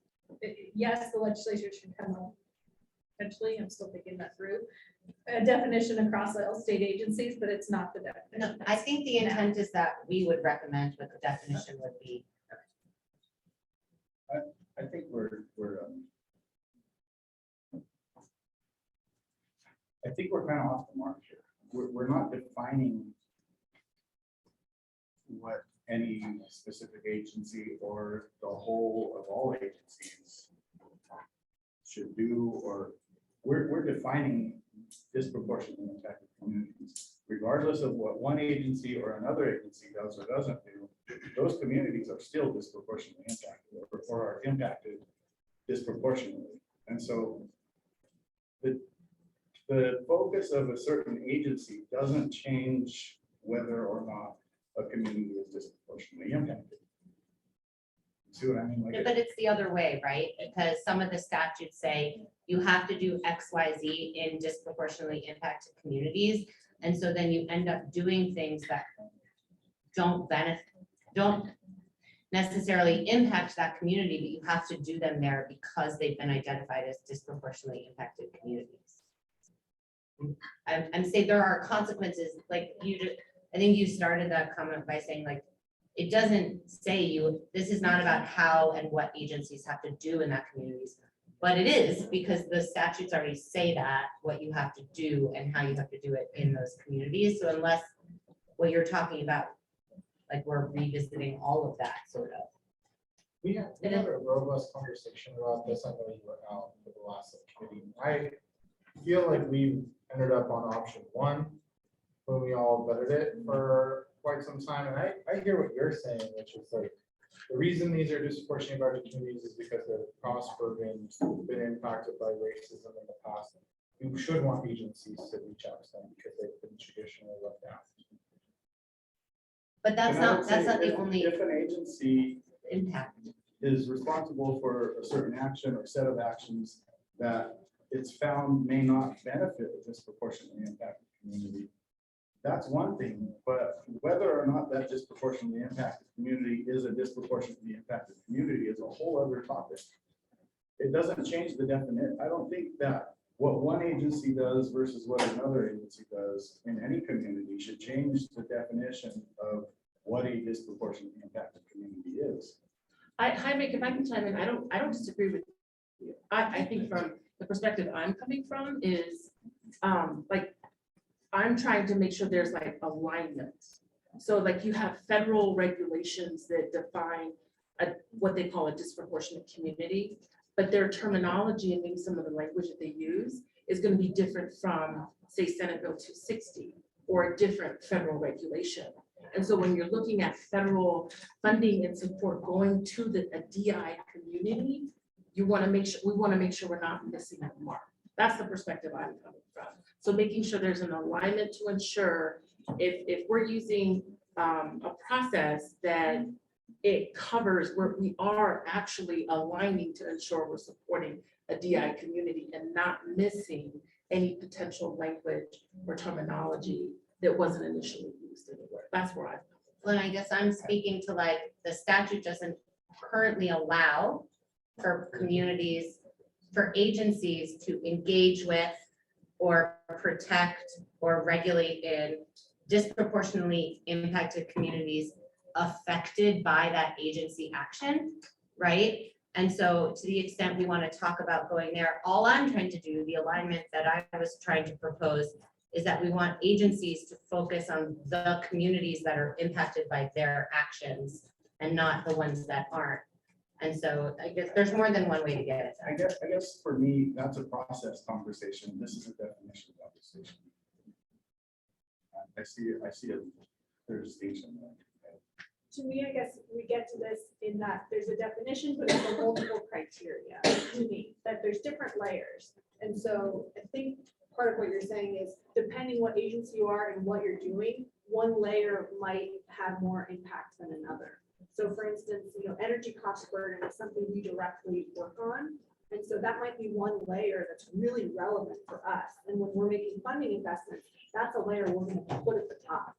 Yes, the legislature should come up eventually, I'm still thinking that through, a definition across all state agencies, but it's not the definition. No, I think the intent is that we would recommend what the definition would be. I think we're kind of off the mark here. We're not defining what any specific agency or the whole of all agencies should do, or we're defining disproportionately impacted communities. Regardless of what one agency or another agency does or doesn't do, those communities are still disproportionately impacted or are impacted disproportionately. And so the focus of a certain agency doesn't change whether or not a community is disproportionately impacted. See what I mean? Like But it's the other way, right? Because some of the statutes say you have to do X, Y, Z in disproportionately impacted communities. And so then you end up doing things that don't necessarily impact that community, but you have to do them there because they've been identified as disproportionately impacted communities. I'm saying there are consequences, like I think you started that comment by saying, like, it doesn't say this is not about how and what agencies have to do in that communities, but it is, because the statutes already say that, what you have to do and how you have to do it in those communities. So unless what you're talking about, like, we're revisiting all of that sort of. we had a robust conversation about this. I know you were out for the last committee. I feel like we ended up on option 1 when we all vetted it for quite some time. And I hear what you're saying, which is like, the reason these are disproportionately impacted communities is because they're been impacted by racism in the past. You should want agencies to reach out to them because they've been traditionally left out. But that's And I would not, that's say not the if- only If an agency impact. is responsible for a certain action or set of actions that it's found may not benefit a disproportionately impacted community, that's one thing, but whether or not that disproportionately impacted community is a disproportionately impacted community is a whole other topic. It doesn't change the definition. I don't think that what one agency does versus what another agency does in any community should change the definition of what a disproportionately impacted community is. Hi, Mick, if I can chime in, I don't disagree with you. I think from the perspective I'm coming from is, like, I'm trying to make sure there's like alignment. So like you have federal regulations that define what they call a disproportionate community, but their terminology and maybe some of the language that they use is going to be different from, say, Senate Bill 260 or a different federal regulation. And so when you're looking at federal funding and support going to a DI community, you want to make sure, we want to make sure we're not missing that mark. That's the perspective I'm coming from. So making sure there's an alignment to ensure if we're using a process that it covers where we are actually aligning to ensure we're supporting a DI community and not missing any potential language or terminology that wasn't initially used in the word. That's where I'm. Well, I guess I'm speaking to like, the statute doesn't currently allow for communities, for agencies to engage with or protect or regulate in disproportionately impacted communities affected by that agency action, right? And so to the extent we want to talk about going there, all I'm trying to do, the alignment that I was trying to propose is that we want agencies to focus on the communities that are impacted by their actions and not the ones that aren't. And so I guess there's more than one way to get it. I guess for me, that's a process conversation. This is a definition conversation. I see there's a distinction there. To me, I guess we get to this in that there's a definition, but there's multiple criteria to me, that there's different layers. And so I think part of what you're saying is depending what agency you are and what you're doing, one layer might have more impact than another. So for instance, energy cost burden is something we directly work on. And so that might be one layer that's really relevant for us. And when we're making funding investments, that's a layer we're going to put at the top.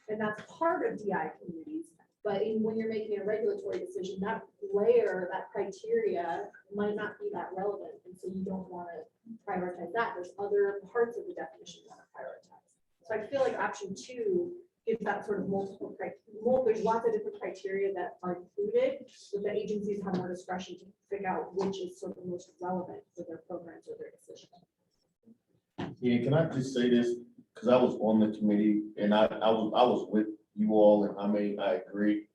And that's part of DI communities. But when you're making a regulatory decision, that layer, that criteria might not be that relevant. And so you don't want to prioritize that. There's other parts of the definition you want to prioritize. So I feel like option 2 gives that sort of multiple criteria. There's lots of different criteria that are included, but the agencies have more discretion to figure out which is sort of most relevant for their programs or their decisions. Yeah, can I just say this? Because I was on the committee and I was with you all, and I agree.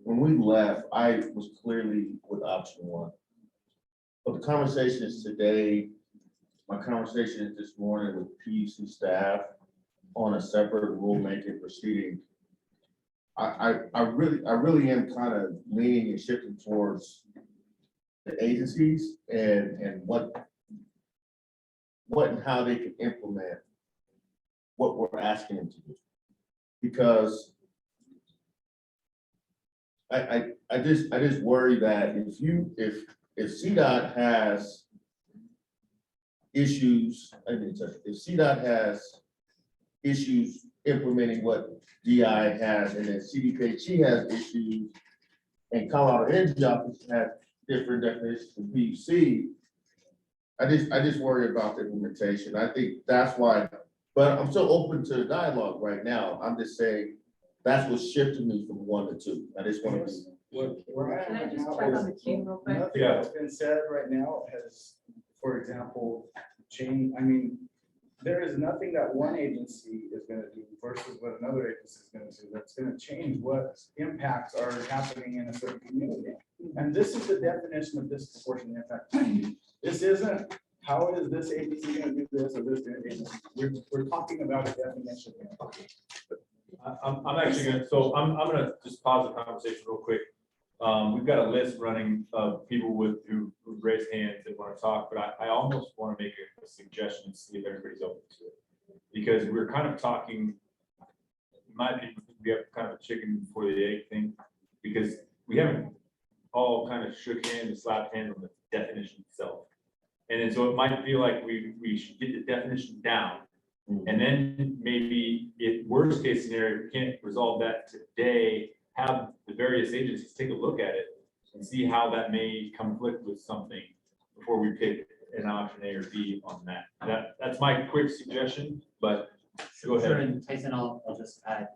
When we left, I was clearly with option 1. But the conversations today, my conversation this morning with PUC staff on a separate rulemaking proceeding, I really am kind of leaning and shifting towards the agencies and what and how they can implement what we're asking them to do. Because I just worry that if CDOT has issues, if CDOT has issues implementing what DI has, and then CDPHE has issues, and Colorado Energy Office has different definitions from PUC, I just worry about the implementation. I think that's why, but I'm so open to the dialogue right now. I'm just saying that's what shifted me from 1 to 2. I just want to be. Where I am Can I right just now check is on the queue real quick? nothing that's been said right now has, for example, changed. I mean, there is nothing that one agency is going to do versus what another agency is going to do that's going to change what impacts are happening in a certain community. And this is the definition of disproportionate impact. This isn't how is this agency going to do this or this agency. We're talking about a definition. I'm actually gonna, so I'm gonna just pause the conversation real quick. We've got a list running of people who raised hands and want to talk, but I almost want to make a suggestion and see if everybody's open to it. Because we're kind of talking in my opinion, we have kind of a chicken before the egg thing, because we haven't all kind of shook hands and slapped hands on the definition itself. And then so it might feel like we should get the definition down. And then maybe if worst case scenario, we can't resolve that today, have the various agencies take a look at it and see how that may conflict with something before we pick an option A or B on that. That's my quick suggestion, but go Sure, ahead. and Tyson, I'll just add,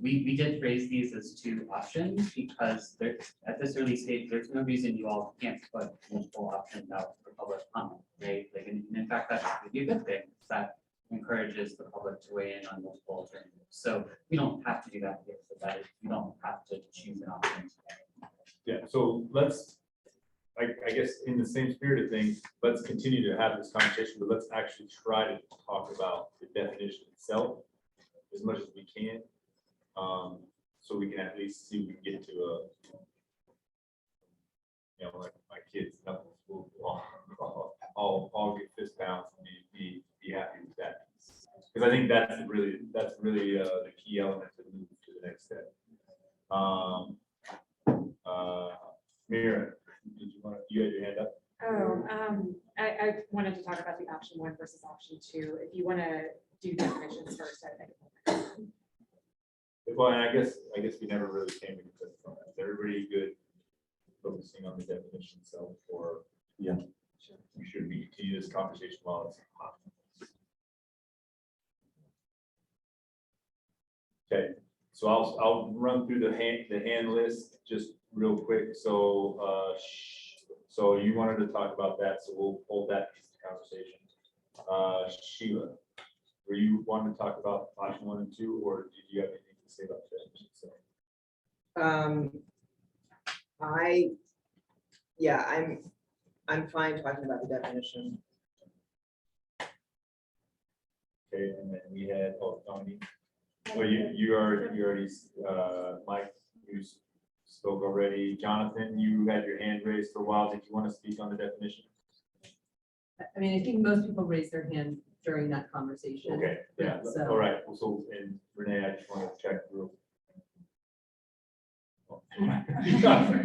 we did raise these as 2 options because there, at this early stage, there's no reason you all can't put multiple options out for public comment, right? Like, and in fact, that would be a good thing, 'cause that encourages the public to weigh in on multiple alternatives. So we don't have to do that here, so that is, you don't have to choose an option. Yeah, so let's, I guess in the same spirit of things, let's continue to have this conversation, but let's actually try to talk about the definition itself as much as we can. So we can at least see if we can get to a, you know, like my kids, knuckles will all get fist pounds and be happy with that. Because I think that's really the key element to move to the next step. Mira, you had your hand up? I wanted to talk about the option 1 versus option 2. If you want to do definitions first, I think. Well, and I guess we never really came to consensus on that. Is everybody good focusing on the definition itself, or Yeah. we should be continue this conversation while it's hot? Okay, so I'll run through the hand list just real quick. So so you wanted to talk about that, so we'll hold that piece of conversation. Sheila, were you wanting to talk about option 1 and 2, or did you have anything to say about that? I'm fine talking about the definition. Okay, and then we had, Tony. Well, you already, Mike, you spoke already. Jonathan, you had your hand raised for a while. Did you want to speak on the definition? I mean, I think most people raise their hand during that conversation. Okay, yeah, So- all right. Well, so, and Renee, I just want to check through.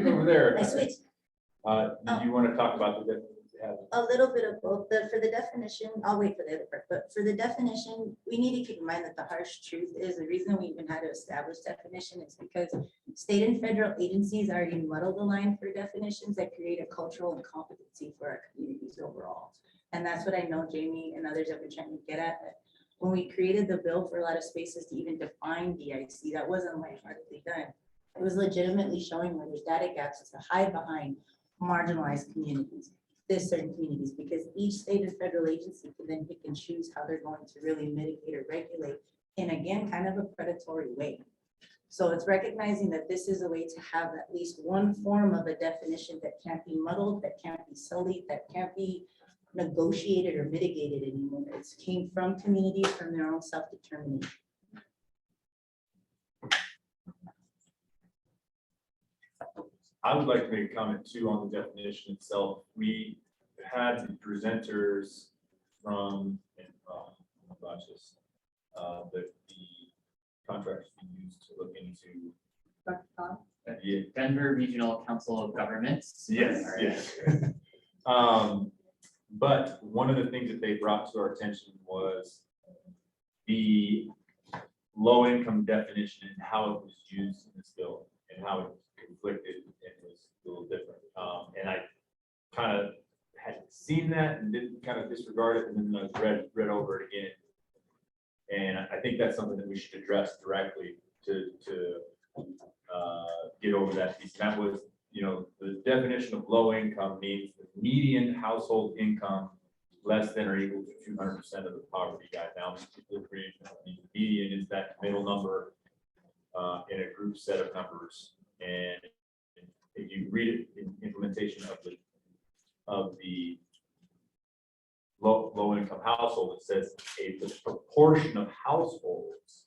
Over there. I switched. Did you want to talk about the? A little bit of both. For the definition, I'll wait for the other part, but for the definition, we need to keep in mind that the harsh truth is the reason we even had to establish definition is because state and federal agencies already muddle the line for definitions that create a cultural incompetency for our communities overall. And that's what I know Jamie and others have been trying to get at. That when we created the bill for a lot of spaces to even define DIC, that wasn't lightheartedly done. It was legitimately showing where there's data gaps to hide behind marginalized communities, certain communities, because each state and federal agency can then pick and choose how they're going to really mitigate or regulate in, again, kind of a predatory way. So it's recognizing that this is a way to have at least one form of a definition that can't be muddled, that can't be sullied, that can't be negotiated or mitigated anymore. It came from communities, from their own self-determination. I would like to make a comment too on the definition itself. We had the presenters from, the contracts we used to look into. Yeah. Denver Regional Council of Governments. Yes, yes. But one of the things that they brought to our attention was the low income definition and how it was used in this bill and how it conflicted and was a little different. And I kind of had seen that and didn't kind of disregard it, and then I read over it again. And I think that's something that we should address directly to get over that piece. And that was, you know, the definition of low income means the median household income less than or equal to 200% of the poverty guide. Now, the median is that middle number in a group set of numbers. And if you read it in implementation of the low income household, it says a proportion of households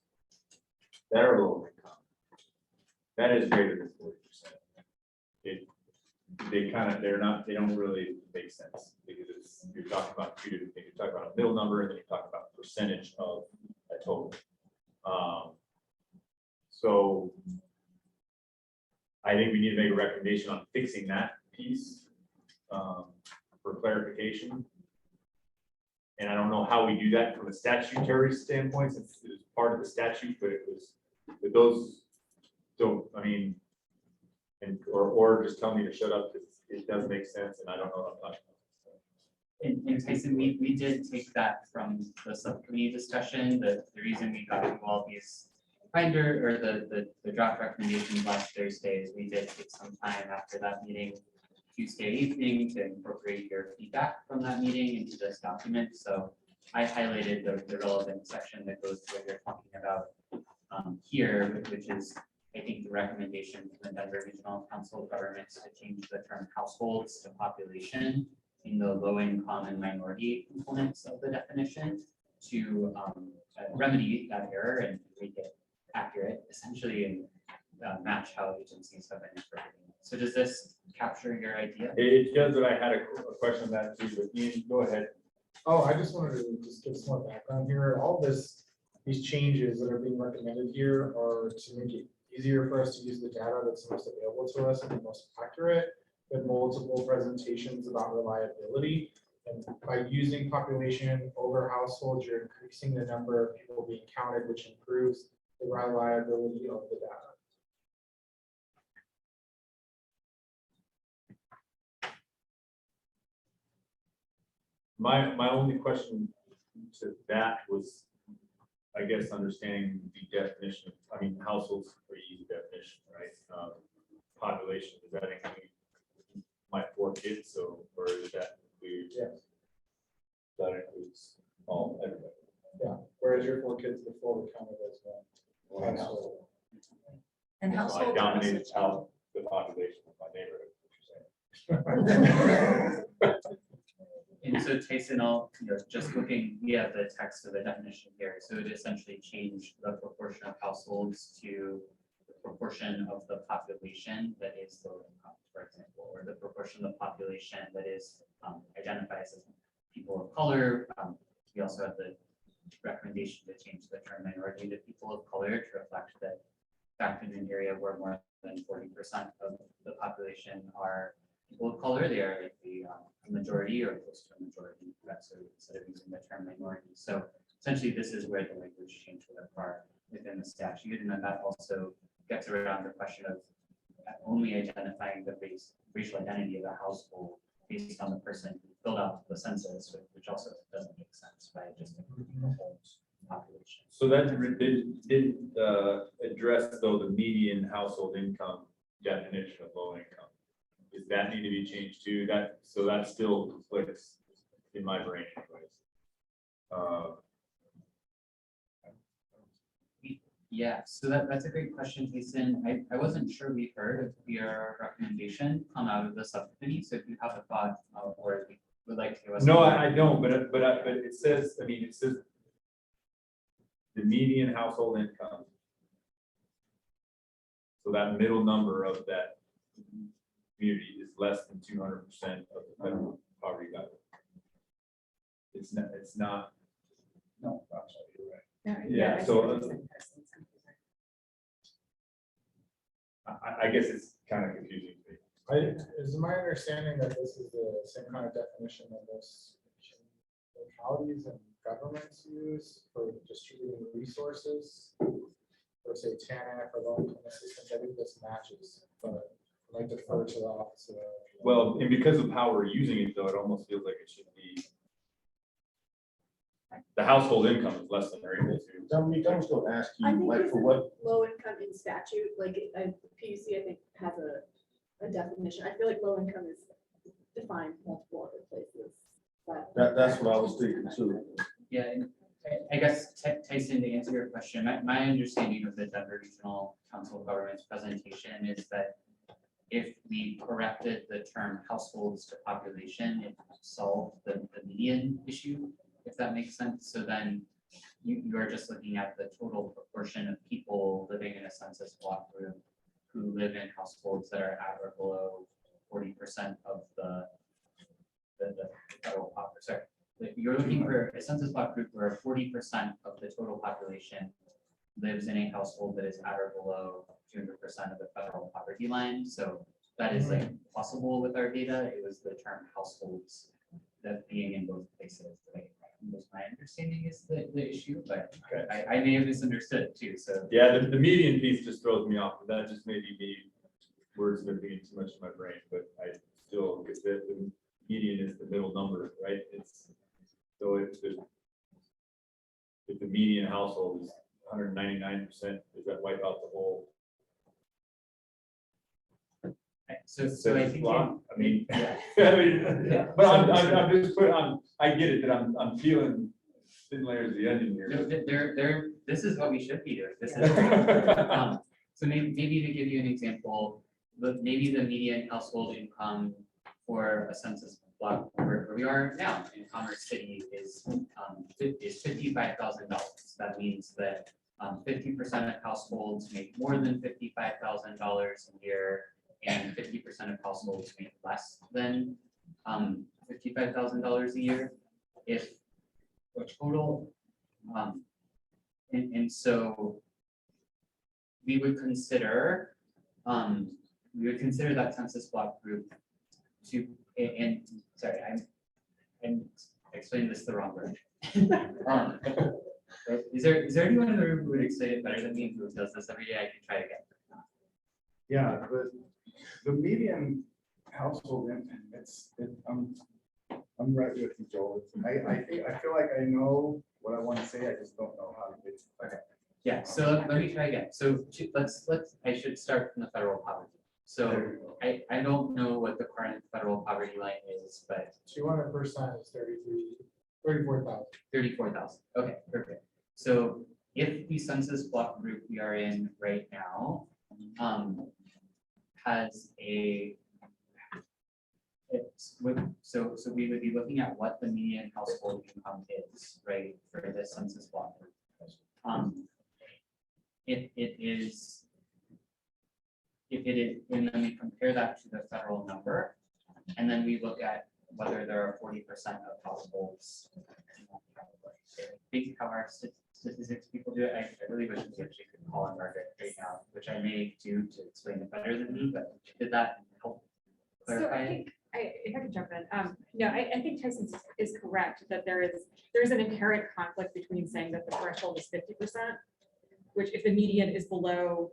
that are low income that is greater than 40%. They don't really make sense because you're talking about two different things. You're talking about a middle number and then you're talking about percentage of a total. So I think we need to make a recommendation on fixing that piece for clarification. And I don't know how we do that from a statutory standpoint, since it was part of the statute, but those don't, I mean, or just tell me to shut up, because it does make sense, and I don't know what I'm talking about. And Tyson, we did take that from the subcommittee discussion, the reason we got into all these binder or the draft recommendations last Thursday is we did take some time after that meeting Tuesday evening to incorporate your feedback from that meeting into this document. So I highlighted the relevant section that goes to what you're talking about here, which is, I think, the recommendation from the Denver Regional Council of Governments to change the term households to population in the low income and minority components of the definition to remedy that error and make it accurate, essentially, and match how agencies have been interpreting it. So does this capture your idea? It does, but I had a question on that too, but Ian, go ahead. Oh, I just wanted to just give some more background here. All these changes that are being recommended here are to make it easier for us to use the data that's most available to us and the most accurate, with multiple presentations about reliability. And by using population over households, you're increasing the number of people being counted, which improves the reliability of the data. My only question to that was, I guess, understanding the definition. I mean, households is a pretty easy definition, right? Population, does that include my 4 kids? So, or does that include? Yes. That includes all everybody. Yeah. Whereas your 4 kids before were counted as one household. And So households I are dominated also out the population of my neighborhood. What you're saying. And so Tyson, just looking, we have the text of the definition here. So it essentially changed the proportion of households to the proportion of the population that is low income, for example, or the proportion of the population that is identifies as people of color. We also have the recommendation to change the term minority to people of color to reflect that fact in an area where more than 40% of the population are people of color, they are like the majority or close to a majority. So instead of using the term minority. So essentially, this is where the language change would occur within the statute. And then that also gets around the question of only identifying the racial identity of the household based on the person who filled out the census, which also doesn't make sense by just including the whole population. So that didn't address though the median household income definition of low income. Does that need to be changed too? So that still conflicts in my brain anyways. Yeah, so that's a great question, Jason. I wasn't sure we heard of your recommendation come out of the subcommittee. So if you have a thought or would like to give us. No, I don't, but it says, I mean, it says the median household income. So that middle number of that community is less than 200% of the federal poverty level. It's not. No, I'm sorry, you're right. Yeah, so I guess it's kind of confusing to me. Is my understanding that this is the same kind of definition that most localities and governments use for distributing resources? For say TANF or low-income assistance, I think this matches, but I might defer to the office of. Well, and because of how we're using it though, it almost feels like it should be. The household income is less than they're able to. Dominique, I was gonna ask I you, think like, this for is what, low income in statute, like PUC, I think, has a definition. I feel like low income is defined multiple other places, but. that's what I was thinking too. Yeah, and I guess Tyson, to answer your question, my understanding of the Denver Regional Council of Governments presentation is that if we corrected the term households to population, it solved the median issue, if that makes sense. So then you are just looking at the total proportion of people living in a census block group who live in households that are at or below 40% of the federal population. Sorry, you're looking for a census block group where 40% of the total population lives in a household that is at or below 200% of the federal poverty line. So that is like possible with our data. It was the term households that being in both places. Like, was my understanding is the issue, but I may have misunderstood too. So Yeah, the median piece just throws me off, but that just may be me wordsmithing too much in my brain, but I still, because the median is the middle number, right? It's, so if the median household is 199%, does that wipe out the whole? So I think I mean, but I'm just putting on, I get it, that I'm feeling thin layers of the onion here. this is what we should be doing. This is so maybe to give you an example, maybe the median household income for a census block where we are now in Commerce City is $55,000. That means that 50% of households make more than $55,000 a year, and 50% of households make less than $55,000 a year. If a total, and so we would consider that census block group to, and sorry, I'm explaining this the wrong way. Is there anyone in the room who would explain it better than me, who does this every day? I can try again. Yeah, the median household income, I'm right with you, Joel. I feel like I know what I want to say, I just don't know how to get it. Okay. Yeah, so let me try again. So I should start from the federal poverty. So I don't know what the current federal poverty line is, but 200% is 34,000. 34,000. Okay, perfect. So if the census block group we are in right now has a, so we would be looking at what the median household income is, right, for this census block group. If it is, and then we compare that to the federal number, and then we look at whether there are 40% of households. I think how our statistics people do it. I really wish we actually could call on Margaret right now, which I may do to explain it better than me, but did that help So clarify? I think, if I could jump in, no, I think Tyson is correct that there's an inherent conflict between saying that the threshold is 50%, which if the median is below,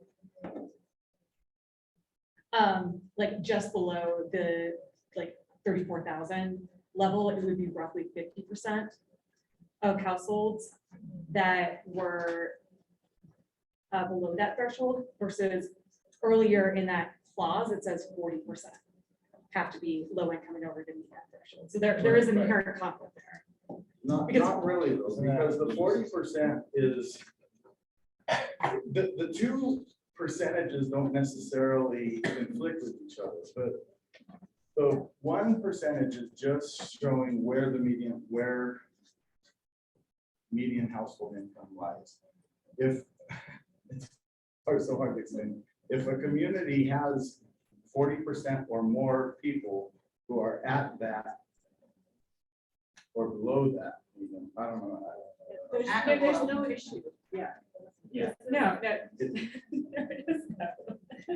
like just below the like 34,000 level, it would be roughly 50% of households that were below that threshold versus earlier in that clause, it says 40% have to be low income in order to meet that threshold. So there is an inherent conflict there. Not really though, because the 40% is, the two percentages don't necessarily conflict with each other, but the 1% is just showing where the median household income lies. If it's so hard to explain, if a community has 40% or more people who are at that or below that, even, I don't know. There's no issue, yeah. Yeah. No.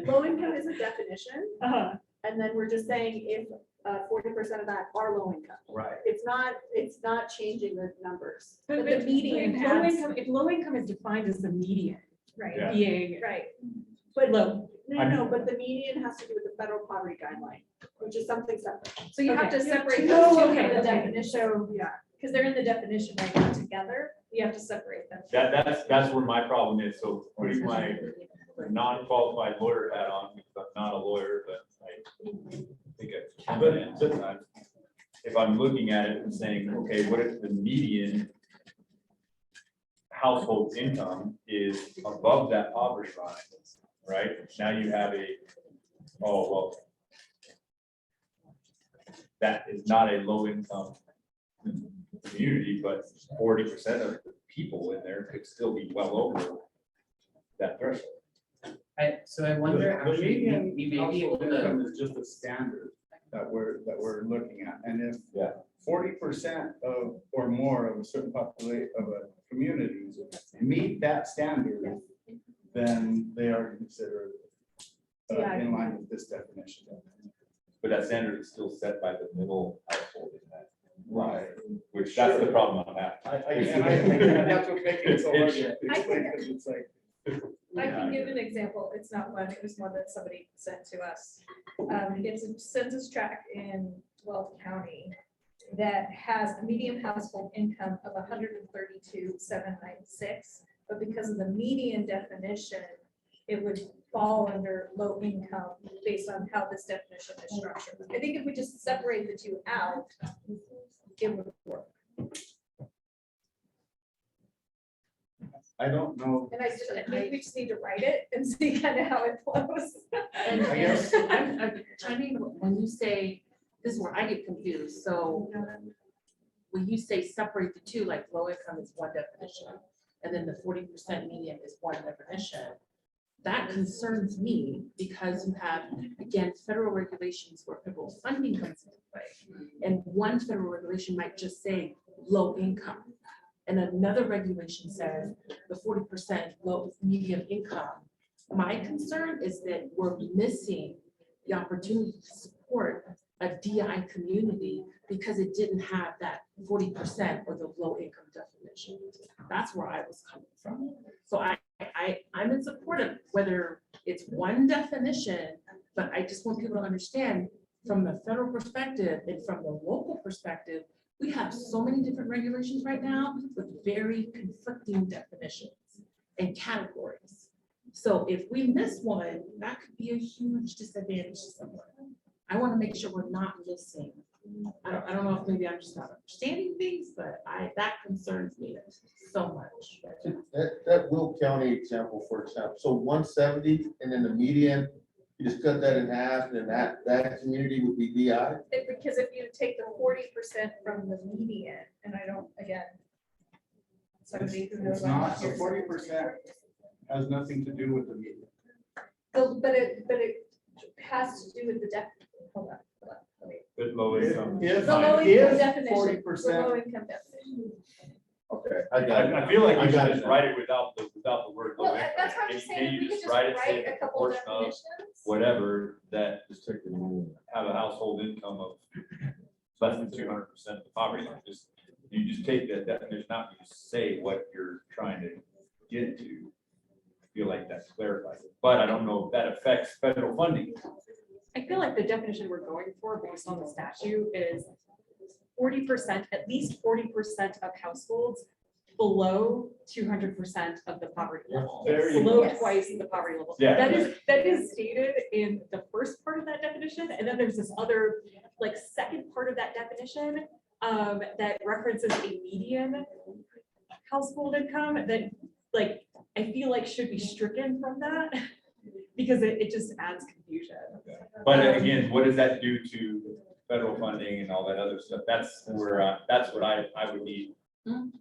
Low income is a definition, Uh-huh. and then we're just saying if 40% of that are low income. Right. It's not changing the numbers. But But the median low adds, income, if low income is defined as the median right, Yeah. being right. But low. no, but the median has to do with the federal poverty guideline, which is something separate. So you have Okay. to separate You those have two to- from the okay. definition, So, yeah. because they're in the definition right now together. You have to separate them. That's where my problem is. So putting my non-qualified lawyer hat on, because I'm not a lawyer, but I think I can be sometimes. If I'm looking at it and saying, okay, what if the median household income is above that poverty line, right? Now you have that is not a low income community, but 40% of the people in there could still be well over that threshold. So I wonder, The actually, median we may be able household income to, is just a standard. that we're looking at. And if Yeah. 40% of, or more of a certain population of a community meet that standard, then they are considered in line with this definition. But that standard is still set by the middle household in that. Right. Which that's the Sure. problem I'm having. And that's what's making it so hard to explain, because it's like. I can give an example. It's not one, it was one that somebody sent to us. It's a census tract in Weld County that has a median household income of 132,796. But because of the median definition, it would fall under low income based on how this definition is structured. I think if we just separate the two out, it would work. I don't know. And maybe we just need to write it and see kind of how it flows. And I guess- I'm chiming, when you say, this is where I get confused, so when you say separate the two, like low income is one definition, and then the 40% median is one definition, that concerns me because you have, again, federal regulations where federal funding comes into play. And one federal regulation might just say low income. And another regulation says the 40% low medium income. My concern is that we're missing the opportunity to support a DI community because it didn't have that 40% or the low income definition. That's where I was coming from. So I'm in support of whether it's one definition, but I just want people to understand from the federal perspective and from the local perspective, we have so many different regulations right now with very conflicting definitions and categories. So if we miss one, that could be a huge disadvantage to someone. I want to make sure we're not missing. I don't know if maybe I'm just not understanding things, but that concerns me so much. That Will County example, for example, so 170 and then the median, you just cut that in half, and then that community would be DI? Because if you take the 40% from the median, and I don't, again, somebody who knows. It's not, so 40% has nothing to do with the median. But it has to do with the hold on. Let me- But low income. If- The low if income definition. 40%. The low income definition. Okay, I got it. I feel like I you got should it just now. write it without the word. low Well, income. that's what I'm Can just you- saying. can If you we could just write it, say write the a couple proportion of definitions. whatever that just have a household income of less than 200% of the poverty line. You just take that definition out, you just say what you're trying to get to. I feel like that clarifies it, but I don't know if that affects federal funding. I feel like the definition we're going for based on the statute is 40%, at least 40% of households below 200% of the poverty level. There you Below go. twice the poverty level. Yeah. That is stated in the first part of that definition, and then there's this other, like, second part of that definition that references a median household income that, like, I feel like should be stricken from that because it just adds confusion. But again, what does that do to federal funding and all that other stuff? That's where, that's what I would need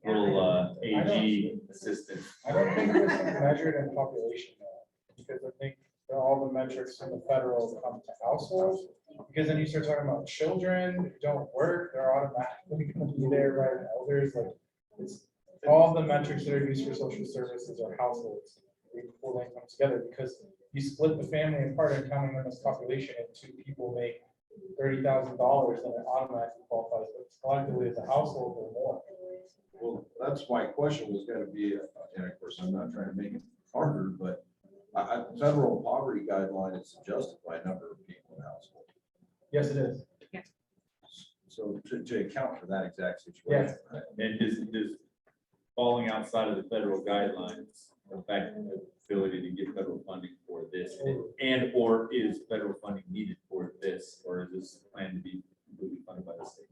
little AG assistance. I don't think this is measured in population though, because I think that all the metrics from the federal come to households. Because then you start talking about children who don't work, they're automatically gonna be there, right? Elders, like, it's all the metrics that are used for social services are households. We pull them together because you split the family apart and counting them as population and two people make $30,000, then it automatically qualifies, but collectively as a household or more. Well, that's my question was gonna be, and of course, I'm not trying to make it harder, but federal poverty guideline is suggested by a number of people in household. Yes, it is. So to account for that exact situation. Yes. And is falling outside of the federal guidelines affect the ability to get federal funding for this? And or is federal funding needed for this, or is this planned to be completely funded by the state?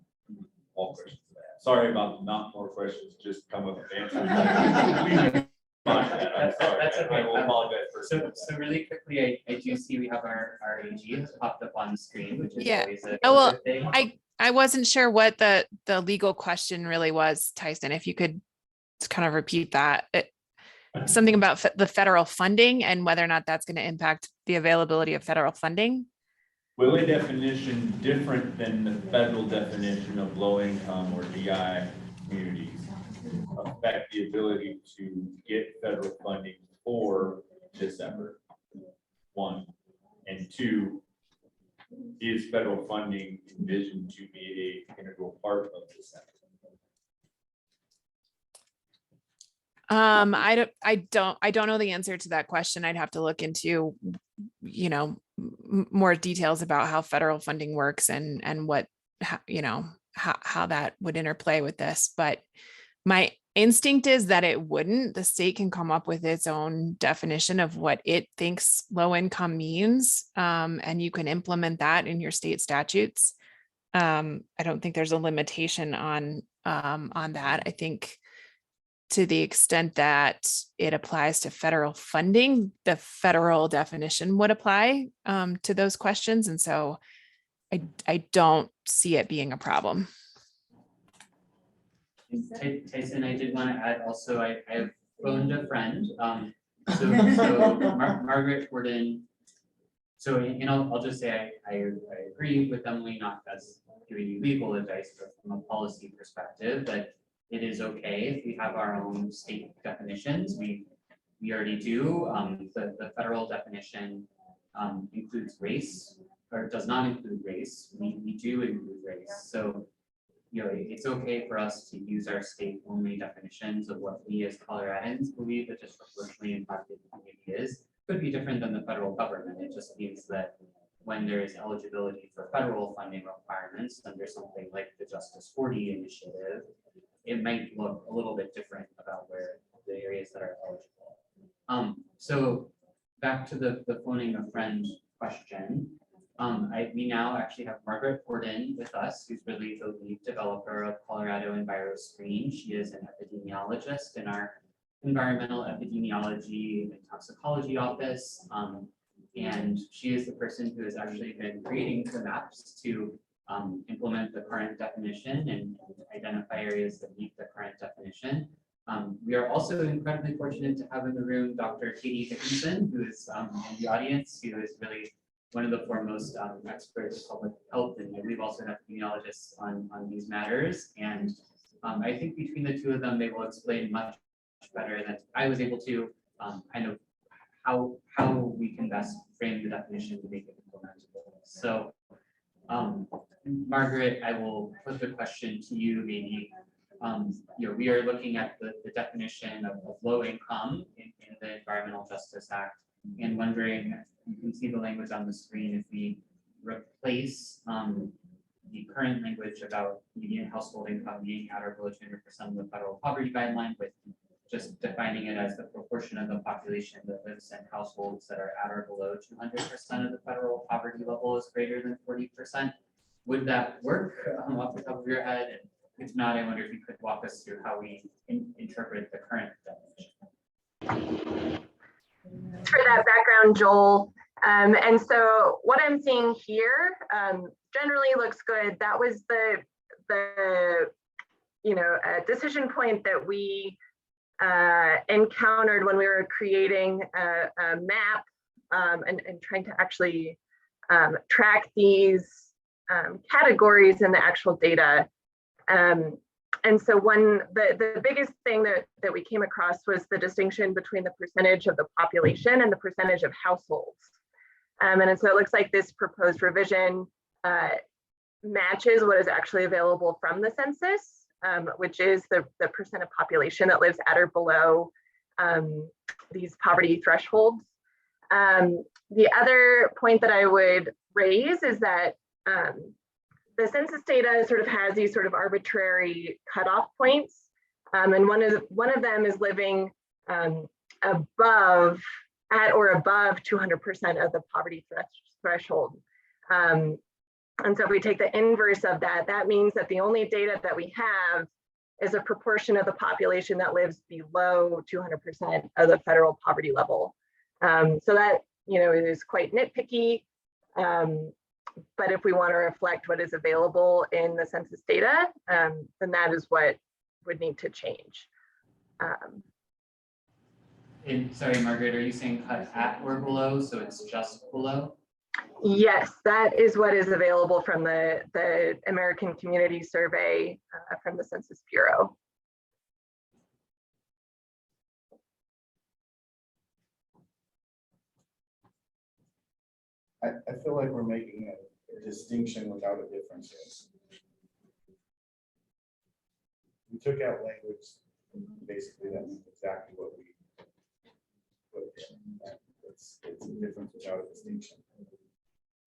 All questions I have. Sorry about not more questions, just come up with answers. I'm sorry, That's okay. I will apologize for. So really quickly, I do see we have our AG has popped up on the screen, which is Yeah. always a Oh, well, good thing. I wasn't sure what the legal question really was, Tyson, if you could kind of repeat that. Something about the federal funding and whether or not that's going to impact the availability of federal funding. Well, I think this is measured in population though, because I think all the metrics from the federal guidelines affect the ability to get federal funding for this. And or is federal funding needed for this, or is this planned to be completely funded by the state? All Will a definition different than the federal definition of low income or DI communities affect the ability to get federal funding for this effort? One, and two, is federal funding envisioned to be an integral part of this effort? I don't know the answer to that question. I'd have to look into, you know, more details about how federal funding works and what, you know, how that would interplay with this. But my instinct is that it wouldn't. The state can come up with its own definition of what it thinks low income means. And you can implement that in your state statutes. I don't think there's a limitation on that. I think to the extent that it applies to federal funding, the federal definition would apply to those questions. And so I don't see it being a problem. Tyson, I did want to add also, I've phoned a friend. So Margaret Gordon. So, you know, I'll just say I agree with Emily, not as giving you legal advice, but from a policy perspective, that it is okay if we have our own state definitions. We already do. The federal definition includes race, or does not include race. We do include race. So, you know, it's okay for us to use our state-only definitions of what we as Coloradans believe a disproportionately impacted community is. Could be different than the federal government. It just means that when there is eligibility for federal funding requirements under something like the Justice 40 initiative, it might look a little bit different about where the areas that are eligible. So back to the phoning a friend question. We now actually have Margaret Gordon with us, who's really the lead developer of Colorado EnviroScreen. She is an epidemiologist in our environmental epidemiology and toxicology office. And she is the person who has actually been creating the maps to implement the current definition and identify areas that meet the current definition. We are also incredibly fortunate to have in the room Dr. Katie Dickinson, who is in the audience, who is really one of the foremost experts in public health, and I believe also an epidemiologist on these matters. And I think between the two of them, they will explain much better than I was able to, kind of how we can best frame the definition to make it implementable. So, Margaret, I will put the question to you maybe. You know, we are looking at the definition of low income in the Environmental Justice Act, and wondering, you can see the language on the screen, if we replace the current language about median household income being at or below 200% of the federal poverty guideline with just defining it as the proportion of the population that lives in households that are at or below 200% of the federal poverty level is greater than 40%. Would that work off the top of your head? And if not, I wonder if you could walk us through how we interpret the current definition. For that background, Joel. And so what I'm seeing here generally looks good. That was the you know, decision point that we encountered when we were creating a map and trying to actually track these categories in the actual data. And so the biggest thing that we came across was the distinction between the percentage of the population and the percentage of households. And so it looks like this proposed revision matches what is actually available from the census, which is the percent of population that lives at or below these poverty thresholds. The other point that I would raise is that the census data sort of has these sort of arbitrary cutoff points, and one of them is living above, at or above 200% of the poverty threshold. And so if we take the inverse of that, that means that the only data that we have is a proportion of the population that lives below 200% of the federal poverty level. So that, you know, is quite nitpicky. But if we want to reflect what is available in the census data, then that is what would need to change. And sorry, Margaret, are you saying cut at or below? So it's just below? Yes, that is what is available from the American Community Survey from the Census Bureau. I feel like we're making a distinction without a difference. We took out language, basically that means exactly what we put in. It's a difference without a distinction.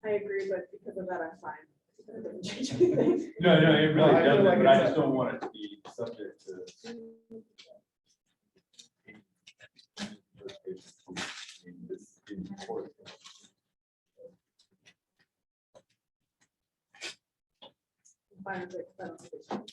I agree, but because of that, I'm fine. It doesn't change anything. No, it No, really I feel doesn't, like but I it's just a- don't want it to be subject to. Fine with it, I don't think it should.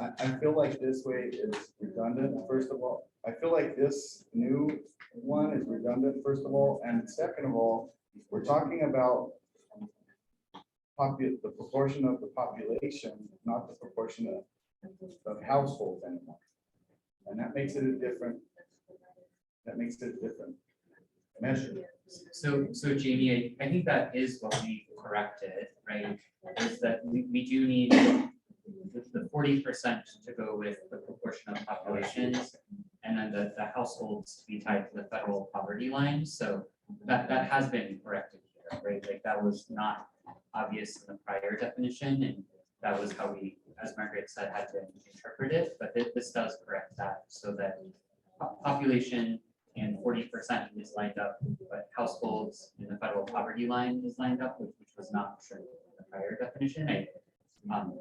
I feel like this way is redundant, first of all. I feel like this new one is redundant, first of all, and second of all, we're talking about the proportion of the population, not the proportion of households anymore. And that makes it a different measure. So Jamie, I think that is what we corrected, right? Is that we do need the 40% to go with the proportion of populations, and then the households to be tied to the federal poverty line. So that has been corrected here, right? Like that was not obvious in the prior definition, and that was how we, as Margaret said, had to interpret it. But this does correct that, so that population and 40% is lined up, but households in the federal poverty line is lined up, which was not true in the prior definition.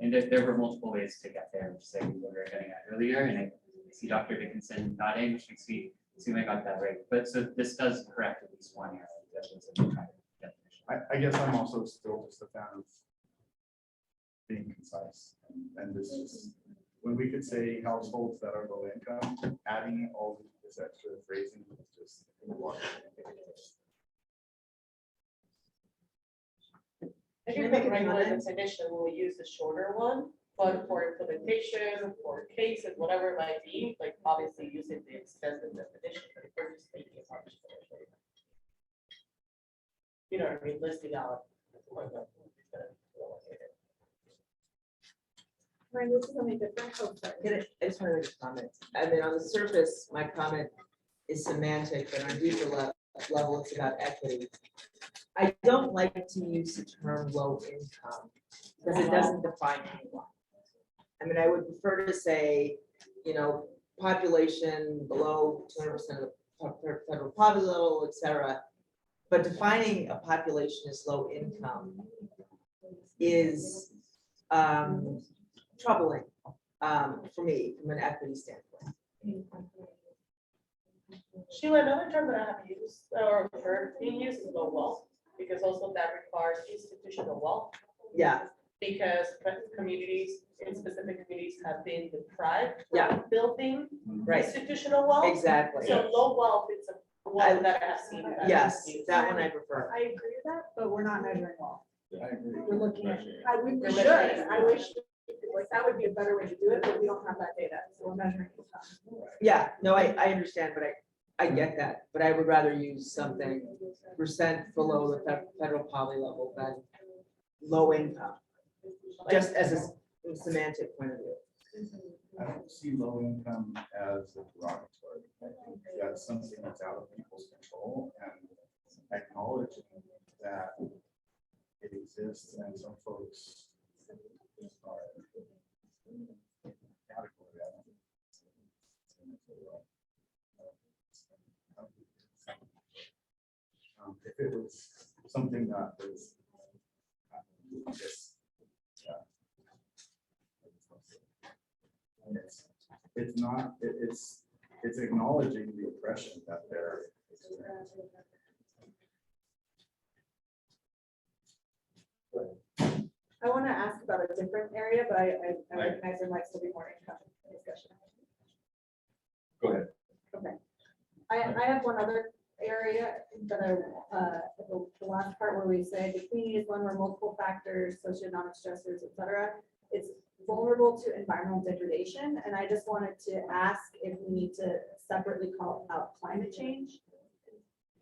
And there were multiple ways to get there, which is what we were getting at earlier. And I see Dr. Dickinson nodding, which makes me assume I got that right. But so this does correct at least one error that was in the prior definition. I guess I'm also still just a fan of being concise. And this is, when we could say households that are low income, adding all this extra phrasing is just. I think the regular definition will use the shorter one, but for implementation, for cases, whatever it might be, like obviously using the extended definition, but if we're just making it hard. You know what I mean, listing out. Ryan, this is something different. Oh, sorry. I just want to make a comment. I mean, on the surface, my comment is semantic, but on a deeper level, it's about equity. I don't like to use the term low income because it doesn't define anyone. I mean, I would prefer to say, population below 200% of the federal poverty level, et cetera. But defining a population as low income is troubling for me from an equity standpoint. Sheila, another term that I have used or heard being used is low wealth, because also that requires institutional wealth. Yeah. Because communities, in specific communities, have been deprived Yeah. from building Right. institutional wealth. Exactly. So low wealth, it's a one that I have seen. Yes, that one I prefer. I agree with that, but we're not measuring well. I agree. We're looking at, we We're should, measuring. I wish, like, that would be a better way to do it, but we don't have that data, so we're measuring income. Yeah, no, I understand, but I get that, but I would rather use something percent below the federal poverty level than low income, just as a semantic point of view. I don't see low income as a derogatory. I think that's something that's out of people's control, and acknowledging that it exists and some folks are category of it. If it was something that was just, it's not, it's acknowledging the oppression that they're experiencing. I want to ask about a different area, but I recognize there might still be more income discussion. Go ahead. Okay. I have one other area that the last part where we say the community is one where multiple factors, socioeconomic stressors, et cetera, it's vulnerable to environmental degradation. And I just wanted to ask if we need to separately call out climate change.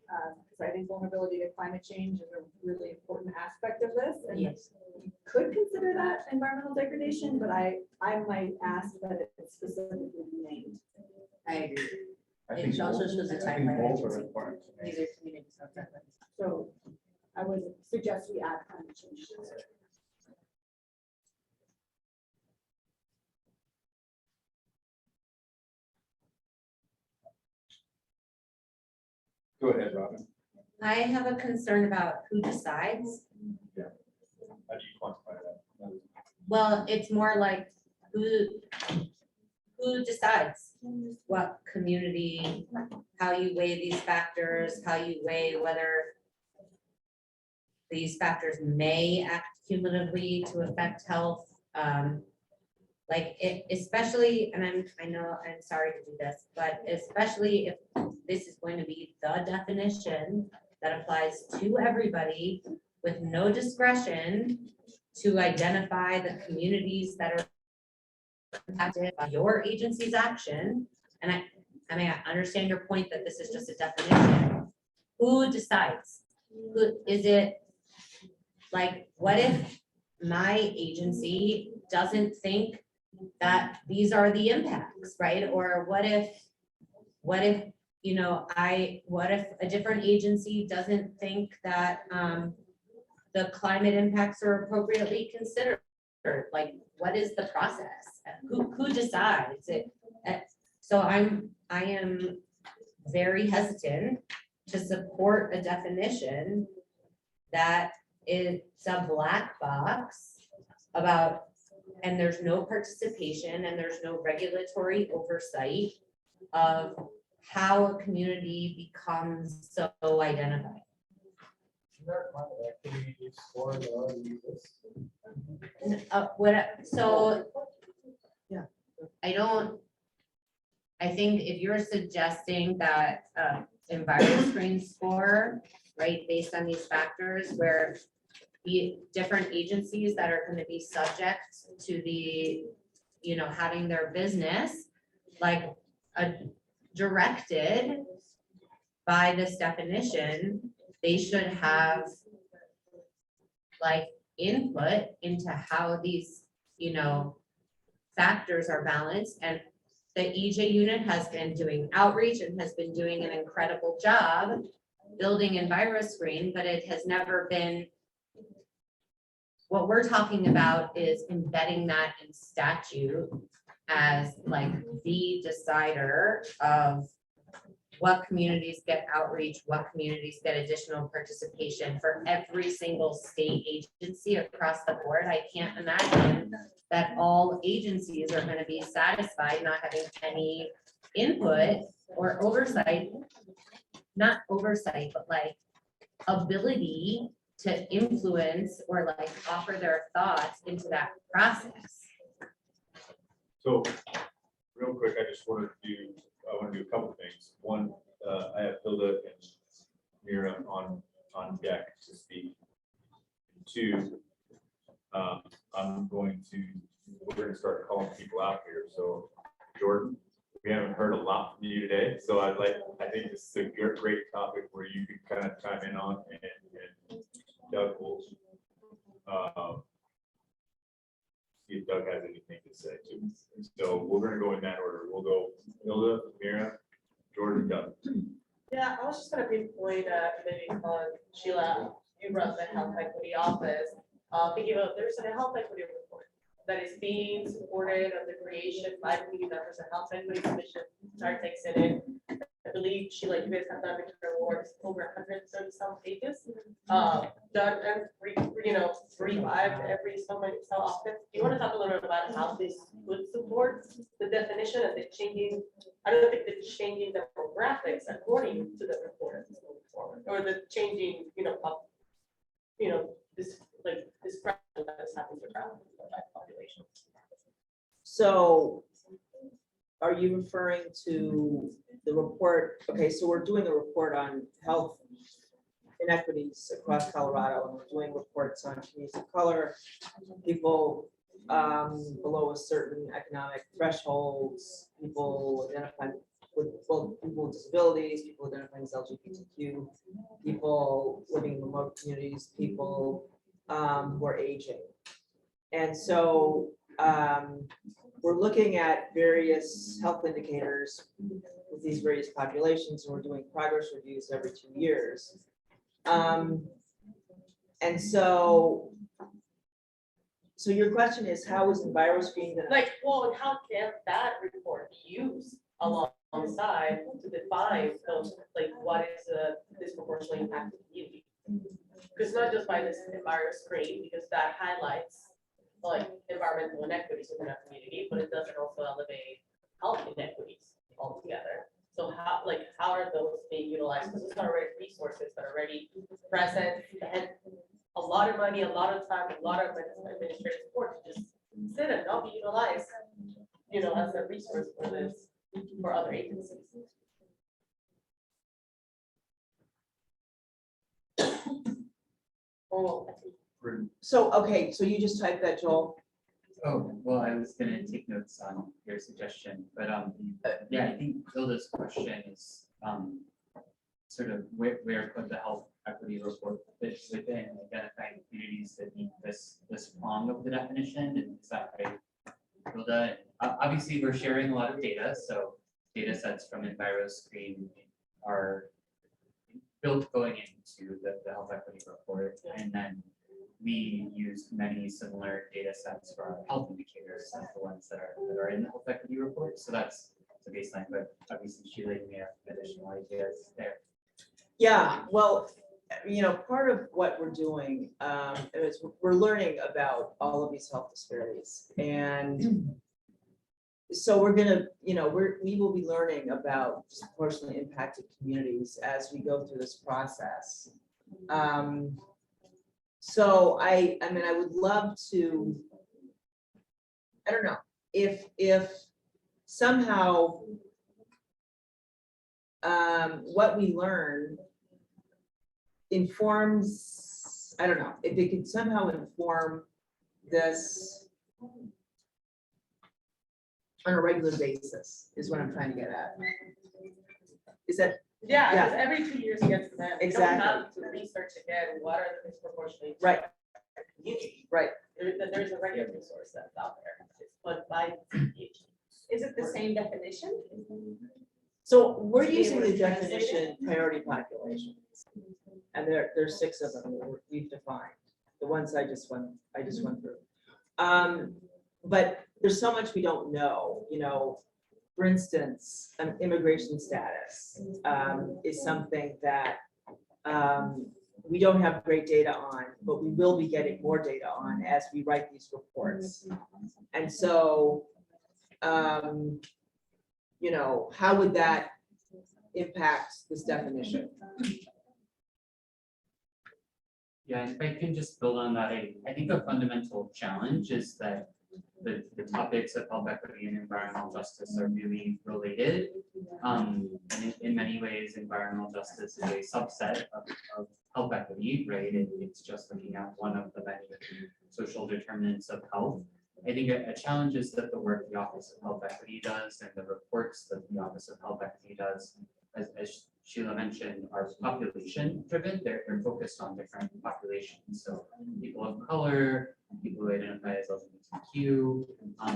Because I think vulnerability to climate change is a really important aspect of this. And Yes. you could consider that environmental degradation, but I might ask that it's specifically named. I agree. I It think also both- shows the I think timeline. both are important to me. These are communities of that. So I would suggest we add climate change to it. Go ahead, Robin. I have a concern about who decides. How do you quantify that? Well, it's more like who decides what community, how you weigh these factors, how you weigh whether these factors may act cumulatively to affect health. Like it, especially, and I know, I'm sorry to do this, but especially if this is going to be the definition that applies to everybody with no discretion to identify the communities that are impacted by your agency's action. And I mean, I understand your point that this is just a definition. Who decides? Who is it? Like, what if my agency doesn't think that these are the impacts, right? Or what if, you know, what if a different agency doesn't think that the climate impacts are appropriately considered? Like, what is the process? Who decides it? So I am very hesitant to support a definition that it's a black box about, and there's no participation and there's no regulatory oversight of how a community becomes so identified. Yeah. I think if you're suggesting that EnviroScreen score, right, based on these factors where the different agencies that are going to be subject to the, you know, having their business, like directed by this definition, they should have like input into how these, you know, factors are balanced. And the EJ unit has been doing outreach and has been doing an incredible job building EnviroScreen, but it has never been, what we're talking about is embedding that in statute as like the decider of what communities get outreach, what communities get additional participation for every single state agency across the board. I can't imagine that all agencies are going to be satisfied not having any input or oversight, not oversight, but like ability to influence or like offer their thoughts into that process. So real quick, I want to do a couple things. One, I have Hilda and Mira on deck to speak. Two, we're going to start calling people out here. So Jordan, we haven't heard a lot from you today. So I think this is a great topic where you can kind of chime in on, and Doug will see if Doug has anything to say too. So we're going to go in that order. We'll go Hilda, Mira, Jordan, Doug. Yeah, I was just gonna pinpoint, maybe on Sheila, you brought the health equity office. Thinking about, there's a health equity report that is being supported of the creation by community members of Health Equity Commission, STAR takes it in. I believe Sheila, you guys have done the awards over 130 some pages. Done and revived every so often. Do you want to talk a little bit about how this would support the definition of the changing? I don't think the changing demographics according to the report moving forward, or the changing, this problem that is happening to travel population. So are you referring to the report? Okay, so we're doing a report on health inequities across Colorado, and we're doing reports on communities of color, people below a certain economic thresholds, people identified with, well, people with disabilities, people identifying as LGBTQ, people living in remote communities, people who are aging. And so we're looking at various health indicators with these various populations, and we're doing progress reviews every 2 years. And so your question is, how is EnviroScreen gonna? Like, well, and how can that report be used alongside to define those, like, what is a disproportionately impacted community? Because not just by this EnviroScreen, because that highlights like environmental inequities within our community, but it doesn't also elevate health inequities altogether. So how are those being utilized? Because it's already resources that are already present, and a lot of money, a lot of time, a lot of administrative support to just sit and not be utilized, you know, as a resource for this, for other agencies. Oh, So, okay, so you just typed that, Joel? Oh, well, I was gonna take notes on your suggestion, but yeah, I think Hilda's question is sort of where could the health equity report fit within identifying communities that meet this prong of the definition, and is that right, Hilda? Obviously, we're sharing a lot of data, so data sets from EnviroScreen are built going into the health equity report, and then we use many similar data sets for our health indicators as the ones that are in the health equity report. So that's the baseline, but obviously Sheila, you may have additional ideas there. Yeah, well, you know, part of what we're doing is we're learning about all of these health disparities. And so we're gonna, you know, we will be learning about disproportionately impacted communities as we go through this process. So I mean, I would love to, I don't know, if somehow what we learn informs, I don't know, if it could somehow inform this on a regular basis, is what I'm trying to get at. Is that? yeah, because every 2 years it gets to that. We don't Exactly. have to research again, what are the disproportionately Right. community. Right. There's a regular resource that's out there, but by. Is it the same definition? So we're To be using able the to translate definition priority populations. And there's 6 of them that we've defined, the ones I just went through. But there's so much we don't know, you know. For instance, immigration status is something that we don't have great data on, but we will be getting more data on as we write these reports. And so, you know, how would that impact this definition? Yeah, and if I can just build on that, I think a fundamental challenge is that the topics of health equity and environmental justice are really related. And in many ways, environmental justice is a subset of health equity, right? It's just looking at one of the many social determinants of health. I think a challenge is that the work the Office of Health Equity does and the reports that the Office of Health Equity does, as Sheila mentioned, are population driven. They're focused on different populations. So people of color, people who identify as LGBTQ,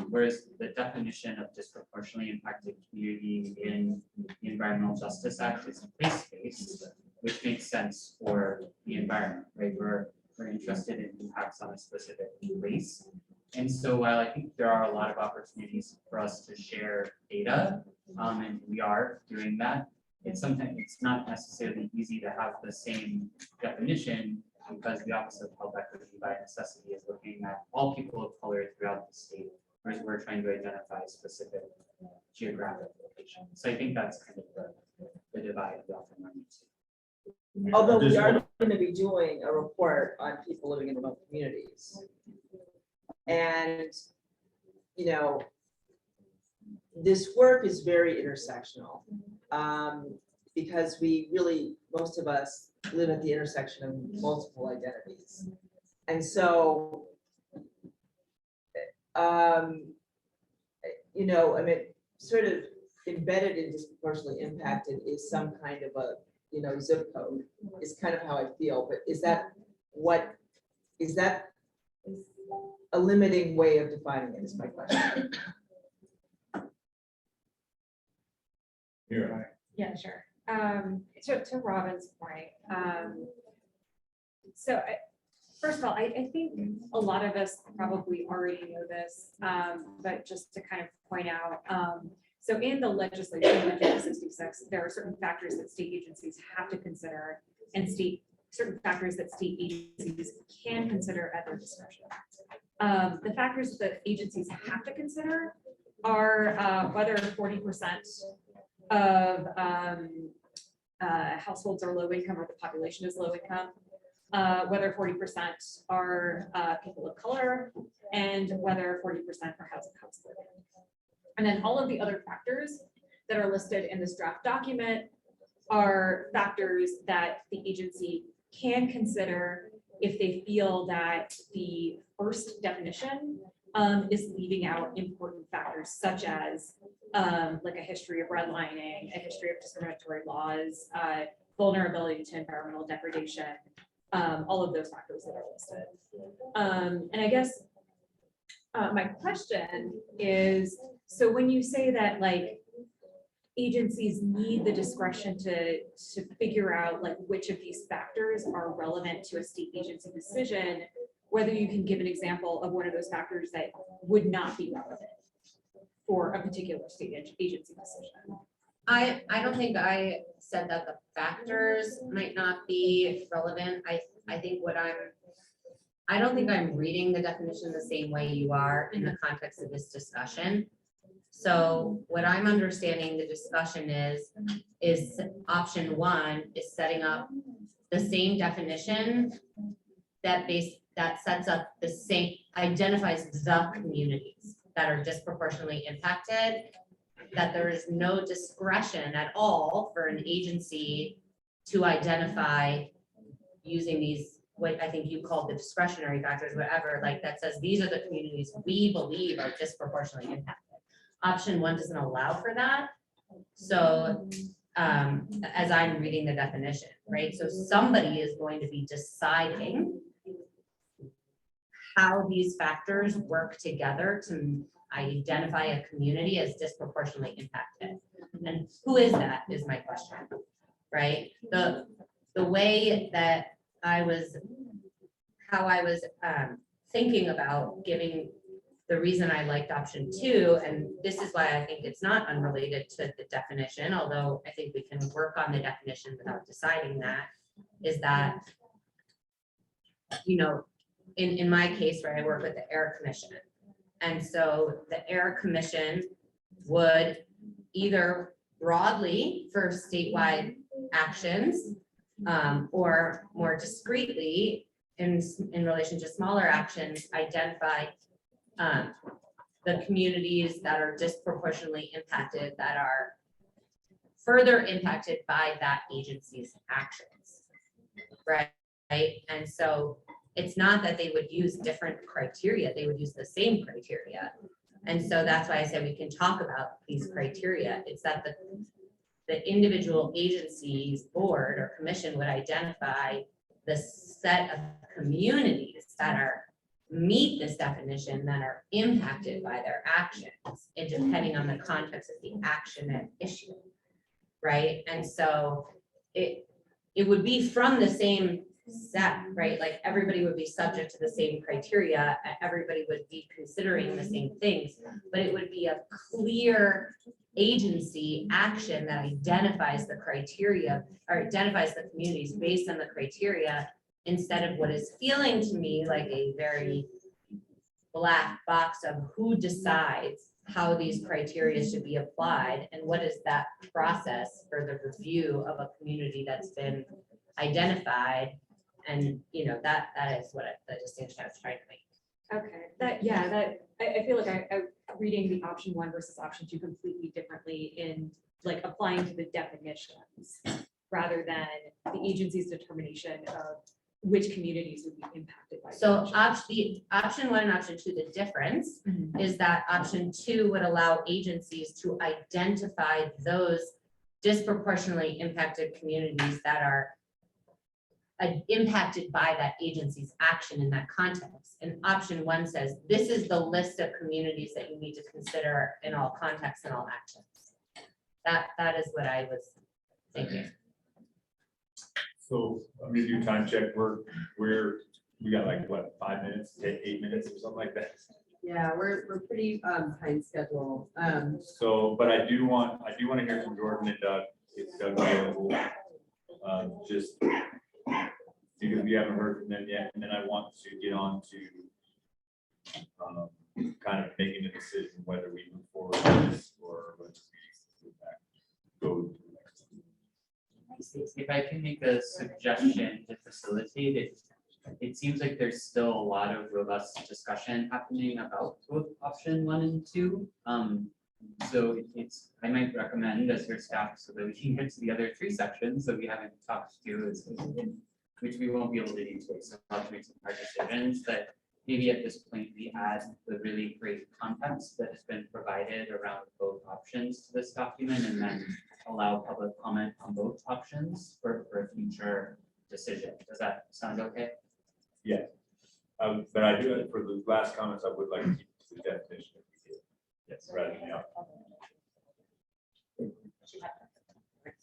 whereas the definition of disproportionately impacted community in the Environmental Justice Act is place-based, which makes sense for the environment, right? We're interested in impacts on a specific place. And so while I think there are a lot of opportunities for us to share data, and we are doing that, it's not necessarily easy to have the same definition because the Office of Health Equity by necessity is looking at all people of color throughout the state, whereas we're trying to identify specific geographic locations. So I think that's kind of the divide we often run into. Although we are going to be doing a report on people living in remote communities. And, you know, this work is very intersectional because most of us live at the intersection of multiple identities. And so, you know, I mean, sort of embedded in disproportionately impacted is some kind of a, you know, zip code, is kind of how I feel, but is that a limiting way of defining it is my question. Here, Yeah, sure. To Robin's point, first of all, I think a lot of us probably already know this, but just to kind of point out, so in the legislation, Legislation 66, there are certain factors that state agencies have to consider and certain factors that state agencies can consider at their discretion. The factors that agencies have to consider are whether 40% of households are low income or the population is low income, whether 40% are people of color, and whether 40% are housing counselors. And then all of the other factors that are listed in this draft document are factors that the agency can consider if they feel that the first definition is leaving out important factors such as like a history of redlining, a history of discriminatory laws, vulnerability to environmental degradation, all of those factors that are listed. And I guess my question is, so when you say that like agencies need the discretion to figure out like which of these factors are relevant to a state agency decision, whether you can give an example of one of those factors that would not be relevant for a particular state agency decision. I don't think I said that the factors might not be relevant. I think I don't think I'm reading the definition the same way you are in the context of this discussion. So what I'm understanding the discussion is option one is setting up the same definition that sets up the same, identifies the communities that are disproportionately impacted, that there is no discretion at all for an agency to identify using these, what I think you called the discretionary factors, whatever, like that says these are the communities we believe are disproportionately impacted. Option one doesn't allow for that. So as I'm reading the definition, right? So somebody is going to be deciding how these factors work together to identify a community as disproportionately impacted. And who is that is my question, right? The way that how I was thinking about giving the reason I liked option two, and this is why I think it's not unrelated to the definition, although I think we can work on the definition without deciding that, is that, you know, in my case, where I work with the Air Commission. And so the Air Commission would either broadly for statewide actions or more discreetly in relation to smaller actions, identify the communities that are disproportionately impacted, that are further impacted by that agency's actions, right? And so it's not that they would use different criteria, they would use the same criteria. And so that's why I said we can talk about these criteria. It's that the individual agency's board or commission would identify the set of communities that meet this definition, that are impacted by their actions, and depending on the context of the action at issue, right? And so it would be from the same set, right? Like everybody would be subject to the same criteria, everybody would be considering the same things, but it would be a clear agency action that identifies the criteria or identifies the communities based on the criteria, instead of what is feeling to me like a very black box of who decides how these criteria should be applied and what is that process for the review of a community that's been identified. And you know, that is what the distinction I was trying to make. Okay, I feel like I'm reading the option one versus option two completely differently in like applying to the definitions rather than the agency's determination of which communities would be impacted by. So change. option 1 and option 2, the difference Mhm. is that option 2 would allow agencies to identify those disproportionately impacted communities that are impacted by that agency's action in that context. And option 1 says, this is the list of communities that you need to consider in all contexts and all actions. That is what I was thinking. So I'm gonna do time check. We got like, what, 5 minutes, 8 minutes or something like that. Yeah, we're pretty behind schedule. So, but I do want to hear from Jordan and Doug, if Doug available. Just because we haven't heard from them yet, and then I want to get on to kind of making a decision whether we move forward with this or whether we go to the next one. If I can make a suggestion to facilitate it, it seems like there's still a lot of robust discussion happening about both option 1 and 2. So I might recommend as your staff so that we can get to the other 3 sections that we haven't talked to, which we won't be able to do today. So we'll have to make some hard decisions, but maybe at this point we add the really great context that has been provided around both options to this document, and then allow public comment on both options for a future decision. Does that sound okay? Yeah. But I do, for the last comments, I would like to keep the definition if we did. Yes, rather than out.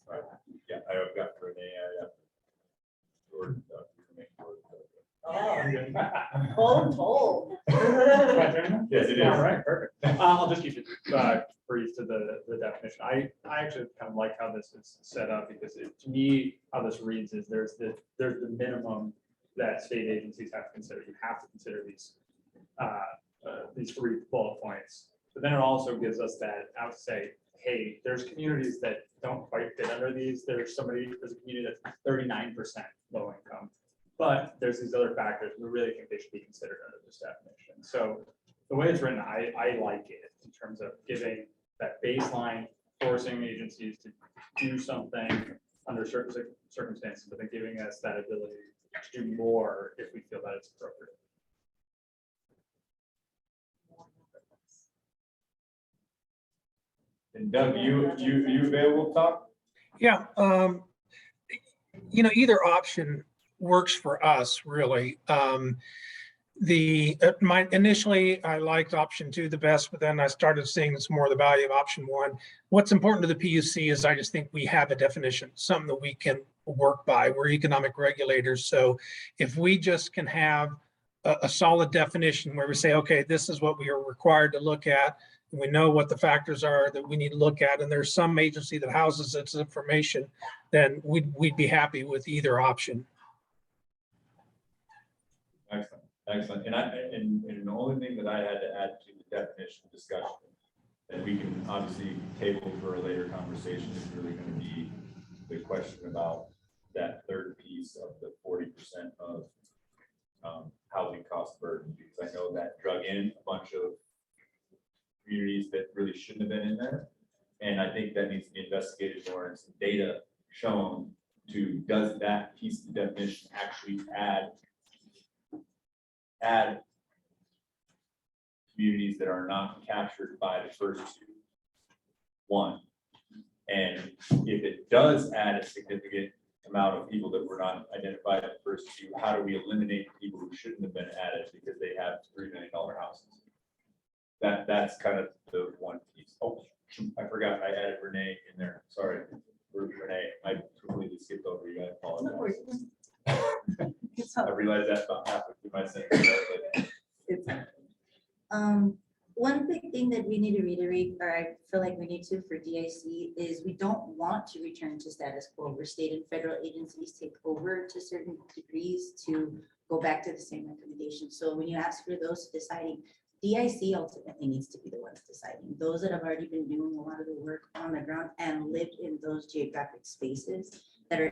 Right. Yeah, I've got Renee, Jordan, Bold, bold. Yes, it is. All right, perfect. I'll just keep it brief to the definition. I actually kind of like how this is set up because to me, how this reads is there's the minimum that state agencies have to consider. You have to consider these 3 bullet points. But then it also gives us that out to say, hey, there's communities that don't quite fit under these. There's a community that's 39% low income. But there's these other factors we really think they should be considered under this definition. So the way it's written, I like it in terms of giving that baseline, forcing agencies to do something under certain circumstances, but then giving us that ability to do more if we feel that it's appropriate. And Doug, you available to talk? Yeah, either option works for us, really. Initially, I liked option 2 the best, but then I started seeing some more of the value of option 1. What's important to the PUC is I just think we have a definition, something that we can work by. We're economic regulators. So if we just can have a solid definition where we say, okay, this is what we are required to look at, and we know what the factors are that we need to look at, and there's some agency that houses its information, then we'd be happy with either option. Excellent, excellent. And the only thing that I had to add to the definition discussion that we can obviously table for a later conversation is really going to be the question about that third piece of the 40% of housing cost burden, because I know that drug in a bunch of communities that really shouldn't have been in there. And I think that needs to be investigated more and some data shown to, does that piece of the definition actually add communities that are not captured by the first 1. And if it does add a significant amount of people that were not identified at the first 2, how do we eliminate people who shouldn't have been added because they have $3 million houses? That's kind of the one piece. Oh, I forgot I added Renee in there. Sorry, Renee, I completely skipped over you. I apologize. I realized that about halfway through my sentence. One big thing that we need to reiterate, or I feel like we need to for DIC, is we don't want to return to status quo where state and federal agencies take over to certain degrees to go back to the same recommendations. So when you ask for those deciding, DIC ultimately needs to be the ones deciding. Those that have already been doing a lot of the work on the ground and lived in those geographic spaces that are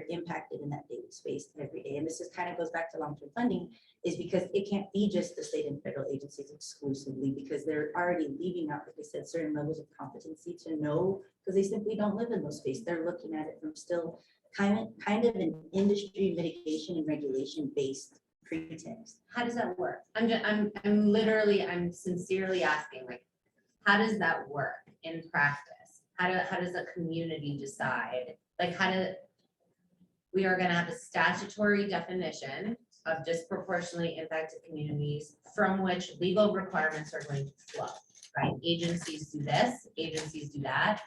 impacted in that daily space every day. And this is kind of goes back to long-term funding, is because it can't be just the state and federal agencies exclusively, because they're already leaving out, like I said, certain levels of competency to know, because they simply don't live in those spaces. They're looking at it from still kind of an industry mitigation and regulation based pretext. How does that work? I'm sincerely asking, like, how does that work in practice? How does a community decide? Like, we are gonna have a statutory definition of disproportionately impacted communities from which legal requirements are going to flow, right? Agencies do this, agencies do that.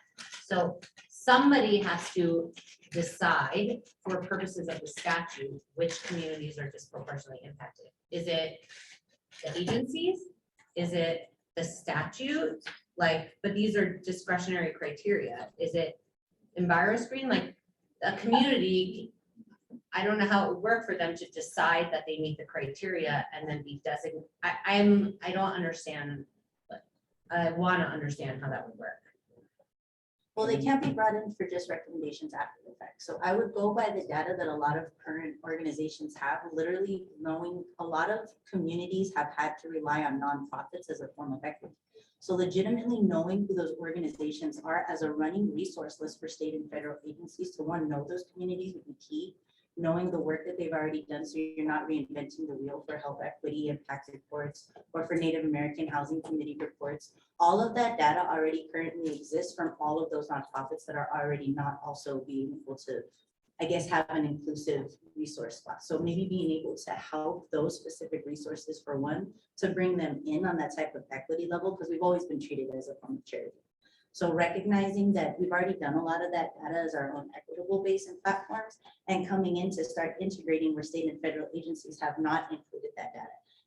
So somebody has to decide for purposes of the statute, which communities are disproportionately impacted. Is it the agencies? Is it the statute? Like, but these are discretionary criteria. Is it EnviroScreen? Like, a community, I don't know how it would work for them to decide that they meet the criteria and then be designated. I don't understand, but I want to understand how that would work. Well, they can't be brought in for just recommendations after the fact. So I would go by the data that a lot of current organizations have, literally knowing a lot of communities have had to rely on nonprofits as a form of equity. So legitimately knowing who those organizations are as a running resource list for state and federal agencies to one, know those communities would be key. Knowing the work that they've already done, so you're not reinventing the wheel for health equity impact reports or for Native American Housing Committee reports. All of that data already currently exists from all of those nonprofits that are already not also being able to, I guess, have an inclusive resource class. So maybe being able to help those specific resources for one, to bring them in on that type of equity level, because we've always been treated as a form of charity. So recognizing that we've already done a lot of that data as our own equitable base and platforms, and coming in to start integrating where state and federal agencies have not included that data,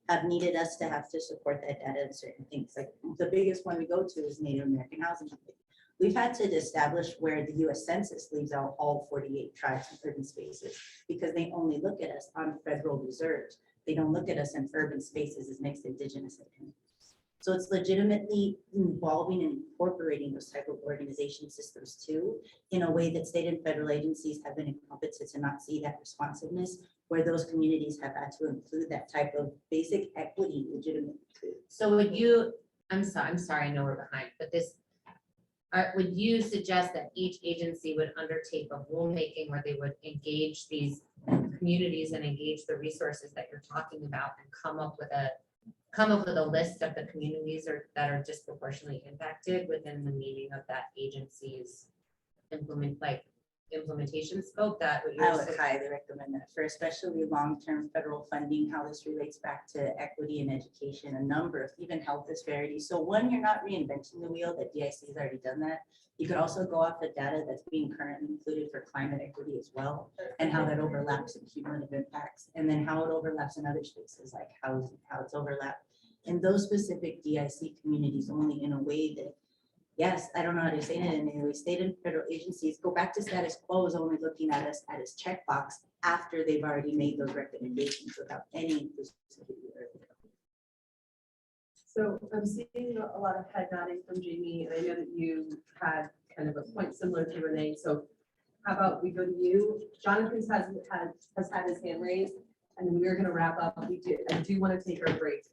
have needed us to have to support that data in certain things. Like the biggest one we go to is Native American Housing Committee. We've had to establish where the US Census leaves out all 48 tribes and urban spaces because they only look at us on federal reserves. They don't look at us in urban spaces as mixed indigenous communities. So it's legitimately involving and incorporating those type of organization systems too, in a way that state and federal agencies have been incompetent to not see that responsiveness, where those communities have had to include that type of basic equity legitimately. So would you, I'm sorry, I know we're behind, but would you suggest that each agency would undertake a rulemaking where they would engage these communities and engage the resources that you're talking about and come up with a list of the communities that are disproportionately impacted within the meaning of that agency's implementation scope? That would I would highly recommend that for especially long-term federal funding, how this relates back to equity and education, a number of even health disparities. So one, you're not reinventing the wheel, that DIC has already done that. You could also go off the data that's being currently included for climate equity as well, and how that overlaps in cumulative impacts, and then how it overlaps in other spaces like housing, how it's overlapped in those specific DIC communities only in a way that, yes, I don't know how to say it in any way, state and federal agencies go back to status quo is only looking at us at its checkbox after they've already made those recommendations without any inclusivity. So I'm seeing a lot of head nodding from Jamie, and I know that you had kind of a point similar to Renee. So how about we go to you? Jonathan has had his hand raised, and then we're going to wrap up. I do want to take our break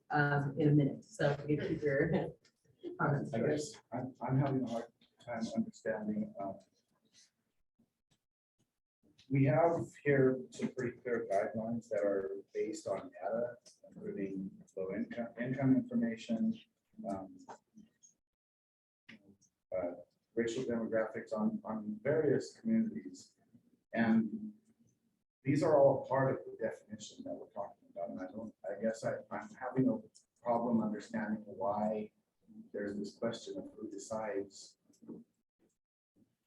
in a minute. So if you keep your comments. I guess I'm having a hard time understanding. We have here some pretty clear guidelines that are based on data, including low income information, racial demographics on various communities. And these are all part of the definition that we're talking about. And I guess I'm having a problem understanding why there's this question of who decides.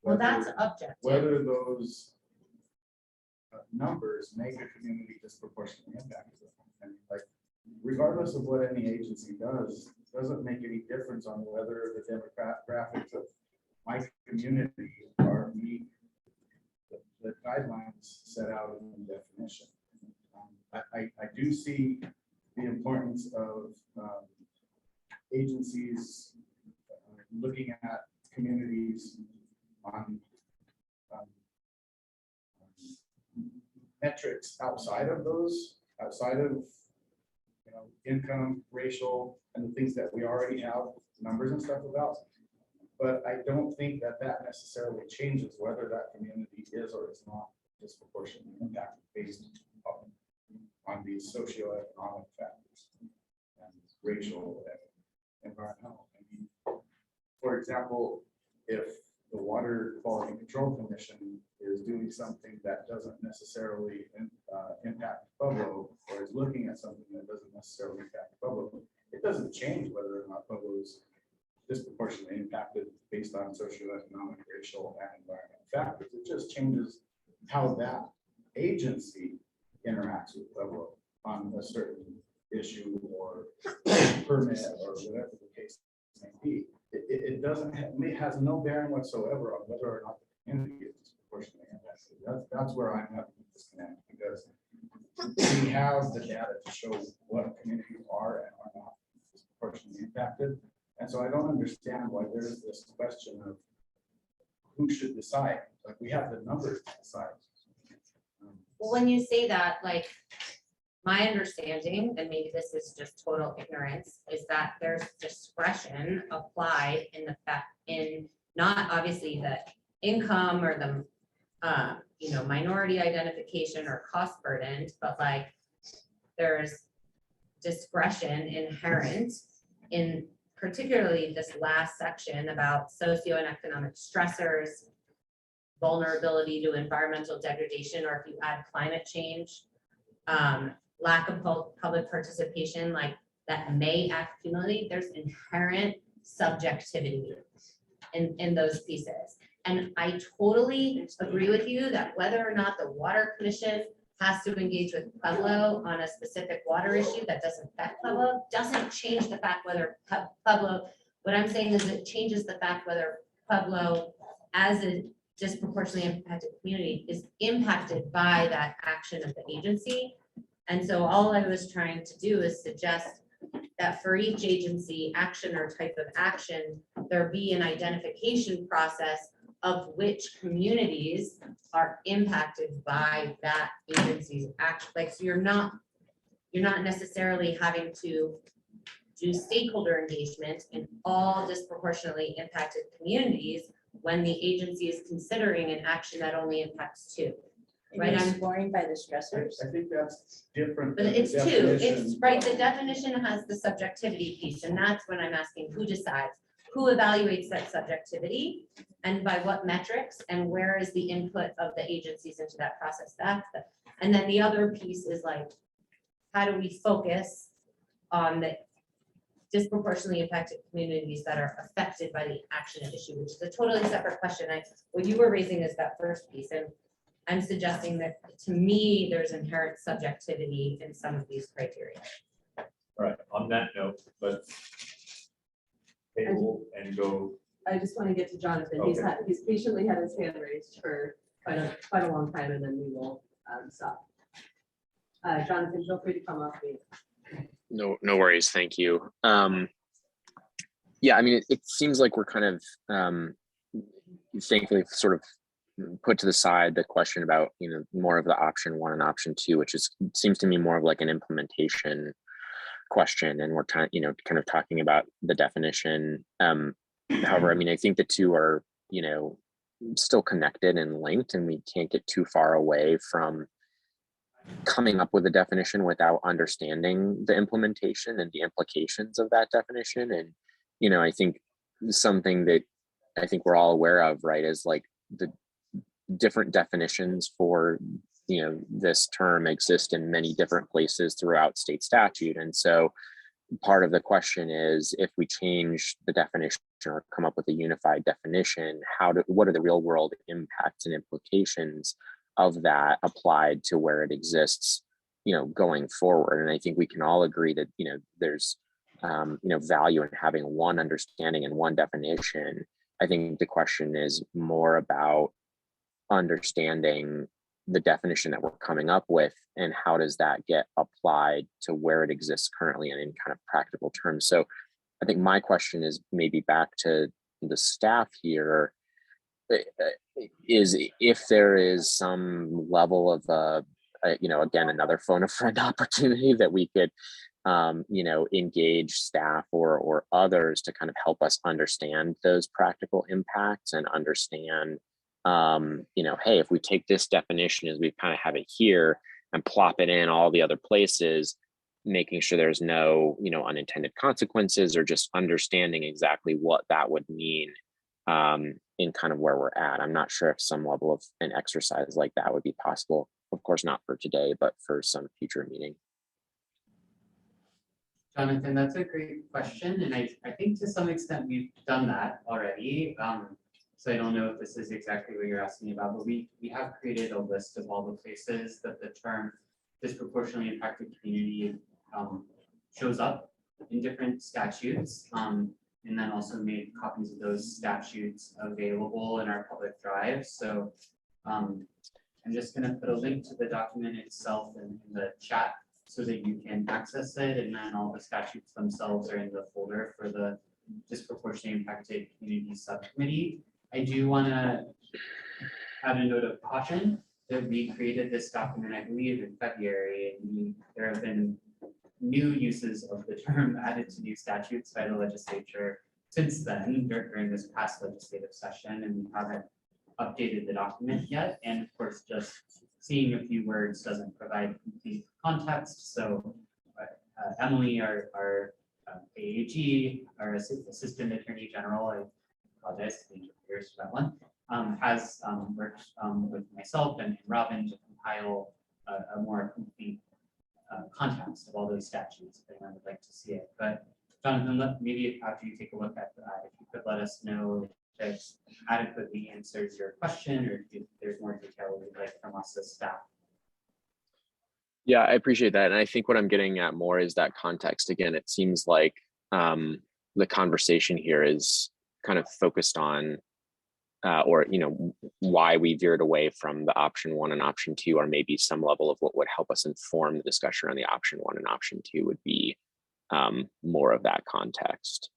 Well, that's objective. Whether those numbers make a community disproportionately impacted. And like, regardless of what any agency does, it doesn't make any difference on whether the demographics of my community are meet the guidelines set out in the definition. I do see the importance of agencies looking at communities on metrics outside of income, racial, and the things that we already have numbers and stuff about. But I don't think that necessarily changes whether that community is or is not disproportionately impacted based on these socioeconomic factors and racial and environmental. I mean, for example, if the Water Quality Control Commission is doing something that doesn't necessarily impact Pueblo, or is looking at something that doesn't necessarily impact Pueblo, it doesn't change whether or not Pueblo is disproportionately impacted based on socioeconomic, racial, and environmental factors. It just changes how that agency interacts with Pueblo on a certain issue or permit or whatever the case may be. It doesn't have, it has no bearing whatsoever on whether or not the community is disproportionately impacted. That's where I'm having a disconnect, because we have the data to show what communities are and are not disproportionately impacted. And so I don't understand why there's this question of who should decide. Like, we have the numbers to decide. Well, when you say that, like, my understanding, and maybe this is just total ignorance, is that there's discretion applied in the fact, in not obviously the income or the minority identification or cost burdened, but like there's discretion inherent in particularly this last section about socio and economic stressors, vulnerability to environmental degradation, or if you add climate change, lack of public participation, like that may accumulate, there's inherent subjectivity in those pieces. And I totally agree with you that whether or not the Water Commission has to engage with Pueblo on a specific water issue that doesn't affect Pueblo, doesn't change the fact whether Pueblo, what I'm saying is it changes the fact whether Pueblo, as a disproportionately impacted community, is impacted by that action of the agency. And so all I was trying to do is suggest that for each agency action or type of action, there be an identification process of which communities are impacted by that agency's action. Like, so you're not necessarily having to do stakeholder engagement in all disproportionately impacted communities when the agency is considering an action that only impacts two. Right, I'm scoring by the stressors. I think that's different. But than the it's two, it's definition. right, the definition has the subjectivity piece, and that's when I'm asking who decides, who evaluates that subjectivity, and by what metrics, and where is the input of the agencies into that process. And then the other piece is like, how do we focus on the disproportionately impacted communities that are affected by the action at issue, which is a totally separate question. What you were raising is that first piece, and I'm suggesting that, to me, there's inherent subjectivity in some of these criteria. All right, on that note, let's table and go. I just want to get to Jonathan. Okay. He's patiently had his hand raised for quite a long time, and then we will stop. Jonathan, feel free to come off mute. No worries. Thank you. Yeah, I mean, it seems like we're kind of thankfully sort of put to the side the question about, more of the option one and option two, which seems to me more of like an implementation question. And we're kind of talking about the definition. However, I mean, I think the two are, still connected and linked, and we can't get too far away from coming up with a definition without understanding the implementation and the implications of that definition. And, I think something that I think we're all aware of, right, is like the different definitions for, this term exist in many different places throughout state statute. And so part of the question is, if we change the definition or come up with a unified definition, what are the real world impacts and implications of that applied to where it exists, going forward? And I think we can all agree that, there's, value in having one understanding and one definition. I think the question is more about understanding the definition that we're coming up with and how does that get applied to where it exists currently and in kind of practical terms. So I think my question is maybe back to the staff here, is if there is some level of again, another phone a friend opportunity that we could engage staff or others to kind of help us understand those practical impacts and understand you know, hey, if we take this definition as we kind of have it here and plop it in all the other places, making sure there's no, you know, unintended consequences, or just understanding exactly what that would mean in kind of where we're at. I'm not sure if some level of an exercise like that would be possible. Of course, not for today, but for some future meeting. Jonathan, that's a great question, and I think to some extent we've done that already. So I don't know if this is exactly what you're asking about, but we have created a list of all the places that the term disproportionately impacted community shows up in different statutes, and then also made copies of those statutes available in our public drive. So I'm just going to put a link to the document itself in the chat so that you can access it, and then all the statutes themselves are in the folder for the disproportionately impacted community subcommittee. I do want to add a note of caution that we created this document, I believe, in February, and there have been new uses of the term added to new statutes by the legislature since then, during this past legislative session, and we haven't updated the document yet. And of course, just seeing a few words doesn't provide complete context. So Emily, our AAG, our Assistant Attorney General, I apologize to the interpreters for that one, has worked with myself and Robin to compile a more complete context of all those statutes, if anyone would like to see it. But Jonathan, maybe after you take a look at that, if you could let us know if it adequately answers your question, or if there's more detail you'd like from us as staff. Yeah, I appreciate that. And I think what I'm getting at more is that context. Again, it seems like the conversation here is kind of focused on or, you know, why we veered away from the option 1 and option 2, or maybe some level of what would help us inform the discussion on the option 1 and option 2 would be more of that context.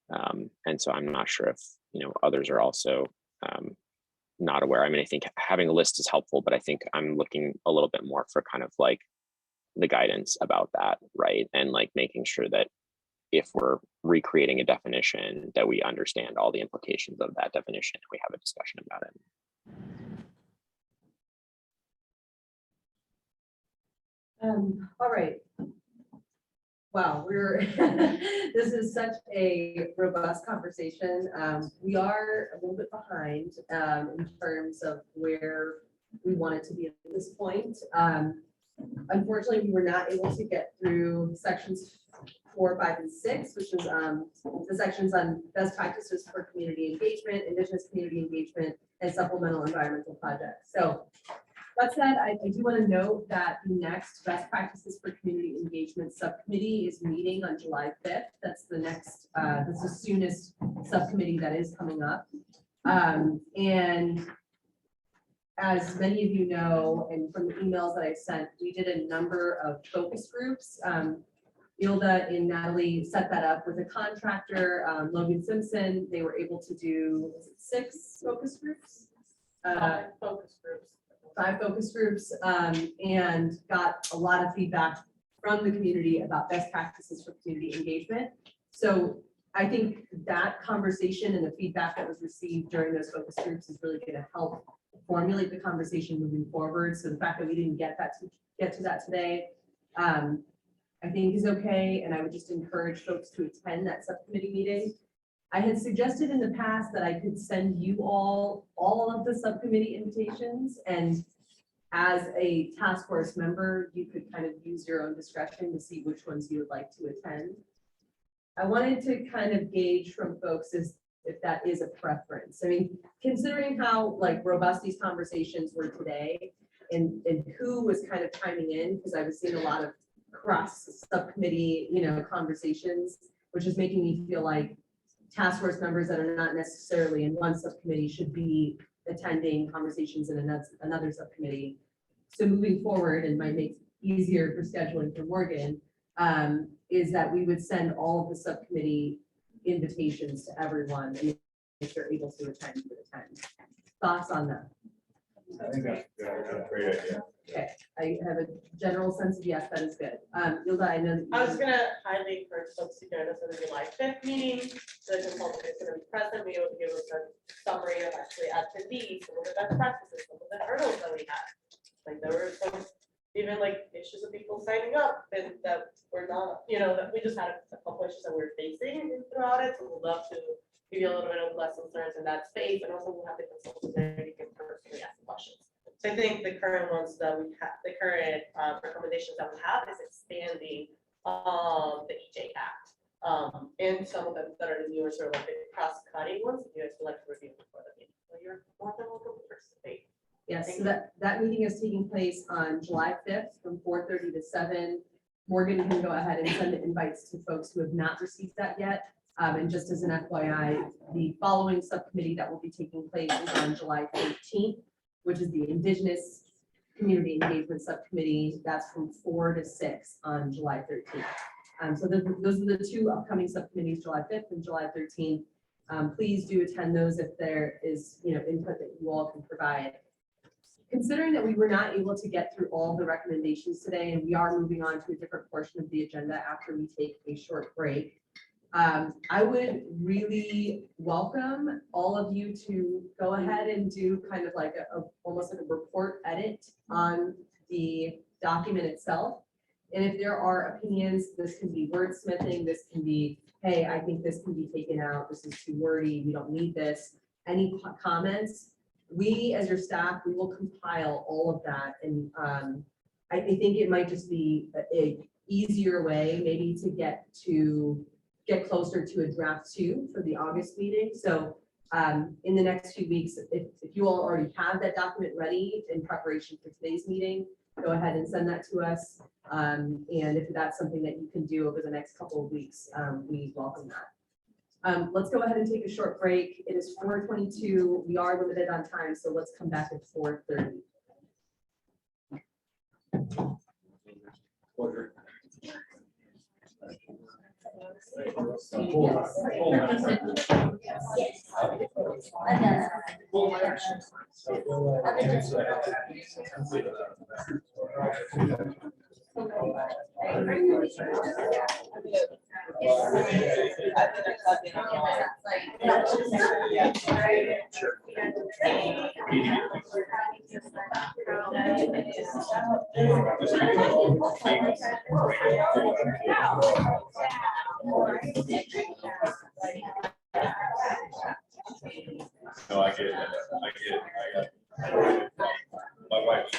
And so I'm not sure if, you know, others are also not aware. I mean, I think having a list is helpful, but I think I'm looking a little bit more for kind of like the guidance about that, right? And like making sure that if we're recreating a definition, that we understand all the implications of that definition and we have a discussion about it. All right. Wow, this is such a robust conversation. We are a little bit behind in terms of where we wanted to be at this point. Unfortunately, we were not able to get through sections 4, 5, and 6, which is the sections on best practices for community engagement, Indigenous community engagement, and supplemental environmental projects. So that said, I do want to note that the next best practices for community engagement subcommittee is meeting on July 5th. That's the next, that's the soonest subcommittee that is coming up. And as many of you know, and from the emails that I sent, we did a number of focus groups. Ilda and Natalie set that up with a contractor, Logan Simpson. They were able to do, was it 6 focus groups? 5 focus groups. 5 focus groups, and got a lot of feedback from the community about best practices for community engagement. So I think that conversation and the feedback that was received during those focus groups is really going to help formulate the conversation moving forward. So the fact that we didn't get to that today, I think is okay. And I would just encourage folks to attend that subcommittee meeting. I had suggested in the past that I could send you all of the subcommittee invitations, and as a task force member, you could kind of use your own discretion to see which ones you would like to attend. I wanted to kind of gauge from folks if that is a preference. I mean, considering how like robust these conversations were today, and who was kind of chiming in, because I was seeing a lot of cross subcommittee, you know, conversations, which is making me feel like task force members that are not necessarily in one subcommittee should be attending conversations in another subcommittee. So moving forward, and might make it easier for scheduling for Morgan, is that we would send all of the subcommittee invitations to everyone, and if they're able to attend, you would attend. Thoughts on that? I think that's a great idea. Okay, I have a general sense of yes, that is good. Yilda, I know. that I was you- gonna highly encourage folks to join us in the July 5th meeting. The consultant is gonna be present, be able to give us a summary of actually attendees, some of the best practices, some of the hurdles that we had. Like there were some, even like issues of people signing up and that were not, that we just had a couple issues that we were facing throughout it. So we'd love to give you a little bit of lessons learned in that space, and also we'll have the consultants there, you can personally ask questions. So I think the current ones that we have, the current recommendations that we have is expanding the EJ Act. And some of them that are the newer sort of like the cross-cutting ones, if you guys would like to review before the meeting. So you're more than welcome to participate. Yes, so that meeting is taking place on July 5th from 4:30 to 7. Morgan can go ahead and send the invites to folks who have not received that yet. And just as an FYI, the following subcommittee that will be taking place is on July 13th, which is the Indigenous Community Engagement Subcommittee. That's from 4 to 6 on July 13th. So those are the two upcoming subcommittees, July 5th and July 13th. Please do attend those if there is, input that you all can provide. Considering that we were not able to get through all the recommendations today, and we are moving on to a different portion of the agenda after we take a short break, I would really welcome all of you to go ahead and do kind of like almost like a report edit on the document itself. And if there are opinions, this can be wordsmithing, this can be, hey, I think this can be taken out, this is too wordy, we don't need this. Any comments? We, as your staff, we will compile all of that. And I think it might just be a easier way maybe to get closer to a draft 2 for the August meeting. So in the next few weeks, if you all already have that document ready in preparation for today's meeting, go ahead and send that to us. And if that's something that you can do over the next couple of weeks, we welcome that. Let's go ahead and take a short break. It is 4:22. We are limited on time, so let's come back at 4:30. Pleasure. No, I get it. I got it. My wife.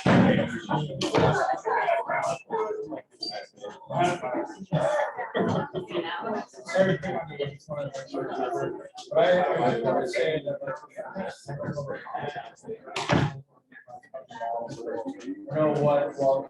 Know what, well.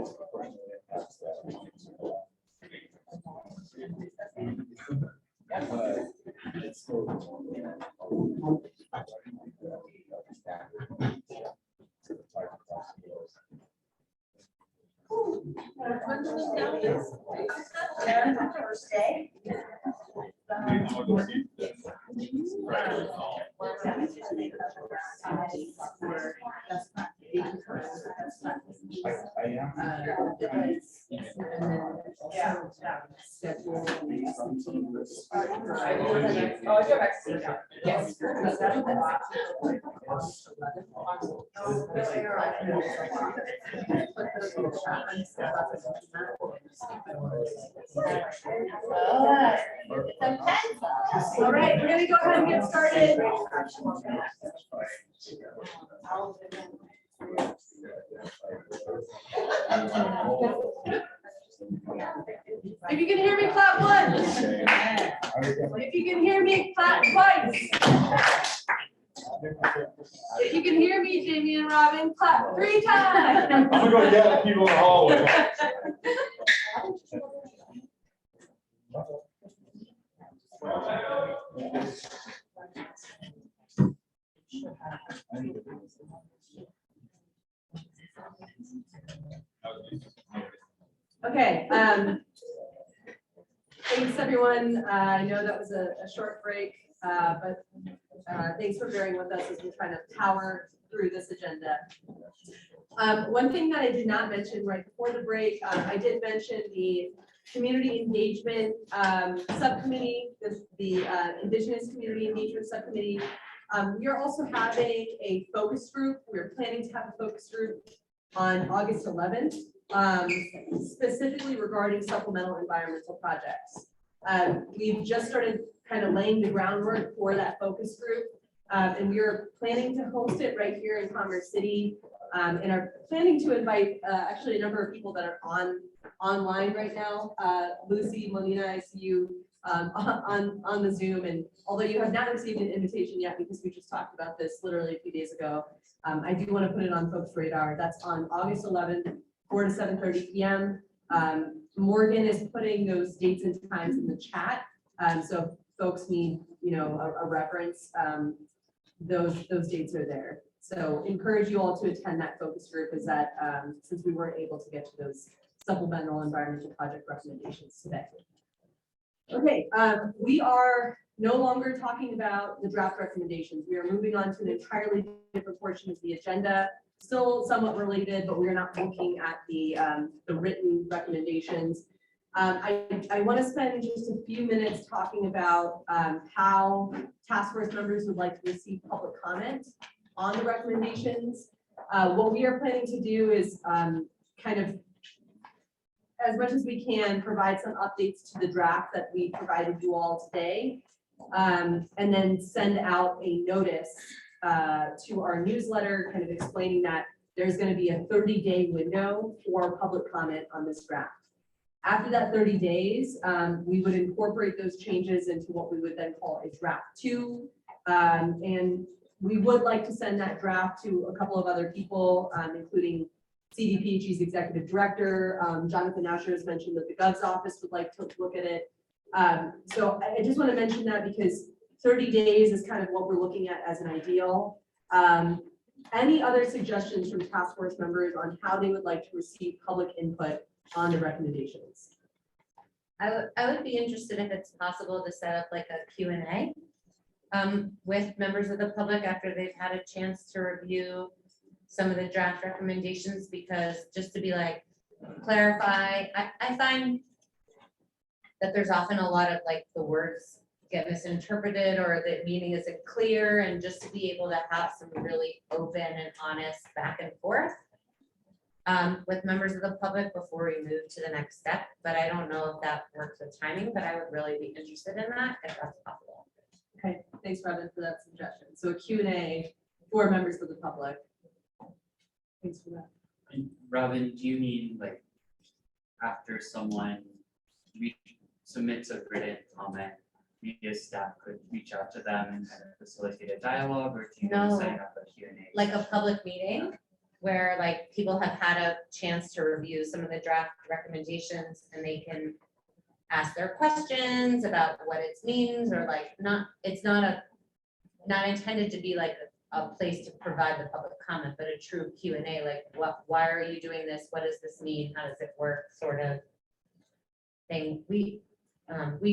disproportionately impacts that. But it's still. First day. I am. All right, we're gonna go ahead and get started. If you can hear me, clap once. If you can hear me, clap twice. If you can hear me, Jamie and Robin, clap 3 times. I'm gonna go yell at people in the hallway. Okay, thanks, everyone. I know that was a short break, but thanks for bearing with us as we try to power through this agenda. One thing that I did not mention right before the break, I did mention the community engagement subcommittee, the Indigenous Community Engagement Subcommittee. We are also having a focus group. We're planning to have a focus group on August 11th. Specifically regarding supplemental environmental projects. We've just started kind of laying the groundwork for that focus group. And we are planning to host it right here in Commerce City. And are planning to invite actually a number of people that are online right now. Lucy, Molina, I see you on the Zoom. And although you have not received an invitation yet, because we just talked about this literally a few days ago, I do want to put it on folks' radar. That's on August 11th. 4 to 7:30 p.m. Morgan is putting those dates and times in the chat. So if folks need, a reference, those dates are there. So encourage you all to attend that focus group, is that since we weren't able to get to those supplemental environmental project recommendations today. Okay, we are no longer talking about the draft recommendations. We are moving on to an entirely different portion of the agenda. Still somewhat related, but we're not looking at the written recommendations. I want to spend just a few minutes talking about how task force members would like to receive public comment on the recommendations. What we are planning to do is kind of, as much as we can, provide some updates to the draft that we provided you all today, and then send out a notice to our newsletter, kind of explaining that there's going to be a 30-day window for public comment on this draft. After that 30 days, we would incorporate those changes into what we would then call a draft 2. And we would like to send that draft to a couple of other people, including CDPHE's executive director. Jonathan Asher has mentioned that the Gov's office would like to look at it. So I just want to mention that because 30 days is kind of what we're looking at as an ideal. Any other suggestions from task force members on how they would like to receive public input on the recommendations? I would be interested if it's possible to set up like a Q&A with members of the public after they've had a chance to review some of the draft recommendations, because just to be like, clarify, I find that there's often a lot of like the words get misinterpreted or the meaning isn't clear, and just to be able to have some really open and honest back and forth with members of the public before we move to the next step. But I don't know if that works with timing, but I would really be interested in that if that's possible. Okay, thanks, Robin, for that suggestion. So a Q&A for members of the public. Thanks for that. And Robin, do you mean like after someone submits a written comment, media staff could reach out to them and kind of facilitate a dialogue, or do you No. sign up a Q&A? Like a public meeting? where like people have had a chance to review some of the draft recommendations and they can ask their questions about what it means, or like it's not intended to be like a place to provide the public comment, but a true Q&A, like why are you doing this? What does this mean? How does it work? Sort of thing. We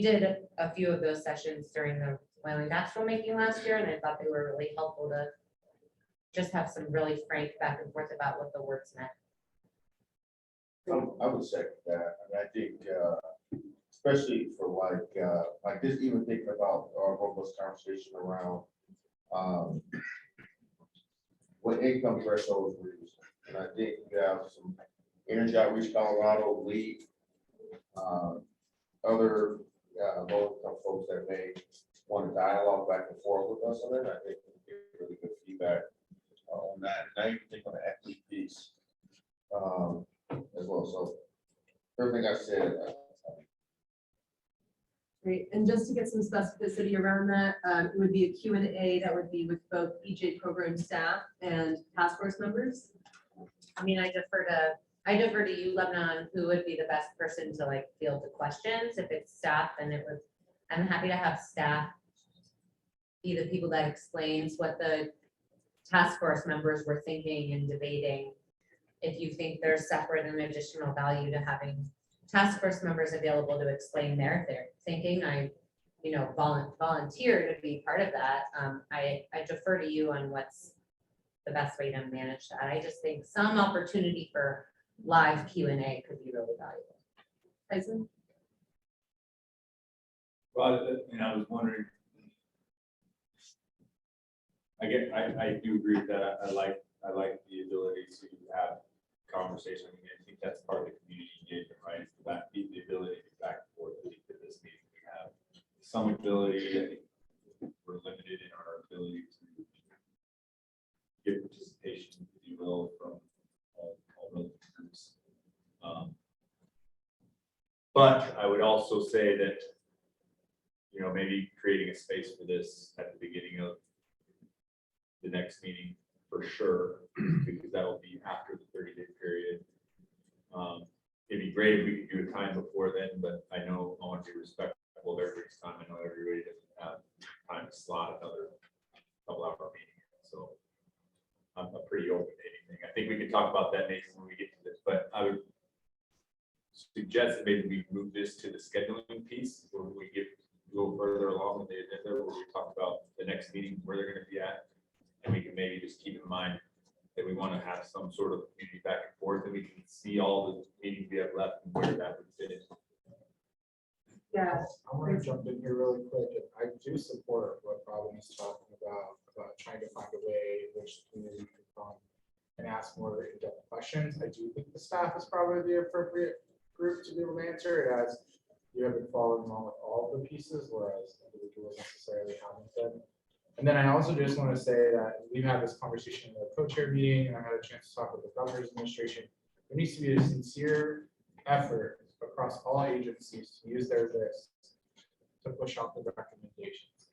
did a few of those sessions during the oil and gas rulemaking last year, and I thought they were really helpful to just have some really frank back and forth about what the words meant. I would second that, and I think, especially for like this, even thinking about our robust conversation around, what income thresholds we're using. And I think we have some Energy Outreach Colorado lead, other low income folks that may want to dialogue back and forth with us on it. I think we get really good feedback on that. And I even think on the equity piece as well. So everything I said. Great, and just to get some specificity around that, it would be a Q&A that would be with both EJ program staff and task force members. I mean, I defer to you, Lebanon, who would be the best person to like field the questions. If it's staff, then I'm happy to have staff be the people that explains what the task force members were thinking and debating. If you think there's separate and additional value to having task force members available to explain their thinking, I, volunteer to be part of that. I defer to you on what's the best way to manage that. I just think some opportunity for live Q&A could be really valuable. Tyson? Well, and I was wondering, I do agree with that. I like the ability to have conversation. I mean, I think that's part of the community engagement, right? It's the ability to back and forth. I think that this meeting we have some ability. I think we're limited in our ability to get participation, if you will, from all relevant groups. But I would also say that, maybe creating a space for this at the beginning of the next meeting for sure, because that'll be after the 30-day period. It'd be great if we could do a time before then, but I know I want to be respectful of everybody's time. I know everybody doesn't have time to slot another couple-hour meeting, so I'm pretty open to anything. I think we can talk about that next when we get to this, but I would suggest that maybe we move this to the scheduling piece where we get a little further along in the agenda where we talk about the next meeting, where they're going to be at. And we can maybe just keep in mind that we want to have some sort of community back and forth, and we can see all the meetings we have left and where that would fit in. Yeah. I want to jump in here really quick. I do support what Robin is talking about trying to find a way in which the community can come and ask more in-depth questions. I do think the staff is probably the appropriate group to be able to answer it, as you have been following along with all of the pieces, whereas individuals necessarily haven't been. And then I also just want to say that we've had this conversation in the co-chair meeting, and I had a chance to talk with the governor's administration. There needs to be a sincere effort across all agencies to use their lists to push out the recommendations.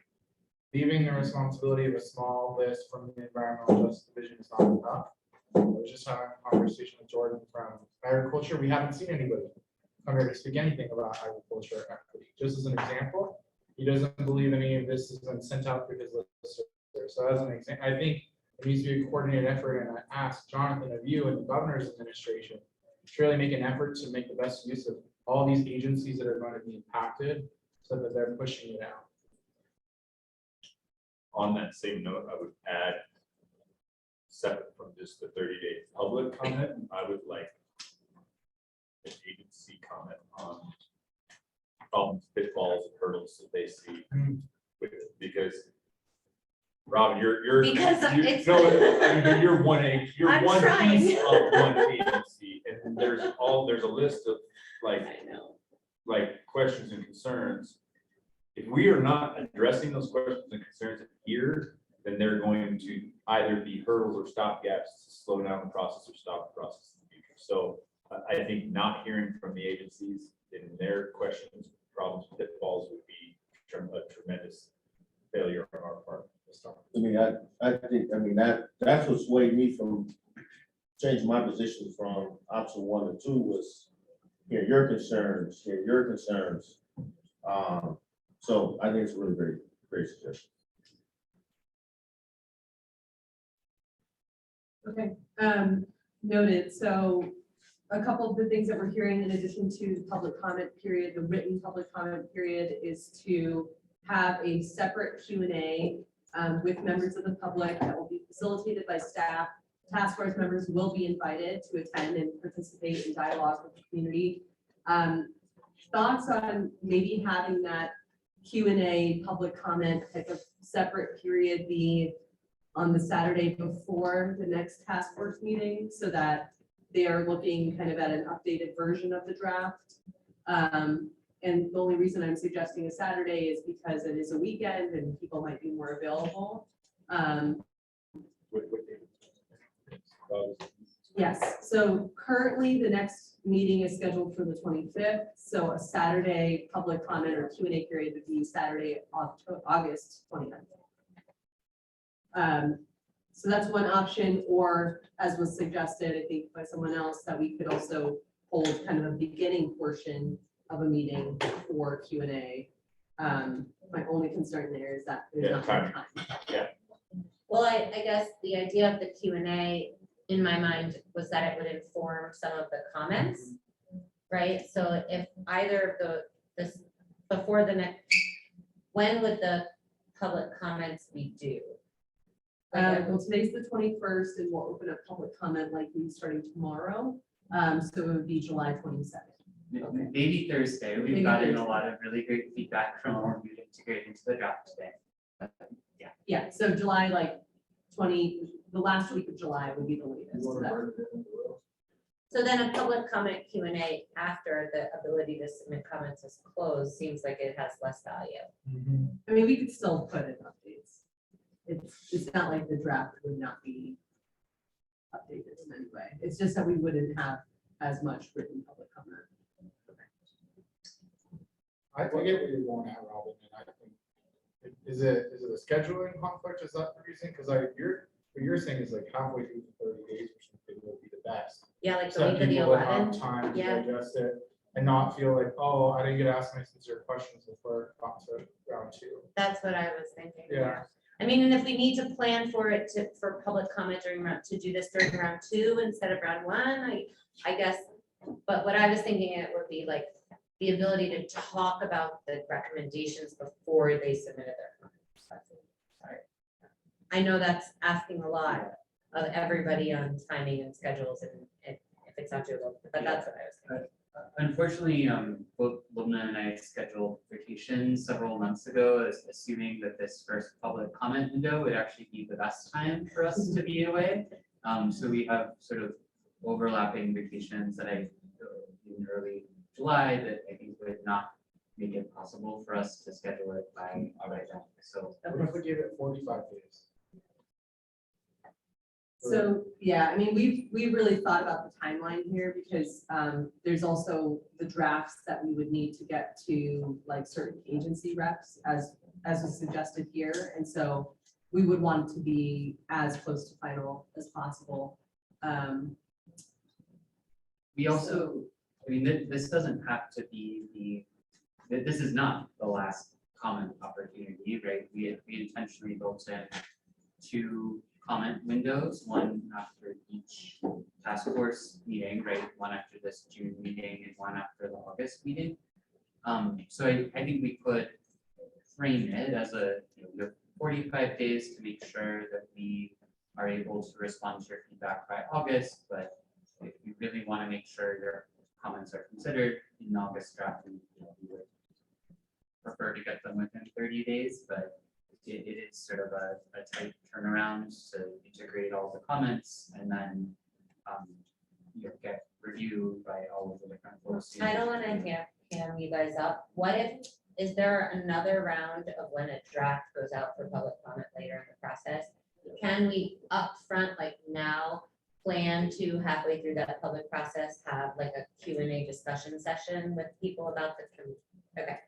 Leaving the responsibility of a small list from the Environmental Justice Division is not enough. I was just having a conversation with Jordan from agriculture. We haven't seen anybody come here to speak anything about agriculture equity. Just as an example, he doesn't believe any of this has been sent out through his list. So as an example, I think it needs to be a coordinated effort, and I ask Jonathan of you and the governor's administration to really make an effort to make the best use of all these agencies that are going to be impacted so that they're pushing it out. On that same note, I would add, separate from just the 30-day public comment, I would like an agency comment on problems, pitfalls, and hurdles that they see with it. Because Robin, you're one I'm one trying. piece of one agency, and there's a list of like questions and concerns. If we are not addressing those questions and concerns here, then they're going to either be hurdles or stopgaps to slow down the process or stop the process in the future. So I think not hearing from the agencies in their questions, problems, pitfalls would be a tremendous failure on our part. I mean, I think, that's what swayed me from changing my position from option 1 to 2 was hear your concerns, hear your concerns. So I think it's a really great suggestion. Okay, noted. So a couple of the things that we're hearing in addition to the public comment period, the written public comment period, is to have a separate Q&A with members of the public that will be facilitated by staff. Task force members will be invited to attend and participate in dialogue with the community. Thoughts on maybe having that Q&A public comment type of separate period be on the Saturday before the next task force meeting, so that they are looking kind of at an updated version of the draft. And the only reason I'm suggesting a Saturday is because it is a weekend and people might be more available. Yes, so currently the next meeting is scheduled for the 25th. So a Saturday public comment or Q&A period would be Saturday, August 29th. So that's one option, or as was suggested, I think by someone else, that we could also hold kind of a beginning portion of a meeting for Q&A. My only concern there is that there's not enough time. Well, I guess the idea of the Q&A in my mind was that it would inform some of the comments, right? So if either of this, before the next, when would the public comments be due? Well, today's the 21st and we'll open up public comment likely starting tomorrow. So it would be July 22nd. Maybe Thursday. We've Maybe gotten Thursday. a lot of really great feedback from our meeting integrated into the draft today. Yeah, so July, like 20, the last week of July would be the latest. So then a public comment Q&A after the ability to submit comments is closed seems like it has less value. I mean, we could still put in updates. It's not like the draft would not be updated in any way. It's just that we wouldn't have as much written public comment. I get what you're going at, Robin, and I think, is it a scheduling conflict? Is that the reason? Because what you're saying is like halfway through the 30 days or something would be the best. Yeah, like the So week of the people would have 11th. time to Yeah. digest it and not feel like, oh, I didn't get asked my sincere questions before it got to round 2. That's what I was thinking. Yeah. I mean, and if we need to plan for it for public comment during to do this during round 2 instead of round 1, I guess. But what I was thinking it would be like the ability to talk about the recommendations before they submitted their comments. Sorry. I know that's asking a lot of everybody on timing and schedules and if it's not doable, but that's what I was thinking. Unfortunately, both Lubna and I scheduled vacations several months ago, assuming that this first public comment window would actually be the best time for us to be away. So we have sort of overlapping vacations that I in early July that I think would not make it possible for us to schedule it by then. So What if we give it 45 days? So, yeah, I mean, we've really thought about the timeline here because there's also the drafts that we would need to get to like certain agency reps as was suggested here. And so we would want it to be as close to final as possible. we also, I mean, this doesn't have to be this is not the last comment opportunity, right? We intentionally built in 2 comment windows, one after each task force meeting, right? One after this June meeting and one after the August meeting. So I think we could frame it as you have 45 days to make sure that we are able to respond to your feedback by August, but if you really want to make sure your comments are considered in August draft, we would prefer to get them within 30 days, but it is sort of a tight turnaround to integrate all the comments and then get reviewed by all of the different folks. I don't want to ham you guys up. What if, is there another round of when a draft goes out for public comment later in the process? Can we upfront, like now, plan to halfway through that public process, have like a Q&A discussion session with people about the, okay.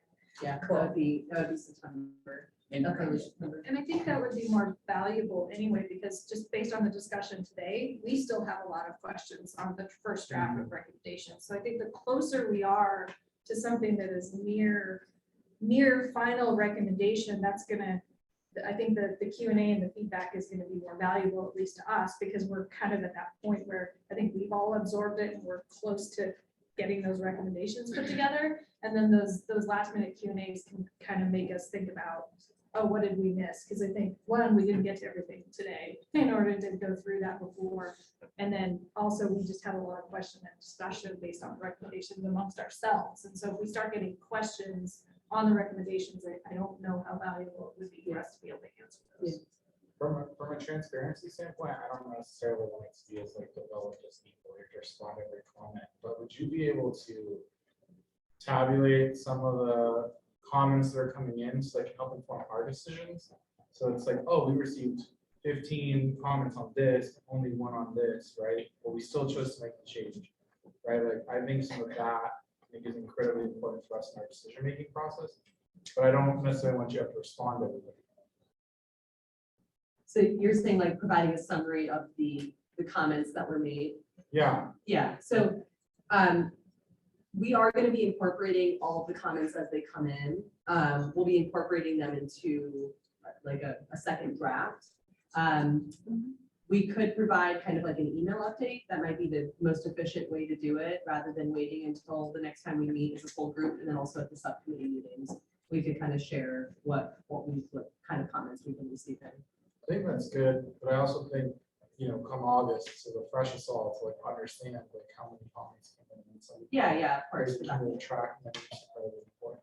Yeah, that would be September. And Okay, we should cover. And I think that would be more valuable anyway, because just based on the discussion today, we still have a lot of questions on the first draft of recommendations. So I think the closer we are to something that is near final recommendation, that's gonna, I think that the Q and A and the feedback is gonna be more valuable, at least to us, because we're kind of at that point where I think we've all absorbed it and we're close to getting those recommendations put together. And then those last minute Q and As can kind of make us think about, oh, what did we miss? Because I think, one, we didn't get to everything today in order to go through that before. And then also, we just had a lot of question and discussion based on recommendations amongst ourselves. And so if we start getting questions on the recommendations, I don't know how valuable it would be for us to be able to answer those. From a transparency standpoint, I don't necessarily want it to be as like developed as equal or respond to every comment, but would you be able to tabulate some of the comments that are coming in so that can help inform our decisions? So it's like, oh, we received 15 comments on this, only one on this, right? But we still chose to make the change, right? Like, I think some of that I think is incredibly important for us in our decision-making process, but I don't necessarily want you to have to respond to everybody. So you're saying like providing a summary of the comments that were made? Yeah. Yeah, so we are going to be incorporating all of the comments as they come in. We'll be incorporating them into like a second draft. We could provide kind of like an email update. That might be the most efficient way to do it, rather than waiting until the next time we meet as a full group, and then also at the subcommittee meetings, we could kind of share what kind of comments we've been receiving. I think that's good, but I also think, come August, so the fresh us all to like understand like how many comments come in. So Yeah, of course. track them, which is probably important.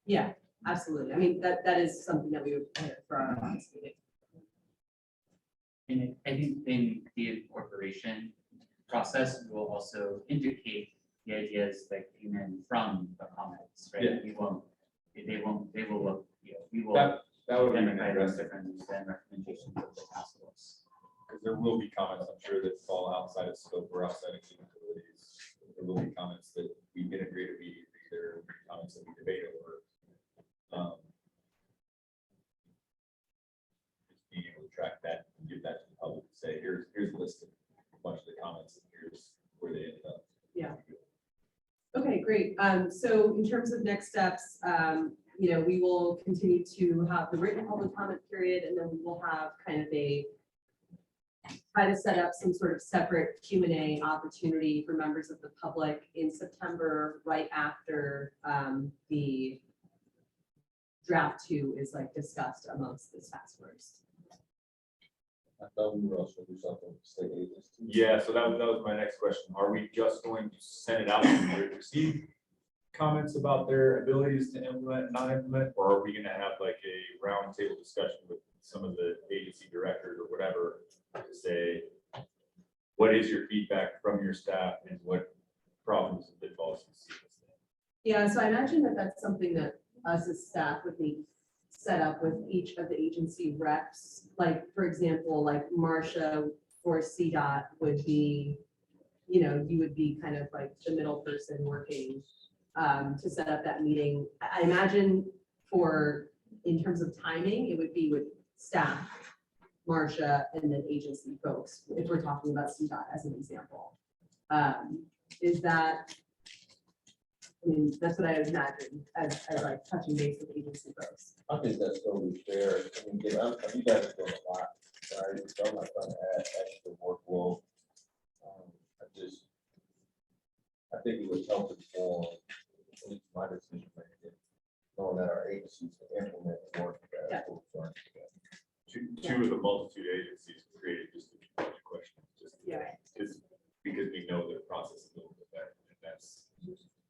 Yeah, absolutely. I mean, that is something that we would plan for our August meeting. And I think in the incorporation process, we will also indicate the ideas that came in from the comments, right? Yeah. We won't, they will look, we will That would be identify those interesting, differences and recommendations of the task force. because there will be comments, I'm sure, that fall outside of scope or outside of capabilities. There will be comments that we can agree immediately, there will be comments that we debate over. Just being able to track that and give that to the public, and say, here's a list of a bunch of the comments, and here's where they ended up. Yeah. Okay, great. So in terms of next steps, we will continue to have the written public comment period, and then we will have kind of try to set up some sort of separate Q&A opportunity for members of the public in September, right after the draft 2 is like discussed amongst the task force. I thought we were also do something with state agencies. Yeah, so that was my next question. Are we just going to send it out and we receive comments about their abilities to implement, and not implement, or are we gonna have like a roundtable discussion with some of the agency directors or whatever to say, what is your feedback from your staff and what problems and pitfalls you see? Yeah, so I imagine that that's something that us as staff would need set up with each of the agency reps. Like, for example, like Marcia for CDOT would be, you would be kind of like the middle person working to set up that meeting. I imagine in terms of timing, it would be with staff, Marcia, and then agency folks, if we're talking about CDOT as an example. Is that, that's what I would imagine as like touching base with agency folks. I think that's totally fair. I mean, you guys are doing a lot, right? So I'm not trying to add extra workload. I think it would help inform at least my decision making, knowing that our agencies can implement the work that we're trying to get. Two of the multitude agencies created just a bunch of questions, just because we know their process a little bit better, and that's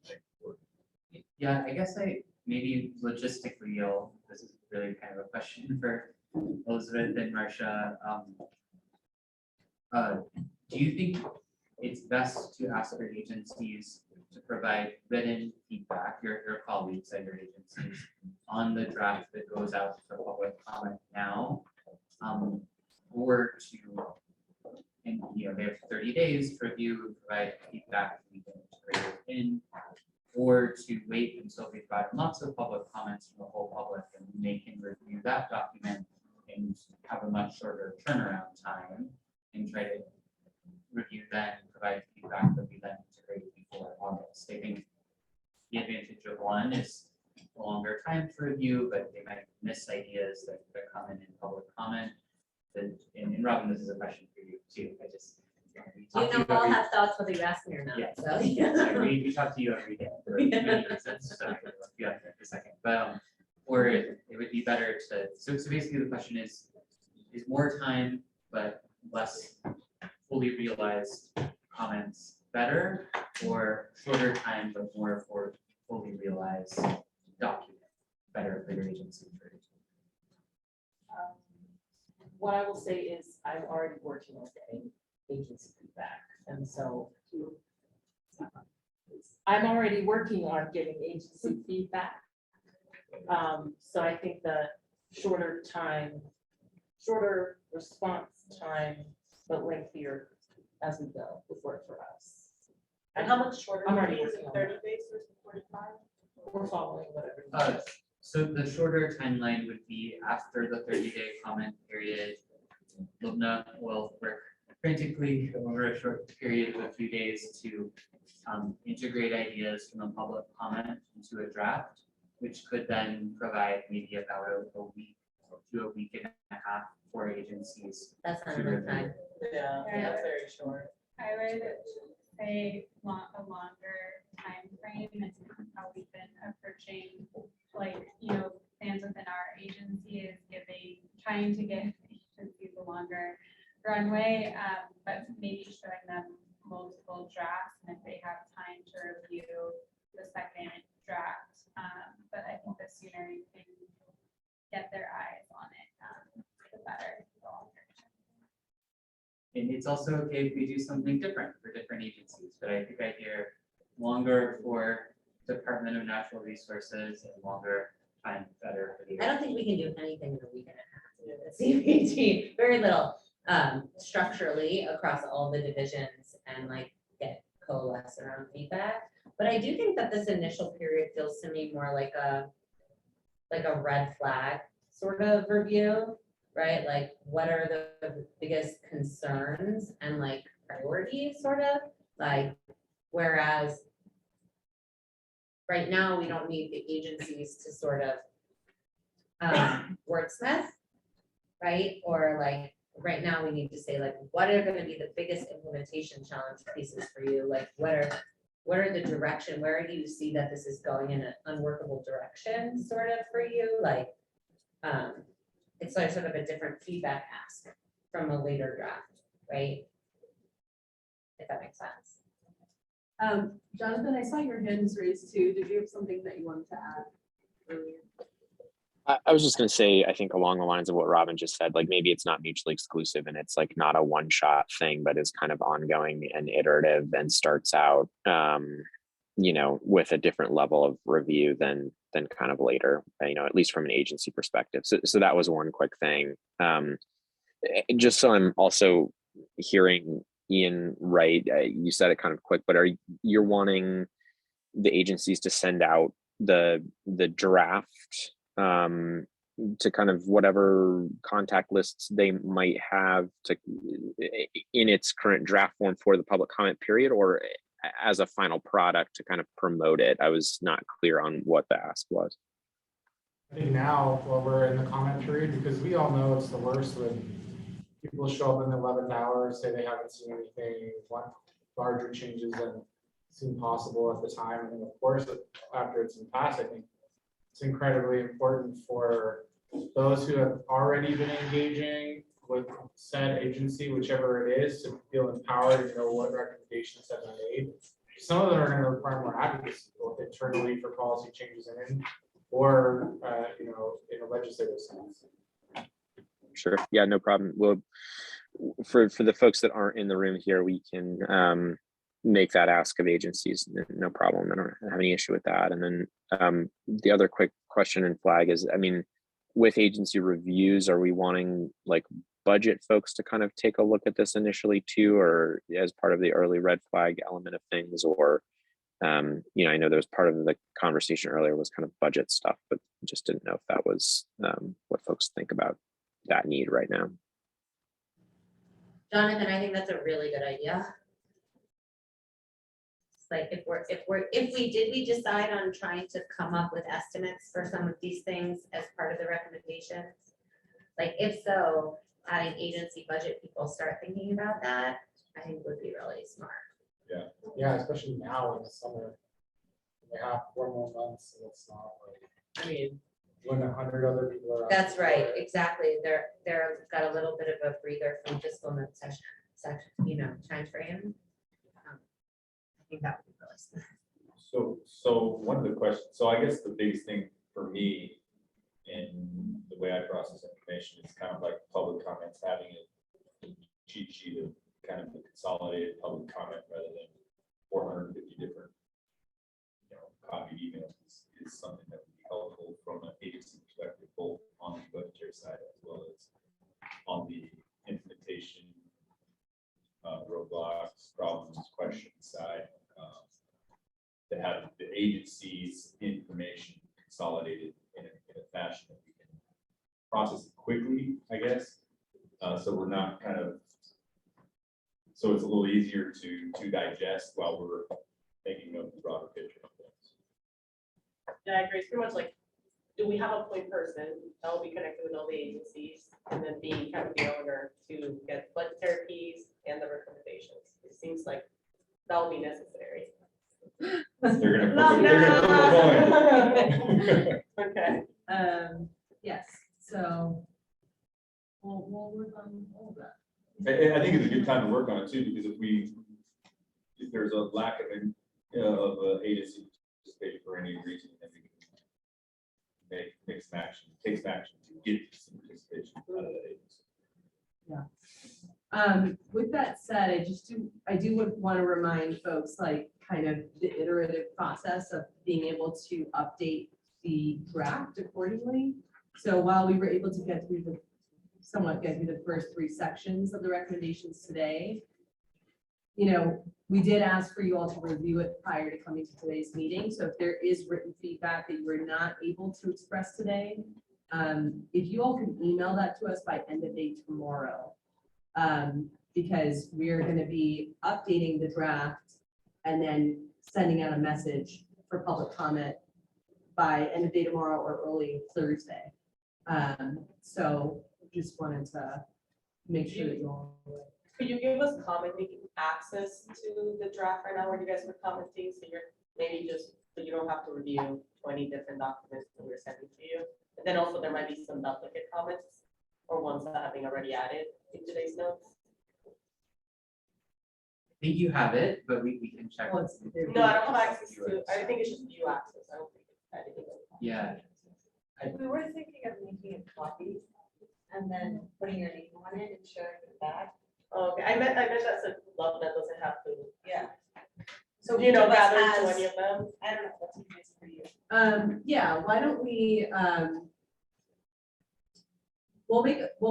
like, Yeah, I guess maybe logistically, this is really kind of a question for Elizabeth and Marcia. Do you think it's best to ask your agencies to provide written feedback, your colleagues at your agencies, on the draft that goes out for public comment now? Or and they have 30 days to review, provide feedback, we can integrate it in, or to wait until we've gotten lots of public comments from the whole public and they can review that document and have a much shorter turnaround time and try to review then, provide feedback that we then integrate before August. I think the advantage of one is a longer time to review, but they might miss ideas that come in public comment. And Robin, this is a question for you too. You know, I'll have thoughts whether you ask me or not, Yeah. so. We talk to you every day. For many reasons, so you have to for a second, but or it would be better to. So basically, the question is more time but less fully realized comments better, or shorter time but more for fully realized document better for your agency? What I will say is I'm already working on getting agency feedback. And so I'm already working on getting agency feedback. So I think the shorter response time, but lengthier as we go would work for us. And how much shorter? I'm already is working it on 30 that. days versus 45? We're following whatever. So the shorter timeline would be after the 30-day comment period. Lubna will work frantically over a short period of a few days to integrate ideas from the public comment into a draft, which could then provide maybe about a week to a week and a half for agencies. That's not to enough review. time. Yeah, that's very short. I would say a longer time frame is how we've been approaching, like, plans within our agency is trying to give agencies a longer runway, but maybe showing them multiple drafts, and if they have time to review the second draft. But I think the sooner you can get their eyes on it, the better. And it's also okay if we do something different for different agencies, but I think I hear longer for Department of Natural Resources and longer time better for the. I don't think we can do anything in a week and a half. At CPG, very little structurally across all the divisions and like get coalesce around feedback. But I do think that this initial period feels to me more like a red flag sort of review, right? Like what are the biggest concerns and like priorities sort of like, whereas right now we don't need the agencies to sort of wordsmith, right? Or like right now we need to say like, what are going to be the biggest implementation challenge pieces for you? Like what are the direction, where do you see that this is going in an unworkable direction sort of for you? Like it's like sort of a different feedback ask from a later draft, right? If that makes sense. Jonathan, I saw your hands raised too. Did you have something that you wanted to add earlier? I was just going to say, I think along the lines of what Robin just said, like maybe it's not mutually exclusive and it's like not a one-shot thing, but is kind of ongoing and iterative and starts out, with a different level of review than kind of later, at least from an agency perspective. So that was one quick thing. Just so I'm also hearing Ian right, you said it kind of quick, but you're wanting the agencies to send out the draft to kind of whatever contact lists they might have to in its current draft form for the public comment period, or as a final product to kind of promote it? I was not clear on what the ask was. I think now, while we're in the comment period, because we all know it's the worst when people show up in the 11th hour, say they haven't seen anything, want larger changes than seem possible at the time. And then of course, after it's been passed, I think it's incredibly important for those who have already been engaging with said agency, whichever it is, to feel empowered to know what recommendations have been made. Some of them are going to require more advocacy, both internally for policy changes and or in a legislative sense. Sure. Yeah, no problem. Well, for the folks that aren't in the room here, we can make that ask of agencies. No problem. I don't have any issue with that. And then the other quick question and flag is, with agency reviews, are we wanting like budget folks to kind of take a look at this initially too, or as part of the early red flag element of things, or I know there was part of the conversation earlier was kind of budget stuff, but just didn't know if that was what folks think about that need right now. Jonathan, I think that's a really good idea. It's like if we decide on trying to come up with estimates for some of these things as part of the recommendations? Like if so, having agency budget people start thinking about that, I think would be really smart. Yeah, especially now in the summer. We have 4 more months, and it's not like, I mean, when 100 other people are. out that's right, there. exactly. They're got a little bit of a breather from fiscal section, timeframe. I think that would be really smart. So one of the questions, so I guess the biggest thing for me in the way I process information is kind of like public comments, having a cheat sheet of kind of the consolidated public comment rather than 450 different, copied emails is something that would be helpful from an agency perspective, both on the budgetary side as well as on the implementation, roadblocks, problems, questions side. To have the agency's information consolidated in a fashion that we can process it quickly, I guess. So we're not kind of, so it's a little easier to digest while we're thinking of the broader picture of things. Yeah, I agree. It's pretty much like, do we have a point person that will be connected with all the agencies and then be kind of the owner to get budgetary piece and the recommendations? It seems like that will be necessary. They're gonna flip Okay. Yes, so we'll work on all of that. I think it's a good time to work on it too, because if there's a lack of agency participation for any reason, then we can make some action, take some action to get some participation out of that agency. Yeah. With that said, I do want to remind folks, like, kind of the iterative process of being able to update the draft accordingly. So while we were able to get through the first 3 sections of the recommendations today, we did ask for you all to review it prior to coming to today's meeting. So if there is written feedback that you were not able to express today, if you all can email that to us by end of day tomorrow, because we're going to be updating the draft and then sending out a message for public comment by end of day tomorrow or early Thursday. So just wanted to make sure that you all. Could you give us commenting access to the draft right now where you guys were commenting? So you're maybe just, so you don't have to review 20 different documents that we're sending to you. And then also there might be some duplicate comments or ones that have been already added in today's notes. I think you have it, but we can check. No, I don't have access to, I think it's just view access. I don't think it's editing. Yeah. We were thinking of making a copy and then putting your name on it and showing it back. Okay, I meant that's a love that doesn't have to. Yeah. So each of us gather has- 20 of them. I don't know, what's nice for you. Yeah, why don't we, we'll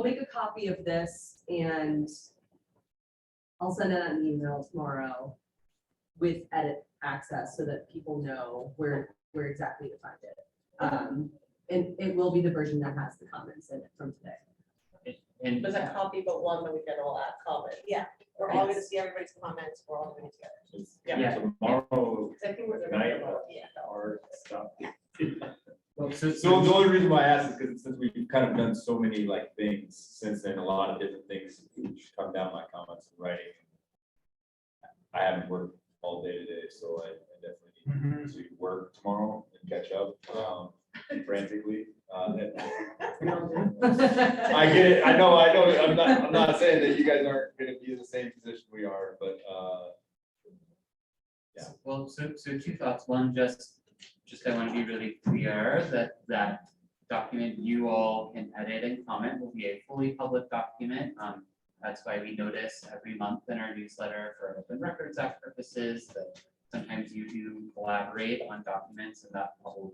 make a copy of this and I'll send it an email tomorrow with edit access so that people know where exactly to find it. And it will be the version that has the comments in it from today. And There's a copy, but one that we can all add comments. Yeah, we're all gonna see everybody's comments, we're all doing it together. Yeah. Tomorrow I think we're night, gonna. our stuff. well, So the only reason why I asked is because since we've kind of done so many things since then, a lot of different things which come down my comments and writing. I haven't worked all day today, so I definitely need to work tomorrow and catch up frantically. I get it. I know. I'm not saying that you guys aren't going to be in the same position we are, but yeah. Well, so 2 thoughts. One, just I want to be really clear that document you all can edit and comment will be a fully public document. That's why we notice every month in our newsletter for Open Records Act purposes that sometimes you do collaborate on documents in that public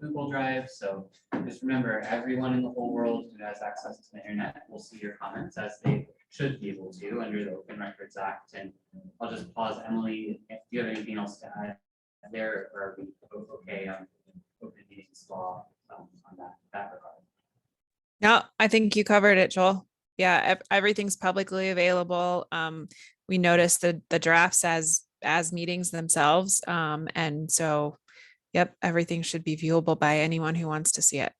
Google Drive. So just remember, everyone in the whole world who has access to the internet will see your comments as they should be able to under the Open Records Act. And I'll just pause, Emily, if you have anything else to add there, or are we okay on open meetings law on that regard? No, I think you covered it, Joel. Yeah, everything's publicly available. We noticed the drafts as meetings themselves. And so, yep, everything should be viewable by anyone who wants to see it.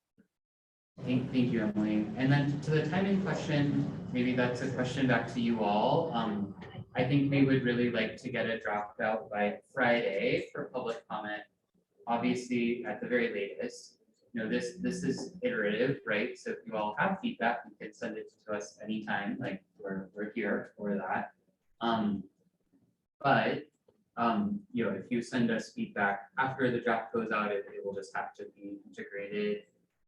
Thank you, Emily. And then to the timing question, maybe that's a question back to you all. I think they would really like to get a draft out by Friday for public comment. Obviously, at the very latest, this is iterative, right? So if you all have feedback, you can send it to us anytime, like we're here for that. But if you send us feedback after the draft goes out, it will just have to be integrated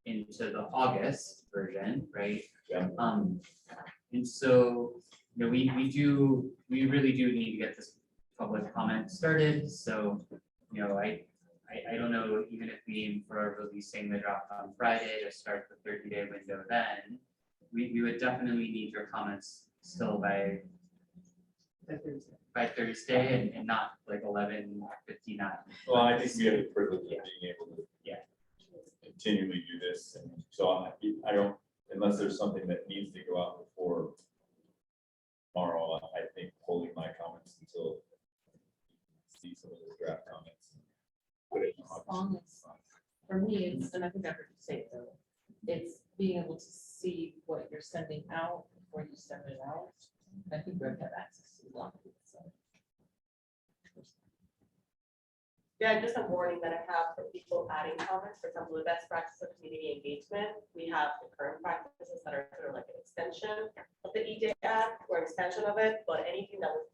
into the August version, right? Yeah. And so, we really do need to get this public comment started. So, I don't know, even if we aim for releasing the draft on Friday to start the 30-day window, then we would definitely need your comments still by Thursday and not like 11:59. Well, I think we have the privilege of being able to continually do this, and so I don't, unless there's something that needs to go out before tomorrow, I think holding my comments until see some of the draft comments. Put it in August. For me, it's, and I think I heard you say it though, it's being able to see what you're sending out before you send it out. I think we have access to a lot of it, so. Yeah, just a warning that I have for people adding comments, for example, the best practice of community engagement. We have the current practices that are sort of like an extension of the EJ Act or extension of it, but anything that's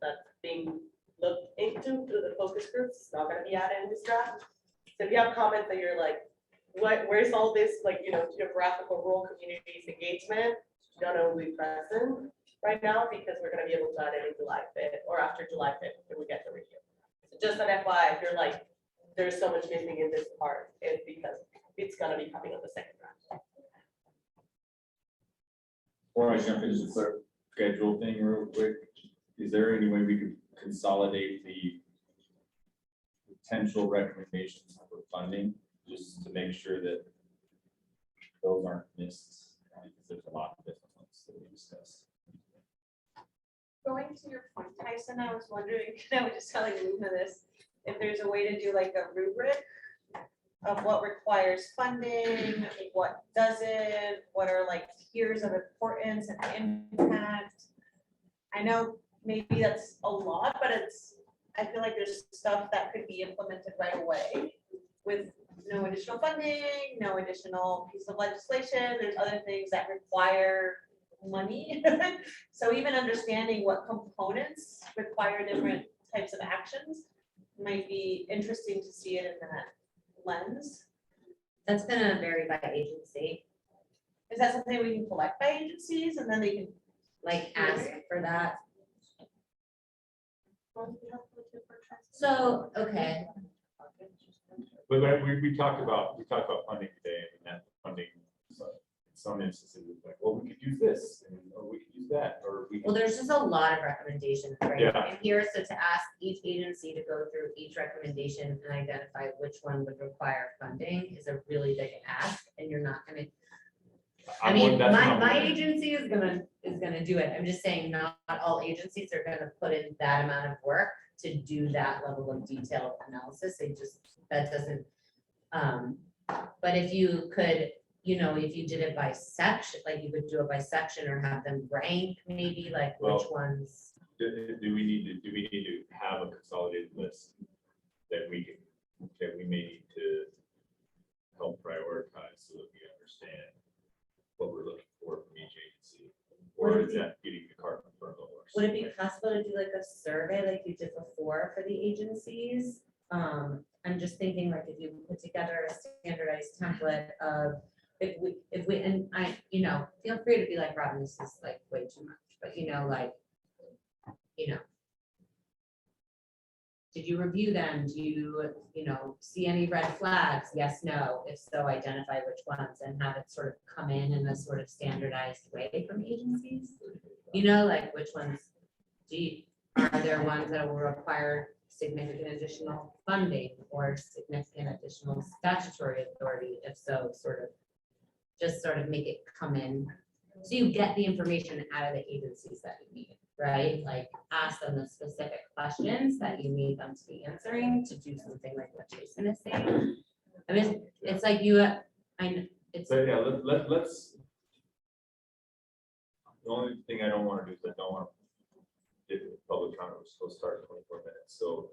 being looked into through the focus groups is not gonna be added in this draft. So if you have comments that you're like, where's all this, like, geographical rural communities engagement, don't know be present right now, because we're gonna be able to add it in July 5th or after July 5th if we get the review. So just an FYI, if you're like, there's so much missing in this part, it's because it's gonna be coming on the second draft. Before I jump into the schedule thing real quick, is there any way we could consolidate the potential recommendations for funding, just to make sure that those aren't missed? Because there's a lot of different ones that we discussed. Going to your point, Tyson, I was wondering, I was just telling Luna this, if there's a way to do like a rubric of what requires funding, what doesn't, what are like tiers of importance and impact. I know maybe that's a lot, but I feel like there's stuff that could be implemented right away with no additional funding, no additional piece of legislation. There's other things that require money. So even understanding what components require different types of actions might be interesting to see it in that lens. That's gonna vary by agency. Is that something we can collect by agencies and then they can like ask for that? So, okay. But we talked about funding today, and that funding, so in some instances, it's like, well, we could use this, or we could use that, or we. Well, there's just a lot of recommendations, right? Yeah. In here, so to ask each agency to go through each recommendation and identify which one would require funding is a really big ask, and you're not gonna. I mean, my agency is gonna do it. I'm just saying, not all agencies are gonna put in that amount of work to do that level of detailed analysis. That doesn't, but if you could, if you did it by section, like you could do it by section or have them rank maybe, like which ones. Do we need to have a consolidated list that we may need to help prioritize so that we understand what we're looking for from each agency? Or is that getting the cart in front of the horse? Would it be possible to do like a survey like you did before for the agencies? I'm just thinking like if you put together a standardized template of if we, and I, feel free to be like, Robin, this is like way too much, but did you review them? Do you, see any red flags? Yes, no. If so, identify which ones and have it sort of come in a sort of standardized way from agencies. Like which ones are there ones that will require significant additional funding or significant additional statutory authority? If so, just sort of make it come in. So you get the information out of the agencies that you need, right? Like ask them the specific questions that you need them to be answering to do something like what Jason is saying. I mean, it's like it's. So yeah, let's. The only thing I don't want to do is I don't want to get the public comment, we're supposed to start in 24 minutes. So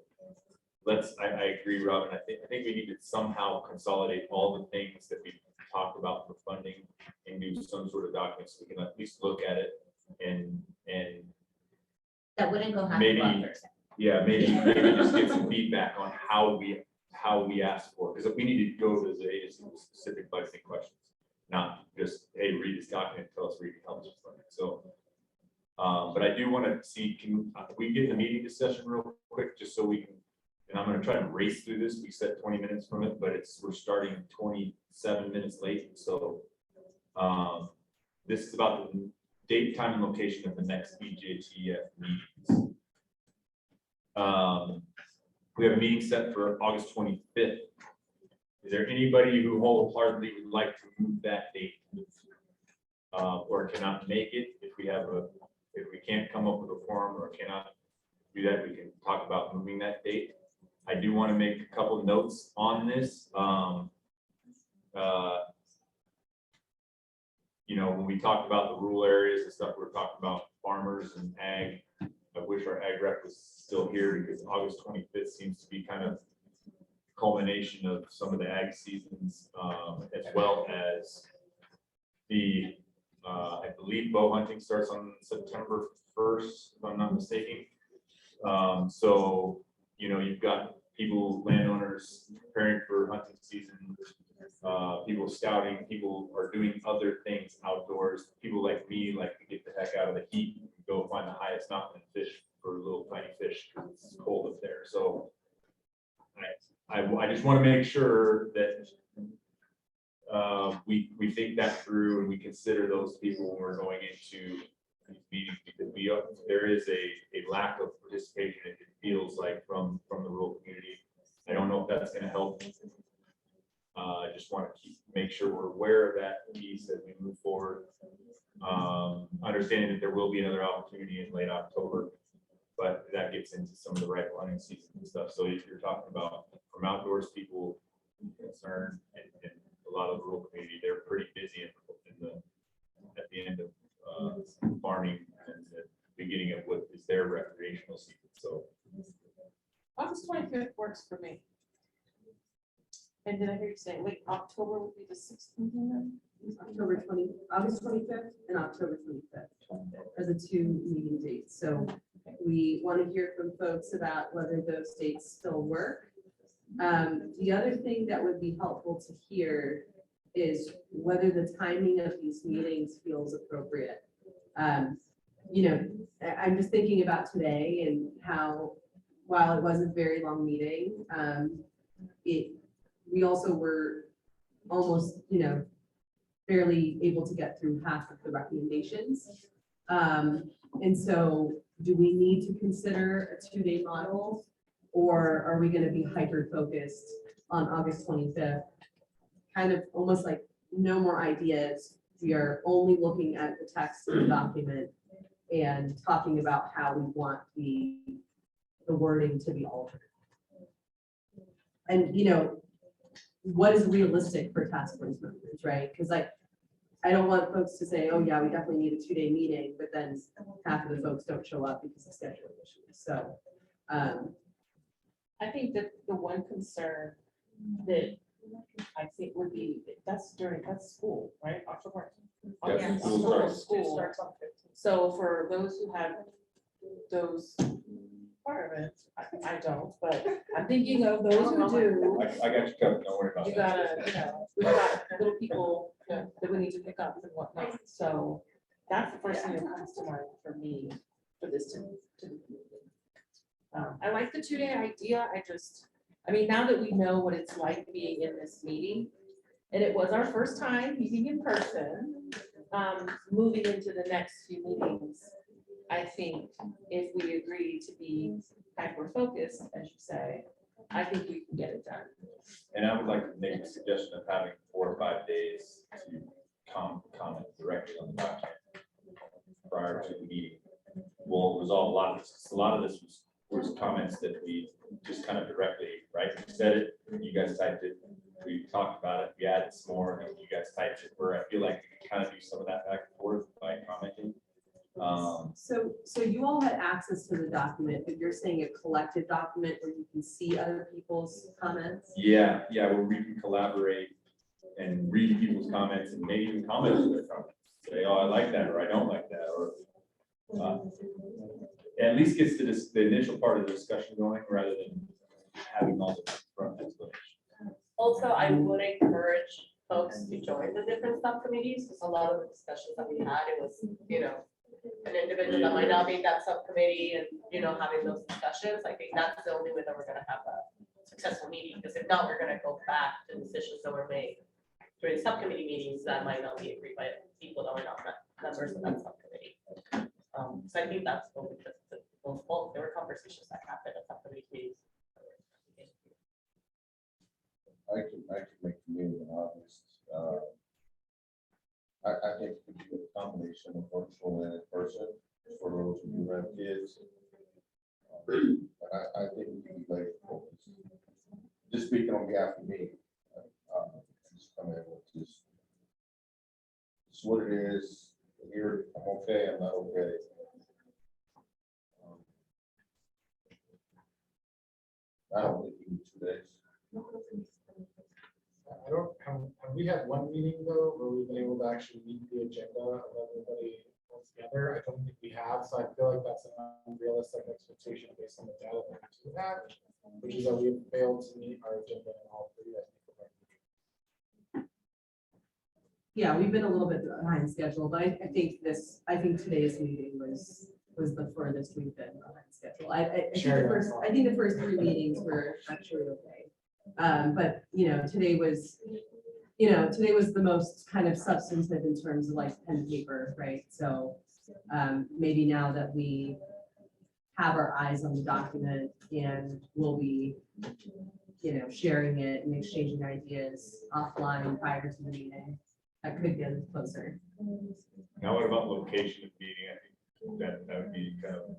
I agree, Robin. I think we need to somehow consolidate all the things that we talked about for funding and do some sort of document so we can at least look at it and That wouldn't go half maybe, a month or so. yeah, maybe just get some feedback on how we ask for, because we need to go to the agency with specific budgeting questions, not just, hey, read this document, tell us where you can help us with funding. So, but I do want to see, can we get the meeting discussion real quick, just so we can, and I'm going to try to race through this. We set 20 minutes from it, but we're starting 27 minutes late. So this is about the date, time, and location of the next BJTF meetings. We have a meeting set for August 25th. Is there anybody who wholeheartedly would like to move that date? Or cannot make it? If we can't come up with a forum or cannot do that, we can talk about moving that date. I do want to make a couple of notes on this. You know, when we talked about the rural areas and stuff, we're talking about farmers and ag. I wish our ag rep was still here because August 25th seems to be kind of culmination of some of the ag seasons, as well as the, I believe bow hunting starts on September 1st, if I'm not mistaken. So, you know, you've got people, landowners preparing for hunting season, people scouting, people are doing other things outdoors. People like me like to get the heck out of the heat and go find the highest mountain and fish for little tiny fish because it's cold up there. So I just want to make sure that we think that through and we consider those people when we're going into these meetings, because there is a lack of participation, it feels like, from the rural community. I don't know if that's going to help. I just want to make sure we're aware of that piece as we move forward. Understanding that there will be another opportunity in late October, but that gets into some of the rifle hunting season and stuff. So if you're talking about from outdoors people concerned and a lot of the rural community, they're pretty busy at the end of farming and the beginning of what is their recreational season. So August 25th works for me. And did I hear you say, wait, October would be the 16th then? August 25th and October 25th are the two meeting dates. So we want to hear from folks about whether those dates still work. The other thing that would be helpful to hear is whether the timing of these meetings feels appropriate. You know, I'm just thinking about today and how, while it was a very long meeting, we also were almost, you know, barely able to get through half of the recommendations. And so do we need to consider a 2-day model, or are we going to be hyper-focused on August 25th? Kind of almost like no more ideas. We are only looking at the text of the document and talking about how we want the wording to be altered. And, you know, what is realistic for task force members, right? Because like, I don't want folks to say, oh yeah, we definitely need a 2-day meeting, but then half of the folks don't show up because of scheduling issues. So I think that the one concern that I think would be, that's school, right? October. Yeah, school starts. School starts on 15th. So for those who have those requirements, I don't, but I'm thinking of those who do. I got you covered, don't worry about You that. gotta, you know, we've got little people that we need to pick up and whatnot. So that's the first thing that comes to mind for me, for this to be. I like the 2-day idea. I mean, now that we know what it's like being in this meeting, and it was our first time meeting in person, moving into the next few meetings, I think if we agree to be hyper-focused, as you say, I think we can get it done. And I would like to make a suggestion of having 4 or 5 days to comment directly on the document prior to the meeting. We'll resolve a lot of this. A lot of this was comments that we just kind of directly, right? We said it, you guys typed it, we talked about it, we added some more, and you guys typed it, where I feel like we can kind of do some of that back and forth by commenting. So you all had access to the document, but you're saying a collected document where you can see other people's comments? Yeah, where we can collaborate and read people's comments and maybe even comment on their comments. Say, oh, I like that, or I don't like that, or at least gets to this, the initial part of the discussion going, rather than having all the front explanation. Also, I would encourage folks to join the different subcommittees, because a lot of the discussions that we had, it was, an individual that might not be in that subcommittee and, having those discussions. I think that's the only way that we're gonna have a successful meeting, because if not, we're gonna go back to decisions that were made during subcommittee meetings that might not be agreed by people that were not members of that subcommittee. So I think that's what we just, well, there were conversations that happened at subcommittee meetings. I can make the meeting obvious. I think we can do a combination of virtual and in person for those who have kids. But I think we can be laser focused. Just speaking on behalf of me, just come in with this. It's what it is. Here, I'm okay, I'm not okay. I don't think you need 2 days. I don't, have we had one meeting though, where we've been able to actually meet the agenda of everybody together? I don't think we have, so I feel like that's an unrealistic expectation based on the data that we do have, which is that we have failed to meet our agenda in all 3. I think. Yeah, we've been a little bit behind schedule, but I think today's meeting was the furthest we've been behind schedule. I think the first 3 meetings were actually okay. But today was the most kind of substantive in terms of like pen and paper, right? So maybe now that we have our eyes on the document and we'll be, sharing it and exchanging ideas offline prior to the meeting, that could get us closer. Now, what about location of meeting? I think that would be kind of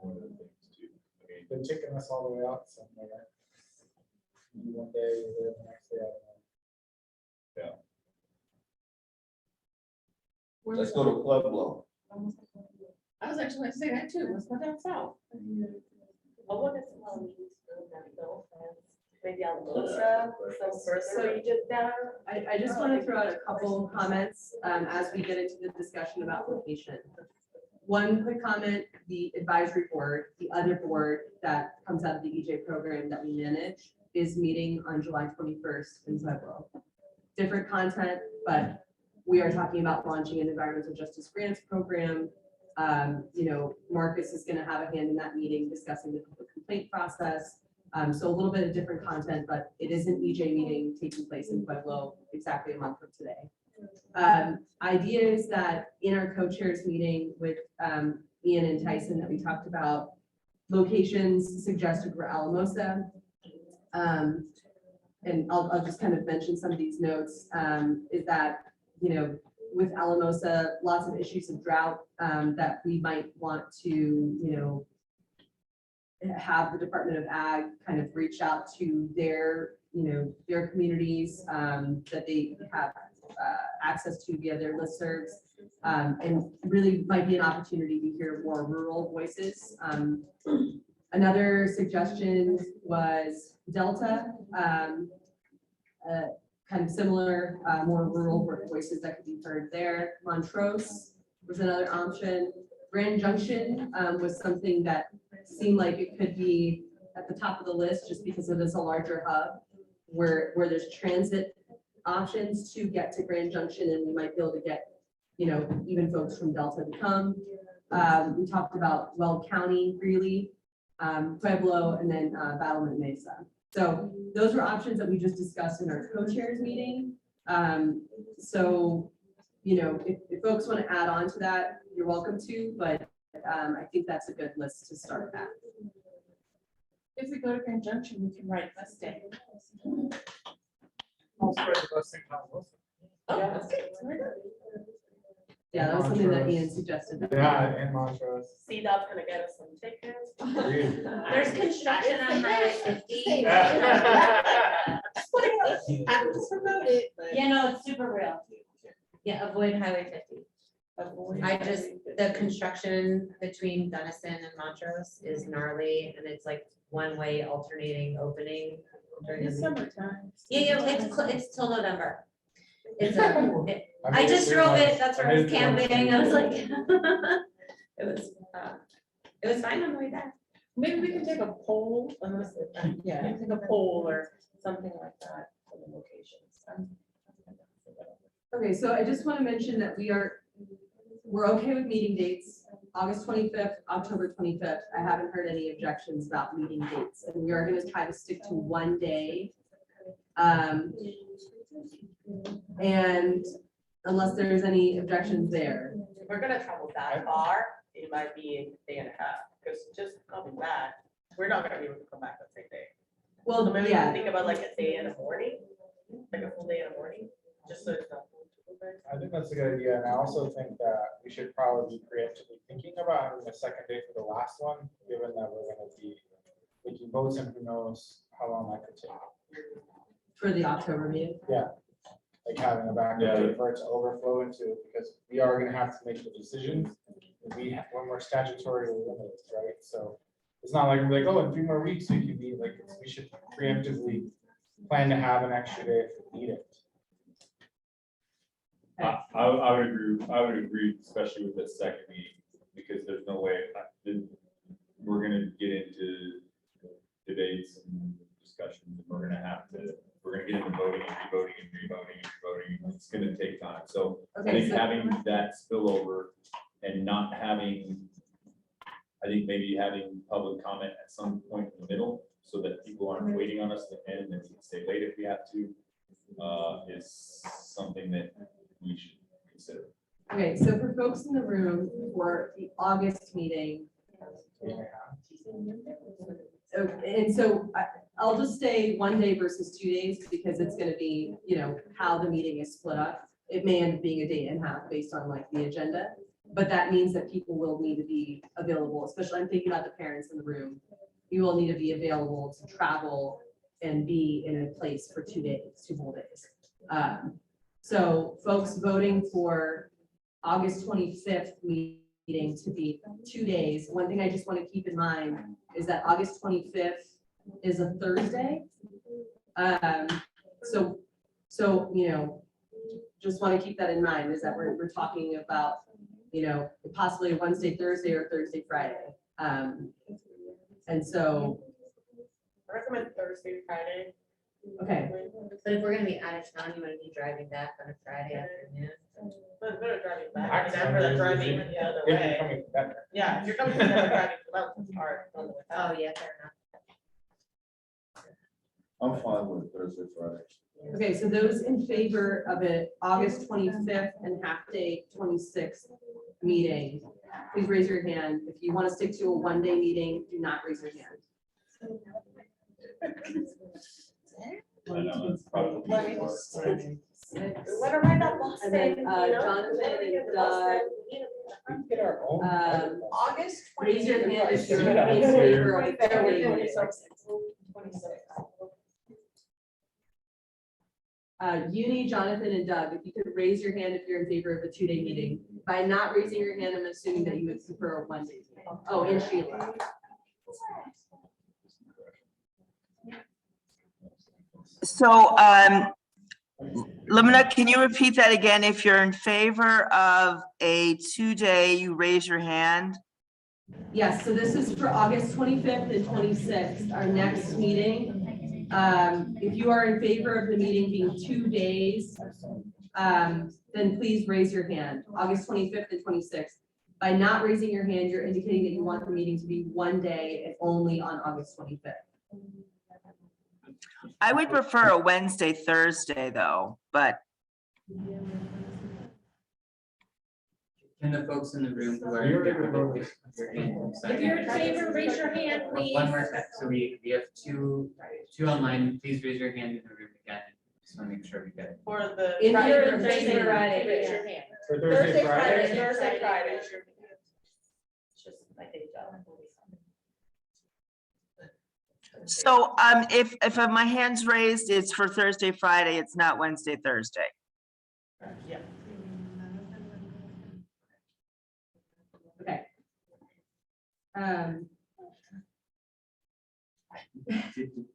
one of the things too. I mean, They're taking us all the way out somewhere. One day, the next day. yeah. Let's go to Pueblo. I was actually going to say that too. Let's go down south. Maybe Alamosa, some further. So you did that. I just want to throw out a couple comments as we get into the discussion about location. One quick comment, the advisory board, the other board that comes out of the EJ program that we manage, is meeting on July 21st in Pueblo. Different content, but we are talking about launching an environmental justice grants program. Marcus is going to have a hand in that meeting discussing the public complaint process. So a little bit of different content, but it is an EJ meeting taking place in Pueblo exactly a month from today. Idea is that in our co-chairs meeting with Ian and Tyson that we talked about, locations suggested for Alamosa. And I'll just kind of mention some of these notes, is that, with Alamosa, lots of issues of drought that we might want to, have the Department of Ag kind of reach out to their communities that they have access to via their listservs, and really might be an opportunity to hear more rural voices. Another suggestion was Delta, kind of similar, more rural voices that could be heard there. Montrose was another option. Grand Junction was something that seemed like it could be at the top of the list just because it is a larger hub where there's transit options to get to Grand Junction, and we might be able to get, even folks from Delta to come. We talked about Weld County, Greeley, Pueblo, and then Battlement Mesa. So those were options that we just discussed in our co-chairs meeting. So, if folks want to add on to that, you're welcome to, but I think that's a good list to start at. If we go to conjunction, we can write bus day. I'll spread the bus thing out. Yeah, that was something that Ian suggested. Yeah, and Montrose. CDOT's gonna get us some tickets. There's construction on Highway 50. I would just promote it, but. Yeah, no, it's super real. Yeah, avoid Highway 50. I just, the construction between Gunnison and Montrose is gnarly and it's like one-way alternating opening. during the It's week. summertime. Yeah, it's till November. It's I just drove it, that's where I was camping, I was like. It was fine on the way back. Maybe we can take a poll, unless, yeah, take a poll or something like that for the locations. Okay, so I just want to mention that we're okay with meeting dates, August 25th, October 25th. I haven't heard any objections about meeting dates, and we are going to try to stick to one day. And unless there's any objections there. If we're gonna travel that far, it might be a day and a half, because just coming back, we're not gonna be able to come back the same day. Well, So maybe we yeah. can think about like a day in the morning, like a full day in the morning, just so it's not. I think that's a good idea, and I also think that we should probably be preemptively thinking about having a second day for the last one, given that we're gonna be making votes and who knows how long that could take. For the October meeting. Yeah, like having a backup day for it to overflow into, because we are gonna have to make the decisions. When we're statutory limited, right? So it's not like we're like, oh, in 3 more weeks we can be like, we should preemptively plan to have an extra day if we need it. I would agree, especially with the second meeting, because there's no way we're gonna get into debates and discussions, and we're gonna get into voting and re-voting and re-voting and re-voting. It's gonna take time. So I Okay, think so- having that spillover and not having, I think maybe having public comment at some point in the middle, so that people aren't waiting on us to end and we can stay late if we have to, is something that we should consider. Okay, so for folks in the room for the August meeting. And so I'll just say one day versus 2 days, because it's gonna be, how the meeting is split up. It may end up being a day and a half based on like the agenda, but that means that people will need to be available, especially I'm thinking about the parents in the room. You will need to be available to travel and be in a place for 2 days, 2 whole days. So folks voting for August 25th meeting to be 2 days. One thing I just want to keep in mind is that August 25th is a Thursday. So, just want to keep that in mind, is that we're talking about, possibly Wednesday, Thursday, or Thursday, Friday. And so, I recommend Thursday, Friday. okay. But if we're gonna be out of town, you wanna be driving back on a Friday afternoon. But better driving back, Actually, Denver than driving the other If you're way. coming back. Yeah, if you're coming from Denver driving, well, it's hard on the way Oh, back. yeah, fair enough. I'm fine with Thursday, Friday. Okay, so those in favor of it, August 25th and half day 26th meeting, please raise your hand. If you want to stick to a one-day meeting, do not raise your hand. I know, that's probably more. What am I not Boston? And then, you know? Jonathan Let me get and the Boston, We can get our own. August. Raise your hand if you're Yeah. in favor of Better a with one-day. 26. Uni, Jonathan, and Doug, if you could raise your hand if you're in favor of a 2-day meeting. By not raising your hand, I'm assuming that you would prefer a 1-day meeting. Oh, and Sheila. So, Lamina, can you repeat that again? If you're in favor of a 2-day, you raise your hand? Yes, so this is for August 25th and 26th, our next meeting. If you are in favor of the meeting being 2 days, then please raise your hand, August 25th and 26th. By not raising your hand, you're indicating that you want the meeting to be 1 day and only on August 25th. I would prefer a Wednesday, Thursday, though, but Can the folks in the room who are. You're in able to favor, vote. please raise your hand? If you're in favor, raise your hand, please. One more time, so we have two online, please raise your hand in the room again, just want to make sure we get it. For the. If Friday, you're in Thursday, favor, Friday, raise your hand. For Thursday, Friday. Thursday, Friday. It's just my day job. So, if my hand's raised, it's for Thursday, Friday, it's not Wednesday, Thursday. Yeah. Okay.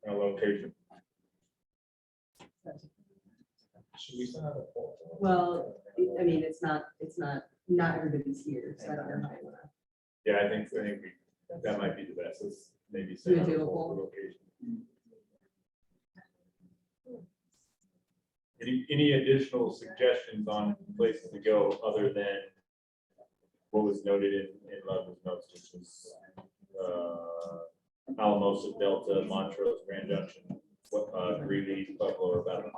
A location. Should we send out a poll? Well, I mean, not everybody's here, so I don't know how you wanna. Yeah, I think that might be the best, let's maybe Do send a out a doodle poll poll. for location. Any additional suggestions on places to go other than what was noted in Ludwig's notes, which was Alamosa, Delta, Montrose, Grand Junction, Greeley, Buffalo, or Baton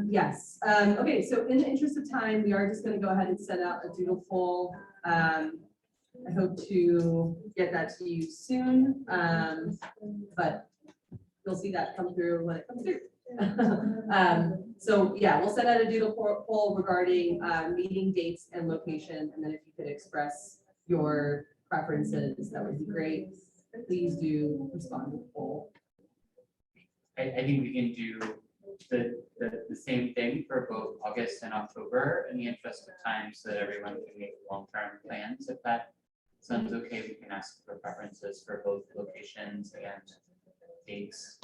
Yes, okay, so in the interest of time, we are just gonna go ahead and send out a doodle poll. I hope to get that to you soon, but you'll see that come through when it comes through. So yeah, we'll send out a doodle poll regarding meeting dates and location, and then if you could express your preferences, that would be great. Please do respond to the poll. I think we can do the same thing for both August and October in the interest of time, so that everyone can make long-term plans. If that sounds okay, we can ask for preferences for both locations and dates.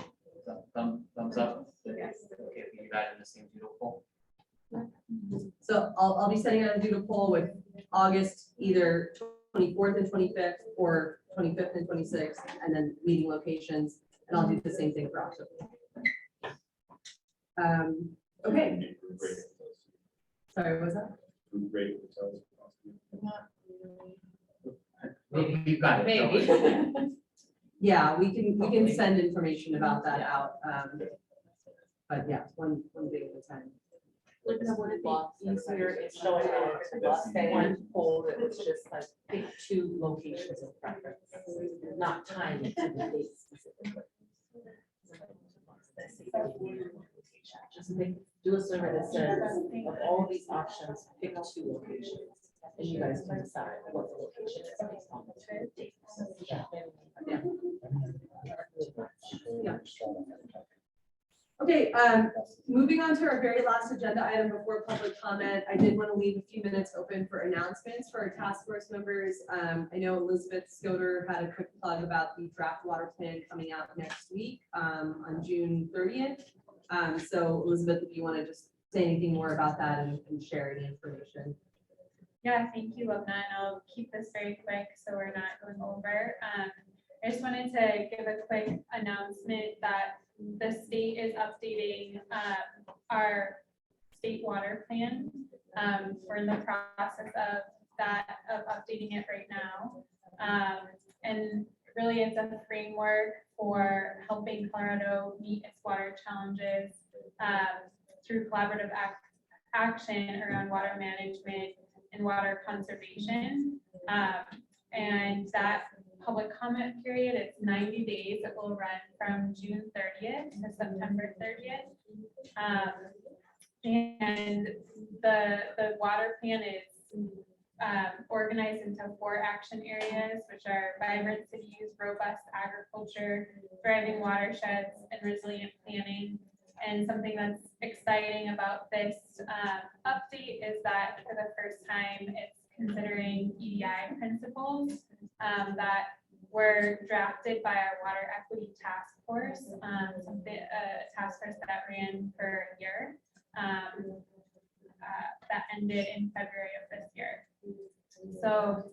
Thumbs up. Yes. Okay, if we do that in the same doodle poll. So I'll be sending out a doodle poll with August, either 24th and 25th, or 25th and 26th, and then meeting locations, and I'll do the same thing for October. Okay, sorry, what was that? Maybe you've got it. don't Maybe. worry. Yeah, we can send information about that out. But yeah, one day at a time. Would it be easier if Showing one poll that was just like pick two locations of preference, not tying it to the date specifically? Just do a survey that says of all of these options, pick two locations, and you guys can decide what the location is based on the two dates. Yeah. Okay, moving on to our very last agenda item before public comment, I did want to leave a few minutes open for announcements for our task force members. I know Elizabeth Scoder had a quick plug about the draft water plan coming out next week on June 30th. So Elizabeth, if you want to just say anything more about that and share any information. Yeah, thank you, Lubna, and I'll keep this very quick so we're not going over. I just wanted to give a quick announcement that the state is updating our state water plan. We're in the process of updating it right now. And really it's a framework for helping Colorado meet its water challenges through collaborative action around water management and water conservation. And that public comment period, it's 90 days. It will run from June 30th to September 30th. And the water plan is organized into 4 action areas, which are vibrant cities, robust agriculture, thriving watersheds, and resilient planning. And something that's exciting about this update is that for the first time, it's considering EDI principles that were drafted by our water equity task force, a task force that ran for a year that ended in February of this year. So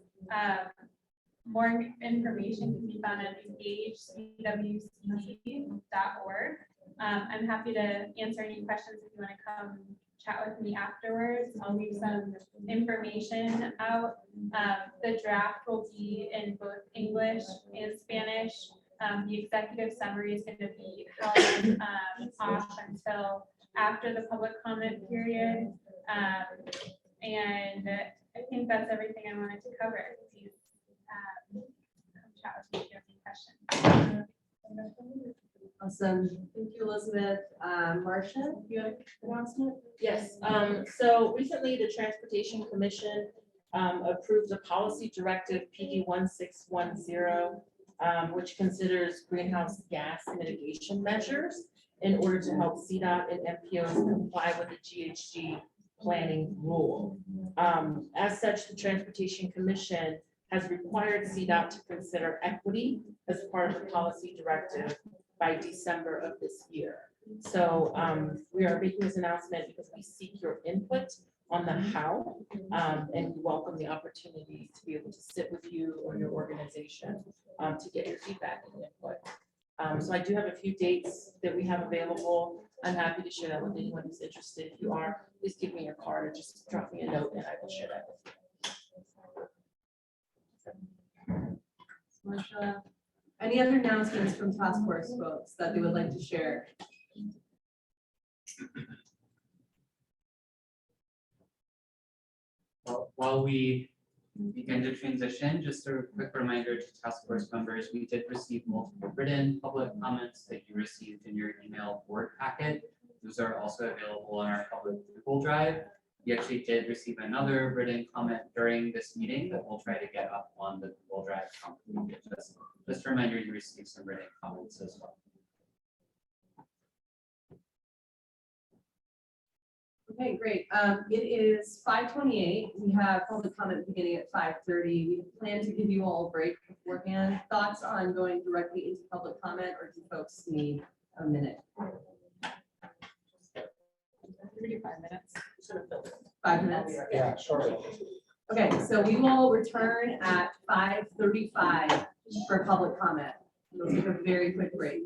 more information can be found at engagecwc.org. I'm happy to answer any questions if you want to come chat with me afterwards. I'll leave some information out. The draft will be in both English and Spanish. The executive summary is going to be held off until after the public comment period. And I think that's everything I wanted to cover. Please, come chat with me if you have any questions. Awesome. Thank you, Elizabeth. Marcia, you have an announcement? Yes, so recently the Transportation Commission approved a policy directive PD 1610, which considers greenhouse gas mitigation measures in order to help CDOT and MPOs comply with the GHG planning rule. As such, the Transportation Commission has required CDOT to consider equity as part of the policy directive by December of this year. So we are making this announcement because we seek your input on the how, and we welcome the opportunity to be able to sit with you or your organization to get your feedback and input. So I do have a few dates that we have available. I'm happy to share that with anyone who's interested. If you are, please give me your card or just drop me a note and I will share that with you. Marcia, any other announcements from task force folks that they would like to share? Well, while we begin to transition, just a quick reminder to task force members, we did receive multiple written public comments that you received in your email board packet. Those are also available on our public Google Drive. We actually did receive another written comment during this meeting that we'll try to get up on the Google Drive. Just a reminder, you received some written comments as well. Okay, great. It is 5:28. We have public comment beginning at 5:30. We plan to give you all a break beforehand. Thoughts on going directly into public comment, or do folks need a minute? 5 minutes. 5 minutes? Yeah, sure. Okay, so we will return at 5:35 for public comment. We'll take a very quick break.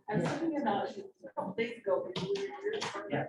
I was thinking about it a couple days ago. Yeah.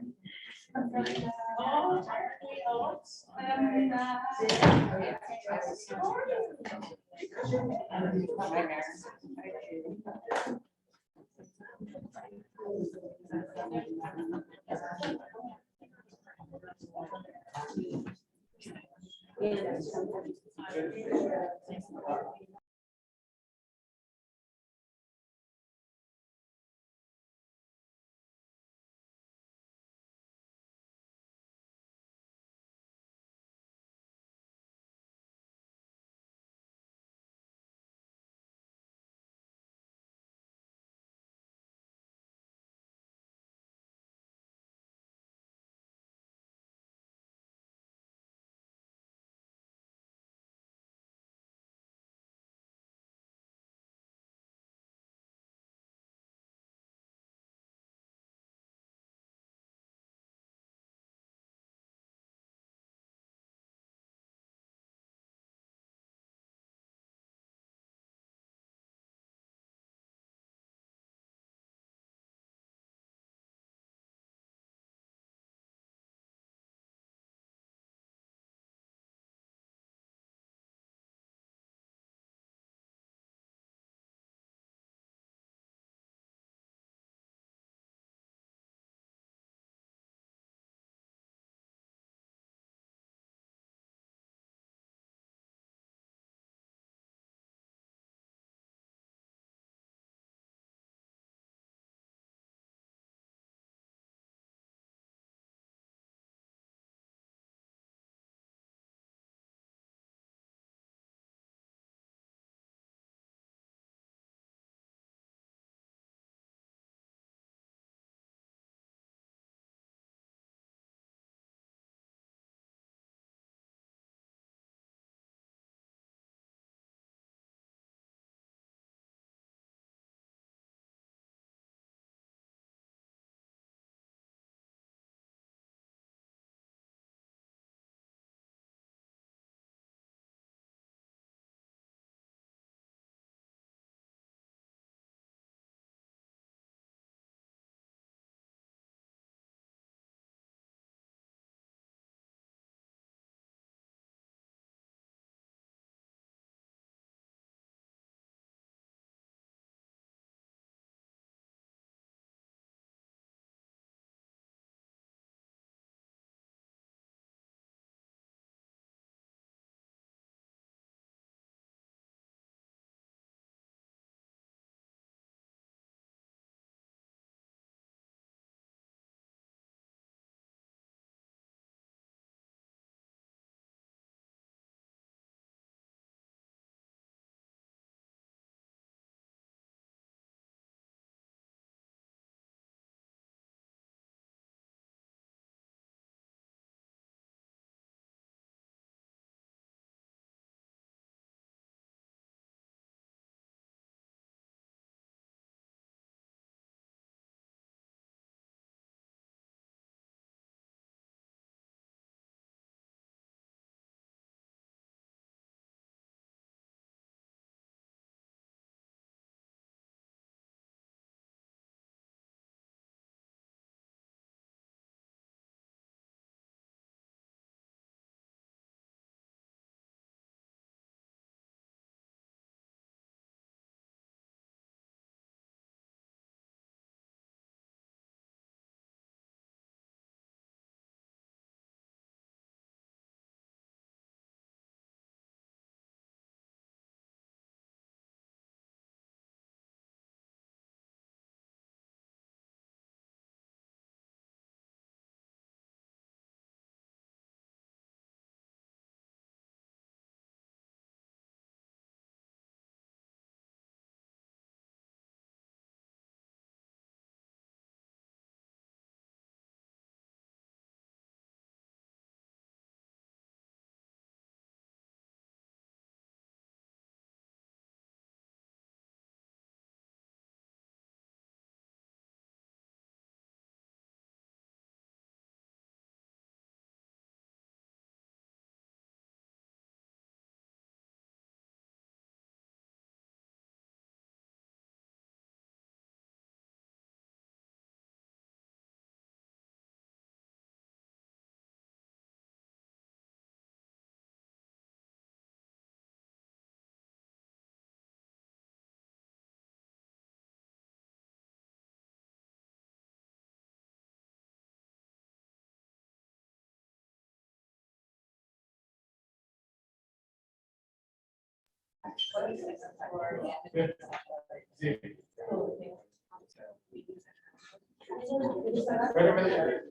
Right over there.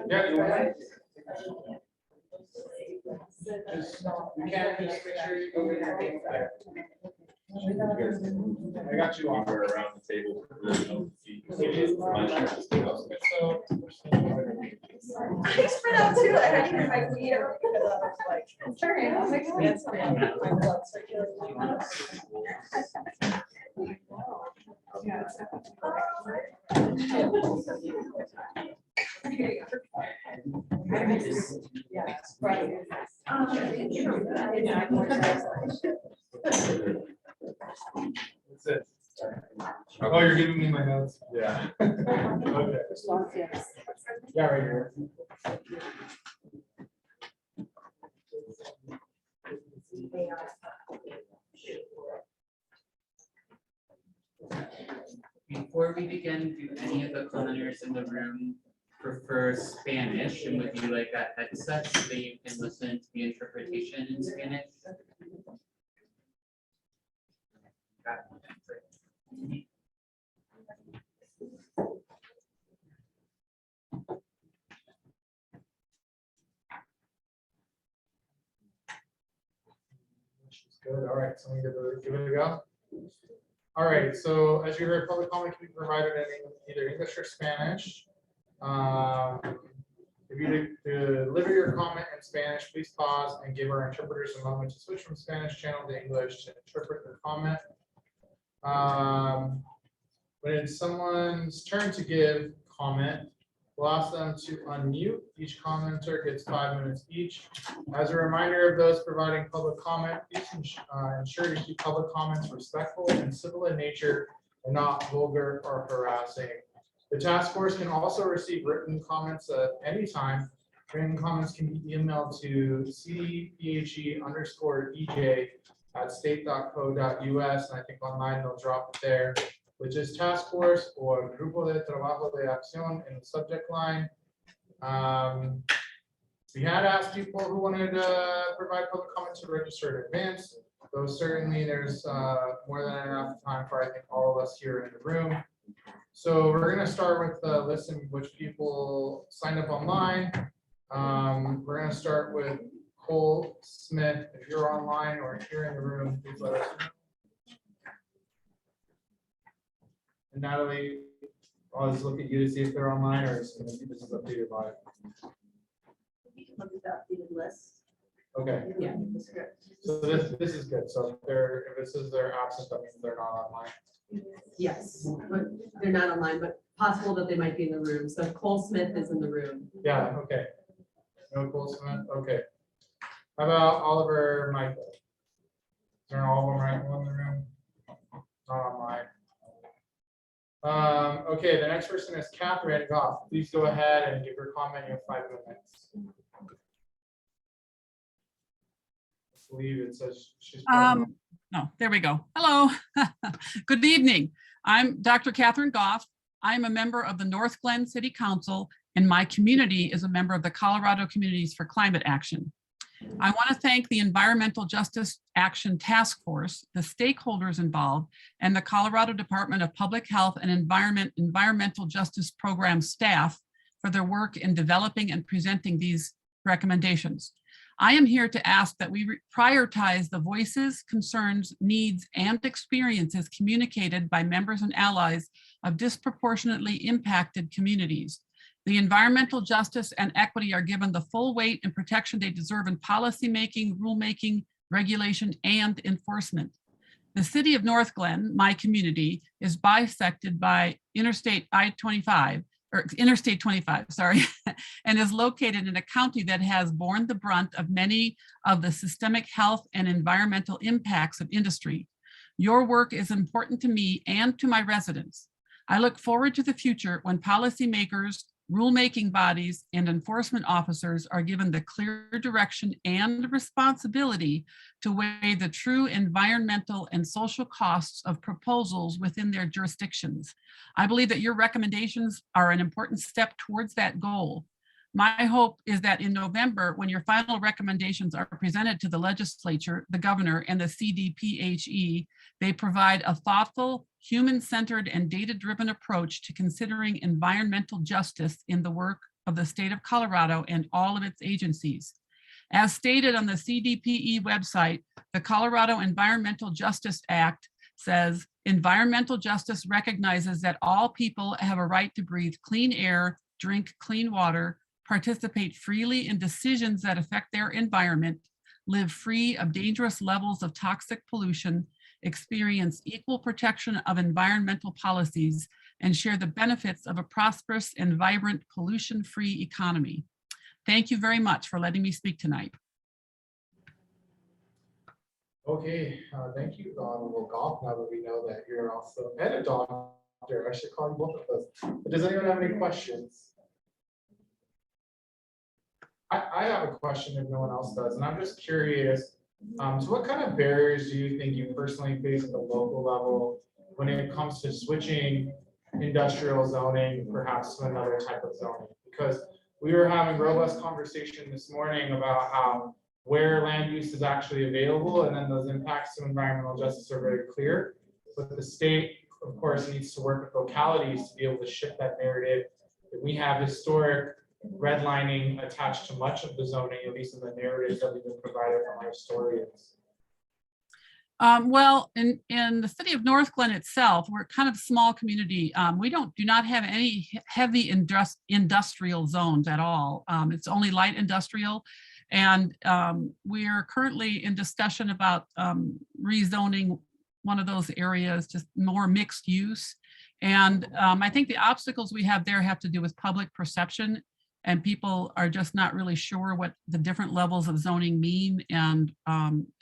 Yeah, you want it? You can't just make sure you go in there. I got you on. Around the table. I spread out too. I had to get my feet up because I was like, sorry, I'll make hands for you. My blood circulation. That's it. Oh, you're giving me my notes? Yeah. Okay. Yeah, right here. Before we begin, do any of the commenters in the room prefer Spanish, and would you like a headset so that you can listen to the interpretation in Spanish? Good, all right, so we give it a go. All right, so as you heard, public comment can be provided in either English or Spanish. If you deliver your comment in Spanish, please pause and give our interpreters a moment to switch from Spanish channel to English to interpret their comment. When it's someone's turn to give comment, we'll ask them to unmute. Each commenter gets 5 minutes each. As a reminder of those providing public comment, please ensure to keep public comments respectful and civil in nature and not vulgar or harassing. The task force can also receive written comments at any time. Written comments can be emailed to cdphe_ej@state.co.us, and I think online they'll drop it there, which is task force or Grupo de Trabajo de Acción in the subject line. We had asked people who wanted to provide public comment to register in advance, though certainly there's more than enough time for I think all of us here in the room. So we're going to start with the list in which people signed up online. We're going to start with Cole Smith. If you're online or here in the room, please let us know. And Natalie, I'll just look at you to see if they're online or is going to keep this updated live. You can look at the updated list. Okay. Yeah, the script. So this is good. So if it says they're absent, that means they're not online. Yes, but they're not online, but possible that they might be in the room. So Cole Smith is in the room. Yeah, okay. No Cole Smith, okay. How about Oliver Michael? Is there an Oliver Michael in the room? Not online. Okay, the next person is Catherine Goff. Please go ahead and give your comment. You have 5 minutes. I believe it says she's. No, there we go. Hello. Good evening. I'm Dr. Catherine Goff. I'm a member of the North Glen City Council, and my community is a member of the Colorado Communities for Climate Action. I want to thank the Environmental Justice Action Task Force, the stakeholders involved, and the Colorado Department of Public Health and Environmental Justice Program staff for their work in developing and presenting these recommendations. I am here to ask that we prioritize the voices, concerns, needs, and experiences communicated by members and allies of disproportionately impacted communities. The environmental justice and equity are given the full weight and protection they deserve in policymaking, rulemaking, regulation, and enforcement. The city of North Glen, my community, is bisected by Interstate 25, sorry, and is located in a county that has borne the brunt of many of the systemic health and environmental impacts of industry. Your work is important to me and to my residents. I look forward to the future when policymakers, rulemaking bodies, and enforcement officers are given the clear direction and responsibility to weigh the true environmental and social costs of proposals within their jurisdictions. I believe that your recommendations are an important step towards that goal. My hope is that in November, when your final recommendations are presented to the legislature, the governor, and the CDPHE, they provide a thoughtful, human-centered, and data-driven approach to considering environmental justice in the work of the state of Colorado and all of its agencies. As stated on the CDPE website, the Colorado Environmental Justice Act says, environmental justice recognizes that all people have a right to breathe clean air, drink clean water, participate freely in decisions that affect their environment, live free of dangerous levels of toxic pollution, experience equal protection of environmental policies, and share the benefits of a prosperous and vibrant pollution-free economy. Thank you very much for letting me speak tonight. Okay, thank you, Honorable Goff. Now that we know that you're also and a doctor, I should call you both of those. But does anyone have any questions? I have a question if no one else does, and I'm just curious. So what kind of barriers do you think you personally face at the local level when it comes to switching industrial zoning, perhaps to another type of zoning? Because we were having robust conversation this morning about how where land use is actually available, and then those impacts to environmental justice are very clear. But the state, of course, needs to work with localities to be able to shift that narrative. That we have historic redlining attached to much of the zoning, at least in the narratives that we've been provided from our historians. Well, in the city of North Glen itself, we're kind of a small community. We do not have any heavy industrial zones at all. It's only light industrial. And we are currently in discussion about rezoning one of those areas, just more mixed use. And I think the obstacles we have there have to do with public perception, and people are just not really sure what the different levels of zoning mean. And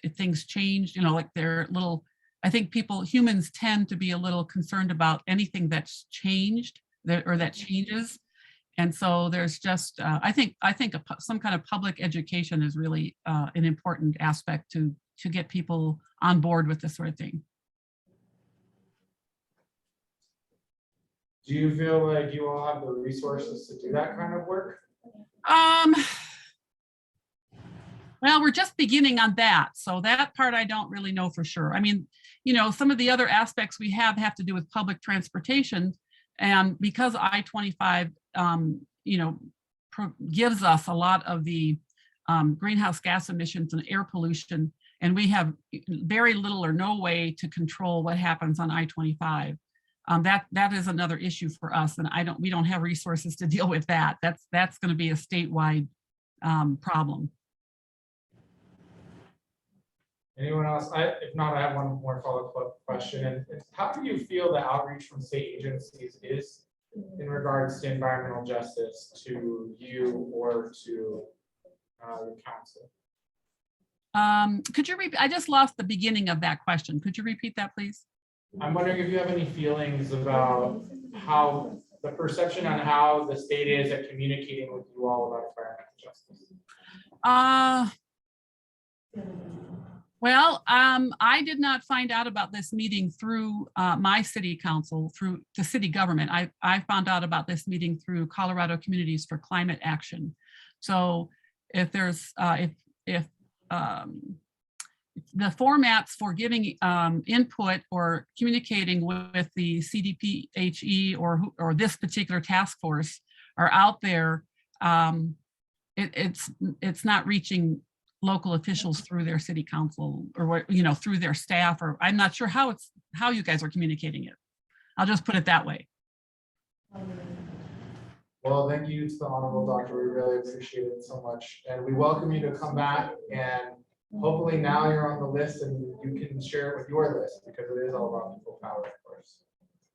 if things change, you know, like they're little, I think humans tend to be a little concerned about anything that's changed or that changes. And so there's just, I think some kind of public education is really an important aspect to get people on board with this sort of thing. Do you feel like you all have the resources to do that kind of work? Well, we're just beginning on that. So that part I don't really know for sure. I mean, you know, some of the other aspects we have to do with public transportation. And because I-25, you know, gives us a lot of the greenhouse gas emissions and air pollution, and we have very little or no way to control what happens on I-25. That is another issue for us, and we don't have resources to deal with that. That's going to be a statewide problem. Anyone else? If not, I have one more follow-up question. And how do you feel the outreach from state agencies is in regards to environmental justice to you or to the council? Could you repeat? I just lost the beginning of that question. Could you repeat that, please? I'm wondering if you have any feelings about how the perception on how the state is at communicating with you all about environmental justice. Well, I did not find out about this meeting through my city council, through the city government. I found out about this meeting through Colorado Communities for Climate Action. So if there's, if the formats for giving input or communicating with the CDPHE or this particular task force are out there, it's not reaching local officials through their city council or through their staff, or I'm not sure how you guys are communicating it. I'll just put it that way. Well, thank you to the Honorable Doctor. We really appreciate it so much. And we welcome you to come back, and hopefully now you're on the list and you can share it with your list, because it is all about people power, of course.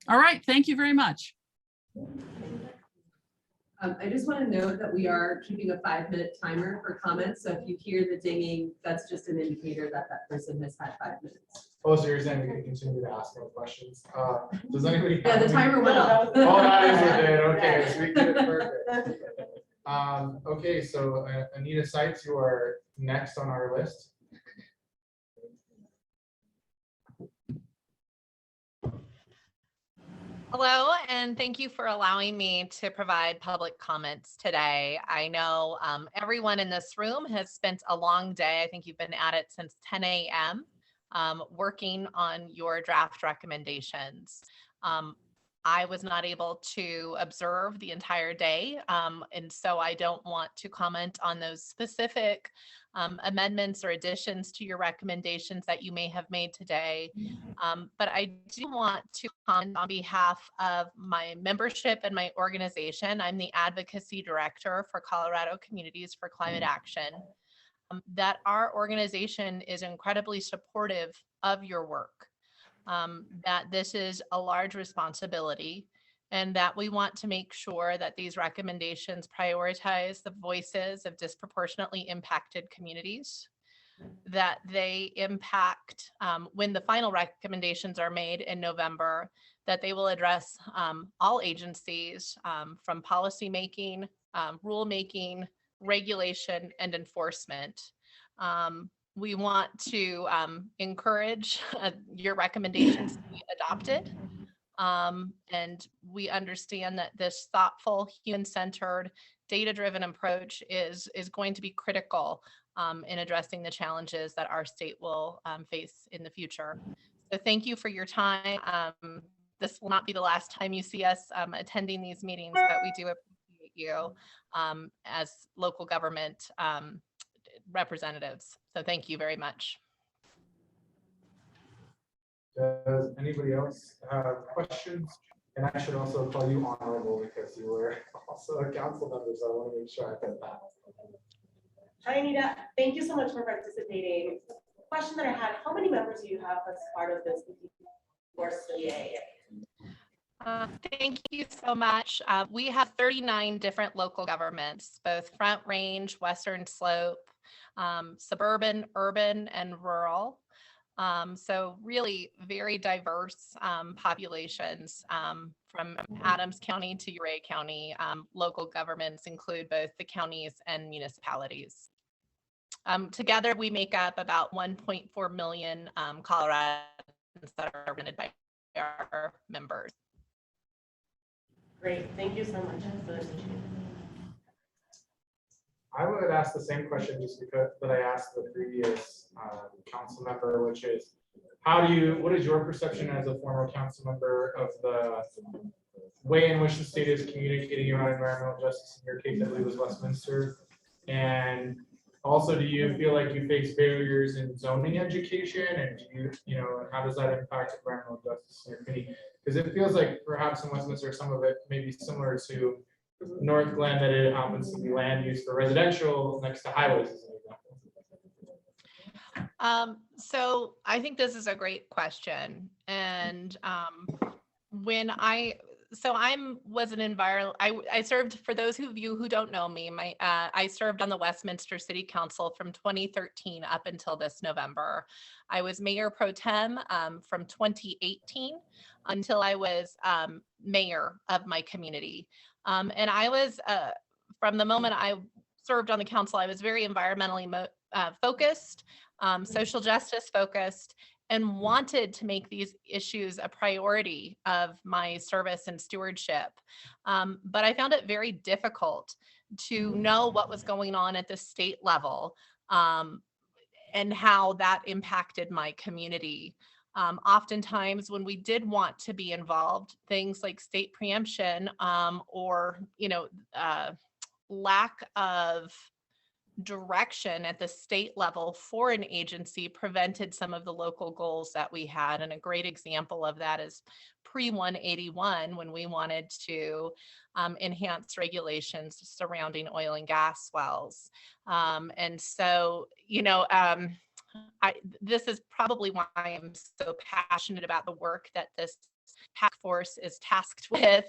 All right, thank you very much. I just want to note that we are keeping a 5-minute timer for comments. So if you hear the dinging, that's just an indicator that that person has had 5 minutes. Oh, so you're saying we can continue to ask more questions? Does anybody? Yeah, the timer went off. Oh, that is what it did. Okay, so we did it perfect. Okay, so Anita Seitz, you are next on our list. Hello, and thank you for allowing me to provide public comments today. I know everyone in this room has spent a long day. I think you've been at it since 10 a.m. Working on your draft recommendations. I was not able to observe the entire day, and so I don't want to comment on those specific amendments or additions to your recommendations that you may have made today. But I do want to comment on behalf of my membership and my organization. I'm the advocacy director for Colorado Communities for Climate Action. That our organization is incredibly supportive of your work. That this is a large responsibility and that we want to make sure that these recommendations prioritize the voices of disproportionately impacted communities, that they impact, when the final recommendations are made in November, that they will address all agencies from policymaking, rulemaking, regulation, and enforcement. We want to encourage your recommendations to be adopted. And we understand that this thoughtful, human-centered, data-driven approach is going to be critical in addressing the challenges that our state will face in the future. So thank you for your time. This will not be the last time you see us attending these meetings, but we do appreciate you as local government representatives. So thank you very much. Does anybody else have questions? And I should also call you honorable because you were also a council member, so I want to make sure I get that. Hi, Anita. Thank you so much for participating. Question that I had, how many members do you have as part of this for CA? Thank you so much. We have 39 different local governments, both Front Range, Western Slope, suburban, urban, and rural. So really very diverse populations from Adams County to Uray County. Local governments include both the counties and municipalities. Together, we make up about 1.4 million Coloradans that are represented by our members. Great, thank you so much. I would ask the same question just because that I asked the previous council member, which is, what is your perception as a former council member of the way in which the state is communicating around environmental justice? In your case, I believe it was Westminster. And also, do you feel like you face barriers in zoning education? And do how does that impact environmental justice in your community? Because it feels like perhaps in Westminster, some of it may be similar to North Glen, that it happens to be land use for residential next to highways as an example. So I think this is a great question. And when I served, for those of you who don't know me, I served on the Westminster City Council from 2013 up until this November. I was mayor pro tem from 2018 until I was mayor of my community. And I was, from the moment I served on the council, I was very environmentally focused, social justice focused, and wanted to make these issues a priority of my service and stewardship. But I found it very difficult to know what was going on at the state level and how that impacted my community. Oftentimes when we did want to be involved, things like state preemption or lack of direction at the state level for an agency prevented some of the local goals that we had. And a great example of that is pre-181, when we wanted to enhance regulations surrounding oil and gas wells. And so, this is probably why I'm so passionate about the work that this task force is tasked with,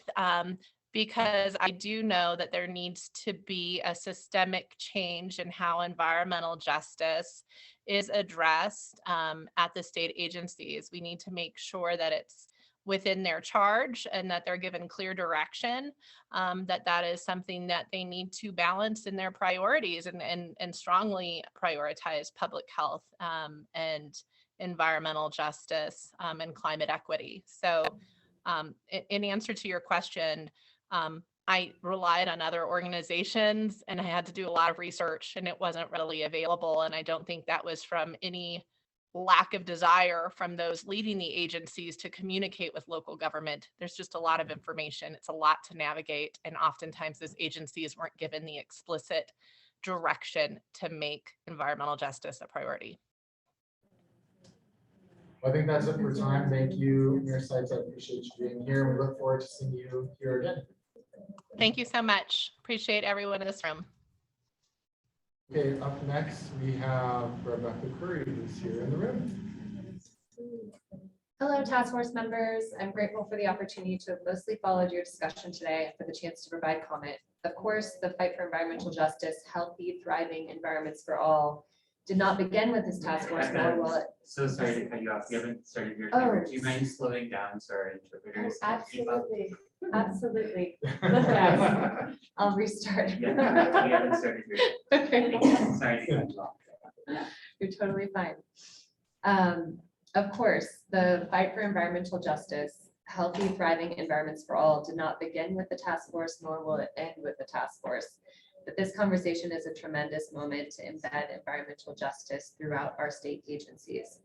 because I do know that there needs to be a systemic change in how environmental justice is addressed at the state agencies. We need to make sure that it's within their charge and that they're given clear direction, that is something that they need to balance in their priorities and strongly prioritize public health and environmental justice and climate equity. So In answer to your question, I relied on other organizations and I had to do a lot of research and it wasn't readily available. And I don't think that was from any lack of desire from those leading the agencies to communicate with local government. There's just a lot of information. It's a lot to navigate. And oftentimes those agencies weren't given the explicit direction to make environmental justice a priority. I think that's it for time. Thank you, Mayor Sites. I appreciate you being here. We look forward to seeing you here again. Thank you so much. Appreciate everyone in this room. Okay, up next, we have Rebecca Curry, who's here in the room. Hello, task force members. I'm grateful for the opportunity to have closely followed your discussion today and for the chance to provide comment. Of course, the fight for environmental justice, healthy, thriving environments for all did not begin with this task force, nor will it. So sorry to cut you off. You haven't started your Oh. timer. Do you mind slowing down so our interpreters can keep up? Absolutely, absolutely. Yes, I'll restart. Yeah, we haven't started your. Okay. Sorry to cut you off. You're totally fine. Of course, the fight for environmental justice, healthy, thriving environments for all did not begin with the task force, nor will it end with the task force. But this conversation is a tremendous moment to embed environmental justice throughout our state agencies.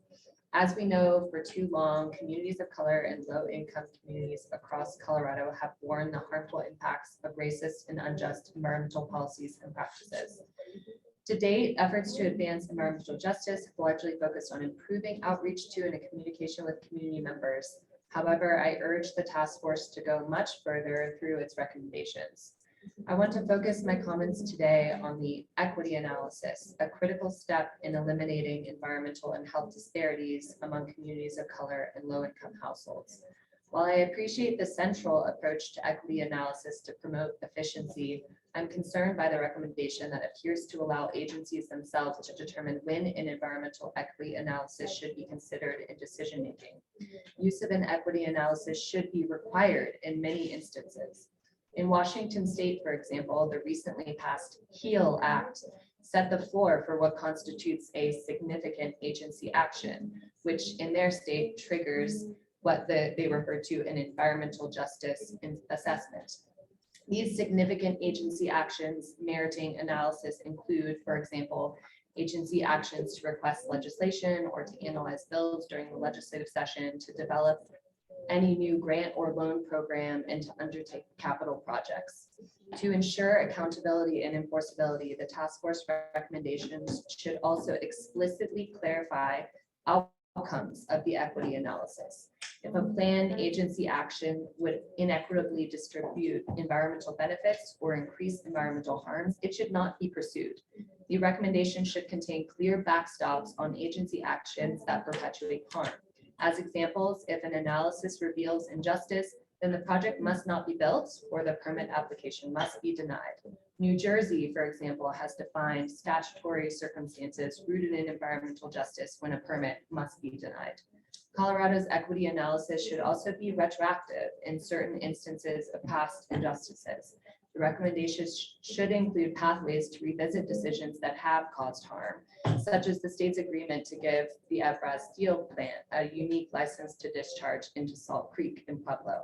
As we know, for too long, communities of color and low-income communities across Colorado have borne the harmful impacts of racist and unjust environmental policies and practices. To date, efforts to advance environmental justice have largely focused on improving outreach to and communication with community members. However, I urge the task force to go much further through its recommendations. I want to focus my comments today on the equity analysis, a critical step in eliminating environmental and health disparities among communities of color and low-income households. While I appreciate the central approach to equity analysis to promote efficiency, I'm concerned by the recommendation that appears to allow agencies themselves to determine when an environmental equity analysis should be considered in decision-making. Use of an equity analysis should be required in many instances. In Washington State, for example, the recently passed HEAL Act set the floor for what constitutes a significant agency action, which in their state triggers what they refer to an environmental justice assessment. These significant agency actions meriting analysis include, for example, agency actions to request legislation or to analyze bills during the legislative session, to develop any new grant or loan program, and to undertake capital projects. To ensure accountability and enforceability, the task force recommendations should also explicitly clarify outcomes of the equity analysis. If a planned agency action would inequitably distribute environmental benefits or increase environmental harms, it should not be pursued. The recommendation should contain clear backstops on agency actions that perpetuate harm. As examples, if an analysis reveals injustice, then the project must not be built or the permit application must be denied. New Jersey, for example, has defined statutory circumstances rooted in environmental justice when a permit must be denied. Colorado's equity analysis should also be retroactive in certain instances of past injustices. The recommendations should include pathways to revisit decisions that have caused harm, such as the state's agreement to give the Evraz Steel plant a unique license to discharge into Salt Creek in Pueblo.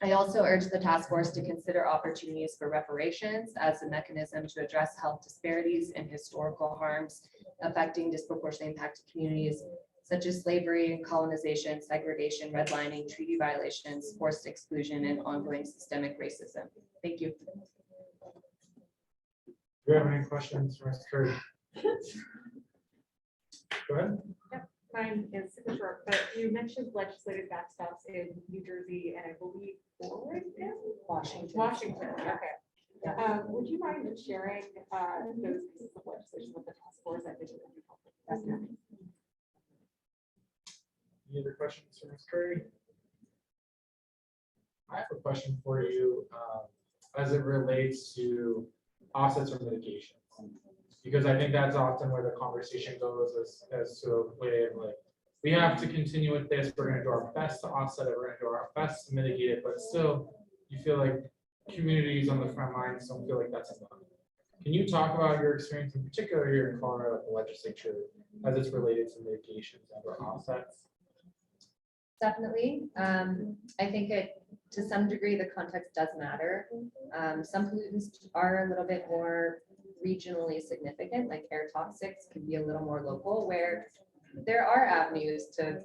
I also urge the task force to consider opportunities for reparations as a mechanism to address health disparities and historical harms affecting disproportionately impacted communities, such as slavery, colonization, segregation, redlining, treaty violations, forced exclusion, and ongoing systemic racism. Thank you. Do you have any questions for Ms. Curry? Go ahead. Mine is super short, but you mentioned legislative backstops in New Jersey and I believe Oregon? Washington, okay. Would you mind sharing those pieces of legislation with the task force? I think it would be helpful. That's it. Any other questions for Ms. Curry? I have a question for you as it relates to offsets or mitigation. Because I think that's often where the conversation goes as to a way of like, we have to continue with this, we're gonna do our best to offset it, we're gonna do our best to mitigate it, but still you feel like communities on the front lines don't feel like that's enough. Can you talk about your experience in particular here in Colorado, the legislature, as it's related to mitigations and or offsets? definitely. I think to some degree, the context does matter. Some pollutants are a little bit more regionally significant, like air toxics can be a little more local, where there are avenues to,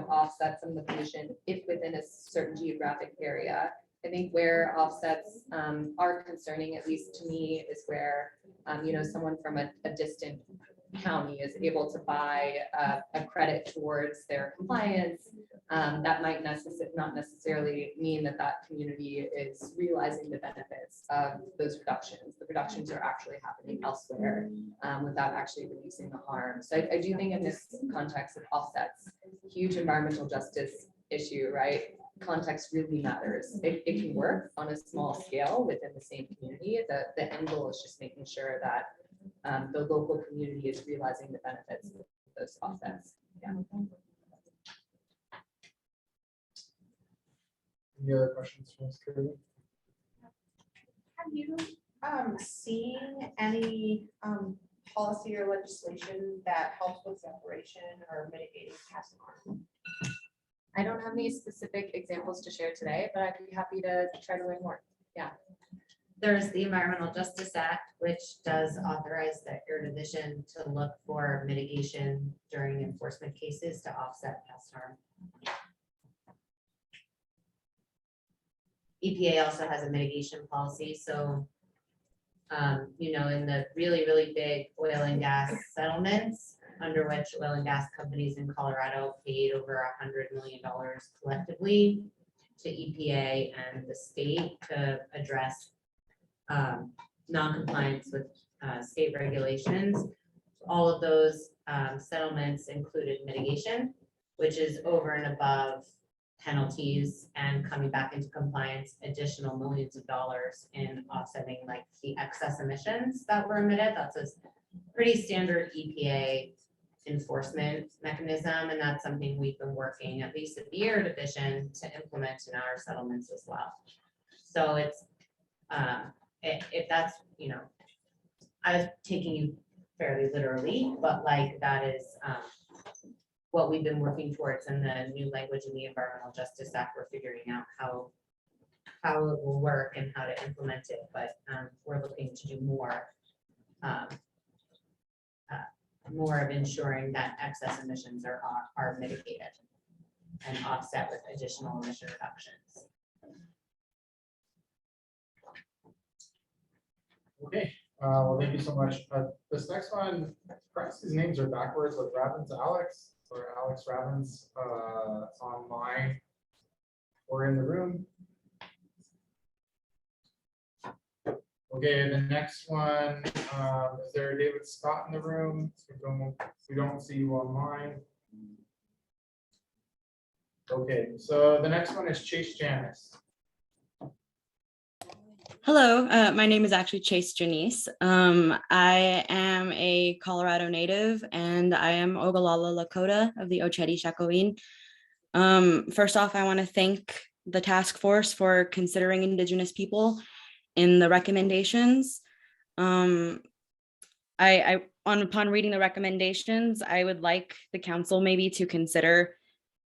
offset some of the pollution if within a certain geographic area. I think where offsets are concerning, at least to me, is where, someone from a distant county is able to buy a credit towards their compliance. That might not necessarily mean that that community is realizing the benefits of those reductions. The reductions are actually happening elsewhere without actually reducing the harm. So I do think in this context of offsets, huge environmental justice issue, right? Context really matters. It can work on a small scale within the same community. The end goal is just making sure that the local community is realizing the benefits of those offsets. Yeah. Any other questions from Ms. Curley? Have you seen any policy or legislation that helps with separation or mitigating past harm? I don't have any specific examples to share today, but I'd be happy to try to learn more. Yeah. There's the Environmental Justice Act, which does authorize the Air Division to look for mitigation during enforcement cases to offset past harm. EPA also has a mitigation policy, so in the really, really big oil and gas settlements, under which oil and gas companies in Colorado paid over $100 million collectively to EPA and the state to address non-compliance with state regulations. All of those settlements included mitigation, which is over and above penalties and coming back into compliance, additional millions of dollars in offsetting like the excess emissions that were emitted. That's a pretty standard EPA enforcement mechanism, and that's something we've been working at least at the Air Division to implement in our settlements as well. So it's if that's, I was taking you fairly literally, but like that is what we've been working towards in the new language in the Environmental Justice Act. We're figuring out how it will work and how to implement it, but we're looking to do more of ensuring that excess emissions are mitigated and offset with additional emission reductions. Okay, well, thank you so much. This next one, perhaps these names are backwards with Ravens Alex or Alex Ravens online or in the room. Okay, the next one, is there David Scott in the room? We don't see you online. Okay, so the next one is Chase Janice. Hello, my name is actually Chase Janice. I am a Colorado native and I am Ogallala Lakota of the Oceti Sakowin. First off, I want to thank the task force for considering Indigenous people in the recommendations. Upon reading the recommendations, I would like the council maybe to consider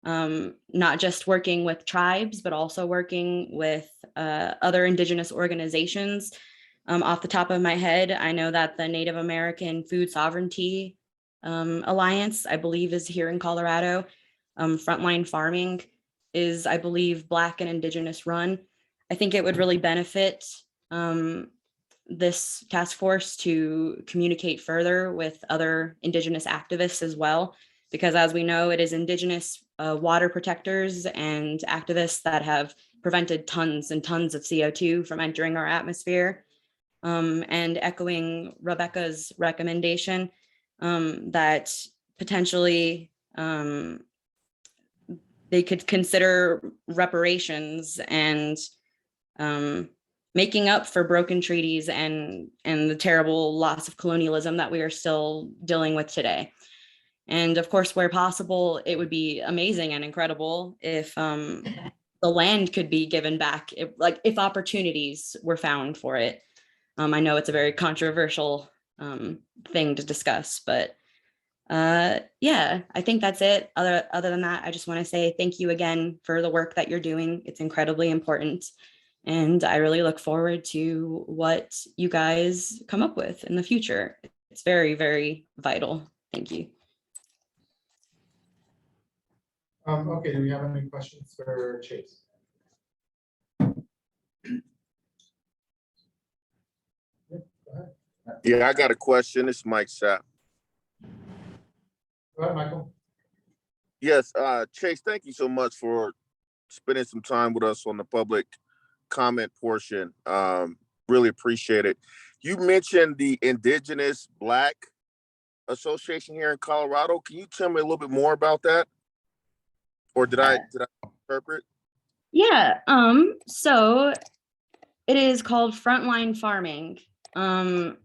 not just working with tribes, but also working with other Indigenous organizations. Off the top of my head, I know that the Native American Food Sovereignty Alliance, I believe, is here in Colorado. Frontline Farming is, I believe, Black and Indigenous run. I think it would really benefit this task force to communicate further with other Indigenous activists as well, because as we know, it is Indigenous water protectors and activists that have prevented tons and tons of CO2 from entering our atmosphere. And echoing Rebecca's recommendation that potentially they could consider reparations and making up for broken treaties and the terrible loss of colonialism that we are still dealing with today. And of course, where possible, it would be amazing and incredible if the land could be given back, if opportunities were found for it. I know it's a very controversial thing to discuss, but Yeah, I think that's it. Other than that, I just want to say thank you again for the work that you're doing. It's incredibly important. And I really look forward to what you guys come up with in the future. It's very, very vital. Thank you. Okay, do we have any questions for Chase? Yeah, I got a question. It's Mike Sapp. Go ahead, Michael. Yes, Chase, thank you so much for spending some time with us on the public comment portion. Really appreciate it. You mentioned the Indigenous Black Association here in Colorado. Can you tell me a little bit more about that? Or did I interpret? Yeah, so it is called Frontline Farming. Let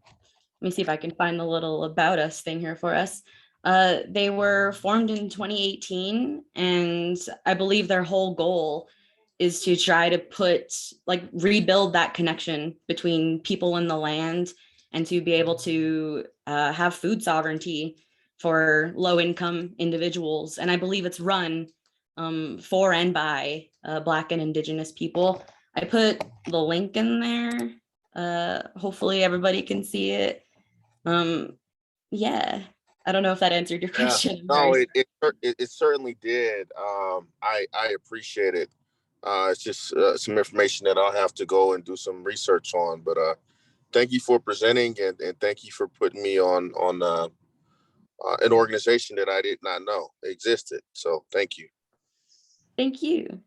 me see if I can find the little about us thing here for us. They were formed in 2018, and I believe their whole goal is to try to rebuild that connection between people and the land, and to be able to have food sovereignty for low-income individuals. And I believe it's run for and by Black and Indigenous people. I put the link in there. Hopefully everybody can see it. Yeah, I don't know if that answered your question. No, it certainly did. I appreciate it. It's just some information that I'll have to go and do some research on. But thank you for presenting, and thank you for putting me on an organization that I did not know existed. So thank you. Thank you.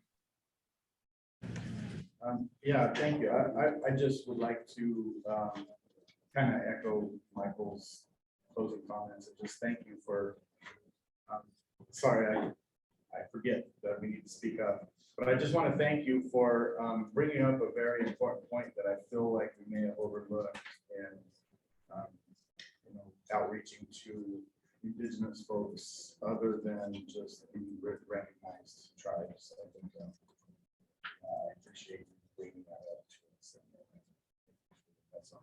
Yeah, thank you. I just would like to kind of echo Michael's closing comments and just thank you for, sorry, I forget that we need to speak up, but I just want to thank you for bringing up a very important point that I feel like we may have overlooked, and outreaching to Indigenous folks other than just the recognized tribes. I think I appreciate you bringing that up to us. That's all.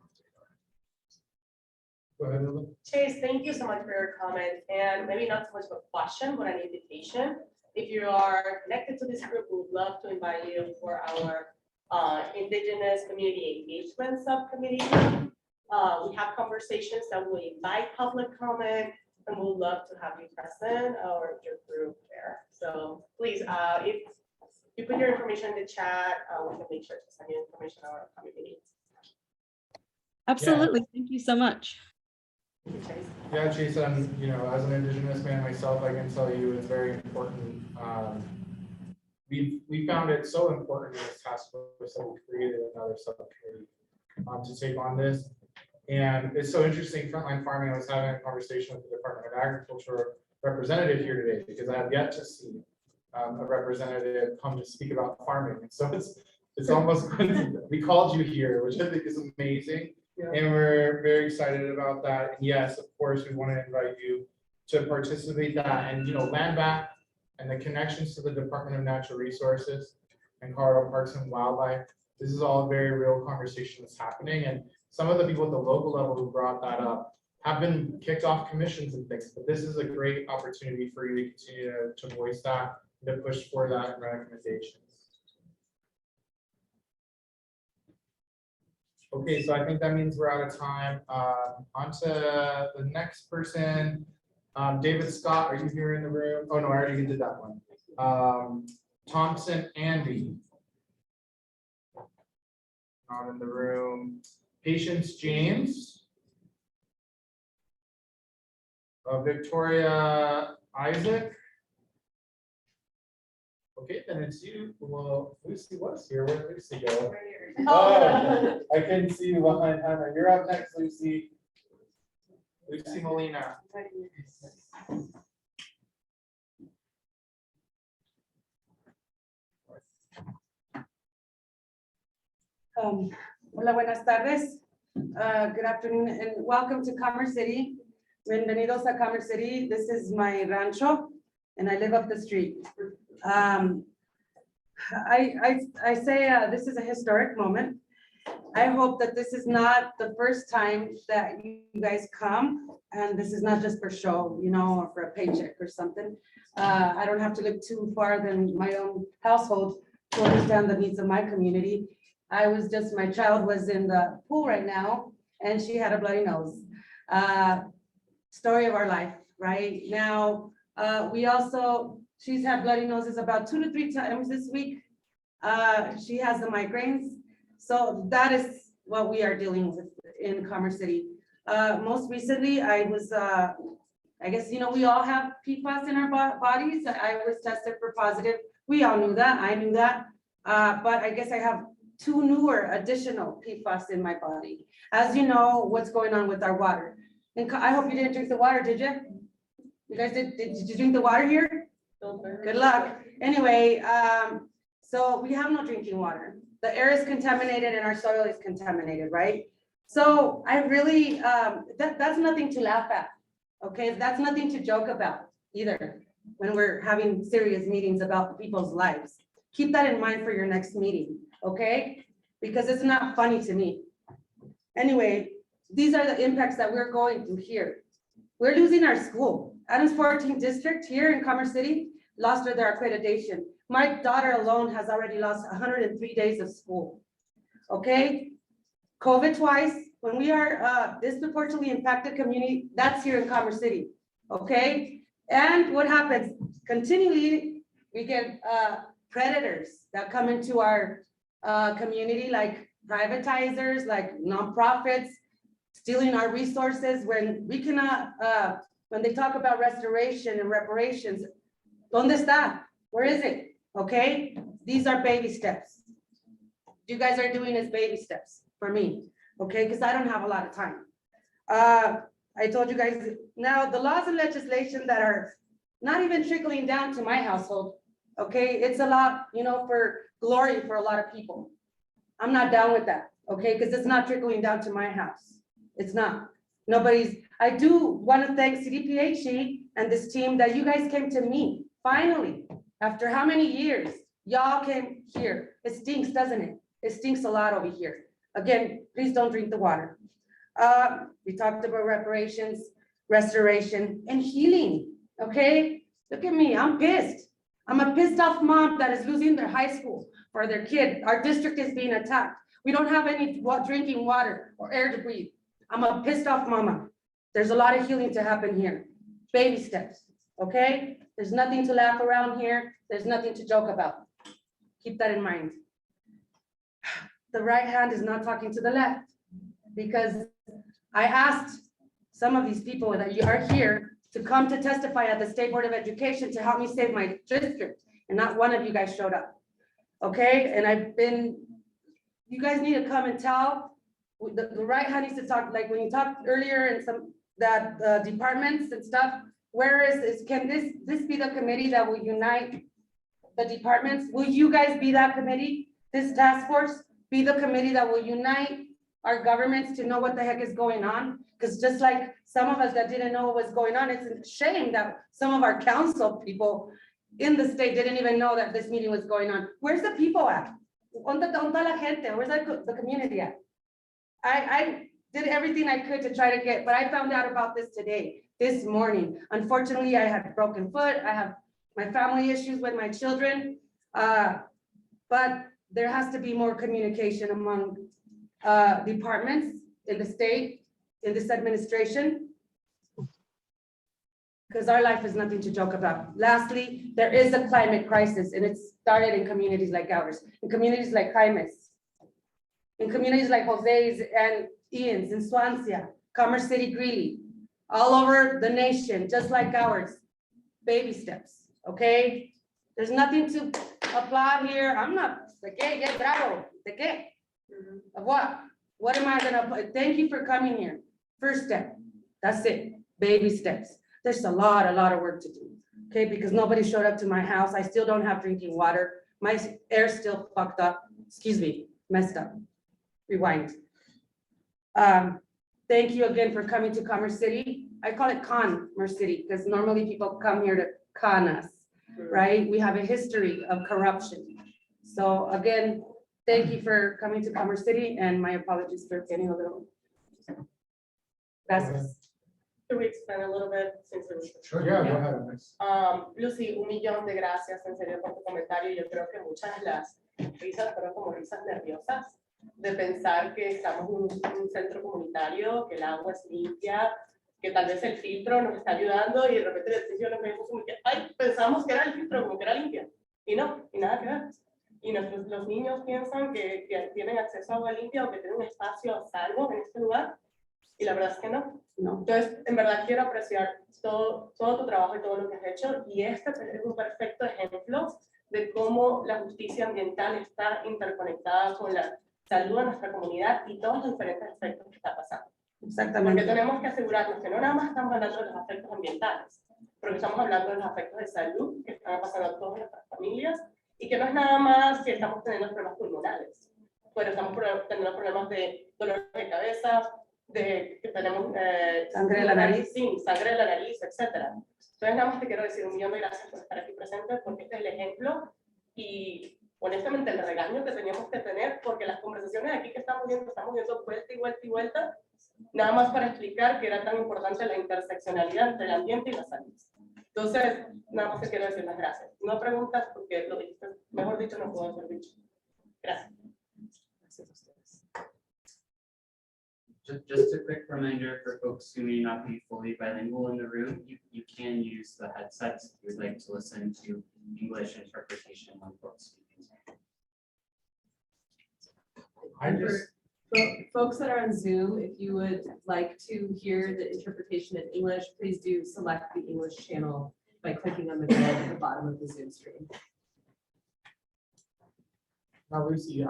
Go ahead, Lily. Chase, thank you so much for your comment, and maybe not so much of a question, but an invitation. If you are connected to this group, we would love to invite you for our Indigenous Community Engagement Subcommittee. We have conversations that will invite public comment, and we'll love to have you present or your group there. So please, if you put your information in the chat, we can make sure to send you information on our committee meetings. Absolutely. Yeah. Thank you so much. Yeah, Chase, as an Indigenous man myself, I can tell you it's very important. We found it so important in this task force that we created another subcommittee to take on this. And it's so interesting, Frontline Farming, I was having a conversation with the Department of Agriculture representative here today, because I have yet to see a representative come to speak about farming. And so it's almost, we called you here, which I think is amazing. Yeah. And we're very excited about that. And yes, of course, we want to invite you to participate that. And Land Back and the connections to the Department of Natural Resources and Colorado Parks and Wildlife. This is all a very real conversation that's happening. And some of the people at the local level who brought that up have been kicked off commissions and things. But this is a great opportunity for you to continue to voice that, and to push for that recommendation. Okay, so I think that means we're out of time. On to the next person. David Scott, are you here in the room? Oh no, I already did that one. Thompson Andy. Not in the room. Patience James. Victoria Isaac. Okay, then it's you. Well, Lucy was here. Where did Lucy go? Oh, I couldn't see you behind Hannah. You're up next, Lucy. Lucy Molina. Hola, buenas tardes. Good afternoon and welcome to Commerce City. Bienvenidos a Commerce City. This is my rancho and I live up the street. I say this is a historic moment. I hope that this is not the first time that you guys come, and this is not just for show, you know, or for a paycheck or something. I don't have to look too far than my own household to understand the needs of my community. My child was in the pool right now, and she had a bloody nose. Story of our life, right? Now, she's had bloody noses about 2 to 3 times this week. She has the migraines. So that is what we are dealing with in Commerce City. Most recently, I guess, you know, we all have PFAS in our bodies. I was tested for positive. We all knew that, I knew that. But I guess I have 2 newer additional PFAS in my body. As you know, what's going on with our water. And I hope you didn't drink the water, did you? You guys did you drink the water here? Good luck. Anyway, so we have no drinking water. The air is contaminated and our soil is contaminated, right? So I really, that's nothing to laugh at, okay? That's nothing to joke about either when we're having serious meetings about people's lives. Keep that in mind for your next meeting, okay? Because it's not funny to me. Anyway, these are the impacts that we're going through here. We're losing our school. Adams 14th District here in Commerce City lost their accreditation. My daughter alone has already lost 103 days of school. Okay? COVID twice. When we are disproportionately impacted community, that's here in Commerce City. Okay? And what happens? Continually, we get predators that come into our community, like privatizers, like nonprofits, stealing our resources when we cannot, when they talk about restoration and reparations, ¿dónde está? Where is it? Okay, these are baby steps. You guys are doing is baby steps for me, okay? Because I don't have a lot of time. I told you guys, now the laws and legislation that are not even trickling down to my household, okay? It's a lot, you know, for glory for a lot of people. I'm not down with that, okay? Because it's not trickling down to my house. It's not. I do want to thank CDPHE and this team that you guys came to me, finally. After how many years, y'all came here. It stinks, doesn't it? It stinks a lot over here. Again, please don't drink the water. We talked about reparations, restoration, and healing, okay? Look at me, I'm pissed. I'm a pissed off mom that is losing their high school for their kid. Our district is being attacked. We don't have any drinking water or air to breathe. I'm a pissed off mama. There's a lot of healing to happen here. Baby steps, okay? There's nothing to laugh around here. There's nothing to joke about. Keep that in mind. The right hand is not talking to the left because I asked some of these people that you are here to come to testify at the State Board of Education to help me save my district, and not one of you guys showed up. Okay, and you guys need to come and tell, the right hand needs to talk, like when you talked earlier and departments and stuff, can this be the committee that will unite the departments? Will you guys be that committee? This task force be the committee that will unite our governments to know what the heck is going on? Because just like some of us that didn't know what was going on, it's a shame that some of our council people in the state didn't even know that this meeting was going on. Where's the people at? ¿Dónde la gente? Where's the community at? I did everything I could to try to get, but I found out about this today, this morning. Unfortunately, I had a broken foot. I have my family issues with my children. But there has to be more communication among departments in the state, in this administration, because our life is nothing to joke about. Lastly, there is a climate crisis, and it started in communities like ours, in communities like Jaime's, in communities like Jose's and Ian's in Swansea, Commerce City, Greeley, all over the nation, just like ours. Baby steps, okay? There's nothing to applaud here. I'm not, ¿de qué? Get bravo. ¿De qué? Of what? What am I gonna, thank you for coming here. First step, that's it, baby steps. There's a lot of work to do, okay? Because nobody showed up to my house. I still don't have drinking water. My air's still fucked up, excuse me, messed up. Rewind. Thank you again for coming to Commerce City. I call it Commerce City because normally people come here to con us, right? We have a history of corruption. So again, Thank you for coming to Commerce City, and my apologies for getting a little. Gracias. Can we expand a little bit since it was. Sure, yeah, go ahead. Miss. Lucy, 1.000.000 de gracias en serio por tu comentario. Yo creo que muchas de las risas fueron como risas nerviosas de pensar que estamos en un centro comunitario, que el agua es limpia, que tal vez el filtro nos está ayudando y de repente el edificio nos vemos como que, ay, pensamos que era el filtro, como que era limpia. Y no, y nada que ver. Y los niños piensan que tienen acceso a agua limpia o que tienen un espacio a salvo en este lugar. Y la verdad es que no. Entonces, en verdad quiero apreciar todo tu trabajo y todo lo que has hecho. Y este es un perfecto ejemplo de cómo la justicia ambiental está interconectada con la salud de nuestra comunidad y todos los diferentes aspectos que está pasando. Exactamente. Porque tenemos que asegurarnos que no nada más estamos hablando de los aspectos ambientales, porque estamos hablando de los aspectos de salud que están pasando a todas nuestras familias y que no es nada más que estamos teniendo problemas pulmonales, pero estamos teniendo problemas de dolor de cabeza, de que tenemos sangre de la nariz. Sí, sangre de la nariz, etc. Entonces nada más te quiero decir 1.000.000 de gracias por estar aquí presente, porque este es el ejemplo y honestamente el regaño que teníamos que tener, porque las conversaciones aquí que estamos viendo vuelta y vuelta y vuelta, nada más para explicar que era tan importante la interseccionalidad entre el ambiente y la salud. Entonces, nada más te quiero decir las gracias. No preguntas porque lo dijiste, mejor dicho, no puedo haber dicho. Gracias. Just a quick reminder for folks who may not be fully bilingual in the room, you can use the headsets if you would like to listen to English interpretation when folks speaking. Folks that are on Zoom, if you would like to hear the interpretation in English, please do select the English channel by clicking on the globe at the bottom of the Zoom screen. Now, Lucy, I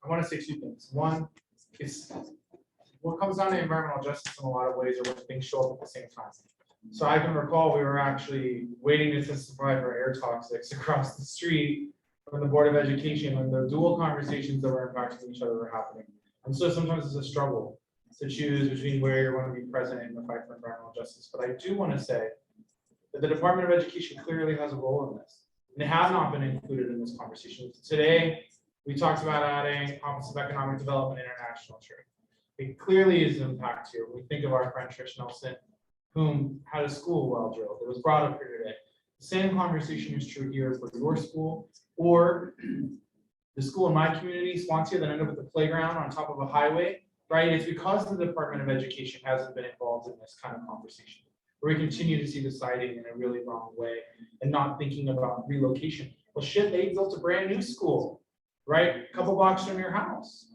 want to say two things. One, it's what comes down to environmental justice in a lot of ways are when things show up at the same time. So I can recall we were actually waiting to testify for air toxics across the street from the Board of Education, and the dual conversations that were impacting each other were happening. And so sometimes it's a struggle to choose between where you're going to be present in the fight for environmental justice. But I do want to say that the Department of Education clearly has a role in this. And it has not been included in this conversation. Today, we talked about adding Office of Economic Development International Trade. It clearly is an impact here. When we think of our friend Trish Nelson, whom had a school well drilled, it was brought up here today. The same conversation is true here for your school or the school in my community, Swansea, that ended up with a playground on top of a highway, right? It's because the Department of Education hasn't been involved in this kind of conversation, where we continue to see the siting in a really wrong way and not thinking about relocation. Well, shit, they built a brand new school, right? A couple blocks from your house,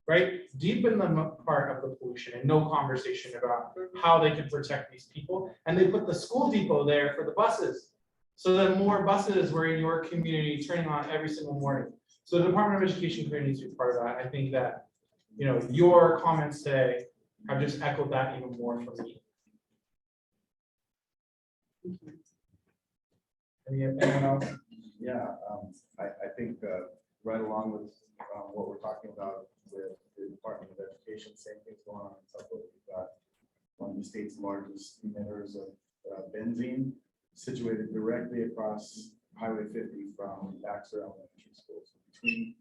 right? Deep in the part of the pollution and no conversation about how they can protect these people. And they put the school depot there for the buses. So that more buses were in your community turning on every single morning. So the Department of Education community needs to be part of that. I think that, you know, your comments today have just echoed that even more for me. Anyone else? Yeah, I think right along with what we're talking about with the Department of Education, same thing's going on in Suffolk. We've got one of the state's largest emitters of benzene situated directly across Highway 50 from Baxter Elementary School. So between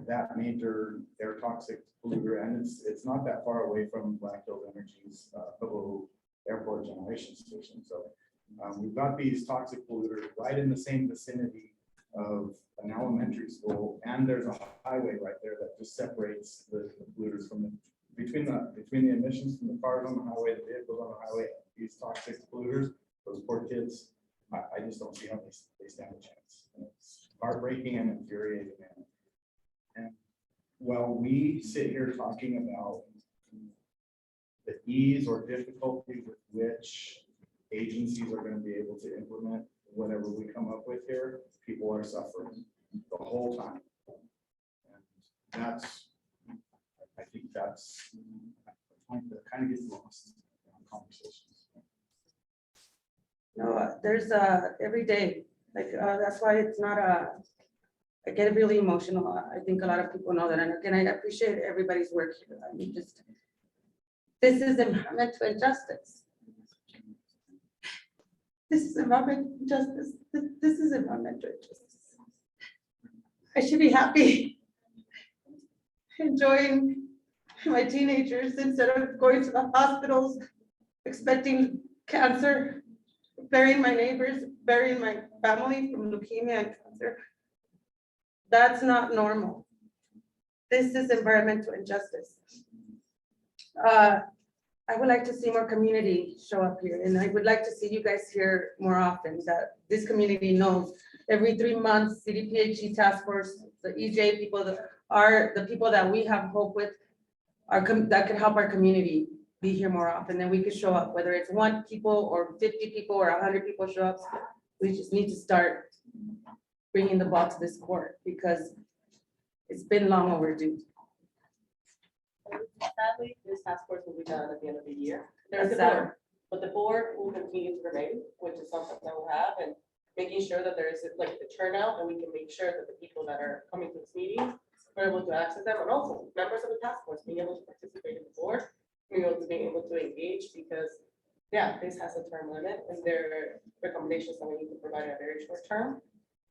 that major air toxic polluter, and it's not that far away from Black Hills Energy's Pueblo Airport generation station. So we've got these toxic polluters right in the same vicinity of an elementary school, and there's a highway right there that just separates the polluters from between the emissions from the cars on the highway, the vehicles on the highway, these toxic polluters, those poor kids. I just don't see how they stand a chance. And it's heartbreaking and infuriating. And while we sit here talking about the ease or difficulty with which agencies are going to be able to implement whatever we come up with here, people are suffering the whole time. And that's, I think that's a point that kind of gets lost in conversations. No, there's every day, like, that's why it's not I get really emotional. I think a lot of people know that. And again, I appreciate everybody's work here. I mean, just, this is environmental injustice. This is environmental justice. This is environmental injustice. I should be happy. Enjoying my teenagers instead of going to the hospitals, expecting cancer, burying my neighbors, burying my family from leukemia and cancer. That's not normal. This is environmental injustice. I would like to see more community show up here, and I would like to see you guys here more often, that this community knows every 3 months, CDPHE task force, the EJ people that are the people that we have hope with that could help our community be here more often, then we could show up, whether it's 1 people or 50 people or 100 people show up. We just need to start bringing the ball to this court because it's been long overdue. Sadly, this task force will be done at the end of the year. There's That's a sad. board, but the board will continue to remain, which is something that we'll have, and making sure that there is like the turnout, and we can make sure that the people that are coming to this meeting are able to access them, and also members of the task force being able to participate in the board, being able to engage, because yeah, this has a term limit, and there are recommendations that we need to provide in a very short term,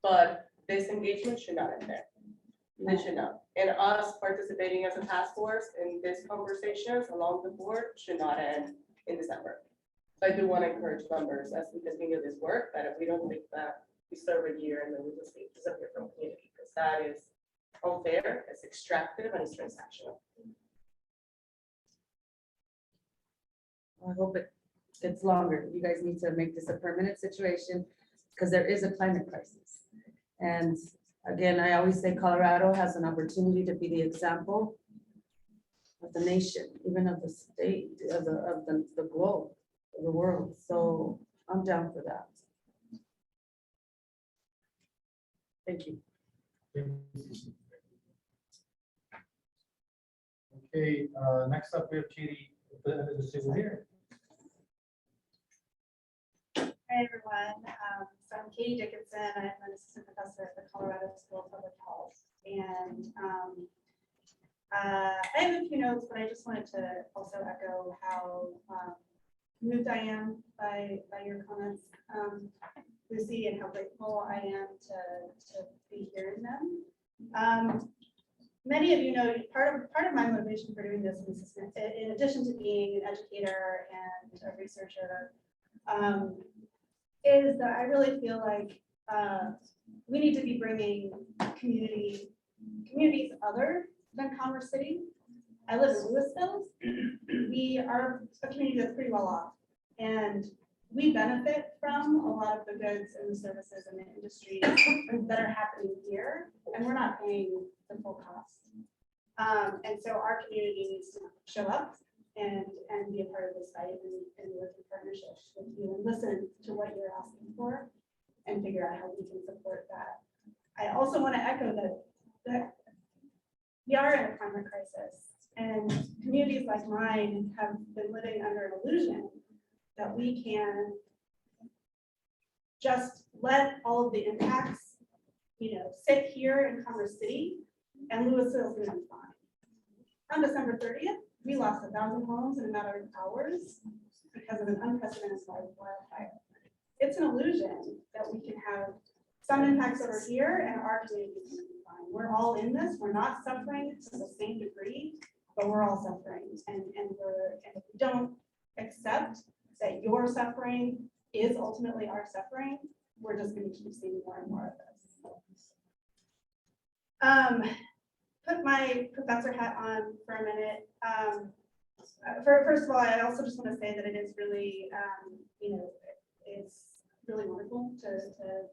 but this engagement should not end there. They should not. And us participating as a task force in these conversations along the board should not end in December. So I do want to encourage members as we continue this work, that if we don't think that we serve a year and then we just disappear from community, because that is unfair, it's extractive, and it's transactional. I hope it gets longer. You guys need to make this a permanent situation because there is a climate crisis. And again, I always say Colorado has an opportunity to be the example of the nation, even of the state, of the globe, of the world. So I'm down for that. Thank you. Okay, next up, we have Katie at the end of the table here. Hi, everyone. So I'm Katie Dickinson. I'm an assistant professor at the Colorado School of Public Health. And I have a few notes, but I just wanted to also echo how moved I am by your comments, Lucy, and how grateful I am to be hearing them. Many of you know, part of my motivation for doing this is, in addition to being an educator and a researcher, is that I really feel like we need to be bringing communities other than Commerce City. I live in Louisville. We are a community that's pretty well off, and we benefit from a lot of the goods and the services and the industries that are happening here, and we're not paying the full cost. And so our community needs to show up and be a part of this fight and work in partnership with you and listen to what you're asking for and figure out how we can support that. I also want to echo that we are in a climate crisis, and communities like mine have been living under an illusion that we can just let all of the impacts, sit here in Commerce City and Louisville's gonna be fine. On December 30th, we lost 1,000 homes in a matter of hours because of an unprecedented wildfire. It's an illusion that we can have some impacts over here and our community is gonna be fine. We're all in this. We're not suffering to the same degree, but we're all suffering. And if we don't accept that your suffering is ultimately our suffering, we're just gonna keep seeing more and more of this. Put my professor hat on for a minute. First of all, I also just want to say that it is really, it's really wonderful to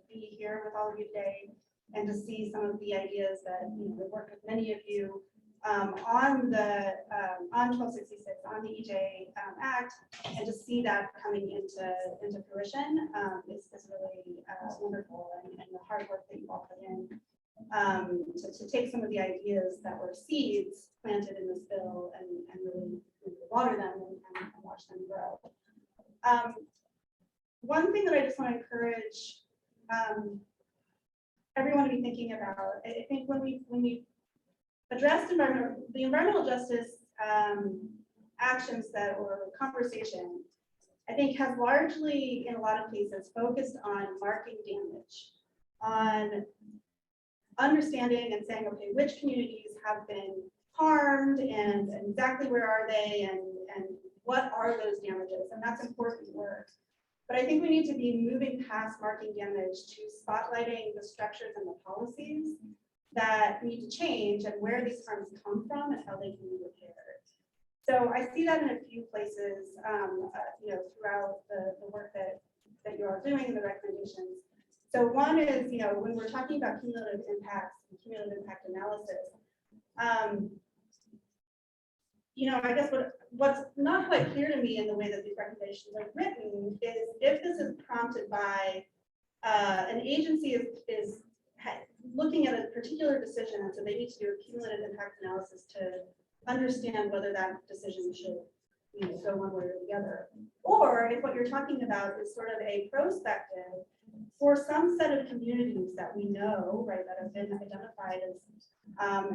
be here with all of you today and to see some of the ideas that, we work with many of you on 1266, on the EJ Act, and to see that coming into fruition is really wonderful, and the hard work that you all put in. To take some of the ideas that were seeds planted in this bill and really water them and watch them grow. One thing that I just want to encourage everyone to be thinking about, I think when we addressed the environmental justice actions that were conversation, I think has largely, in a lot of cases, focused on marking damage, on understanding and saying, okay, which communities have been harmed and exactly where are they and what are those damages? And that's important work. But I think we need to be moving past marking damage to spotlighting the structures and the policies that need to change and where these harms come from and how they can be repaired. So I see that in a few places, throughout the work that you are doing, the recommendations. So one is, when we're talking about cumulative impacts and cumulative impact analysis, I guess what's not quite clear to me in the way that these recommendations are written is if this is prompted by an agency is looking at a particular decision, and so they need to do a cumulative impact analysis to understand whether that decision should go one way or the other. Or if what you're talking about is sort of a prospective for some set of communities that we know, right, that have been identified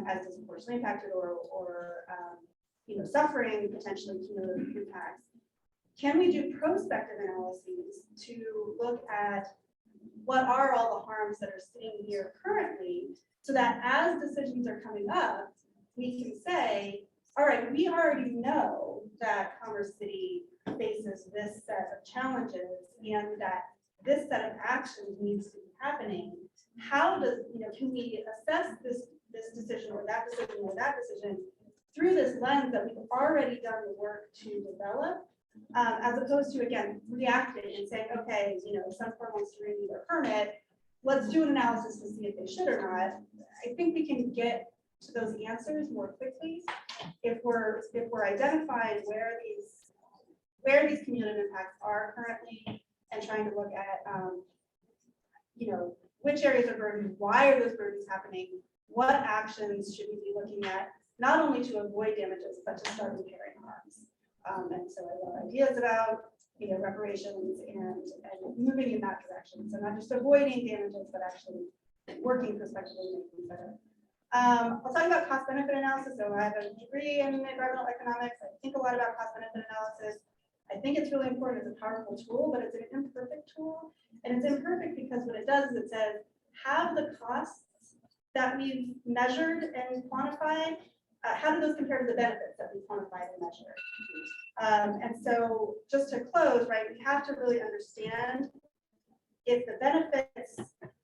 as disproportionately impacted or suffering potentially cumulative impacts. Can we do prospective analyses to look at what are all the harms that are sitting here currently, so that as decisions are coming up, we can say, all right, we already know that Commerce City faces this set of challenges and that this set of actions needs to be happening. How does, can we assess this decision or that decision or that decision through this lens that we've already done the work to develop, as opposed to, again, reacting and saying, okay, Suncor wants to renew their permit, let's do an analysis to see if they should or not. I think we can get to those answers more quickly if we're identifying where these cumulative impacts are currently and trying to look at which areas are burdened, why are those burdens happening, what actions should we be looking at, not only to avoid damages but to start repairing harms. And so I love ideas about reparations and moving in that direction. So not just avoiding damages, but actually working prospectively to make things better. I'll talk about cost benefit analysis. So I have a degree in environmental economics. I think a lot about cost benefit analysis. I think it's really important. It's a powerful tool, but it's an imperfect tool. And it's imperfect because what it does is it says, have the costs that we've measured and quantified, how do those compare to the benefits that we quantified and measured? And so just to close, right, we have to really understand if the benefits,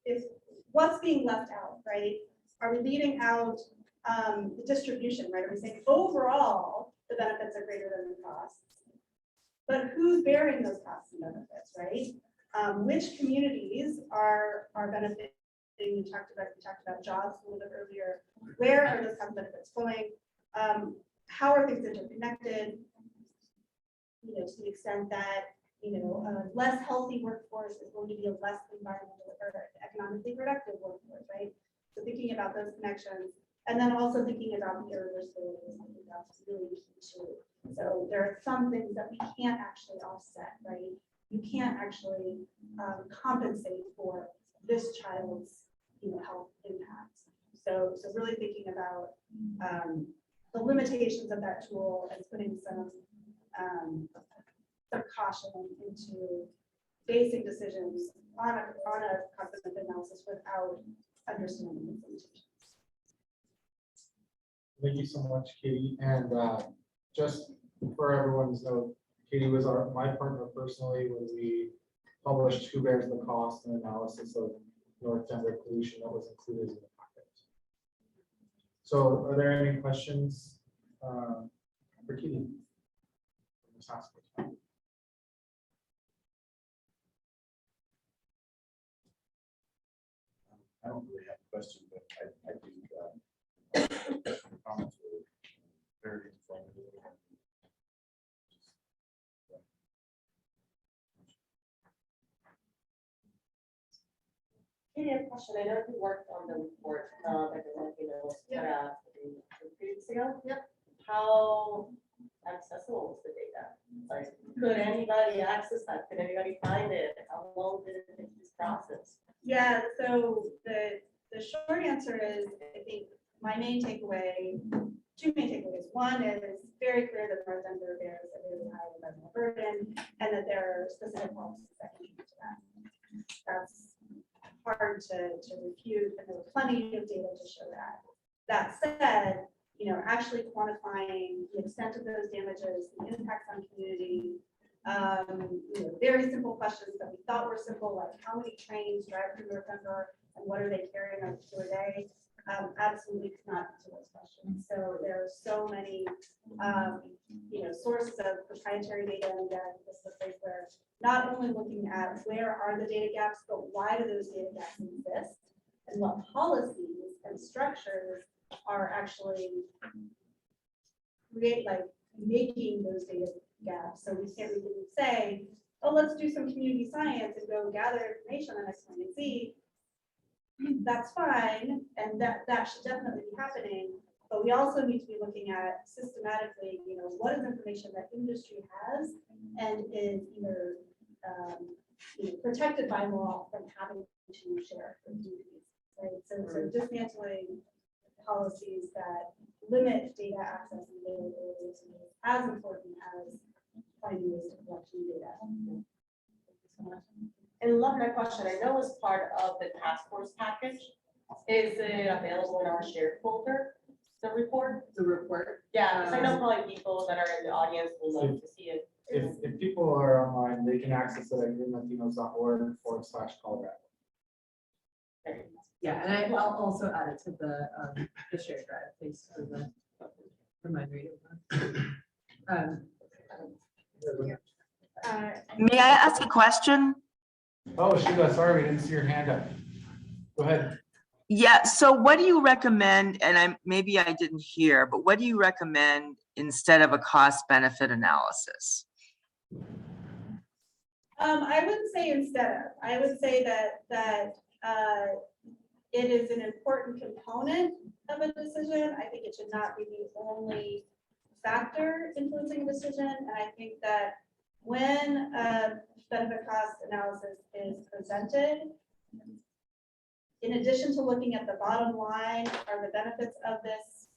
if what's being left out, right? Are we leaving out the distribution, right? Are we saying overall the benefits are greater than the costs? But who's bearing those costs and benefits, right? Which communities are benefiting? We talked about jobs a little bit earlier. Where are those cost benefits flowing? How are things interconnected? To the extent that a less healthy workforce is going to be a less environmental or economically productive workforce, right? So thinking about those connections, and then also thinking about the irreversibility is something that's really key too. So there are some things that we can't actually offset, right? You can't actually compensate for this child's health impacts. So really thinking about the limitations of that tool and putting some caution into basing decisions on a cost-benefit analysis without understanding the limitations. Thank you so much, Katie. And just for everyone's note, Katie was my partner personally when we published Who Bears the Cost and analysis of North Denver pollution that was included in the packet. So are there any questions for Katie? I don't really have a question, but I think the comments were very informative. I have a question. I know you worked on the report, that the one was put out 2 weeks ago. Yep. How accessible was the data? Like, could anybody access that? Could anybody find it? How long did it take this process? Yeah, so the short answer is, I think my main takeaway, 2 main takeaways. One is very clear that North Denver bears a really high environmental burden and that there are specific policies that contribute to that. That's hard to refute, and there were plenty of data to show that. That said, actually quantifying the extent of those damages, the impacts on community, very simple questions that we thought were simple, like how many trains drive through November and what are they carrying on a day? Absolutely could not answer those questions. So there are so many, sources of proprietary data, and again, this is a place where not only looking at where are the data gaps, but why do those data gaps exist, and what policies and structures are actually making those data gaps. So we can't really say, oh, let's do some community science and go gather information on X, Y, and Z. That's fine, and that should definitely be happening. But we also need to be looking at systematically, what is information that industry has and is either protected by law from having to share with communities, right? So dismantling policies that limit data access and data availability is as important as finding ways to collect data. And love my question, I know as part of the task force package, is it available in our shared folder, the report? The report? Yeah, because I know probably people that are in the audience will love to see it. If people are online, they can access it at greenlatinos.org/Colorado. Yeah, and I'll also add it to the shared drive, please, for my reading. May I ask a question? Oh, Sheila, sorry, we didn't see your hand up. Go ahead. Yeah, so what do you recommend, and maybe I didn't hear, but what do you recommend instead of a cost benefit analysis? I wouldn't say instead of, I would say that it is an important component of a decision. I think it should not be the only factor influencing a decision. And I think that when a benefit cost analysis is presented, in addition to looking at the bottom line, are the benefits of this,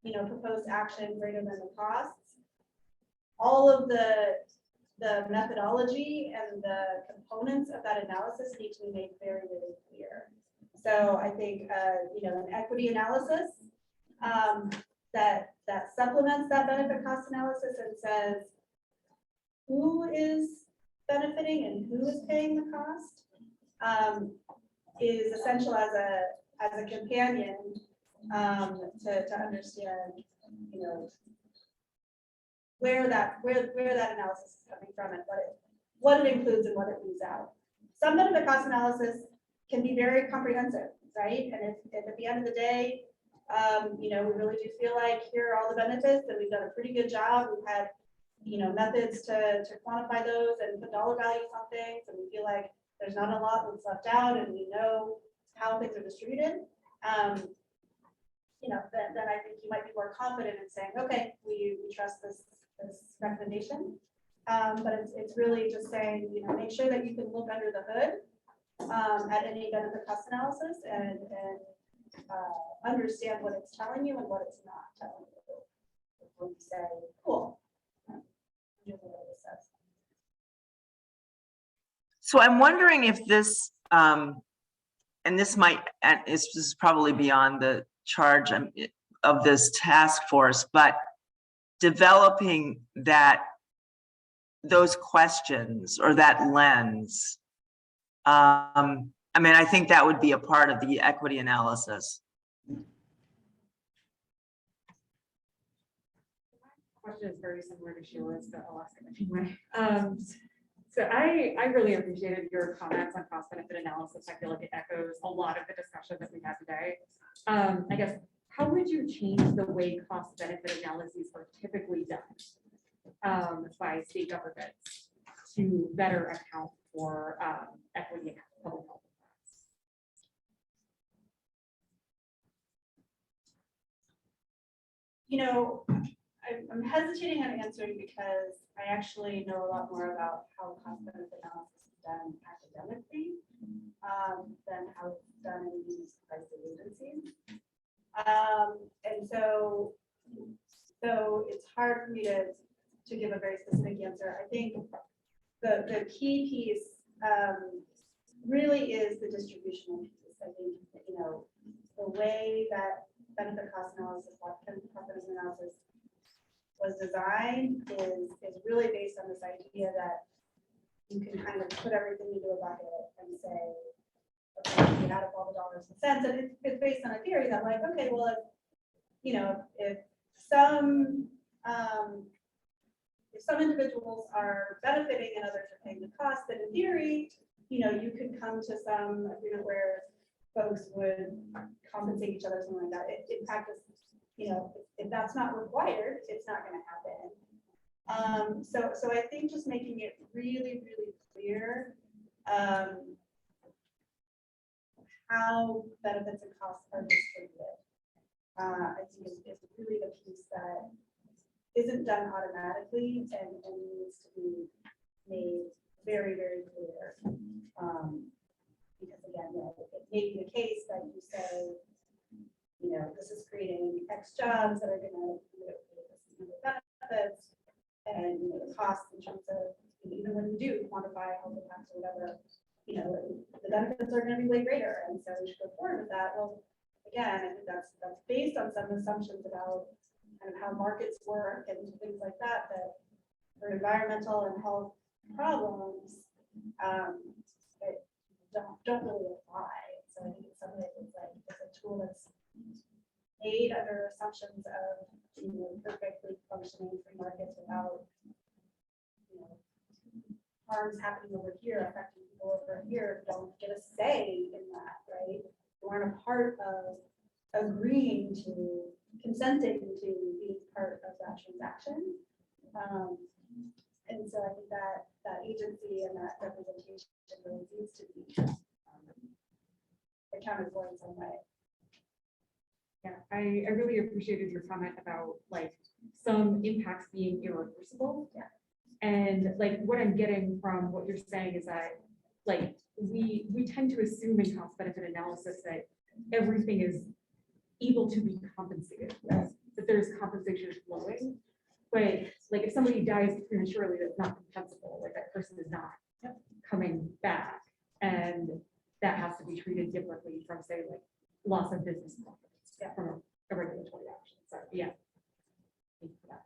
proposed action greater than the costs? All of the methodology and the components of that analysis need to be made very, very clear. So I think, an equity analysis that supplements that benefit cost analysis and says who is benefiting and who is paying the cost is essential as a companion to understand, where that analysis is coming from and what it includes and what it leaves out. Some benefit cost analysis can be very comprehensive, right? And if at the end of the day, we really do feel like here are all the benefits, that we've done a pretty good job. We've had, methods to quantify those and put dollar values on things, and we feel like there's not a lot that's left out, and we know how things are distributed. Then I think you might be more confident in saying, okay, we trust this recommendation. But it's really just saying, make sure that you can look under the hood at any benefit cost analysis and understand what it's telling you and what it's not telling you. Before you say, cool. Here's what it says. So I'm wondering if this, and this is probably beyond the charge of this task force, but developing those questions or that lens. I think that would be a part of the equity analysis. Question is very similar to Sheila's, but I'll ask it anyway. So I really appreciated your comments on cost benefit analysis. I feel like it echoes a lot of the discussion that we had today. I guess, how would you change the way cost benefit analyses are typically done by state governments to better account for equity and public health? I'm hesitating on answering because I actually know a lot more about how cost benefit analysis is done academically than how it's done in these types of agencies. And so it's hard for me to give a very specific answer. I think the key piece really is the distributional piece. I think, you know, the way that benefit cost analysis, was designed is really based on this idea that you can kind of put everything into a bucket and say, okay, we add up all the dollars and cents, and it's based on a theory that like, okay, well, if, you know, if some individuals are benefiting and others are paying the cost, then in theory, you know, you could come to some agreement where folks would compensate each other, something like that. In practice, you know, if that's not required, it's not going to happen. So I think just making it really, really clear how benefits and costs are distributed. I think is really the piece that isn't done automatically and needs to be made very, very clear. Because again, you know, it may be the case that you say, you know, this is creating X jobs that are going to benefits, and you know, the costs in terms of, even when you do quantify health impacts or whatever, you know, the benefits are going to be way greater, and so we should go forward with that. Well, again, I think that's based on some assumptions about kind of how markets work and things like that, that for environmental and health problems that don't really apply. So I think it's something that's like it's a tool that's made under assumptions of, you know, perfectly functioning free markets without, you know, harms happening over here affecting people over here who don't get a say in that, right? Who aren't a part of agreeing to, consenting to being part of that transaction. And so I think that agency and that representation really needs to be accounted for in some way. Yeah, I really appreciated your comment about like some impacts being irreversible. Yeah. And like what I'm getting from what you're saying is that like we tend to assume in cost benefit analysis that everything is able to be compensated, that there's compensation flowing. But like if somebody dies prematurely, that's not compensable, like that person is not coming back. And that has to be treated differently from say like loss of business profits from a regulatory action. So yeah. Thank you for that.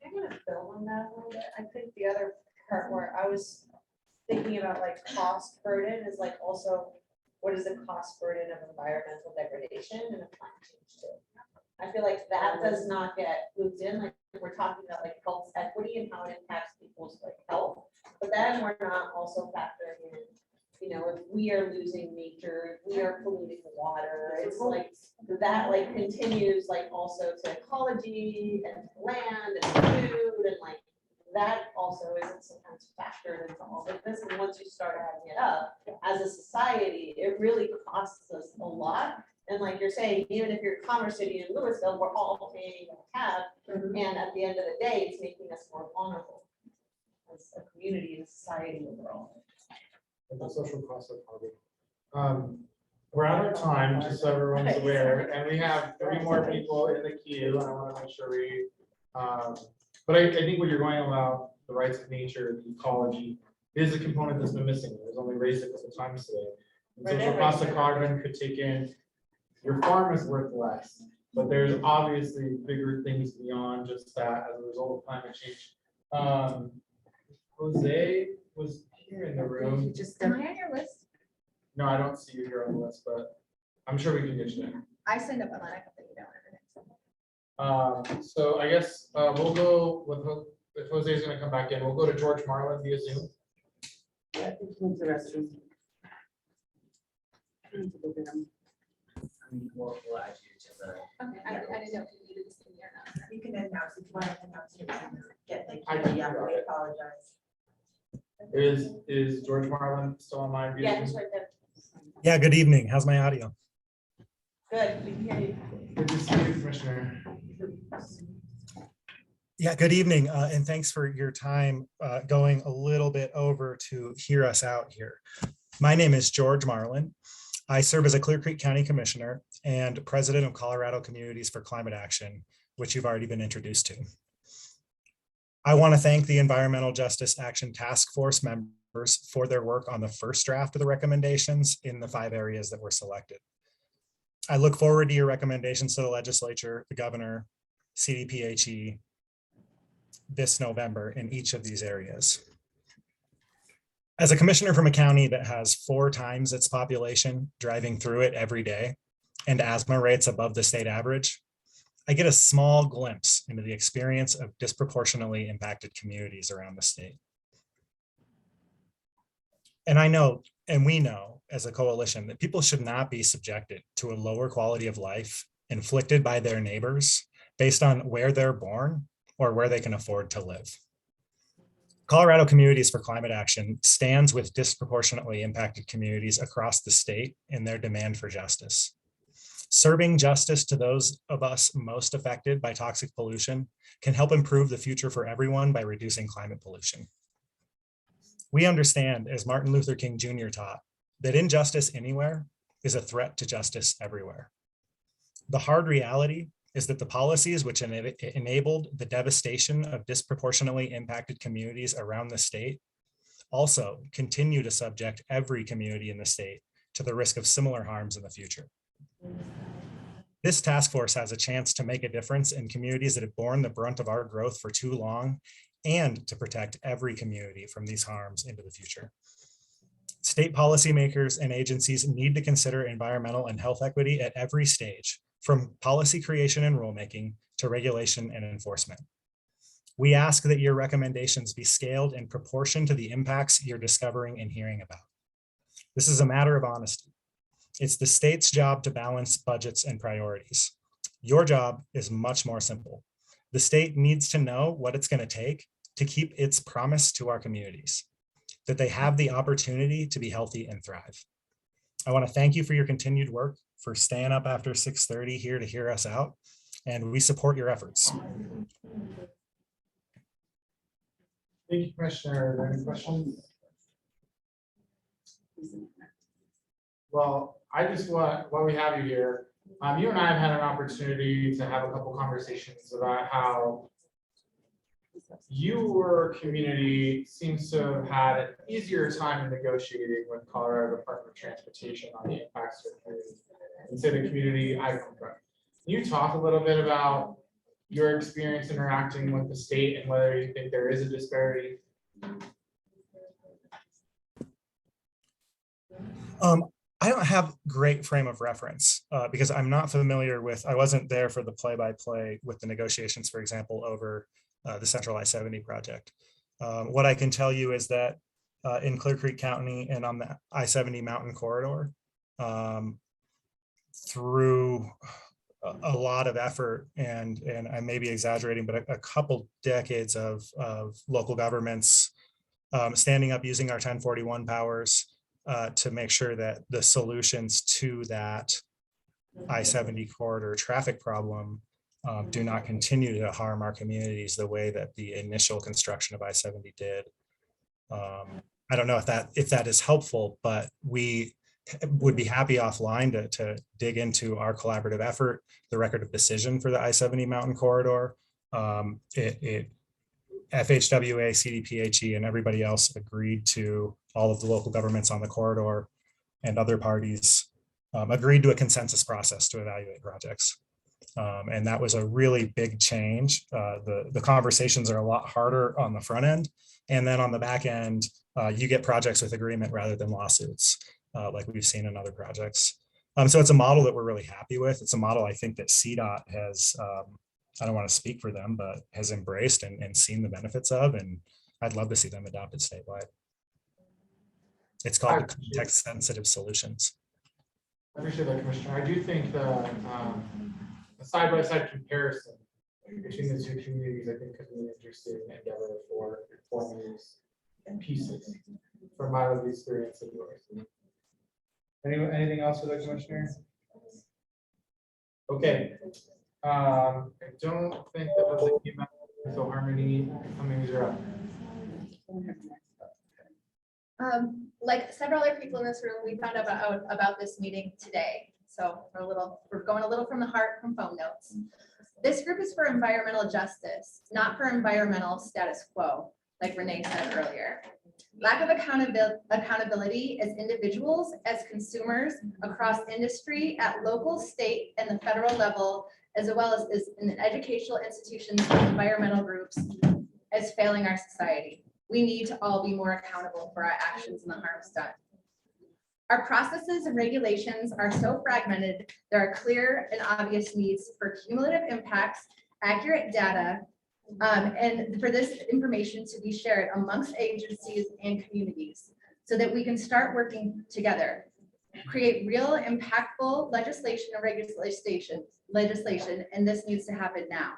I'm gonna build on that a little bit. I think the other part where I was thinking about like cost burden is like also what is the cost burden of environmental degradation and of climate change too. I feel like that does not get looped in. Like we're talking about like health equity and how it impacts people's like health, but then we're not also factoring in, you know, if we are losing nature, if we are polluting the water, it's like that like continues like also to ecology and land and food and like that also isn't sometimes factored into all of this. And once you start adding it up as a society, it really costs us a lot. And like you're saying, even if you're Commerce City in Louisville, we're all paying a tab. And at the end of the day, it's making us more vulnerable as a community and society overall. The social cost of carbon. We're out of time, just so everyone's aware, and we have 3 more people in the queue, and I want to make sure we, but I think what you're going about, the rights of nature, the ecology, is a component that's been missing. There's only raised a couple times today. And social cost of carbon could take in, your farm is worth less, but there's obviously bigger things beyond just that as a result of climate change. Jose was here in the room. Am I on your list? No, I don't see you here on the list, but I'm sure we can get you there. I signed up online. I can put you down. So I guess we'll go with, if Jose is going to come back in, we'll go to George Marlin via Zoom. Yeah, I think he needs the restroom. We'll add you to the. Okay, I didn't know if you needed this thing or not. You can announce if you want to announce it. Get the I key. can Yeah, do we it. apologize. Is George Marlin still on my view? Yeah, just right there. Yeah, good evening. How's my audio? Good, we can hear you. Good to see you, Commissioner. Yeah, good evening. And thanks for your time going a little bit over to hear us out here. My name is George Marlin. I serve as a Clear Creek County Commissioner and President of Colorado Communities for Climate Action, which you've already been introduced to. I want to thank the Environmental Justice Action Task Force members members for their work on the first draft of the recommendations in the 5 areas that were selected. I look forward to your recommendations to the legislature, the governor, CDPHE this November in each of these areas. As a commissioner from a county that has 4 times its population driving through it every day and asthma rates above the state average, I get a small glimpse into the experience of disproportionately impacted communities around the state. And I know, and we know as a coalition, that people should not be subjected to a lower quality of life inflicted by their neighbors based on where they're born or where they can afford to live. Colorado Communities for Climate Action stands with disproportionately impacted communities across the state in their demand for justice. Serving justice to those of us most affected by toxic pollution can help improve the future for everyone by reducing climate pollution. We understand, as Martin Luther King Jr. taught, that injustice anywhere is a threat to justice everywhere. The hard reality is that the policies which enabled the devastation of disproportionately impacted communities around the state also continue to subject every community in the state to the risk of similar harms in the future. This task force has a chance to make a difference in communities that have borne the brunt of our growth for too long and to protect every community from these harms into the future. State policymakers and agencies need to consider environmental and health equity at every stage, from policy creation and rulemaking to regulation and enforcement. We ask that your recommendations be scaled in proportion to the impacts you're discovering and hearing about. This is a matter of honesty. It's the state's job to balance budgets and priorities. Your job is much more simple. The state needs to know what it's going to take to keep its promise to our communities, that they have the opportunity to be healthy and thrive. I want to thank you for your continued work, for staying up after 6:30 here to hear us out, and we support your efforts. Thank you, Commissioner. Are there any questions? Well, I just want, while we have you here, you and I have had an opportunity to have a couple conversations about how your community seems to have had an easier time in negotiating with Colorado Department of Transportation on the impacts to the community than say the community I come from. Can you talk a little bit about your experience interacting with the state and whether you think there is a disparity? I don't have great frame of reference because I'm not familiar with, I wasn't there for the play-by-play with the negotiations, for example, over the Central I-70 project. What I can tell you is that in Clear Creek County and on the I-70 mountain corridor, through a lot of effort, and I may be exaggerating, but a couple decades of local governments standing up using our 1041 powers to make sure that the solutions to that I-70 corridor traffic problem do not continue to harm our communities the way that the initial construction of I-70 did. I don't know if that is helpful, but we would be happy offline to dig into our collaborative effort, the record of decision for the I-70 mountain corridor. FHWA, CDPHE, and everybody else agreed to, all of the local governments on the corridor and other parties agreed to a consensus process to evaluate projects. And that was a really big change. The conversations are a lot harder on the front end. And then on the back end, you get projects with agreement rather than lawsuits, like we've seen in other projects. So it's a model that we're really happy with. It's a model I think that CDOT has, I don't want to speak for them, but has embraced and seen the benefits of, and I'd love to see them adopted statewide. It's called the context sensitive solutions. I appreciate that, Commissioner. I do think the side-by-side comparison between the two communities, I think, could be an interesting endeavor for informing these pieces from my lived experience and yours. Anything else for the Commissioner? Okay. I don't think that was a key message, so Harmony, Cummings, you're up. Like several other people in this room, we found out about this meeting today. So we're going a little from the heart from phone notes. This group is for environmental justice, not for environmental status quo, like Renee said earlier. Lack of accountability as individuals, as consumers across industry at local, state, and the federal level, as well as in educational institutions and environmental groups, as failing our society. We need to all be more accountable for our actions and the harms done. Our processes and regulations are so fragmented, there are clear and obvious needs for cumulative impacts, accurate data, and for this information to be shared amongst agencies and communities so that we can start working together, create real impactful legislation and legislation, and this needs to happen now.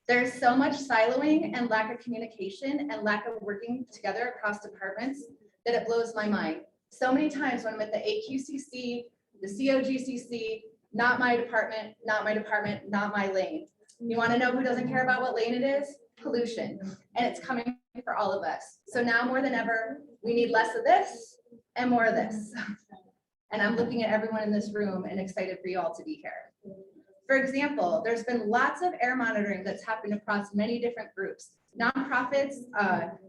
There's so much siloing and lack of communication and lack of working together across departments that it blows my mind. So many times when I'm at the AQCC, the COGCC, not my department, not my department, not my lane. You want to know who doesn't care about what lane it is? Pollution. And it's coming for all of us. So now more than ever, we need less of this and more of this. And I'm looking at everyone in this room and excited for you all to be here. For example, there's been lots of air monitoring that's happened across many different groups, nonprofits,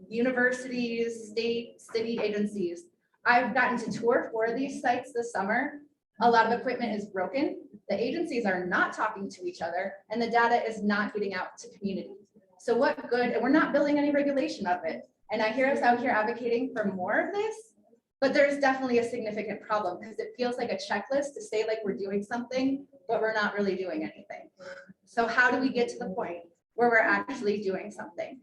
universities, state, city agencies. I've gotten to tour 4 of these sites this summer. A lot of equipment is broken. The agencies are not talking to each other and the data is not getting out to community. So what good, and we're not building any regulation of it. And I hear us out here advocating for more of this, but there's definitely a significant problem because it feels like a checklist to say like we're doing something, but we're not really doing anything. So how do we get to the point where we're actually doing something?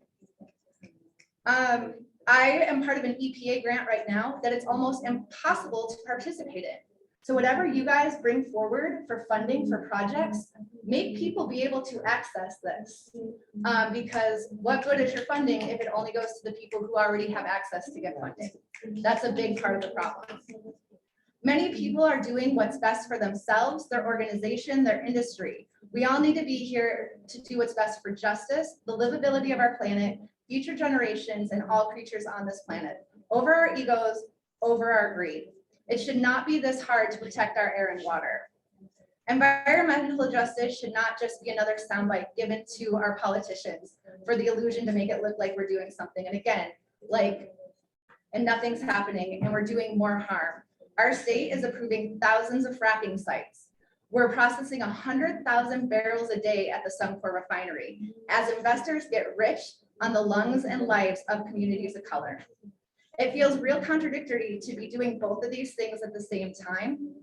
I am part of an EPA grant right now that it's almost impossible to participate in. So whatever you guys bring forward for funding for projects, make people be able to access this. Because what good is your funding if it only goes to the people who already have access to get funding? That's a big part of the problem. Many people are doing what's best for themselves, their organization, their industry. We all need to be here to do what's best for justice, the livability of our planet, future generations, and all creatures on this planet, over our egos, over our greed. It should not be this hard to protect our air and water. Environmental justice should not just be another soundbite given to our politicians for the illusion to make it look like we're doing something. And again, and nothing's happening and we're doing more harm. Our state is approving thousands of fracking sites. We're processing 100,000 barrels a day at the Suncor refinery as investors get rich on the lungs and lives of communities of color. It feels real contradictory to be doing both of these things at the same time.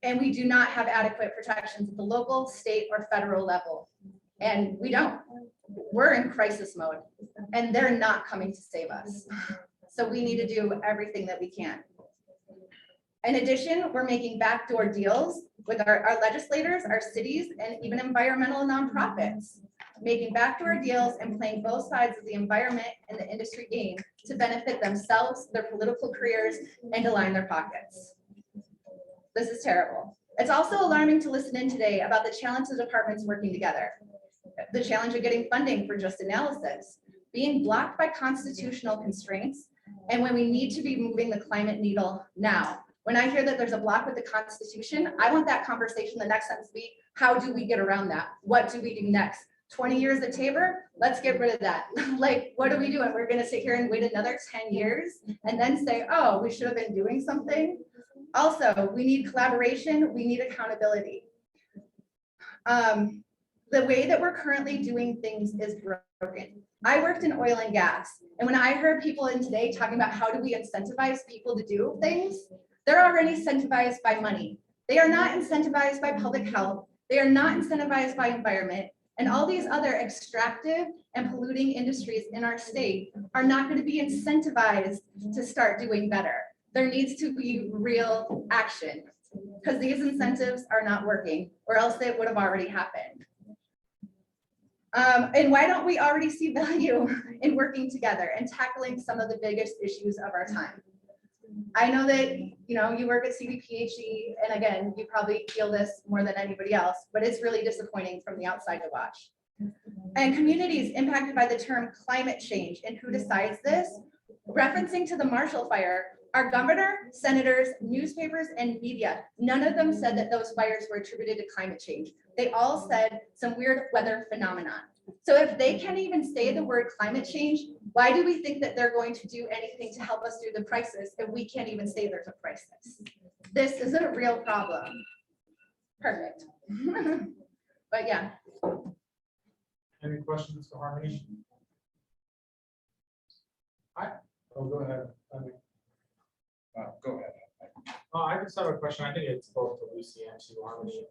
And we do not have adequate protections at the local, state, or federal level. And we don't. We're in crisis mode and they're not coming to save us. So we need to do everything that we can. In addition, we're making backdoor deals with our legislators, our cities, and even environmental nonprofits, making backdoor deals and playing both sides of the environment and the industry game to benefit themselves, their political careers, and to line their pockets. This is terrible. It's also alarming to listen in today about the challenge of departments working together, the challenge of getting funding for just analysis, being blocked by constitutional constraints, and when we need to be moving the climate needle now. When I hear that there's a block with the Constitution, I want that conversation, the next sentence be, how do we get around that? What do we do next? 20 years at Tabor, let's get rid of that. Like, what are we doing? We're gonna sit here and wait another 10 years and then say, oh, we should have been doing something. Also, we need collaboration, we need accountability. The way that we're currently doing things is broken. I worked in oil and gas, and when I heard people in today talking about how do we incentivize people to do things, they're already incentivized by money. They are not incentivized by public health. They are not incentivized by environment. And all these other extractive and polluting industries in our state are not going to be incentivized to start doing better. There needs to be real action because these incentives are not working, or else they would have already happened. And why don't we already see value in working together and tackling some of the biggest issues of our time? I know that you work at CDPHE, and again, you probably feel this more than anybody else, but it's really disappointing from the outside to watch. And communities impacted by the term climate change and who decides this, referencing to the Marshall Fire, our governor, senators, newspapers, and media, none of them said that those fires were attributed to climate change. They all said some weird weather phenomenon. So if they can't even say the word climate change, why do we think that they're going to do anything to help us through the crisis if we can't even say there's a crisis? This is a real problem. Perfect. But yeah. Any questions for Harmony? Oh, go ahead. Go ahead. I just have a question. I think it's both to Lucy and to Harmony.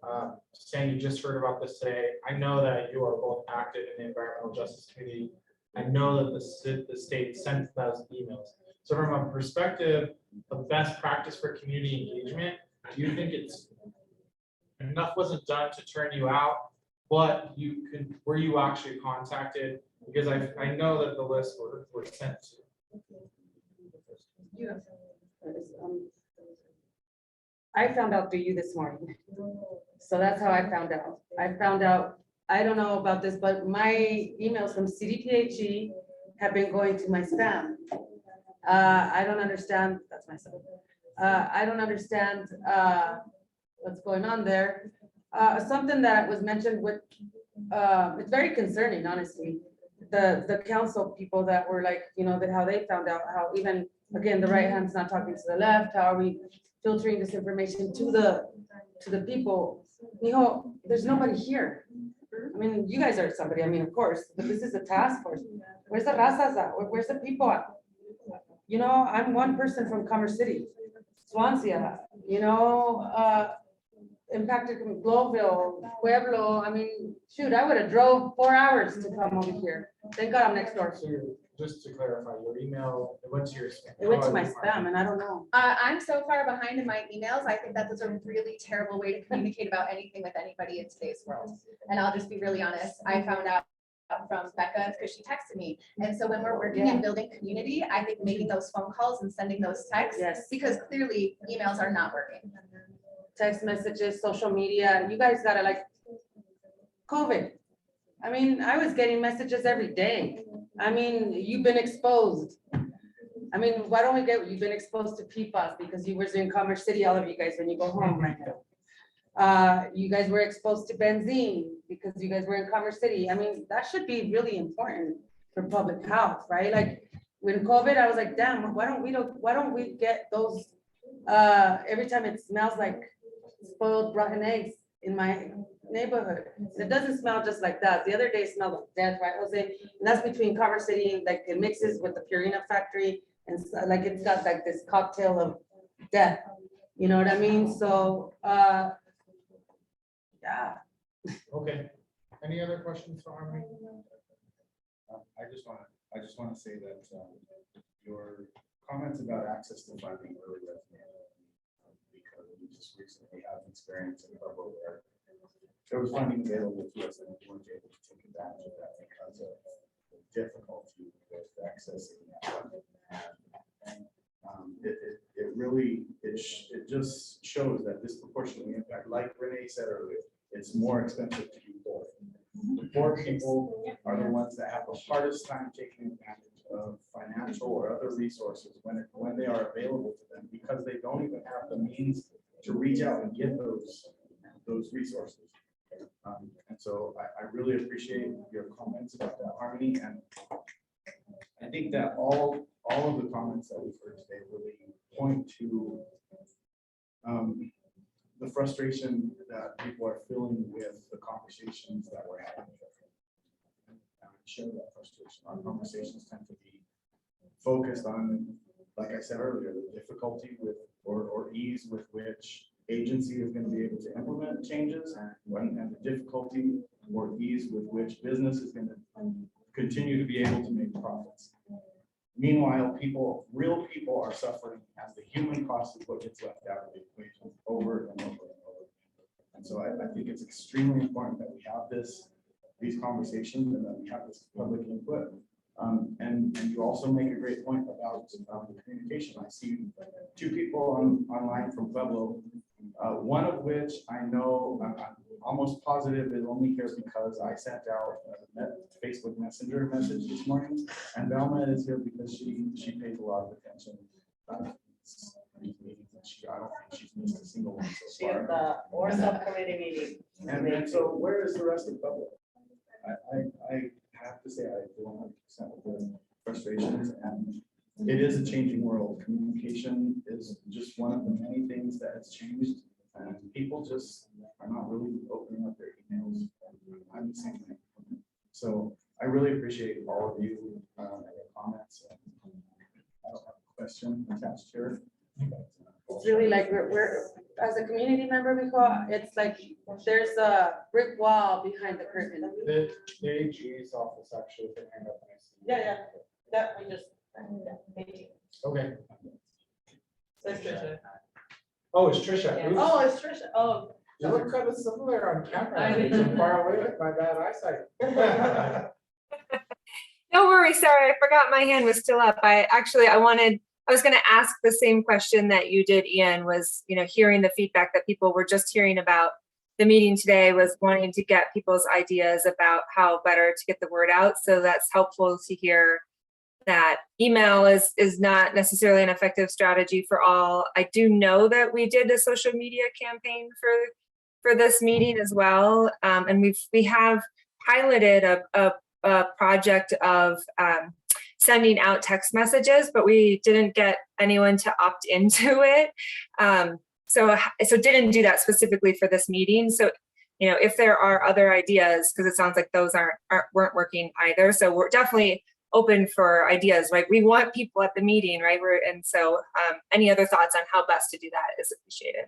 Saying you just heard about this today. I know that you are both active in the Environmental Justice Committee. I know that the state sent those emails. So from a perspective of best practice for community engagement, do you think it's enough wasn't done to turn you out, but were you actually contacted? Because I know that the lists were sent to. I found out through you this morning. So that's how I found out. I don't know about this, but my emails from CDPHE have been going to my spam. I don't understand, that's my son. I don't understand what's going on there. Something that was mentioned with, it's very concerning, honestly. The council people that were like, how they found out, how even, again, the right hand's not talking to the left, how are we filtering this information to the people? There's nobody here. I mean, you guys are somebody, of course, but this is a task force. Where's the razas at? Where's the people at? I'm one person from Commerce City, Swansea, impacted from Globeville, Pueblo. Shoot, I would have drove 4 hours to come over here. Thank God I'm next door. So just to clarify, your email, it went to your spam. It went to my spam and I don't know. I'm so far behind in my emails. I think that's a really terrible way to communicate about anything with anybody in today's world. And I'll just be really honest. I found out from Becca because she texted me. And so when we're working and building community, I think making those phone calls and sending those texts, because clearly emails are not working. Text messages, social media, you guys gotta COVID. I was getting messages every day. You've been exposed. Why don't we you've been exposed to PFAS because you were in Commerce City, all of you guys, when you go home right now. You guys were exposed to benzene because you guys were in Commerce City. That should be really important for public health, right? When COVID, I was like, damn, why don't we get those, every time it smells like spoiled rotten eggs in my neighborhood. It doesn't smell just like that. The other day it smelled like death, right, Jose? And that's between Commerce City, it mixes with the Purina factory, and it's got this cocktail of death. You know what I mean? So, yeah. Okay. Any other questions for Harmony? I just want to say that your comments about access to funding really resonated because we just recently had an experience in Pueblo where there was funding available to us and we weren't able to take advantage of that because of the difficulty with accessing that funding. And it really just shows that disproportionately impact, like Renee said earlier, it's more expensive to be poor. The poor people are the ones that have the hardest time taking advantage of financial or other resources when they are available to them because they don't even have the means to reach out and get those resources. And so I really appreciate your comments about that, Harmony, and I think that all of the comments that we've heard today really point to the frustration that people are feeling with the conversations that we're having. And I share that frustration. Our conversations tend to be focused on, like I said earlier, the difficulty with or ease with which agency is going to be able to implement changes and the difficulty or ease with which business is going to continue to be able to make profits. Meanwhile, real people are suffering as the human cost is what gets left out of the equation over and over and over. And so I think it's extremely important that we have these conversations and that we have this public input. And you also make a great point about the communication. I see two people online from Pueblo, one of which I know I'm almost positive is only here because I sent out a Facebook Messenger message this morning, and Velma is here because she pays a lot of attention to these meetings, and I don't think she's missed a single one so far. She at the subcommittee meeting. And so where is the rest of Pueblo? I have to say, I feel 100% with the frustrations, and it is a changing world. Communication is just one of the many things that has changed, and people just are not really opening up their emails. I'm the same thing. So I really appreciate all of you and your comments. I don't have a question attached here. It's really like we're, as a community member, it's like there's a brick wall behind the curtain. The AG's office actually can hang up. Yeah, that we just. Okay. So it's Trisha. Oh, it's Trisha. Yeah. Oops. Oh, it's Trisha, oh. You look kind of similar on camera. I I'm know. far away with my bad eyesight. No worries, sorry, I forgot my hand was still up. I was gonna ask the same question that you did, Ian, was, hearing the feedback that people were just hearing about the meeting today, was wanting to get people's ideas about how better to get the word out. So that's helpful to hear that email is not necessarily an effective strategy for all. I do know that we did a social media campaign for this meeting as well. And we have piloted a project of sending out text messages, but we didn't get anyone to opt into it. So didn't do that specifically for this meeting. So, if there are other ideas, because it sounds like those weren't working either. So we're definitely open for ideas, right? We want people at the meeting, right? Any other thoughts on how best to do that is appreciated.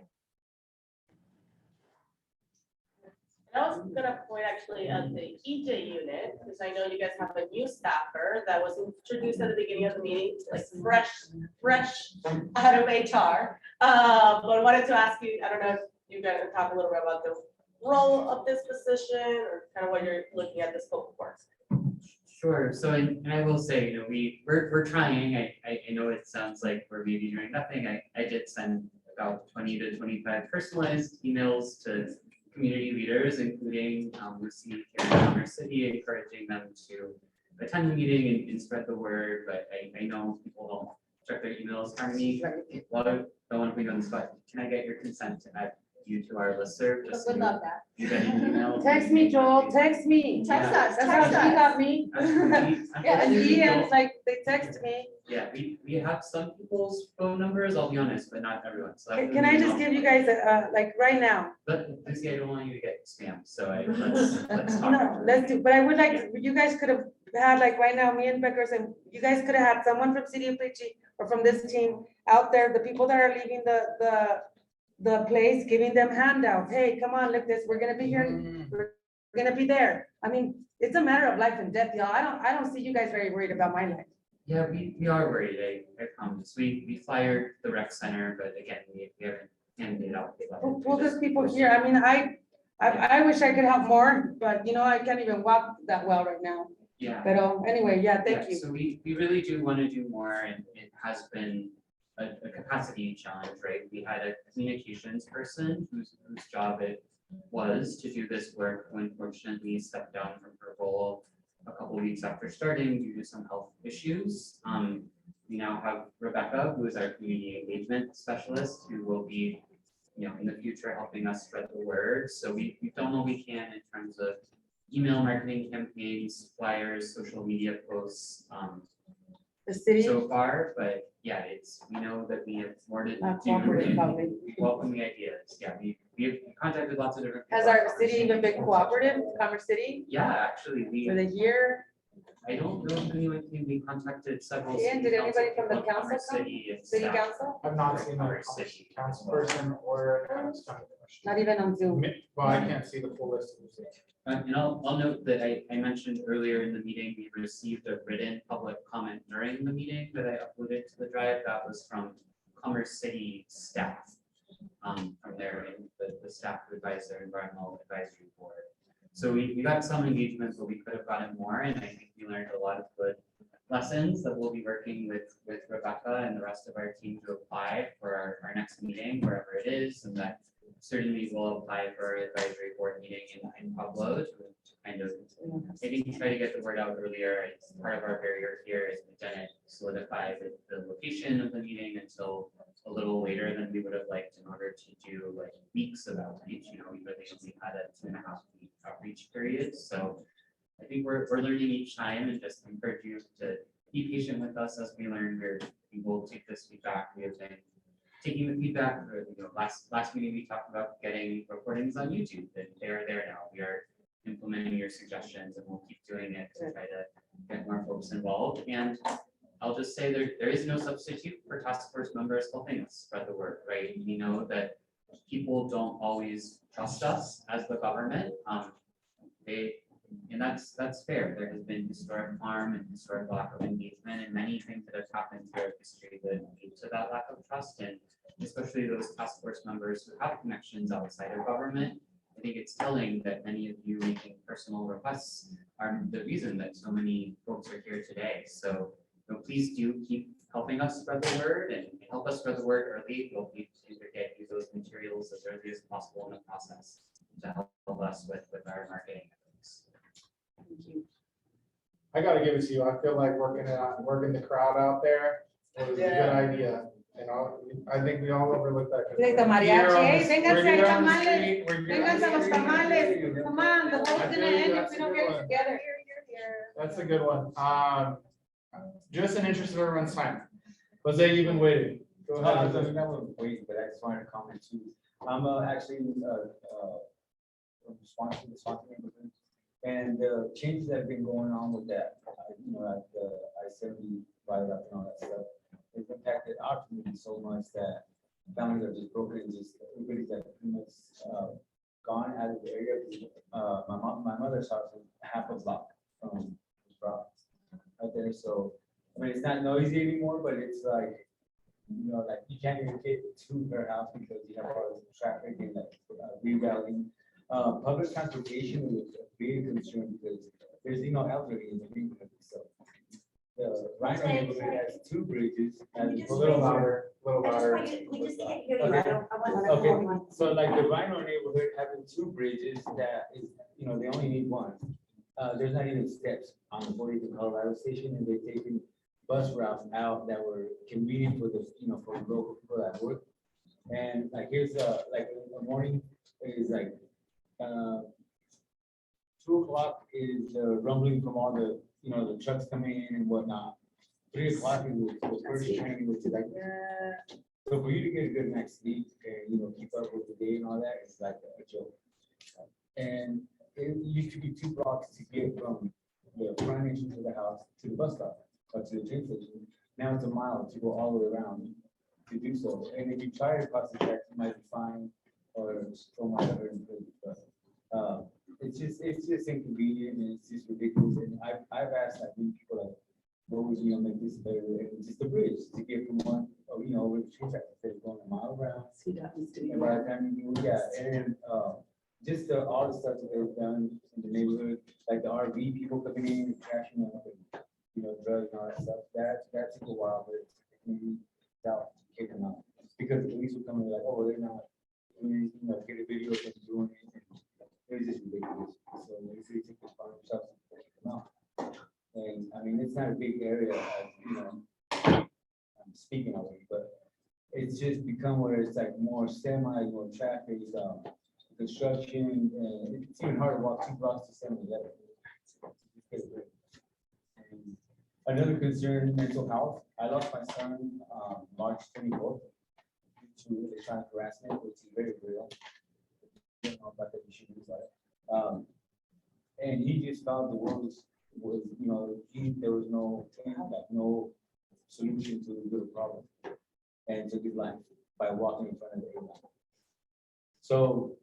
I was gonna point actually at the EJ unit, because I know you guys have a new staffer that was introduced at the beginning of the meeting, like fresh out of HR. But I wanted to ask you, I don't know if you guys can talk a little bit about the role of this position, or kind of what you're looking at the scope of work. Sure. So, and I will say, we're trying. I know it sounds like we're maybe doing nothing. I did send about 20 to 25 personalized emails to community leaders, including Lucy here in Commerce City, encouraging them to attend the meeting and spread the word. But I know people don't check their emails. Harmony, don't want to put you on the spot. Can I get your consent to add you to our listserv? Just Would so love that. you get an email. Text me, Joel, text me. Text us, That's text how she us. got me. Yeah, And Unfortunately, Ian's like, they text me. Yeah, we have some people's phone numbers, I'll be honest, but not everyone. So Can I just give you guys like right now? But Lucy, I don't want you to get spammed, so let's talk. No, let's do, but I would like, you guys could have had like right now, me and Beckers, and you guys could have had someone from City of Clichy or from this team out there, the people that are leaving the place, giving them handouts. Hey, come on, look this, we're gonna be here, we're gonna be there. I mean, it's a matter of life and death, y'all. I don't see you guys very worried about my life. Yeah, we are worried, I promise. We fired the rec center, but again, we haven't handed it out. Well, there's people here. I mean, I wish I could help more, but I can't even walk that well right now. Yeah. But anyway, yeah, thank you. So we really do want to do more, and it has been a capacity challenge, right? We had a communications person whose job it was to do this work, who unfortunately stepped down from her role a couple weeks after starting due to some health issues. We now have Rebecca, who is our community engagement specialist, who will be, in the future helping us spread the word. So we've done what we can in terms of email marketing campaigns, flyers, social media posts. The city. So far, but yeah, we know that we have more to Not do. cooperative, and probably. We welcome the ideas. Yeah, we have contacted lots of different. Has people. our city even been cooperative, Commerce City, Yeah, actually, for the year? I don't know if anyone can be contacted several. Ian, city did anybody council from the people, council Commerce come? City and City staff. council? I've not seen a Commerce City. council person or a county commissioner. Not even on Zoom. Well, I can't see the full list of the. And I'll note that I mentioned earlier in the meeting, we received a written public comment during the meeting that I uploaded to the drive. That was from Commerce City staff. From there, the staff who advised their environmental advisory board. So we got some engagement, but we could have gotten more, and I think we learned a lot of good lessons that we'll be working with Rebecca and the rest of our team to apply for our next meeting, wherever it is, and that certainly will apply for our advisory board meeting in Pueblo to kind of maybe try to get the word out earlier. It's part of our barrier here is we didn't solidify the location of the meeting until a little later than we would have liked in order to do like weeks of outreach. We really only had a 2.5 week outreach period. So I think we're learning each time and just encourage you to be patient with us as we learn. We will take this feedback. We have been taking the feedback, last meeting we talked about getting recordings on YouTube, and they're there now. We are implementing your suggestions and we'll keep doing it to try to get more folks involved. And I'll just say there is no substitute for task force members helping us spread the word, right? We know that people don't always trust us as the government. And that's fair. There has been historic harm and historic lack of engagement and many things that have happened throughout history that lead to that lack of trust, and especially those task force members who have connections outside of government. I think it's telling that many of you making personal requests are the reason that so many folks are here today. So please do keep helping us spread the word and help us spread the word early. We'll need to get you those materials as early as possible in the process to help us with our marketing efforts. Thank you. I gotta give it to you. I feel like working the crowd out there was a good idea. And I think we all overlooked that. Like the mariachi, vénganse a tamales, vénganse a los tamales, come on, the whole gonna end if we don't get it together. That's a good one. Just in interest of everyone's time. Jose, you've been waiting. Go ahead. I was waiting, but I just wanted to comment too. I'm actually responsible to the Swanton neighborhood. And the changes that have been going on with that, at the I-70 viaduct and all that stuff, it's impacted our community so much that families are just broken, everybody's like pretty much gone out of the area. My mother's house is half a block from the property out there, so I mean it's not noisy anymore, but it's like like you can't even get to her house because you have all this traffic and like rerouting. Public transportation is a big concern because there's elderly in the neighborhood, so. The Rhino neighborhood has 2 bridges. And a little louder, We just can't hear you. Okay, so like the Rhino neighborhood having 2 bridges that is, they only need 1. There's not even steps on the 40 to Colorado station, and they're taking bus routes out that were convenient for the, for local people that work. And like here's like in the morning is like 2 o'clock is rumbling from all the the trucks coming in and whatnot. 3 o'clock is the first train, which is like, so for you to get a good night's sleep and, keep up with the day and all that, it's like a joke. And it used to be 2 blocks to get from the front entrance of the house to the bus stop or to the train station. Now it's a mile to go all the way around to do so. And if you try to cross the tracks, you might be fined or so much. But it's just inconvenient and it's just ridiculous. And I've asked like many people like, what would make this better? And it's just a bridge to get from one, over the train track instead of going a mile around. And by the time you do, and just all the stuff that they've done in the neighborhood, like the RV people coming in and crashing up and drugs and all that stuff. That took a while, but it's maybe out kicking out because the police will come and like, oh, they're not. Get a video of them doing it. It was just ridiculous. So they take the fun themselves and take them out. And I mean, it's not a big area, I'm speaking of it, but it's just become where it's like more semi, more traffic, construction, and it's even hard to walk 2 blocks to 7-Eleven. Another concern, mental health. I lost my son March 24th to electronic harassment, which is very real. I don't know about that issue, and he just felt the world was there was no solution to the problem, and took his life by walking in front of the A-line. So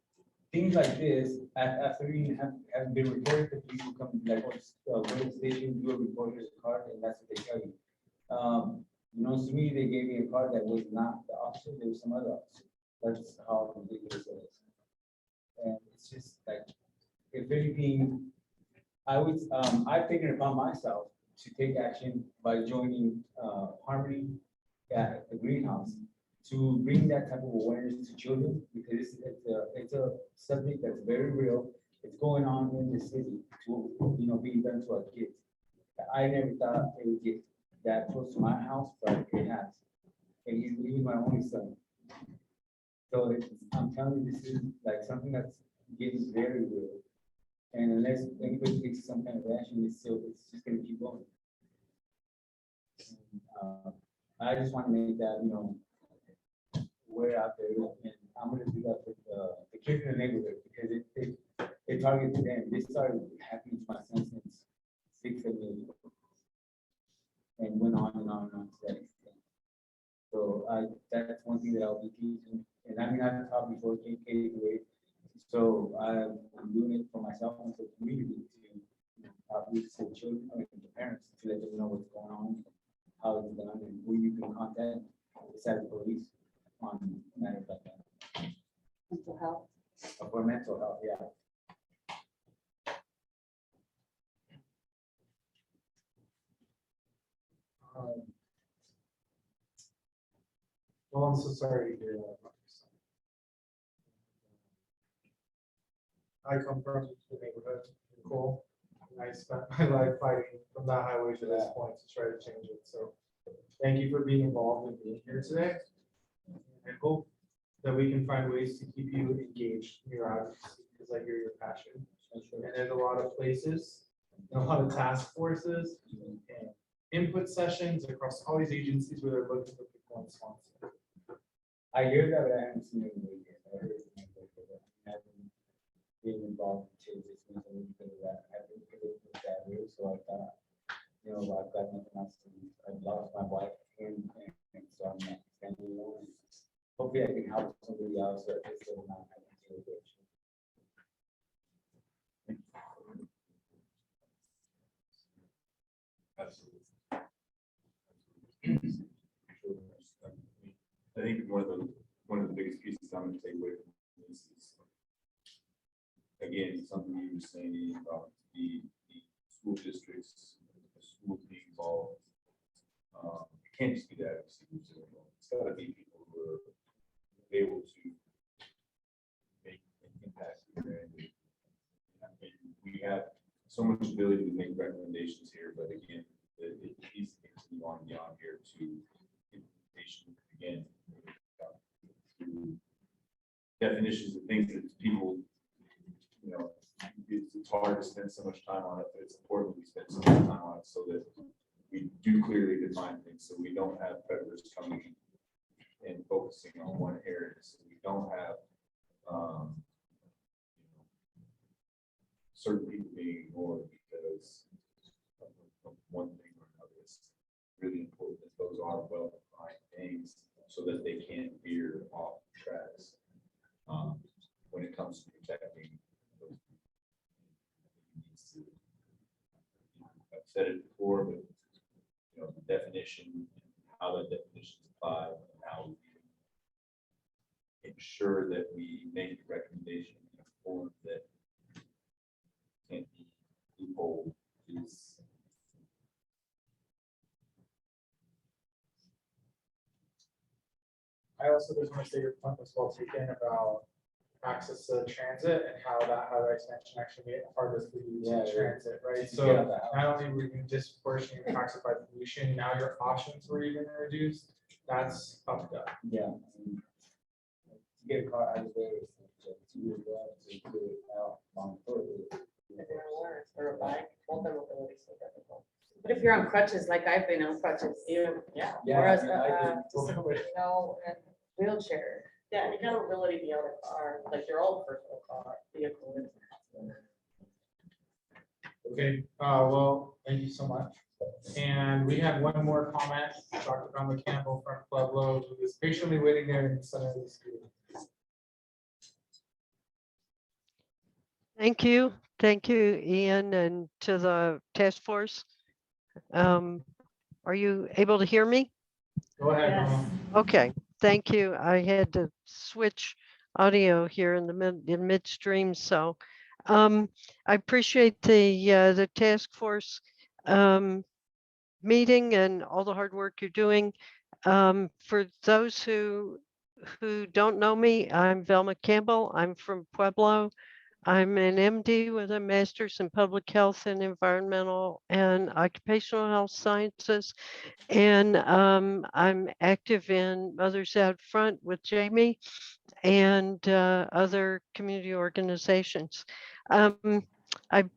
things like this, after you have been reported, the police will come like go to the station, do a report, here's a card, and that's what they tell you. To me, they gave me a card that was not the officer, there was some other officer. That's how ridiculous it is. And it's just like, if anything, I've taken it upon myself to take action by joining Harmony at the greenhouse to bring that type of awareness to children, because it's a subject that's very real. It's going on in the city to being done to our kids. I never thought it would get that close to my house, but it has. And he's my only son. So I'm telling you, this is like something that's getting very real. And unless anybody takes some kind of action, it's just gonna keep going. I just want to make that, we're out there, and I'm gonna do that with the kids in the neighborhood, because it targets them. This started happening to my son since 6, 7 years ago. And went on and on and on to that extent. So that's one thing that I'll be teaching, and I mean, I've taught before KK away. So I'm doing it for myself and for the community to outreach to the children and the parents to let them know what's going on, how it's done, and who you can contact besides the police on matters like that. Mental health. For mental health, yeah. Well, I'm so sorry to hear that. I come from the neighborhood, Nicole, and I spent my life fighting from that highway to this point to try to change it. So thank you for being involved and being here today. I hope that we can find ways to keep you engaged in your advocacy, because I hear your passion. And there's a lot of places, and a lot of task forces and input sessions across all these agencies where they're looking for people in sponsor. I hear that, but I haven't seen it in a year. I heard it in my book, but I haven't been involved in changes because of that. I haven't been able to put that way, so I thought, I've got nothing else to do. I've lost my wife and so I'm not standing alone. Hopefully I can help somebody else or at least they're not having to do it. I think one of the biggest pieces I'm gonna take away from this is, again, something you were saying about the school districts, the schools being involved. It can't just be that. It's gotta be people who are able to make an impact here. And we have so much ability to make recommendations here, but again, it needs to continue on beyond here to implementation again. Through definitions of things that people, it's hard to spend so much time on it, but it's important we spend so much time on it so that we do clearly define things, so we don't have predators coming and focusing on one area, so we don't have certain people being ignored because of one thing or another. It's really important that those are well-defined things so that they can't veer off the tracks when it comes to protecting those people. I've said it before, but the definition, how that definition is applied, and how we ensure that we make the recommendation in a form that can't be loophole is. I also just want to say your point was well taken about access to transit and how that highway extension actually made it harder for you to transit, right? So not only were you disproportionately impacted by pollution, now your options were even reduced. That's fucked up. Yeah. To get a car out of there, it's 2 years to get it out on foot. Or a bike, multi-mobility is so difficult. But if you're on crutches, like I've been on crutches, yeah. Yeah, Whereas, I did. and wheelchair, yeah, you gotta really be on a car, like your own personal car, vehicle. Okay, well, thank you so much. And we have one more comment, Dr. Conley Campbell from Pueblo, who is patiently waiting there in the center of the school. Thank you, Ian, and to the task force. Are you able to hear me? Go ahead. Yes. Okay, thank you. I had to switch audio here in the midstream, so I appreciate the task force meeting and all the hard work you're doing. For those who don't know me, I'm Velma Campbell. I'm from Pueblo. I'm an MD with a master's in public health and environmental and occupational health sciences. And I'm active in Mothers Out Front with Jamie and other community organizations. I've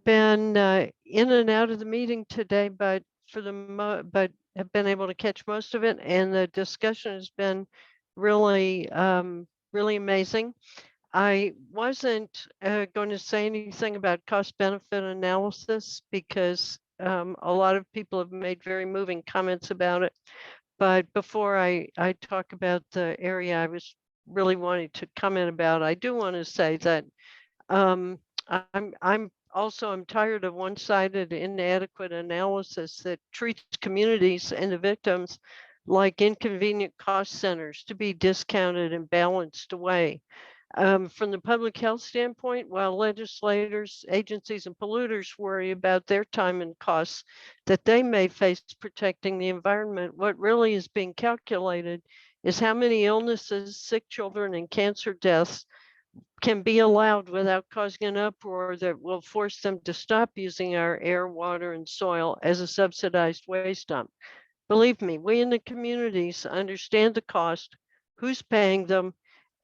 been in and out of the meeting today, but but have been able to catch most of it, and the discussion has been really, really amazing. I wasn't going to say anything about cost benefit analysis because a lot of people have made very moving comments about it. But before I talk about the area I was really wanting to comment about, I do want to say that um, I'm also I'm tired of one-sided inadequate analysis that treats communities and the victims like inconvenient cost centers to be discounted and balanced away. From the public health standpoint, while legislators, agencies, and polluters worry about their time and costs that they may face protecting the environment, what really is being calculated is how many illnesses, sick children, and cancer deaths can be allowed without causing an uproar that will force them to stop using our air, water, and soil as a subsidized waste dump. Believe me, we in the communities understand the cost, who's paying them,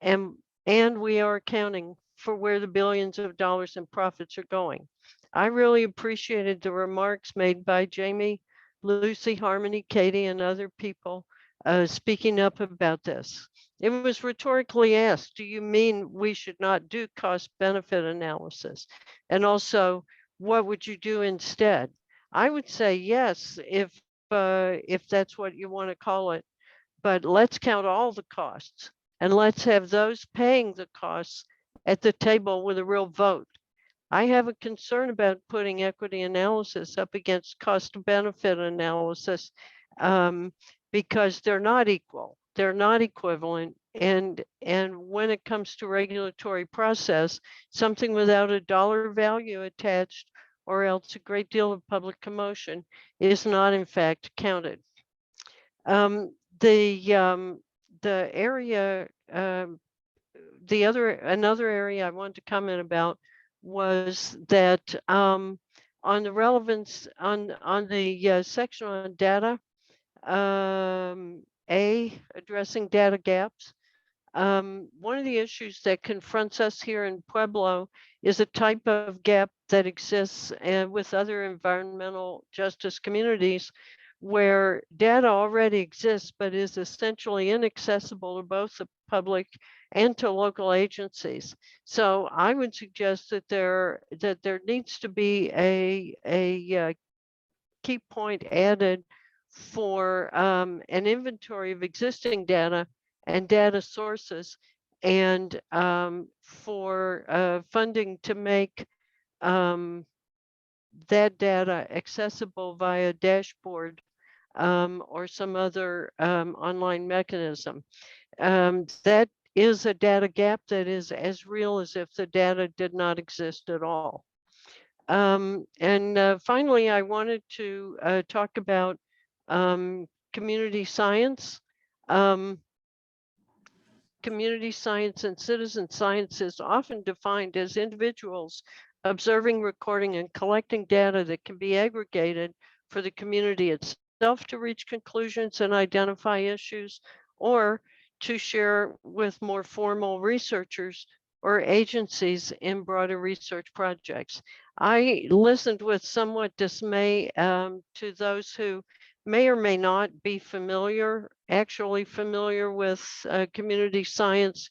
and we are accounting for where the billions of dollars in profits are going. I really appreciated the remarks made by Jamie, Lucy, Harmony, Katie, and other people speaking up about this. It was rhetorically asked, do you mean we should not do cost benefit analysis? And also, what would you do instead? I would say yes, if that's what you want to call it, but let's count all the costs and let's have those paying the costs at the table with a real vote. I have a concern about putting equity analysis up against cost benefit analysis because they're not equal, they're not equivalent. And when it comes to regulatory process, something without a dollar value attached or else a great deal of public commotion is not in fact counted. The area, another area I wanted to comment about was that on the relevance on the section on data, addressing data gaps. One of the issues that confronts us here in Pueblo is a type of gap that exists with other environmental justice communities where data already exists but is essentially inaccessible to both the public and to local agencies. So I would suggest that there needs to be a key point added for an inventory of existing data and data sources, and for funding to make that data accessible via dashboard or some other online mechanism. That is a data gap that is as real as if the data did not exist at all. Finally, I wanted to talk about community science. Community science and citizen science is often defined as individuals observing, recording, and collecting data that can be aggregated for the community itself to reach conclusions and identify issues, or to share with more formal researchers or agencies in broader research projects. I listened with somewhat dismay to those who may or may not be actually familiar with community science,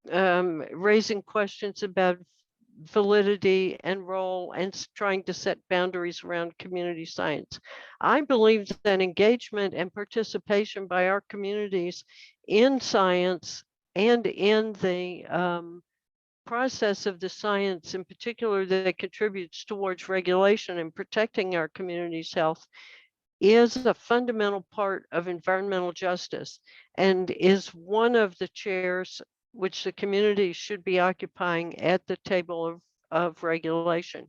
raising questions about validity and role and trying to set boundaries around community science. I believe that engagement and participation by our communities in science and in the process of the science in particular that contributes towards regulation and protecting our community's health is a fundamental part of environmental justice and is one of the chairs which the community should be occupying at the table of regulation.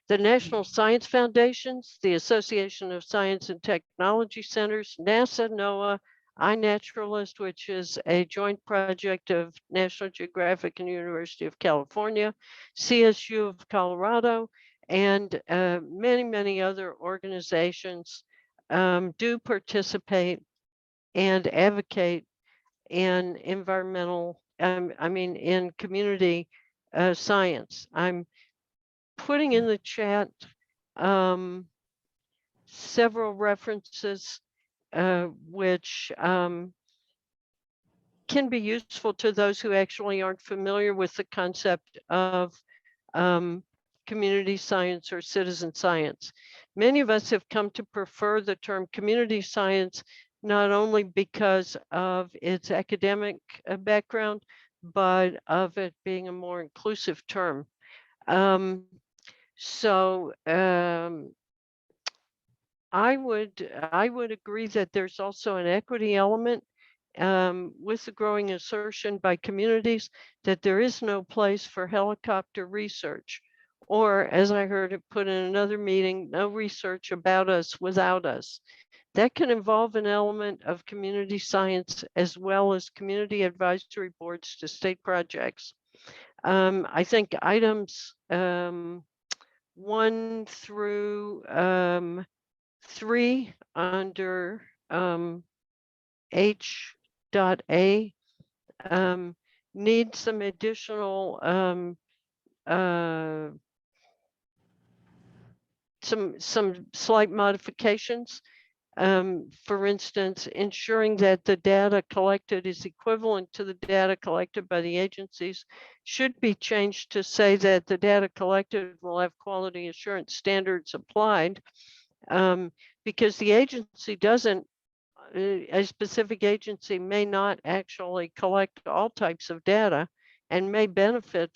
The National Science Foundations, the Association of Science and Technology Centers, NASA, NOAA, iNaturalist, which is a joint project of National Geographic and University of California, CSU of Colorado, and many, many other organizations do participate and advocate in environmental, in community science. I'm putting in the chat several references which can be useful to those who actually aren't familiar with the concept of community science or citizen science. Many of us have come to prefer the term community science, not only because of its academic background, but of it being a more inclusive term. I would agree that there's also an equity element with the growing assertion by communities that there is no place for helicopter research, or as I heard it put in another meeting, no research about us without us. That can involve an element of community science as well as community advisory boards to state projects. I think items 1 through 3 under H.A need some additional some slight modifications. For instance, ensuring that the data collected is equivalent to the data collected by the agencies should be changed to say that the data collected will have quality assurance standards applied, because the agency doesn't, a specific agency may not actually collect all types of data and may benefit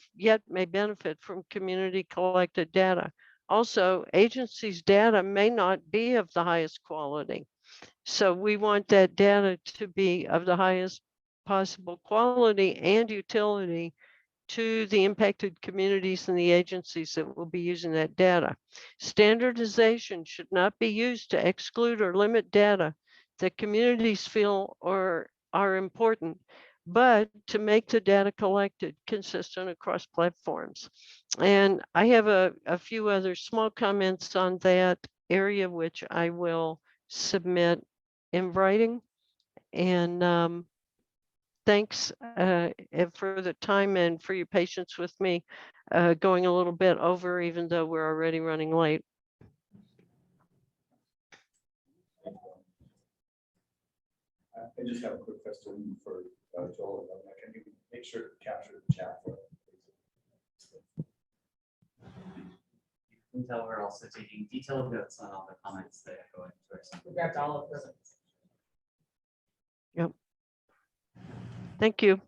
from community collected data. Also, agencies' data may not be of the highest quality. So we want that data to be of the highest possible quality and utility to the impacted communities and the agencies that will be using that data. Standardization should not be used to exclude or limit data that communities feel or are important, but to make the data collected consistent across platforms. And I have a few other small comments on that area, which I will submit in writing. And thanks for the time and for your patience with me going a little bit over, even though we're already running late. I just have a quick question for Joel. Can you make sure to capture the chat for us? You can tell we're also taking detailed notes on all the comments that go into our. We grabbed all of them. Yep. Thank you.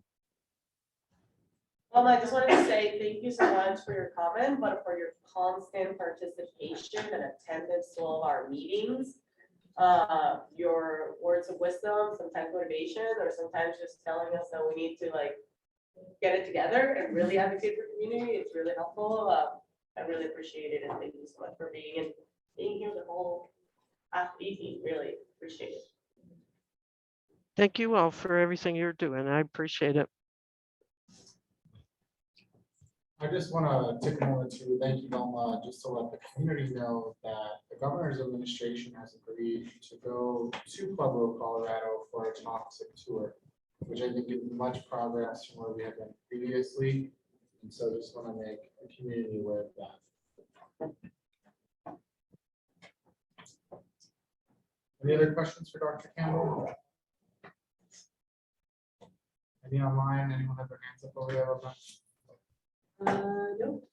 Well, I just wanted to say thank you so much for your comment, but for your constant participation and attendance to all of our meetings. Your words of wisdom, sometimes motivation, or sometimes just telling us that we need to like get it together and really advocate for community. It's really helpful. I really appreciate it, and thank you so much for being here the whole evening. Really appreciate it. Thank you all for everything you're doing. I appreciate it. I just want to take a moment to thank you, Velma, just to let the community know that the governor's administration has agreed to go to Pueblo, Colorado for a toxic tour, which I think is much progress from where we have been previously. And so just want to make the community aware of that. Any other questions for Dr. Campbell? Any online? Anyone have their hands up over there? No.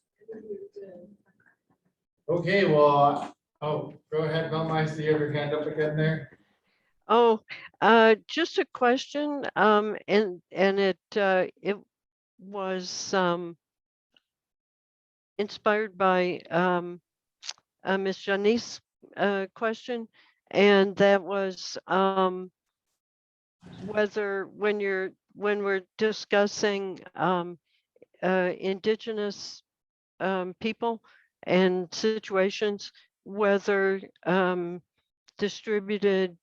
Okay, well, oh, go ahead, Velma. I see you have your hand up again there. Oh, just a question, and it was inspired by Ms. Janice's question, and that was whether when we're discussing indigenous people and situations, whether distributed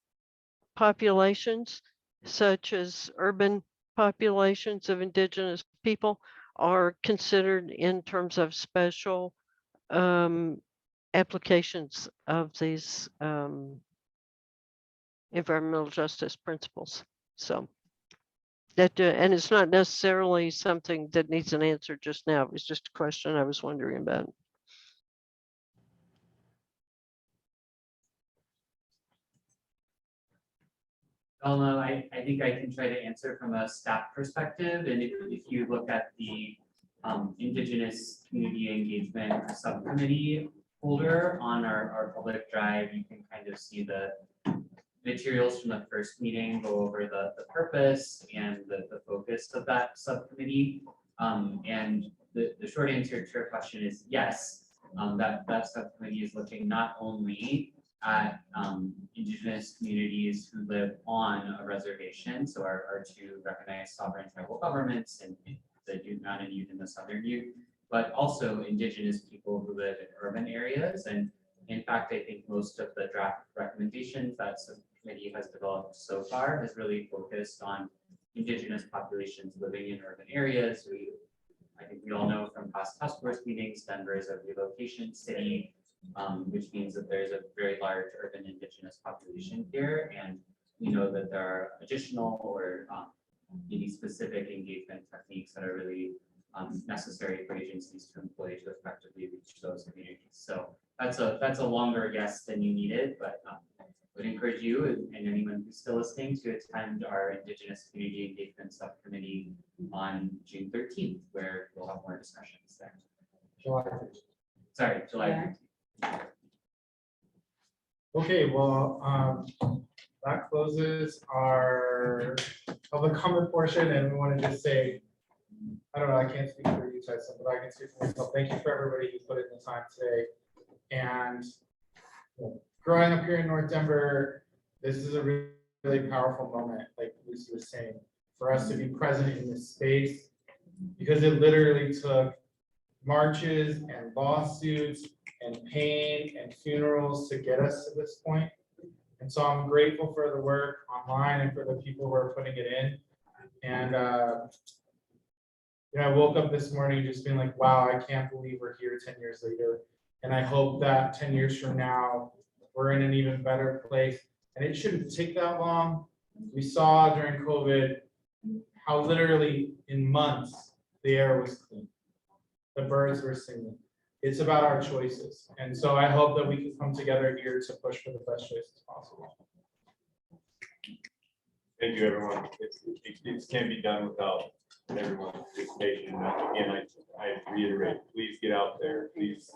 populations such as urban populations of indigenous people are considered in terms of special applications of these environmental justice principles. So that, and it's not necessarily something that needs an answer just now. It was just a question I was wondering about. Elma, I think I can try to answer from a staff perspective, and if you look at the Indigenous Community Engagement Subcommittee folder on our public drive, you can kind of see the materials from the first meeting, go over the purpose and the focus of that subcommittee. And the short answer to your question is yes, that subcommittee is looking not only at Indigenous communities who live on a reservation, so our two recognized sovereign tribal governments and the Ute Mountain Ute and the Southern Ute, but also Indigenous people who live in urban areas. And in fact, I think most of the draft recommendations that subcommittee has developed so far has really focused on Indigenous populations living in urban areas. I think we all know from past task force meetings, Denver is a relocation city, which means that there's a very large urban Indigenous population here. And we know that there are additional or maybe specific engagement techniques that are really necessary for agencies to employ to effectively reach those communities. So that's a longer yes than you needed, but would encourage you and anyone who's still listening to attend our Indigenous Community Engagement Subcommittee on June 13th, where we'll have more discussions there. Sorry, July 13th. Okay, well, that closes our public comment portion, and we want to just say, I don't know, I can't speak for you, Tyson, but I can speak for myself. Thank you for everybody who put in the time today. And growing up here in North Denver, this is a really powerful moment, like Lucy was saying, for us to be present in this space, because it literally took marches and lawsuits and pain and funerals to get us to this point. And so I'm grateful for the work online and for the people who are putting it in. And I woke up this morning just being like, wow, I can't believe we're here 10 years later. And I hope that 10 years from now, we're in an even better place. And it shouldn't take that long. We saw during COVID how literally in months the air was clean. The birds were singing. It's about our choices. And so I hope that we can come together here to push for the best choices possible. Thank you, everyone. It can't be done without everyone's participation. Again, I reiterate, please get out there. Please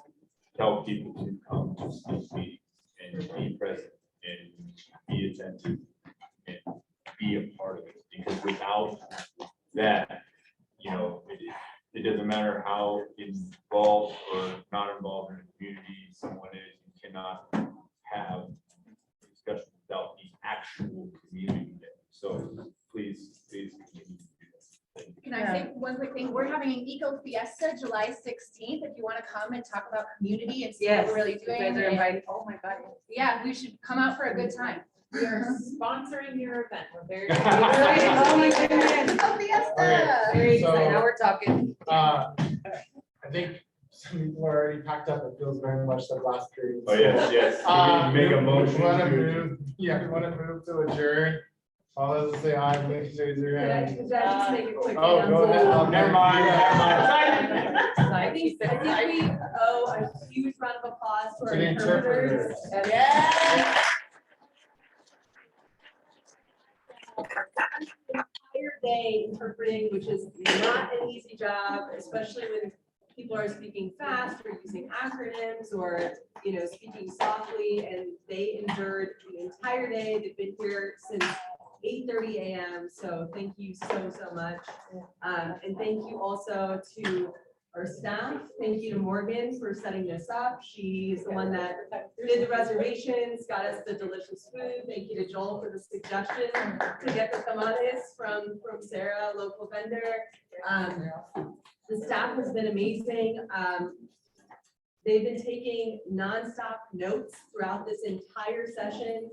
tell people to come to these meetings and be present and be attentive and be a part of it. Because without that, it doesn't matter how involved or not involved in the community someone is, you cannot have discussion without the actual community there. So please continue to do that. Can I say one quick thing? We're having an Eco Fiesta July 16th. If you want to come and talk about community and see what we're really doing. You guys are invited. Oh my God. Yeah, we should come out for a good time. We are sponsoring your event. We're very. Oh my goodness. Eco Fiesta. Very So, excited. Now we're talking. I think some people are already packed up. It feels very much like last period. Oh, yes. Can you make a motion? We want to to- move, yeah, we want to move to adjourn. All those say aye, make sure you Could I just make a quick? Oh, go ahead. announcement? Never mind. I think we owe a huge round of applause to our To the interpreters. interpreters. Yeah. Entire day interpreting, which is not an easy job, especially when people are speaking fast or using acronyms or, speaking softly, and they endured the entire day. They've been here since 8:30 a.m. So thank you so much. And thank you also to our staff. Thank you to Morgan for setting this up. She's the one that did the reservations, got us the delicious food. Thank you to Joel for the suggestion to get the tamales from Sarah, local vendor. The staff has been amazing. They've been taking nonstop notes throughout this entire session.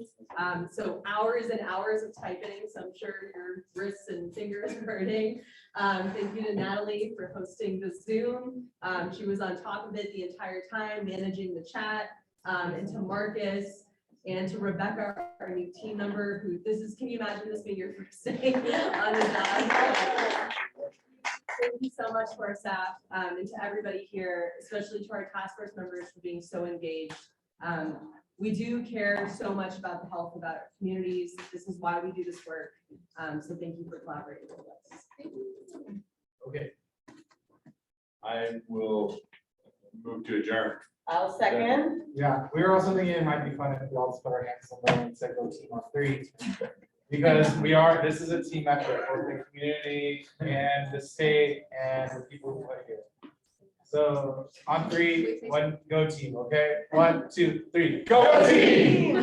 So hours and hours of typing. So I'm sure your wrists and fingers are hurting. Thank you to Natalie for hosting the Zoom. She was on top of it the entire time, managing the chat. And to Marcus and to Rebecca, our new team member, who can you imagine this being your first day on the job? Thank you so much to our staff and to everybody here, especially to our task force members for being so engaged. we do care so much about the health of our communities. This is why we do this work. So thank you for collaborating with us. Okay. I will move to adjourn. I'll second. Yeah, we were also thinking it might be fun if we all just put our hands somewhere and said go team on 3. Because this is a team effort for the community and the state and the people who live here. So on 3, 1, go team, okay? 1, 2, 3, go team!